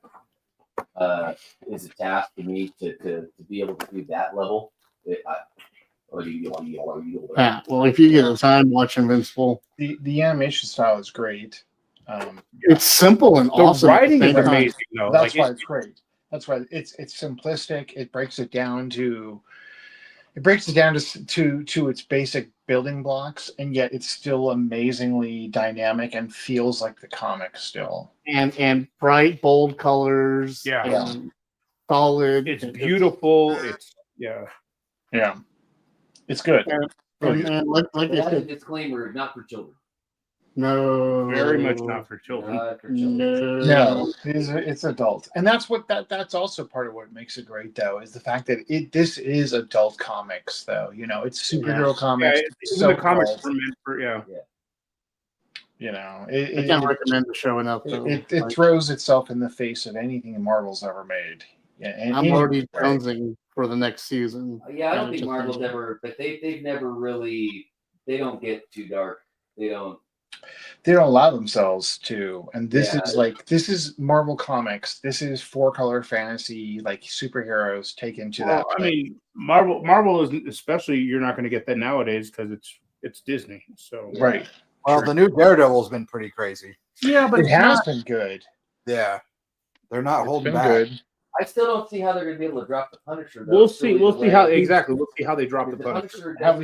[SPEAKER 4] is a task for me to be able to do that level.
[SPEAKER 1] Yeah. Well, if you get the time, watch Invincible.
[SPEAKER 7] The animation style is great.
[SPEAKER 1] It's simple and
[SPEAKER 3] The
[SPEAKER 1] awesome.
[SPEAKER 3] writing is
[SPEAKER 1] Same time.
[SPEAKER 3] amazing, though.
[SPEAKER 7] That's why it's great. That's why it's simplistic. It breaks it down to its basic building blocks, and yet it's still amazingly dynamic and feels like the comic still.
[SPEAKER 1] And bright, bold colors.
[SPEAKER 3] Yeah.
[SPEAKER 1] And solid.
[SPEAKER 3] It's beautiful. It's
[SPEAKER 7] Yeah. It's good.
[SPEAKER 1] And like
[SPEAKER 4] But
[SPEAKER 1] I
[SPEAKER 4] that is a
[SPEAKER 1] said,
[SPEAKER 4] disclaimer, not for children.
[SPEAKER 1] no,
[SPEAKER 3] Very much not for children.
[SPEAKER 4] Not for children.
[SPEAKER 7] No, it's adult, and that's also part of what makes it great, though, is the fact that this is adult comics, though. You know, it's superhero comics. It's
[SPEAKER 3] Even
[SPEAKER 7] so
[SPEAKER 3] the comics
[SPEAKER 7] adult,
[SPEAKER 3] were meant for
[SPEAKER 7] you know,
[SPEAKER 1] I can't recommend the show enough. Though.
[SPEAKER 7] it throws itself in the face of anything Marvel's ever made. Yeah, and
[SPEAKER 1] I'm already jonesing for the next season.
[SPEAKER 4] Yeah, I don't think Marvel's ever, but they've never really. They don't get too dark. They don't
[SPEAKER 7] allow themselves to, and this is Marvel Comics. This is 4-color fantasy, like superheroes taken to that.
[SPEAKER 3] I mean, Marvel is especially, you're not going to get that nowadays because it's Disney. So
[SPEAKER 7] right.
[SPEAKER 2] Well, the new Daredevil's been pretty crazy.
[SPEAKER 3] Yeah, but
[SPEAKER 7] it has been good.
[SPEAKER 2] Yeah, they're not holding
[SPEAKER 7] been
[SPEAKER 2] back.
[SPEAKER 7] good.
[SPEAKER 4] I still don't see how they're going to be able to drop the Punisher. Though.
[SPEAKER 3] We'll see how they drop the
[SPEAKER 4] The
[SPEAKER 3] Punisher.
[SPEAKER 7] Have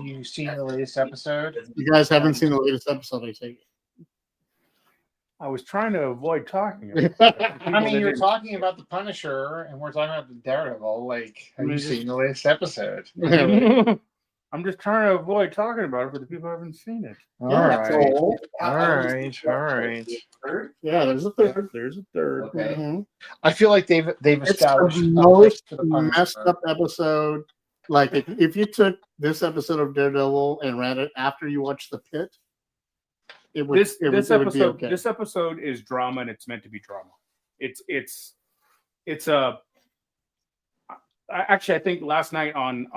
[SPEAKER 7] you seen the latest episode?
[SPEAKER 1] You guys haven't seen the latest episode, I take
[SPEAKER 3] I was trying to avoid talking.
[SPEAKER 1] it.
[SPEAKER 7] I mean, you're talking about the Punisher, and we're talking about the Daredevil. Like, have you seen the latest episode?
[SPEAKER 3] I'm just trying to avoid talking about it for the people who haven't seen it.
[SPEAKER 7] All right.
[SPEAKER 1] Yeah, there's a third.
[SPEAKER 3] There's a third.
[SPEAKER 4] Okay.
[SPEAKER 1] Mhm.
[SPEAKER 7] I feel like they've
[SPEAKER 1] It's
[SPEAKER 7] established
[SPEAKER 1] the
[SPEAKER 7] a
[SPEAKER 1] most
[SPEAKER 7] place for the Punisher.
[SPEAKER 1] messed up episode. Like if you took this episode of Daredevil and ran it after you watched The Pit, it would.
[SPEAKER 3] This
[SPEAKER 1] it would
[SPEAKER 3] episode
[SPEAKER 1] be okay.
[SPEAKER 3] this episode is drama, and it's meant to be drama. It's a. Actually, I think last night on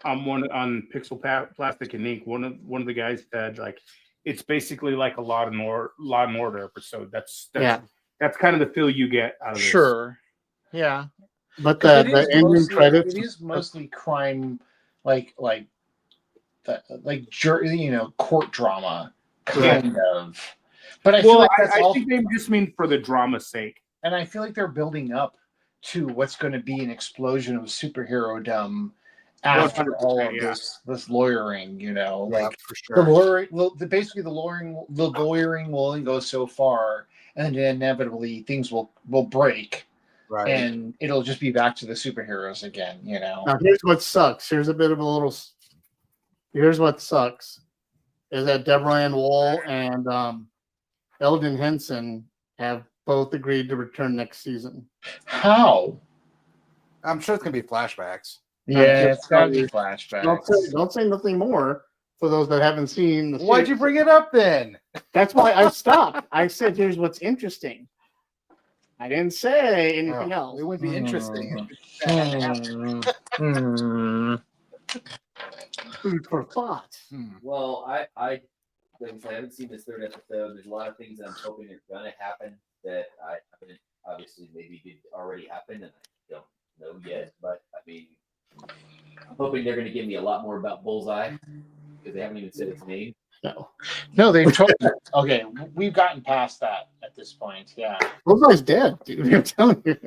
[SPEAKER 3] Pixel Plastic and Ink, one of the guys said like it's basically like a Law and Order episode. That's kind of the feel you get out of this.
[SPEAKER 7] Sure. Yeah.
[SPEAKER 1] But the ending credits.
[SPEAKER 7] It is mostly crime, like court drama, kind of. But I feel like that's
[SPEAKER 3] I think they just mean for the drama's sake.
[SPEAKER 7] And I feel like they're building up to what's going to be an explosion of superhero-dom after all of this lawyering, you know, like
[SPEAKER 2] for sure.
[SPEAKER 7] the lawyering. Well, basically the lawyering will only go so far, and then inevitably things will break,
[SPEAKER 2] Right.
[SPEAKER 7] and it'll just be back to the superheroes again, you know.
[SPEAKER 1] Now here's what sucks. Here's what sucks is that Deborah Ann Woll and Eldon Henson have both agreed to return next season.
[SPEAKER 7] How?
[SPEAKER 2] I'm sure it's gonna be flashbacks.
[SPEAKER 7] Yeah, it's gotta be flashbacks.
[SPEAKER 1] Don't say nothing more for those that haven't seen the
[SPEAKER 2] Why'd you bring it up then?
[SPEAKER 1] That's why I stopped. I said, here's what's interesting. I didn't say anything else.
[SPEAKER 2] It would be interesting.
[SPEAKER 1] Food for thought.
[SPEAKER 4] Well, I like I said, I haven't seen this third episode. There's a lot of things that I'm hoping are gonna happen that I haven't obviously maybe did already happen and I don't know yet. But I mean, I'm hoping they're gonna give me a lot more about Bullseye because they haven't even said its name.
[SPEAKER 7] No, they've told me. Okay, we've gotten past that at this point. Yeah.
[SPEAKER 1] Bullseye's dead, dude. I'm telling you.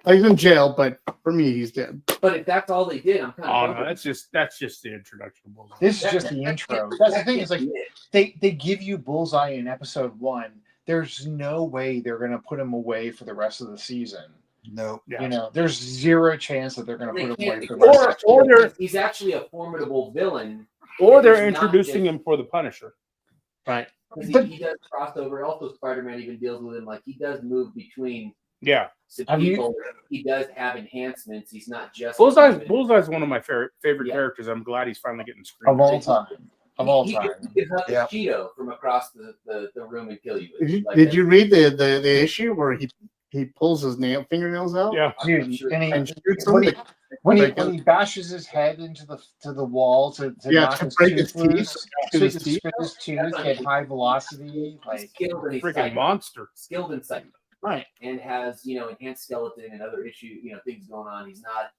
[SPEAKER 1] He's in jail, but for me, he's dead.
[SPEAKER 4] But if that's all they did, I'm kind of.
[SPEAKER 3] Oh no, that's just the introduction of Bullseye.
[SPEAKER 7] This is just the intro. That's the thing. Is like they give you Bullseye in episode 1. There's no way they're going to put him away for the rest of the season.
[SPEAKER 2] No.
[SPEAKER 3] Yeah.
[SPEAKER 7] You know, there's zero chance that they're going to put him away for the
[SPEAKER 4] Or,
[SPEAKER 7] rest of the season.
[SPEAKER 4] he's actually a formidable villain.
[SPEAKER 3] Or they're
[SPEAKER 4] He's not
[SPEAKER 3] introducing
[SPEAKER 4] just-
[SPEAKER 3] him for the Punisher.
[SPEAKER 1] Right.
[SPEAKER 4] Because he does crossover. Also, Spider-Man even deals with him. Like he does move between
[SPEAKER 3] Yeah.
[SPEAKER 4] people. He does have enhancements. He's not just
[SPEAKER 3] Bullseye's one of my favorite characters. I'm glad he's finally getting screen.
[SPEAKER 7] Of all time. Of all
[SPEAKER 4] He
[SPEAKER 7] time.
[SPEAKER 4] could hug
[SPEAKER 2] Yeah.
[SPEAKER 4] Cheeto from across the room and kill you.
[SPEAKER 1] Did you read the issue where he pulls his fingernails out?
[SPEAKER 3] Yeah.
[SPEAKER 7] Dude,
[SPEAKER 4] Sure.
[SPEAKER 1] And shoots
[SPEAKER 7] when
[SPEAKER 1] him?
[SPEAKER 7] he when he bashes his head into the wall to knock
[SPEAKER 1] to
[SPEAKER 7] his
[SPEAKER 1] break his
[SPEAKER 7] tooth
[SPEAKER 1] teeth.
[SPEAKER 7] loose, so he can spit his tooth at high velocity, like
[SPEAKER 4] skilled and
[SPEAKER 3] Freaking monster.
[SPEAKER 4] skilled in psychic,
[SPEAKER 1] Right.
[SPEAKER 4] and has enhanced skeleton and other things going on. He's not,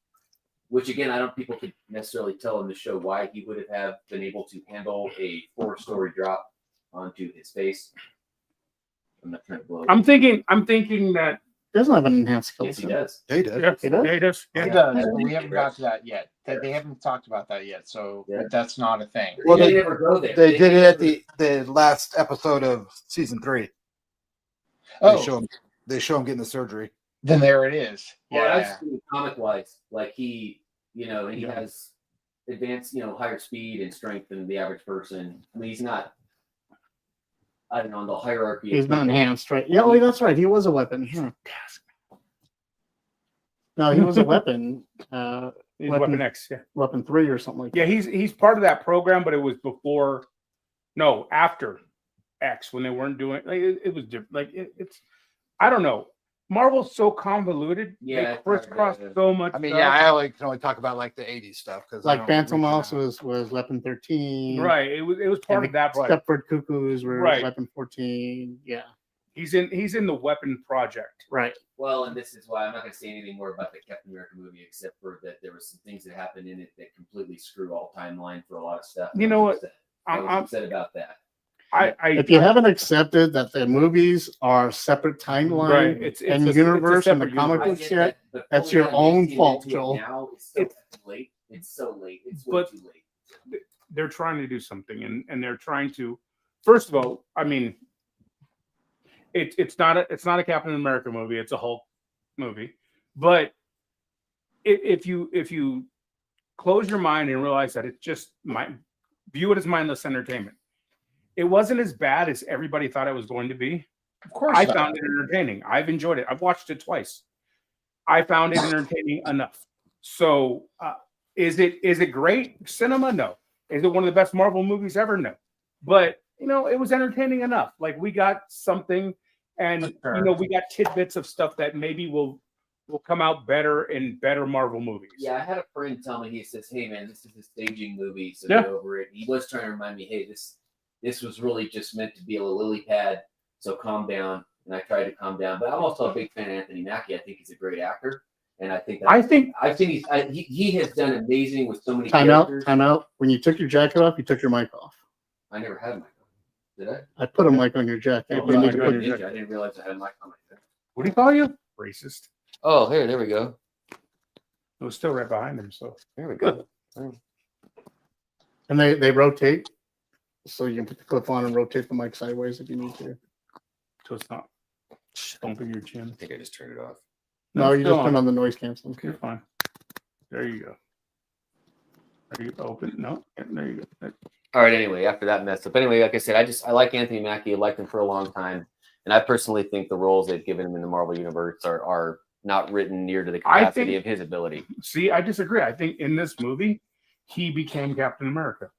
[SPEAKER 4] which again I don't people could necessarily tell in the show why he would have been able to handle a 4-story drop onto his face. I'm not trying to blow.
[SPEAKER 3] I'm thinking that
[SPEAKER 1] He doesn't have an enhanced
[SPEAKER 4] Yes, he
[SPEAKER 1] skeleton.
[SPEAKER 4] does.
[SPEAKER 2] Yeah, he did.
[SPEAKER 3] yeah,
[SPEAKER 1] He does?
[SPEAKER 3] he does.
[SPEAKER 7] he
[SPEAKER 3] Yeah.
[SPEAKER 7] does, but we haven't got to that yet. They haven't talked about that yet, so
[SPEAKER 4] Yeah.
[SPEAKER 7] that's not a thing.
[SPEAKER 2] Well,
[SPEAKER 4] they
[SPEAKER 2] they-
[SPEAKER 4] never go there.
[SPEAKER 2] They did it at the last episode of season 3.
[SPEAKER 7] Oh,
[SPEAKER 2] They show him getting the surgery.
[SPEAKER 7] then there it is.
[SPEAKER 4] Well,
[SPEAKER 7] Yeah.
[SPEAKER 4] I've seen comic wise, like he, and he has advanced, higher speed and strength than the average person. I mean, he's not. I don't know, on the hierarchy.
[SPEAKER 1] He's not enhanced, right? Yeah, well, that's right. He was a weapon. No, he was a weapon.
[SPEAKER 3] He's Weapon X, yeah.
[SPEAKER 1] Weapon 3 or something like that.
[SPEAKER 3] Yeah, he's part of that program, but it was after X when they weren't doing it was different. Like it's I don't know. Marvel's so convoluted.
[SPEAKER 4] Yeah,
[SPEAKER 3] they crisscross so much.
[SPEAKER 2] I mean,
[SPEAKER 3] stuff.
[SPEAKER 2] I can only talk about like the '80s stuff because
[SPEAKER 1] like Phantom Mouse was Weapon 13,
[SPEAKER 3] right? It was part of that.
[SPEAKER 1] Stepford Cuckoos were
[SPEAKER 3] right.
[SPEAKER 1] Weapon 14. Yeah,
[SPEAKER 3] he's in the Weapon Project.
[SPEAKER 1] Right.
[SPEAKER 4] Well, and this is why I'm not going to say anything more about the Captain America movie, except for that there were some things that happened in it that completely screw all timeline for a lot of stuff.
[SPEAKER 3] You know what?
[SPEAKER 4] I'm upset about that.
[SPEAKER 1] If you haven't accepted that the movies are separate timeline
[SPEAKER 3] right. it's
[SPEAKER 1] universe and the comic books yet, that's your own fault, Joel.
[SPEAKER 4] Now it's so late. It's so late. It's way too late.
[SPEAKER 3] They're trying to do something, and they're trying to. First of all, I mean, it's not a Captain America movie. It's a Hulk movie. But if you close your mind and realize that it's just view it as mindless entertainment. It wasn't as bad as everybody thought it was going to be.
[SPEAKER 7] Of course,
[SPEAKER 3] I found it entertaining. I've enjoyed it. I've watched it twice. I found it entertaining enough. So, is it great cinema? No. Is it one of the best Marvel movies ever? No. But it was entertaining enough. Like we got something, and we got tidbits of stuff that maybe will come out better in better Marvel movies.
[SPEAKER 4] Yeah, I had a friend tell me, he says, "Hey man, this is a staging movie, so get over it." He was trying to remind me, "Hey, this was really just meant to be a lily pad, so calm down." And I tried to calm down, but I'm also a big fan of Anthony Mackie. I think he's a great actor, and I think he has done amazing with so many characters.
[SPEAKER 1] Time out. When you took your jacket off, you took your mic off.
[SPEAKER 4] I never had a mic on. Did I?
[SPEAKER 1] I put a mic on your jacket.
[SPEAKER 4] I didn't realize I had a mic on my head.
[SPEAKER 3] What do you call you? Racist.
[SPEAKER 4] Oh, there we go.
[SPEAKER 3] It was still right behind him, so
[SPEAKER 4] there we go.
[SPEAKER 1] And they rotate. So you can put the clip on and rotate the mic sideways if you need to.
[SPEAKER 3] So it's not bumping your chin.
[SPEAKER 4] I think I just turned it off.
[SPEAKER 1] No, you just turn on the noise canceling.
[SPEAKER 3] You're fine. There you go. Are you open? No. There you go.
[SPEAKER 4] All right. Anyway, after that mess up. Anyway, like I said, I like Anthony Mackie. I liked him for a long time, and I personally think the roles they've given him in the Marvel universe are not written near to the capacity of his ability.
[SPEAKER 3] See, I disagree. I think in this movie, he became Captain America.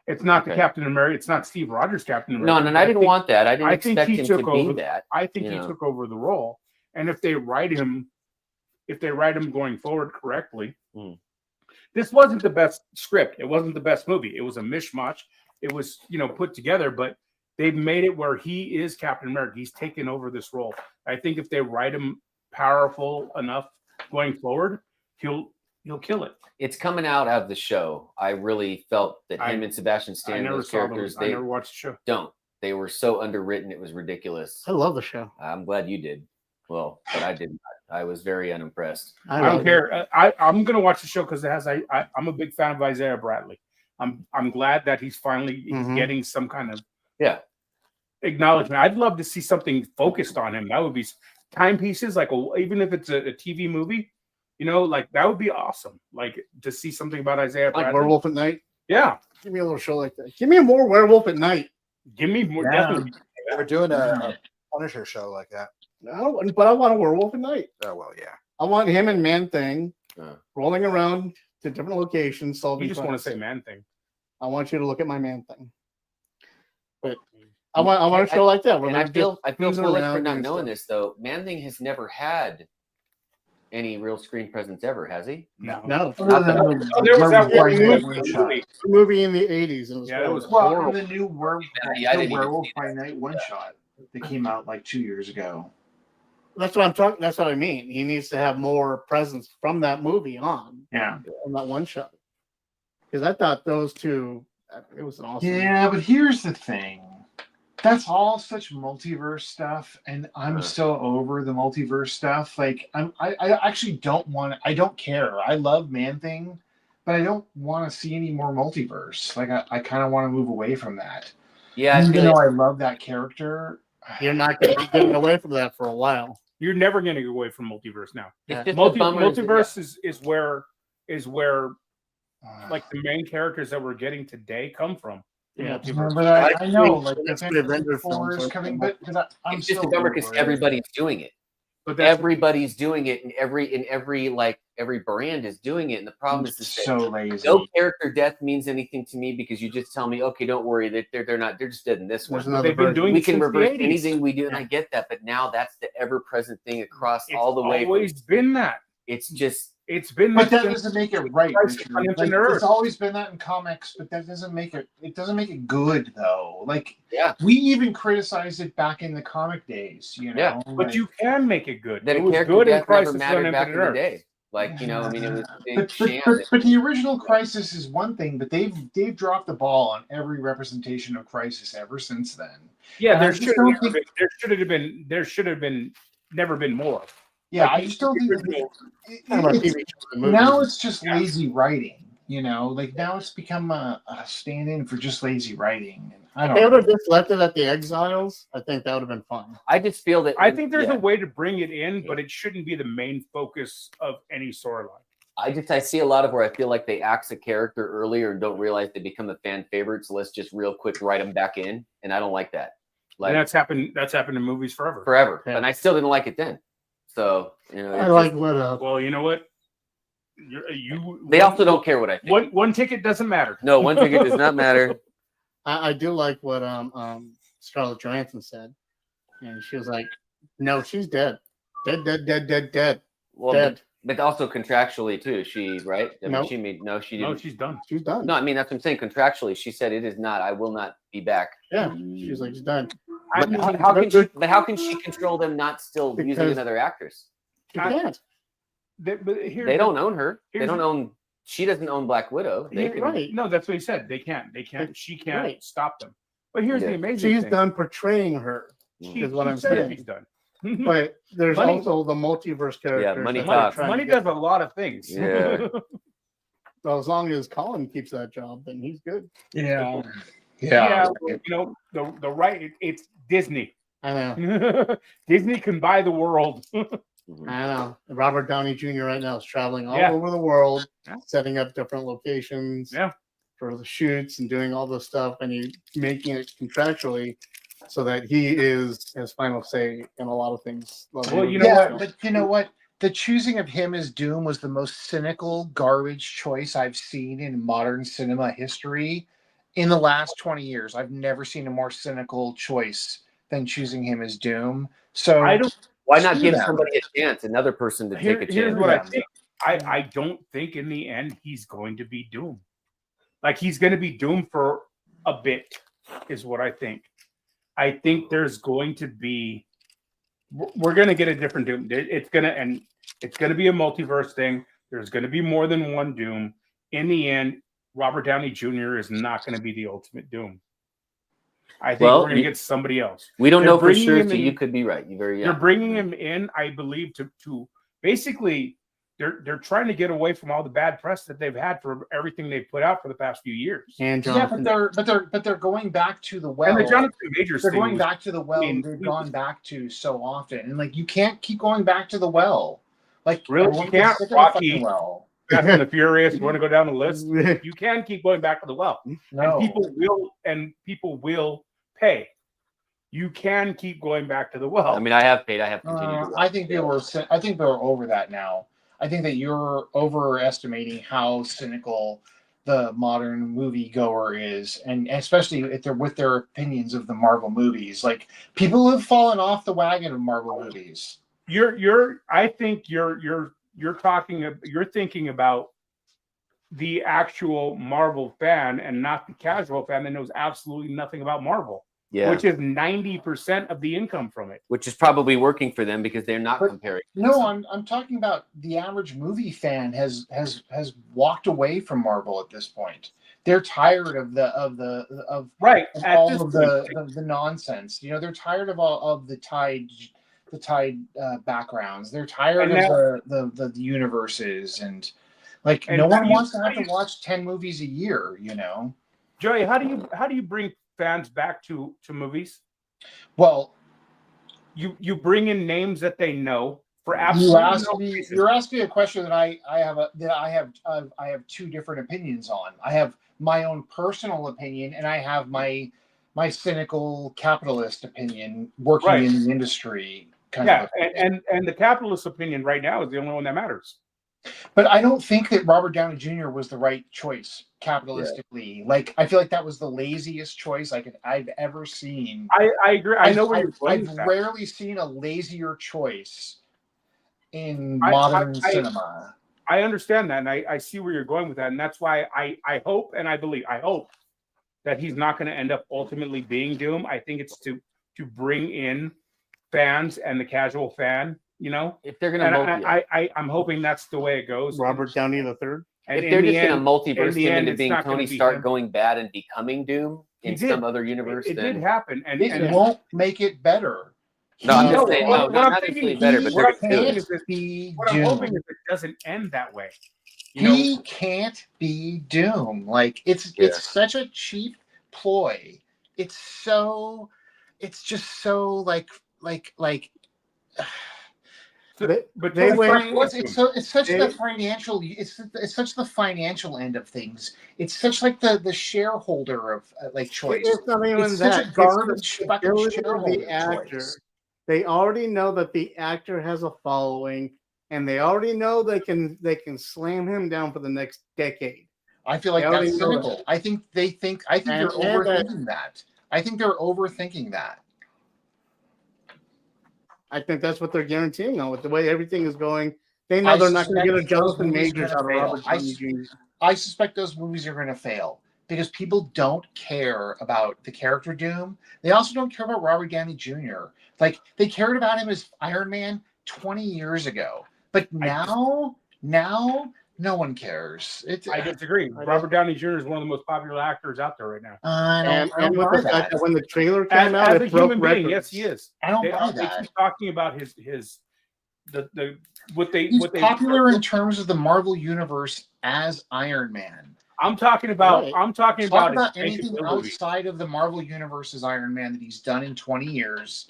[SPEAKER 3] It's not the Captain America. It's not Steve Rogers' Captain America.
[SPEAKER 4] No, I didn't want that. I didn't expect him to be that.
[SPEAKER 3] I think he took over the role. And if they write him going forward correctly, this wasn't the best script. It wasn't the best movie. It was a mishmash. It was, put together, but they've made it where he is Captain America. He's taken over this role. I think if they write him powerful enough going forward, he'll kill it.
[SPEAKER 4] It's coming out of the show. I really felt that him and Sebastian Stan, those characters,
[SPEAKER 3] I never watched the show.
[SPEAKER 4] They were so underwritten. It was ridiculous.
[SPEAKER 1] I love the show.
[SPEAKER 4] I'm glad you did. Well, but I didn't. I was very unimpressed.
[SPEAKER 3] I don't care. I'm going to watch the show because it has. I'm a big fan of Isaiah Bradley. I'm glad that he's finally getting some kind of acknowledgement. I'd love to see something focused on him. That would be timepieces, like even if it's a TV movie. Like that would be awesome. Like to see something about Isaiah Bradley.
[SPEAKER 1] Like Werewolf at Night.
[SPEAKER 3] Yeah,
[SPEAKER 1] give me a little show like that. Give me more Werewolf at Night.
[SPEAKER 3] Give me more. Definitely.
[SPEAKER 2] We're doing a Punisher show like that.
[SPEAKER 1] No, but I want a Werewolf at Night.
[SPEAKER 2] Oh well, yeah.
[SPEAKER 1] I want him and Man Thing rolling around to different locations solving.
[SPEAKER 3] You just want to say Man Thing.
[SPEAKER 1] I want you to look at my Man Thing. But I want a show like that.
[SPEAKER 4] And I feel foolish for not knowing this though. Man Thing has never had any real screen presence ever, has he?
[SPEAKER 1] No.
[SPEAKER 3] There was that
[SPEAKER 1] movie in the 80s.
[SPEAKER 3] It was
[SPEAKER 7] horrible. The new Werewolf by Night one shot that came out like 2 years ago.
[SPEAKER 1] That's what I'm talking. That's what I mean. He needs to have more presence from that movie on.
[SPEAKER 7] Yeah.
[SPEAKER 1] On that one shot. Because I thought those two, it was an awesome.
[SPEAKER 7] Yeah, but here's the thing. That's all such multiverse stuff, and I'm so over the multiverse stuff. Like, I actually don't want. I don't care. I love Man Thing, but I don't want to see any more multiverse. Like, I kind of want to move away from that.
[SPEAKER 4] Yeah,
[SPEAKER 7] even though I love that character,
[SPEAKER 1] you're not going to be getting away from that for a while.
[SPEAKER 3] You're never going to get away from multiverse now.
[SPEAKER 1] Yeah.
[SPEAKER 3] Multiverse is where like the main characters that we're getting today come from. The
[SPEAKER 1] Yeah.
[SPEAKER 3] multiverse.
[SPEAKER 7] But I know, like the
[SPEAKER 1] That's the
[SPEAKER 7] Fantastic
[SPEAKER 1] Avenger
[SPEAKER 7] Four
[SPEAKER 1] films
[SPEAKER 7] is
[SPEAKER 1] are-
[SPEAKER 7] coming, but I'm
[SPEAKER 4] It's just
[SPEAKER 7] still
[SPEAKER 4] a bummer because
[SPEAKER 7] worried.
[SPEAKER 4] everybody's doing it.
[SPEAKER 3] But that's
[SPEAKER 4] Everybody's doing it, and every brand is doing it. And the problem is
[SPEAKER 7] It's
[SPEAKER 4] that
[SPEAKER 7] so lazy.
[SPEAKER 4] no character death means anything to me because you just tell me, okay, don't worry, they're just dead in this
[SPEAKER 1] There's
[SPEAKER 4] one.
[SPEAKER 1] another
[SPEAKER 3] they've been
[SPEAKER 1] version.
[SPEAKER 3] doing
[SPEAKER 4] We
[SPEAKER 3] it
[SPEAKER 4] can
[SPEAKER 3] since the
[SPEAKER 4] reverse
[SPEAKER 3] 80s.
[SPEAKER 4] anything we do, and
[SPEAKER 1] Yeah.
[SPEAKER 4] I get that. But now that's the ever-present thing across
[SPEAKER 3] It's
[SPEAKER 4] all the way.
[SPEAKER 3] always been that.
[SPEAKER 4] It's just
[SPEAKER 3] It's been
[SPEAKER 7] But that
[SPEAKER 3] since
[SPEAKER 7] doesn't make it right.
[SPEAKER 3] Crisis
[SPEAKER 7] Richard.
[SPEAKER 3] on Infinite
[SPEAKER 7] Like,
[SPEAKER 3] Earth.
[SPEAKER 7] it's always been that in comics, but that doesn't make it. It doesn't make it good though. Like
[SPEAKER 4] Yeah.
[SPEAKER 7] we even criticized it back in the comic days. You know,
[SPEAKER 4] Yeah.
[SPEAKER 3] But
[SPEAKER 7] like,
[SPEAKER 3] you can make it good.
[SPEAKER 4] that
[SPEAKER 3] It
[SPEAKER 4] a
[SPEAKER 3] was
[SPEAKER 4] character
[SPEAKER 3] good in
[SPEAKER 4] death never
[SPEAKER 3] Crisis on
[SPEAKER 4] mattered back
[SPEAKER 3] Infinite
[SPEAKER 4] in the
[SPEAKER 3] Earth.
[SPEAKER 4] day. Like, I mean, it was a big
[SPEAKER 7] but,
[SPEAKER 4] sham.
[SPEAKER 7] but the original Crisis is one thing, but they've dropped the ball on every representation of Crisis ever since then.
[SPEAKER 3] Yeah,
[SPEAKER 7] And I
[SPEAKER 3] there
[SPEAKER 7] just
[SPEAKER 3] should
[SPEAKER 7] don't
[SPEAKER 3] have
[SPEAKER 7] think-
[SPEAKER 3] been. There should have been never been more.
[SPEAKER 7] Yeah,
[SPEAKER 3] Like,
[SPEAKER 7] I just don't think
[SPEAKER 3] original-
[SPEAKER 1] Kind of a
[SPEAKER 7] it's,
[SPEAKER 1] TV show and movies.
[SPEAKER 7] now it's just lazy writing. You know, like now it's become a stand-in for just lazy writing. And I
[SPEAKER 1] If
[SPEAKER 7] don't
[SPEAKER 1] they would
[SPEAKER 7] know.
[SPEAKER 1] have just left it at the Exiles, I think that would have been fun.
[SPEAKER 4] I just feel that
[SPEAKER 3] I think there's
[SPEAKER 4] yeah.
[SPEAKER 3] a way to bring it in, but it shouldn't be the main focus of any storyline.
[SPEAKER 4] I see a lot of where I feel like they axe a character earlier and don't realize they become a fan favorite. So let's just real quick write them back in, and I don't like that. Like
[SPEAKER 3] And that's happened. That's happened in movies forever.
[SPEAKER 4] forever,
[SPEAKER 1] Yeah.
[SPEAKER 4] and I still didn't like it then. So
[SPEAKER 1] I like what
[SPEAKER 3] Well, you know what?
[SPEAKER 4] They also don't care what I think.
[SPEAKER 3] One ticket doesn't matter.
[SPEAKER 4] No, one ticket does not matter.
[SPEAKER 1] I do like what Scarlett Johansson said, and she was like, "No, she's dead, dead,
[SPEAKER 4] Well,
[SPEAKER 1] dead.
[SPEAKER 4] but also contractually too. She right? I mean,
[SPEAKER 1] No.
[SPEAKER 4] she made no. She
[SPEAKER 3] No,
[SPEAKER 4] didn't.
[SPEAKER 3] she's done.
[SPEAKER 1] She's done."
[SPEAKER 4] No, I mean that's what I'm saying. Contractually, she said it is not. I will not be back.
[SPEAKER 1] Yeah, she was like, "She's done."
[SPEAKER 4] But how can she control them not still using
[SPEAKER 1] Because-
[SPEAKER 4] another actress?
[SPEAKER 1] She can't.
[SPEAKER 4] They don't own her. They
[SPEAKER 3] here's
[SPEAKER 4] don't
[SPEAKER 3] the-
[SPEAKER 4] own. She doesn't own Black Widow. They
[SPEAKER 1] You're
[SPEAKER 4] can.
[SPEAKER 1] right.
[SPEAKER 3] No, that's what he said. They can't. She can't
[SPEAKER 1] Right.
[SPEAKER 3] stop them. But here's the
[SPEAKER 4] Yeah.
[SPEAKER 3] amazing
[SPEAKER 1] She's
[SPEAKER 3] thing.
[SPEAKER 1] done portraying her,
[SPEAKER 3] She,
[SPEAKER 1] is what
[SPEAKER 3] she
[SPEAKER 1] I'm
[SPEAKER 3] said
[SPEAKER 1] saying.
[SPEAKER 3] she's done.
[SPEAKER 1] but there's
[SPEAKER 3] Money-
[SPEAKER 1] also the multiverse characters.
[SPEAKER 4] money
[SPEAKER 1] that they're
[SPEAKER 4] talks.
[SPEAKER 1] trying to
[SPEAKER 3] Money
[SPEAKER 1] get.
[SPEAKER 3] does a lot of things.
[SPEAKER 4] Yeah.
[SPEAKER 1] So as long as Colin keeps that job, then he's good.
[SPEAKER 7] Yeah.
[SPEAKER 3] Yeah, well, you know the right. It's Disney.
[SPEAKER 1] I know.
[SPEAKER 3] Disney can buy the world.
[SPEAKER 1] I know. Robert Downey Jr. right now is traveling all
[SPEAKER 3] Yeah.
[SPEAKER 1] over the world,
[SPEAKER 3] Yeah.
[SPEAKER 1] setting up different locations
[SPEAKER 3] Yeah.
[SPEAKER 1] for the shoots and doing all this stuff, and he's making it contractually so that he has final say in a lot of things.
[SPEAKER 3] Well, you know
[SPEAKER 7] Yeah,
[SPEAKER 3] what?
[SPEAKER 7] but you know what? The choosing of him as Doom was the most cynical, garbage choice I've seen in modern cinema history in the last 20 years. I've never seen a more cynical choice than choosing him as Doom. So
[SPEAKER 3] I don't.
[SPEAKER 4] Why not
[SPEAKER 7] Screw
[SPEAKER 4] give
[SPEAKER 7] them.
[SPEAKER 4] somebody a chance, another person to take a
[SPEAKER 3] Here's
[SPEAKER 4] chance?
[SPEAKER 3] what I
[SPEAKER 7] Yeah.
[SPEAKER 3] think. I don't think in the end he's going to be Doom. Like he's going to be Doom for a bit, is what I think. I think there's going to be. We're going to get a different Doom. It's going to be a multiverse thing. There's going to be more than one Doom. In the end, Robert Downey Jr. is not going to be the ultimate Doom. I think
[SPEAKER 4] Well,
[SPEAKER 3] we're going to get somebody else.
[SPEAKER 4] We don't
[SPEAKER 3] They're
[SPEAKER 4] know for
[SPEAKER 3] bringing
[SPEAKER 4] sure,
[SPEAKER 3] him
[SPEAKER 4] so
[SPEAKER 3] in-
[SPEAKER 4] you could be right. You're very
[SPEAKER 3] They're
[SPEAKER 4] young.
[SPEAKER 3] bringing him in, I believe, to basically they're trying to get away from all the bad press that they've had for everything they've put out for the past few years.
[SPEAKER 1] And
[SPEAKER 7] yeah,
[SPEAKER 1] Jonathan.
[SPEAKER 7] but they're going back to the well.
[SPEAKER 3] And the Jonathan Majors
[SPEAKER 7] They're
[SPEAKER 3] thing
[SPEAKER 7] going
[SPEAKER 3] was-
[SPEAKER 7] back to the well
[SPEAKER 3] mean,
[SPEAKER 7] they've
[SPEAKER 3] we-
[SPEAKER 7] gone back to so often. And like you can't keep going back to the well. Like
[SPEAKER 3] Really?
[SPEAKER 7] everyone
[SPEAKER 3] You
[SPEAKER 7] gets
[SPEAKER 3] can't,
[SPEAKER 7] sick of the
[SPEAKER 3] Rocky.
[SPEAKER 7] fucking well.
[SPEAKER 3] Fast and the Furious. You want to go down the list? You can keep going back to the well,
[SPEAKER 7] No.
[SPEAKER 3] and people will pay. You can keep going back to the well.
[SPEAKER 4] I mean, I have paid. I have continued. to
[SPEAKER 7] I
[SPEAKER 4] watch.
[SPEAKER 7] think they're over that now. I think that you're overestimating how cynical the modern moviegoer is, and especially if they're with their opinions of the Marvel movies. Like people have fallen off the wagon of Marvel movies.
[SPEAKER 3] I think you're thinking about the actual Marvel fan and not the casual fan that knows absolutely nothing about Marvel,
[SPEAKER 4] Yeah,
[SPEAKER 3] which is 90% of the income from it.
[SPEAKER 4] which is probably working for them because they're not
[SPEAKER 7] But-
[SPEAKER 4] comparing.
[SPEAKER 7] No, I'm talking about the average movie fan has walked away from Marvel at this point. They're tired of
[SPEAKER 3] Right. At
[SPEAKER 7] all
[SPEAKER 3] this
[SPEAKER 7] of
[SPEAKER 3] point,
[SPEAKER 7] the nonsense. You know, they're tired of all of the Tide backgrounds. They're tired
[SPEAKER 3] And
[SPEAKER 7] of the universes and like
[SPEAKER 3] And
[SPEAKER 7] no
[SPEAKER 3] how
[SPEAKER 7] one
[SPEAKER 3] do you-
[SPEAKER 7] wants to
[SPEAKER 3] how
[SPEAKER 7] have
[SPEAKER 3] do
[SPEAKER 7] to
[SPEAKER 3] you-
[SPEAKER 7] watch 10 movies a year. You know,
[SPEAKER 3] Joey, how do you bring fans back to movies?
[SPEAKER 7] well,
[SPEAKER 3] You bring in names that they know For
[SPEAKER 7] You
[SPEAKER 3] absolutely
[SPEAKER 7] asked
[SPEAKER 3] no
[SPEAKER 7] me.
[SPEAKER 3] reason.
[SPEAKER 7] You're asking me a question that I have two different opinions on. I have my own personal opinion, and I have my cynical capitalist opinion, working
[SPEAKER 3] Right.
[SPEAKER 7] in the industry kind
[SPEAKER 3] Yeah,
[SPEAKER 7] of opinion.
[SPEAKER 3] and the capitalist opinion right now is the only one that matters.
[SPEAKER 7] But I don't think that Robert Downey Jr. was the right choice capitalistically. Like, I feel like that was the laziest choice I've ever seen.
[SPEAKER 3] I agree. I know where you're going
[SPEAKER 7] I've
[SPEAKER 3] with that.
[SPEAKER 7] rarely seen a lazier choice in
[SPEAKER 3] I-
[SPEAKER 7] modern
[SPEAKER 3] I-
[SPEAKER 7] cinema.
[SPEAKER 3] I understand that, and I see where you're going with that, and that's why I hope and I believe that he's not going to end up ultimately being Doom. I think it's to bring in fans and the casual fan. You know,
[SPEAKER 4] If they're
[SPEAKER 3] and
[SPEAKER 4] gonna
[SPEAKER 3] I'm hoping that's the way it goes.
[SPEAKER 1] Robert Downey the third.
[SPEAKER 3] And
[SPEAKER 4] if
[SPEAKER 3] in
[SPEAKER 4] they're
[SPEAKER 3] the
[SPEAKER 4] just gonna
[SPEAKER 3] end,
[SPEAKER 4] multiverse
[SPEAKER 3] in the
[SPEAKER 4] him
[SPEAKER 3] end,
[SPEAKER 4] into
[SPEAKER 3] it's
[SPEAKER 4] being
[SPEAKER 3] not gonna
[SPEAKER 4] Tony
[SPEAKER 3] be
[SPEAKER 4] Stark
[SPEAKER 3] him.
[SPEAKER 4] going bad and becoming Doom
[SPEAKER 3] He
[SPEAKER 4] in
[SPEAKER 3] did.
[SPEAKER 4] some other universe,
[SPEAKER 3] it
[SPEAKER 4] then
[SPEAKER 3] did happen, and
[SPEAKER 7] It won't make it better.
[SPEAKER 4] no, I'm
[SPEAKER 3] No,
[SPEAKER 4] just saying,
[SPEAKER 3] what
[SPEAKER 4] no,
[SPEAKER 3] I'm
[SPEAKER 4] not
[SPEAKER 3] thinking-
[SPEAKER 4] necessarily better, but
[SPEAKER 3] what
[SPEAKER 4] they're
[SPEAKER 3] I'm
[SPEAKER 4] gonna do
[SPEAKER 3] thinking
[SPEAKER 4] it.
[SPEAKER 3] is that
[SPEAKER 7] Be
[SPEAKER 3] what I'm
[SPEAKER 7] Doom.
[SPEAKER 3] hoping is it doesn't end that way. You know,
[SPEAKER 7] He can't be Doom. Like, it's such a cheap ploy. It's just so like
[SPEAKER 3] but
[SPEAKER 1] they
[SPEAKER 3] Tony
[SPEAKER 1] went-
[SPEAKER 3] Stark was
[SPEAKER 7] it's
[SPEAKER 3] Doom.
[SPEAKER 7] such
[SPEAKER 1] They-
[SPEAKER 7] the financial it's such the financial end of things. It's such like the shareholder of like choice.
[SPEAKER 1] It's not even
[SPEAKER 7] It's
[SPEAKER 1] that.
[SPEAKER 7] such a
[SPEAKER 1] It's
[SPEAKER 7] garbage
[SPEAKER 1] the
[SPEAKER 7] fucking
[SPEAKER 1] ability of
[SPEAKER 7] shareholder
[SPEAKER 1] the actor.
[SPEAKER 7] choice.
[SPEAKER 1] They already know that the actor has a following, and they already know they can slam him down for the next decade.
[SPEAKER 7] I feel like
[SPEAKER 1] They already
[SPEAKER 7] that's
[SPEAKER 1] know
[SPEAKER 7] cynical.
[SPEAKER 1] that.
[SPEAKER 7] I think they're
[SPEAKER 1] And
[SPEAKER 7] overthinking that. I think they're overthinking that.
[SPEAKER 1] I think that's what they're guaranteeing now with the way everything is going. They know
[SPEAKER 7] I
[SPEAKER 1] they're not going to get a
[SPEAKER 7] suspect those
[SPEAKER 1] Jonathan
[SPEAKER 7] movies are
[SPEAKER 1] Majors
[SPEAKER 7] gonna
[SPEAKER 1] out of
[SPEAKER 7] fail.
[SPEAKER 1] Robert Downey Jr.
[SPEAKER 7] I suspect those movies are going to fail because people don't care about the character Doom. They also don't care about Robert Downey Jr. Like, they cared about him as Iron Man 20 years ago, but now no one cares.
[SPEAKER 3] I disagree. Robert Downey Jr. is one of the most popular actors out there right now.
[SPEAKER 1] And
[SPEAKER 7] I don't
[SPEAKER 1] with
[SPEAKER 7] buy
[SPEAKER 1] the fact
[SPEAKER 7] that.
[SPEAKER 1] that when the trailer came out,
[SPEAKER 3] As a
[SPEAKER 1] it broke
[SPEAKER 3] human being,
[SPEAKER 1] records.
[SPEAKER 3] yes, he is.
[SPEAKER 7] I don't
[SPEAKER 3] They
[SPEAKER 7] buy that.
[SPEAKER 3] keep talking about his what they
[SPEAKER 7] He's popular in terms of the Marvel universe as Iron Man.
[SPEAKER 3] I'm talking about.
[SPEAKER 1] Right.
[SPEAKER 3] I'm talking
[SPEAKER 7] Talk
[SPEAKER 3] about
[SPEAKER 7] about
[SPEAKER 3] his
[SPEAKER 7] anything
[SPEAKER 3] bankability.
[SPEAKER 7] outside of the Marvel universe as Iron Man that he's done in 20 years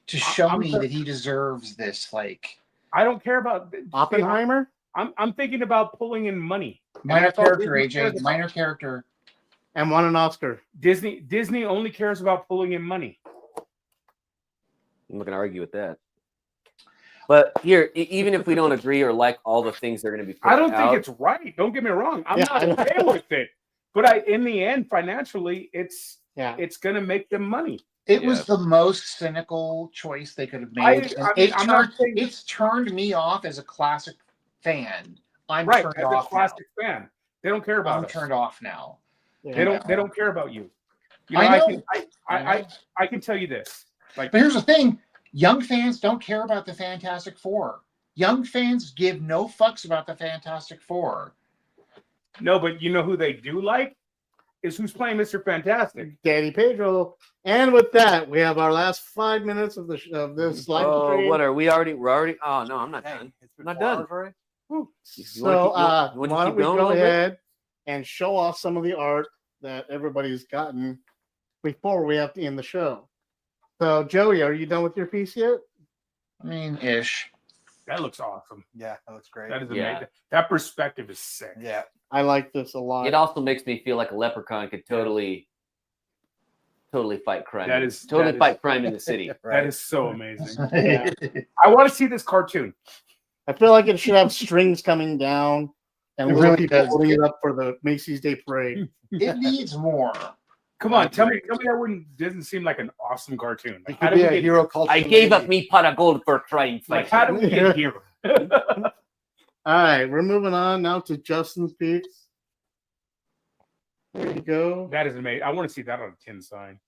[SPEAKER 7] to show me that he deserves this. Like,
[SPEAKER 3] I don't care about
[SPEAKER 1] Oppenheimer.
[SPEAKER 3] I'm thinking about pulling in money.
[SPEAKER 7] minor
[SPEAKER 3] that's all
[SPEAKER 7] character,
[SPEAKER 3] Disney cares
[SPEAKER 7] AJ.
[SPEAKER 3] about.
[SPEAKER 7] Minor character.
[SPEAKER 1] And won an Oscar.
[SPEAKER 3] Disney only cares about pulling in money.
[SPEAKER 4] I'm not gonna argue with that. But here, even if we don't agree or like all the things they're going to be putting
[SPEAKER 3] I don't
[SPEAKER 4] out,
[SPEAKER 3] think it's right. Don't get me wrong. I'm
[SPEAKER 1] Yeah,
[SPEAKER 3] not
[SPEAKER 1] I know.
[SPEAKER 3] okay with it. But in the end, financially, it's
[SPEAKER 1] Yeah.
[SPEAKER 3] going to make them money.
[SPEAKER 7] It
[SPEAKER 4] Yeah.
[SPEAKER 7] was the most cynical choice they could have made.
[SPEAKER 3] I mean, I'm not saying
[SPEAKER 7] It's turned me off as a classic fan. I'm
[SPEAKER 3] right
[SPEAKER 7] turned
[SPEAKER 3] as a
[SPEAKER 7] off
[SPEAKER 3] classic fan. They don't care
[SPEAKER 7] now.
[SPEAKER 3] about
[SPEAKER 7] I'm
[SPEAKER 3] us.
[SPEAKER 7] turned off now.
[SPEAKER 1] Yeah.
[SPEAKER 3] They don't care about you. You know,
[SPEAKER 7] I know.
[SPEAKER 3] I can tell you this. Like,
[SPEAKER 7] But here's the thing: young fans don't care about the Fantastic Four. Young fans give no fucks about the Fantastic Four.
[SPEAKER 3] no, but you know who they do like is who's playing Mr. Fantastic.
[SPEAKER 1] Daddy Pedro. And with that, we have our last 5 minutes of this live stream.
[SPEAKER 4] what are we already? We're already. Oh no, I'm not done.
[SPEAKER 2] It's
[SPEAKER 4] Not
[SPEAKER 2] 4
[SPEAKER 4] done.
[SPEAKER 2] hours already?
[SPEAKER 1] So
[SPEAKER 4] wanna
[SPEAKER 1] why
[SPEAKER 4] keep
[SPEAKER 1] don't we
[SPEAKER 4] going a
[SPEAKER 1] go
[SPEAKER 4] little bit?
[SPEAKER 1] ahead and show off some of the art that everybody's gotten before we have to end the show. So Joey, are you done with your piece yet?
[SPEAKER 7] I mean, ish.
[SPEAKER 3] That looks awesome.
[SPEAKER 2] Yeah, that looks great.
[SPEAKER 3] That is
[SPEAKER 4] Yeah.
[SPEAKER 3] amazing. That perspective is sick.
[SPEAKER 2] Yeah.
[SPEAKER 1] I like this a lot.
[SPEAKER 4] It also makes me feel like a leprechaun could totally fight crime.
[SPEAKER 3] That is-
[SPEAKER 4] totally
[SPEAKER 3] that is-
[SPEAKER 4] fight crime in the city.
[SPEAKER 3] That is so amazing.
[SPEAKER 1] Yeah.
[SPEAKER 3] I want to see this cartoon.
[SPEAKER 1] I feel like it should have strings coming down and
[SPEAKER 7] It
[SPEAKER 1] little
[SPEAKER 7] really
[SPEAKER 1] people
[SPEAKER 7] does.
[SPEAKER 1] holding it up for the Macy's Day Parade.
[SPEAKER 7] It needs more.
[SPEAKER 3] Come on, tell me that doesn't seem like an awesome cartoon.
[SPEAKER 2] It
[SPEAKER 3] Like, how
[SPEAKER 2] could
[SPEAKER 3] did
[SPEAKER 2] be
[SPEAKER 3] we
[SPEAKER 2] a
[SPEAKER 3] get
[SPEAKER 2] hero culture.
[SPEAKER 4] I gave up me pot of gold for crime
[SPEAKER 3] like
[SPEAKER 4] fighting.
[SPEAKER 3] how did we get here?
[SPEAKER 1] All right, we're moving on now to Justin's piece. There you go.
[SPEAKER 3] That is amazing. I want to see that on a tin sign.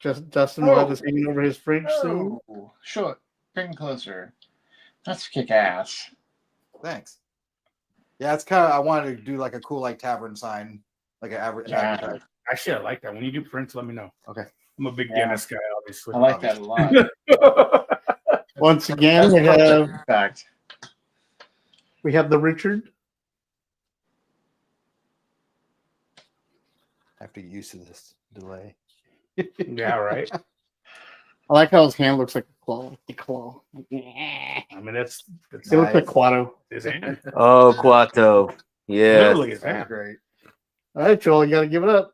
[SPEAKER 1] Justin will have this hanging over his fridge soon.
[SPEAKER 7] Oh, sure. Bring closer. That's kick ass.
[SPEAKER 2] Thanks. Yeah, it's kind of. I wanted to do like a cool like tavern sign, like an average.
[SPEAKER 7] Yeah.
[SPEAKER 3] Actually, I like that. When you do prints, let me know.
[SPEAKER 2] Okay.
[SPEAKER 3] I'm a big
[SPEAKER 7] Yeah.
[SPEAKER 3] Guinness guy, obviously.
[SPEAKER 7] I like that a lot.
[SPEAKER 1] Once again, we have
[SPEAKER 7] In fact,
[SPEAKER 1] the Richard.
[SPEAKER 2] I have to get used to this delay.
[SPEAKER 3] Yeah, right.
[SPEAKER 1] I like how his hand looks like a claw. The claw.
[SPEAKER 3] I mean, that's
[SPEAKER 1] It looks like Quato.
[SPEAKER 3] his hand.
[SPEAKER 4] Oh, Quato. Yeah.
[SPEAKER 3] Literally his
[SPEAKER 2] That's
[SPEAKER 3] hand.
[SPEAKER 2] great.
[SPEAKER 1] All right, Joel, you got to give it up.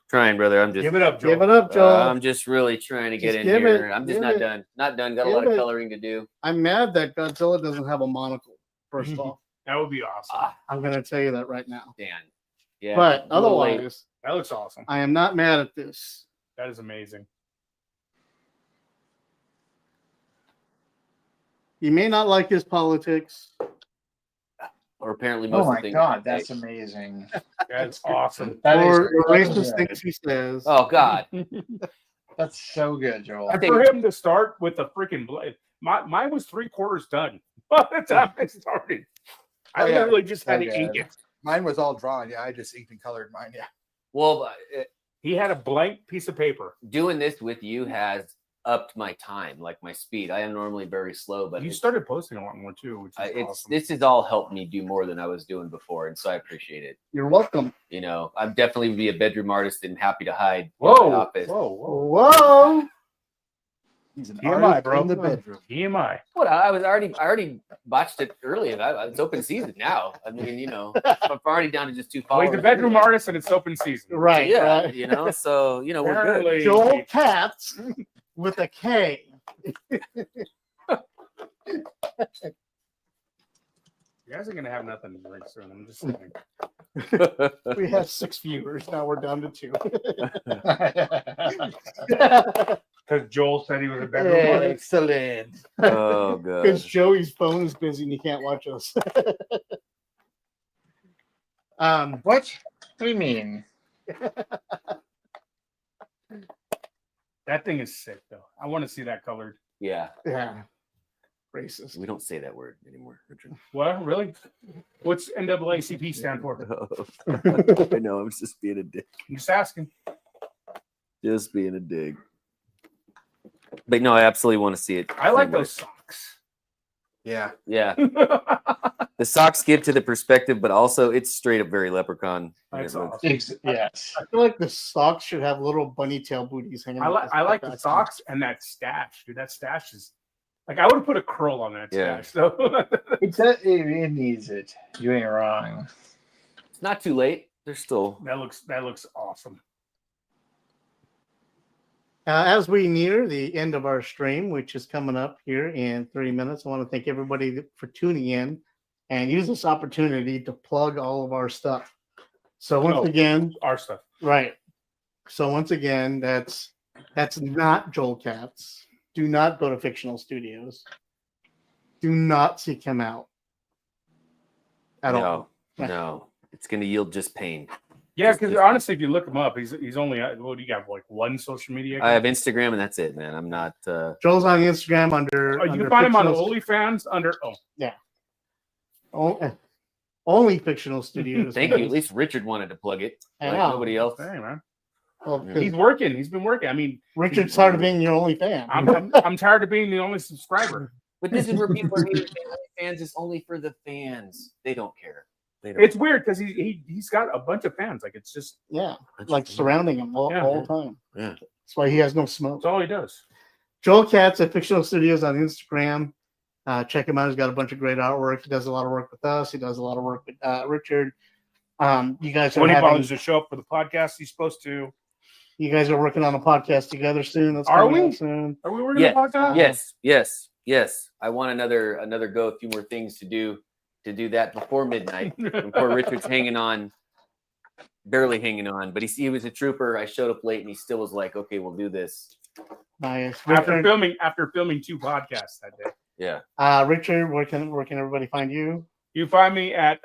[SPEAKER 4] Trying, brother. I'm just
[SPEAKER 3] Give it up, Joel.
[SPEAKER 1] Give it up, Joel.
[SPEAKER 4] I'm just really trying to get
[SPEAKER 1] Just
[SPEAKER 4] in
[SPEAKER 1] give
[SPEAKER 4] here.
[SPEAKER 1] it,
[SPEAKER 4] I'm just
[SPEAKER 1] give
[SPEAKER 4] not
[SPEAKER 1] it.
[SPEAKER 4] done. Not done. Got a
[SPEAKER 1] Give
[SPEAKER 4] lot of
[SPEAKER 1] it.
[SPEAKER 4] coloring to do.
[SPEAKER 1] I'm mad that Godzilla doesn't have a monocle. First off,
[SPEAKER 3] That would be awesome.
[SPEAKER 4] Ah,
[SPEAKER 1] I'm going to tell you that right now.
[SPEAKER 4] Dan. Yeah.
[SPEAKER 1] But
[SPEAKER 4] a little late.
[SPEAKER 1] otherwise,
[SPEAKER 3] That looks awesome.
[SPEAKER 1] I am not mad at this.
[SPEAKER 3] That is amazing.
[SPEAKER 1] You may not like his politics.
[SPEAKER 4] Or apparently most
[SPEAKER 7] Oh
[SPEAKER 4] of
[SPEAKER 7] my
[SPEAKER 4] the things.
[SPEAKER 7] god, that's amazing.
[SPEAKER 3] That's awesome.
[SPEAKER 7] That is
[SPEAKER 1] or racist
[SPEAKER 7] good.
[SPEAKER 1] things he says.
[SPEAKER 4] Oh God.
[SPEAKER 7] That's so good, Joel.
[SPEAKER 3] And for him to start with the freaking blade, mine was 3/4 done by the time I started. I
[SPEAKER 2] Oh, yeah.
[SPEAKER 3] literally just had
[SPEAKER 7] So
[SPEAKER 3] to ink
[SPEAKER 7] good.
[SPEAKER 3] it.
[SPEAKER 2] Mine was all drawn. Yeah, I just inked and colored mine. Yeah.
[SPEAKER 4] Well,
[SPEAKER 3] He had a blank piece of paper.
[SPEAKER 4] doing this with you has upped my time, like my speed. I am normally very slow, but
[SPEAKER 3] You started posting a lot more too, which is
[SPEAKER 4] it's
[SPEAKER 3] awesome.
[SPEAKER 4] this has all helped me do more than I was doing before, and so I appreciate it.
[SPEAKER 1] You're welcome.
[SPEAKER 4] You know, I'm definitely be a bedroom artist and happy to hide in my
[SPEAKER 3] Whoa,
[SPEAKER 4] office.
[SPEAKER 3] whoa, whoa.
[SPEAKER 1] Whoa.
[SPEAKER 2] He's an
[SPEAKER 3] TMI,
[SPEAKER 2] artist
[SPEAKER 3] bro.
[SPEAKER 2] in the bedroom.
[SPEAKER 3] TMI.
[SPEAKER 4] What? I already botched it earlier. It's open season now. I mean, you know, I'm already down to just 2
[SPEAKER 3] Well,
[SPEAKER 4] followers.
[SPEAKER 3] he's a bedroom artist and it's open season.
[SPEAKER 1] Right,
[SPEAKER 4] Yeah,
[SPEAKER 1] right.
[SPEAKER 4] you know, so you know we're good.
[SPEAKER 3] Apparently,
[SPEAKER 1] Joel Katz with a K.
[SPEAKER 3] you guys are gonna have nothing to drink soon. I'm just saying.
[SPEAKER 1] We have 6 viewers. Now we're down to 2.
[SPEAKER 3] Because Joel said he was a bedroom artist.
[SPEAKER 2] Excellent.
[SPEAKER 4] Oh
[SPEAKER 1] Because
[SPEAKER 4] god.
[SPEAKER 1] Joey's phone is busy and he can't watch us.
[SPEAKER 7] What? What do you mean?
[SPEAKER 3] That thing is sick, though. I want to see that colored.
[SPEAKER 4] Yeah,
[SPEAKER 1] Yeah. Racist.
[SPEAKER 4] we don't say that word anymore, Richard.
[SPEAKER 3] What? Really? What's NAACP stand for?
[SPEAKER 4] I know. I'm just being a dick.
[SPEAKER 3] I'm just asking.
[SPEAKER 4] Just being a dig. But no, I absolutely want to see it.
[SPEAKER 3] I like those socks.
[SPEAKER 2] Yeah.
[SPEAKER 4] Yeah, the socks give to the perspective, but also it's straight up very Leprechaun.
[SPEAKER 3] That's
[SPEAKER 4] It looks-
[SPEAKER 3] awesome.
[SPEAKER 7] Yes.
[SPEAKER 1] I feel like the socks should have little bunny tail booties hanging
[SPEAKER 3] I like the
[SPEAKER 1] back.
[SPEAKER 3] socks and that stash, dude. That stash is like I would have put a curl on that
[SPEAKER 4] Yeah.
[SPEAKER 3] stash. So
[SPEAKER 7] It needs it. You ain't wrong.
[SPEAKER 4] It's not too late. There's still
[SPEAKER 3] that looks awesome.
[SPEAKER 1] As we near the end of our stream, which is coming up here in 3 minutes, I want to thank everybody for tuning in and use this opportunity to plug all of our stuff. So once again,
[SPEAKER 3] Our stuff.
[SPEAKER 1] right. So once again, that's not Joel Katz. Do not go to Fictional Studios. Do not seek him out at all.
[SPEAKER 4] no. It's going to yield just pain.
[SPEAKER 3] Yeah, because honestly, if you look him up, he's only what do you got? Like one social media?
[SPEAKER 4] I have Instagram, and that's it, man. I'm not.
[SPEAKER 1] Joel's on Instagram under.
[SPEAKER 3] Oh, you
[SPEAKER 1] under
[SPEAKER 3] can find him on
[SPEAKER 1] Fictional-
[SPEAKER 3] OnlyFans under.
[SPEAKER 1] Only Fictional Studios.
[SPEAKER 4] Thank you. At least Richard wanted to plug it.
[SPEAKER 1] I
[SPEAKER 4] Like
[SPEAKER 1] know.
[SPEAKER 4] nobody else.
[SPEAKER 3] Hey, man.
[SPEAKER 1] Well, 'cause
[SPEAKER 3] He's working. He's been working. I mean,
[SPEAKER 1] Richard's tired of being your only fan.
[SPEAKER 3] I'm tired of being the only subscriber.
[SPEAKER 4] But this is where people are saying OnlyFans is only for the fans. They don't care. They don't.
[SPEAKER 3] It's weird because he's got a bunch of fans. Like it's just
[SPEAKER 1] Yeah, like surrounding him all the time.
[SPEAKER 4] Yeah.
[SPEAKER 1] That's why he has no smoke.
[SPEAKER 3] that's all he does.
[SPEAKER 1] Joel Katz at Fictional Studios on Instagram. Check him out. He's got a bunch of great artwork. He does a lot of work with us. He does a lot of work with Richard. You guys are
[SPEAKER 3] When he
[SPEAKER 1] having,
[SPEAKER 3] bothers to show up for the podcast, he's supposed to.
[SPEAKER 1] you guys are working on a podcast together soon. That's
[SPEAKER 3] Are
[SPEAKER 1] coming
[SPEAKER 3] we?
[SPEAKER 1] out soon.
[SPEAKER 3] Are we working
[SPEAKER 4] Yes.
[SPEAKER 3] on the podcast?
[SPEAKER 4] Yes. I want another go. A few more things to do that before midnight. Before Richard's hanging on, barely hanging on. But he was a trooper. I showed up late, and he still was like, "Okay, we'll do this."
[SPEAKER 1] Nice.
[SPEAKER 3] After
[SPEAKER 1] Richard,
[SPEAKER 3] filming 2 podcasts that day.
[SPEAKER 4] Yeah.
[SPEAKER 1] Richard, where can everybody find you?
[SPEAKER 3] You find me at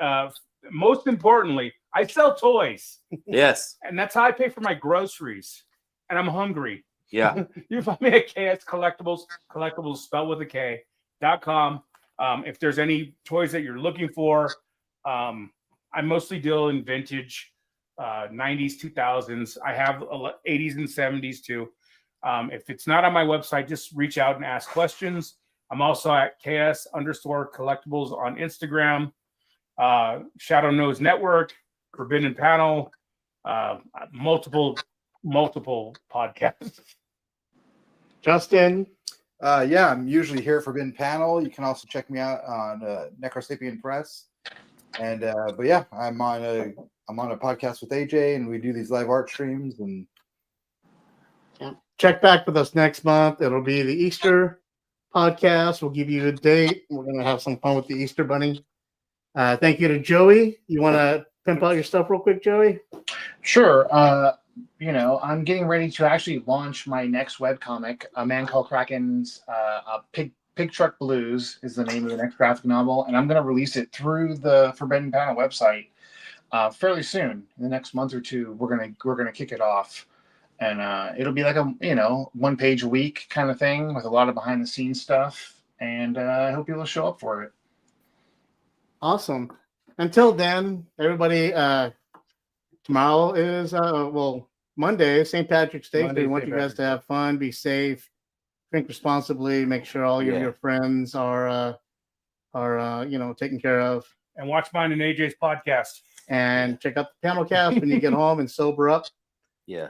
[SPEAKER 3] most importantly, I sell toys.
[SPEAKER 4] Yes.
[SPEAKER 3] And that's how I pay for my groceries. And I'm hungry.
[SPEAKER 4] Yeah.
[SPEAKER 3] You find me at KS Collectibles spelled with a K.com. If there's any toys that you're looking for, I mostly deal in vintage 90s, 2000s. I have 80s and 70s too. If it's not on my website, just reach out and ask questions. I'm also at KS_collectibles on Instagram, Shadow Nose Network, Forbidden Panel, multiple podcasts.
[SPEAKER 1] Justin.
[SPEAKER 2] Yeah, I'm usually here for Forbidden Panel. You can also check me out on Necrosapien Press. And but yeah, I'm on a podcast with AJ, and we do these live art streams. And
[SPEAKER 1] check back with us next month. It'll be the Easter podcast. We'll give you a date. We're gonna have some fun with the Easter Bunny. Thank you to Joey. You want to pimp out your stuff real quick, Joey?
[SPEAKER 7] Sure. I'm getting ready to actually launch my next webcomic. A Man Called Kraken's Pig Truck Blues is the name of the next graphic novel, and I'm going to release it through the Forbidden Panel website fairly soon. In the next month or two, we're gonna kick it off, and it'll be like a 1 page a week kind of thing with a lot of behind the scenes stuff, and I hope people will show up for it.
[SPEAKER 1] Awesome. Until then, everybody. Tomorrow is Monday, St. Patrick's Day.
[SPEAKER 2] Monday,
[SPEAKER 1] We want
[SPEAKER 2] St.
[SPEAKER 1] you guys to have fun, be safe, drink responsibly, make sure all your friends are taken care of.
[SPEAKER 3] And watch mine and AJ's podcast.
[SPEAKER 1] And check out the panel cast when you get home and sober up.
[SPEAKER 4] Yeah.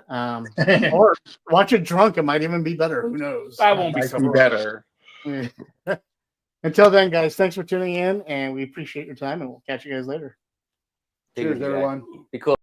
[SPEAKER 1] Or watch it drunk. It might even be better. Who knows?
[SPEAKER 3] I won't be
[SPEAKER 7] Might
[SPEAKER 3] sober.
[SPEAKER 7] better.
[SPEAKER 1] Until then, guys, thanks for tuning in, and we appreciate your time, and we'll catch you guys later.
[SPEAKER 4] Take it
[SPEAKER 2] cheers,
[SPEAKER 4] easy,
[SPEAKER 2] everyone.
[SPEAKER 4] guys. Be cool.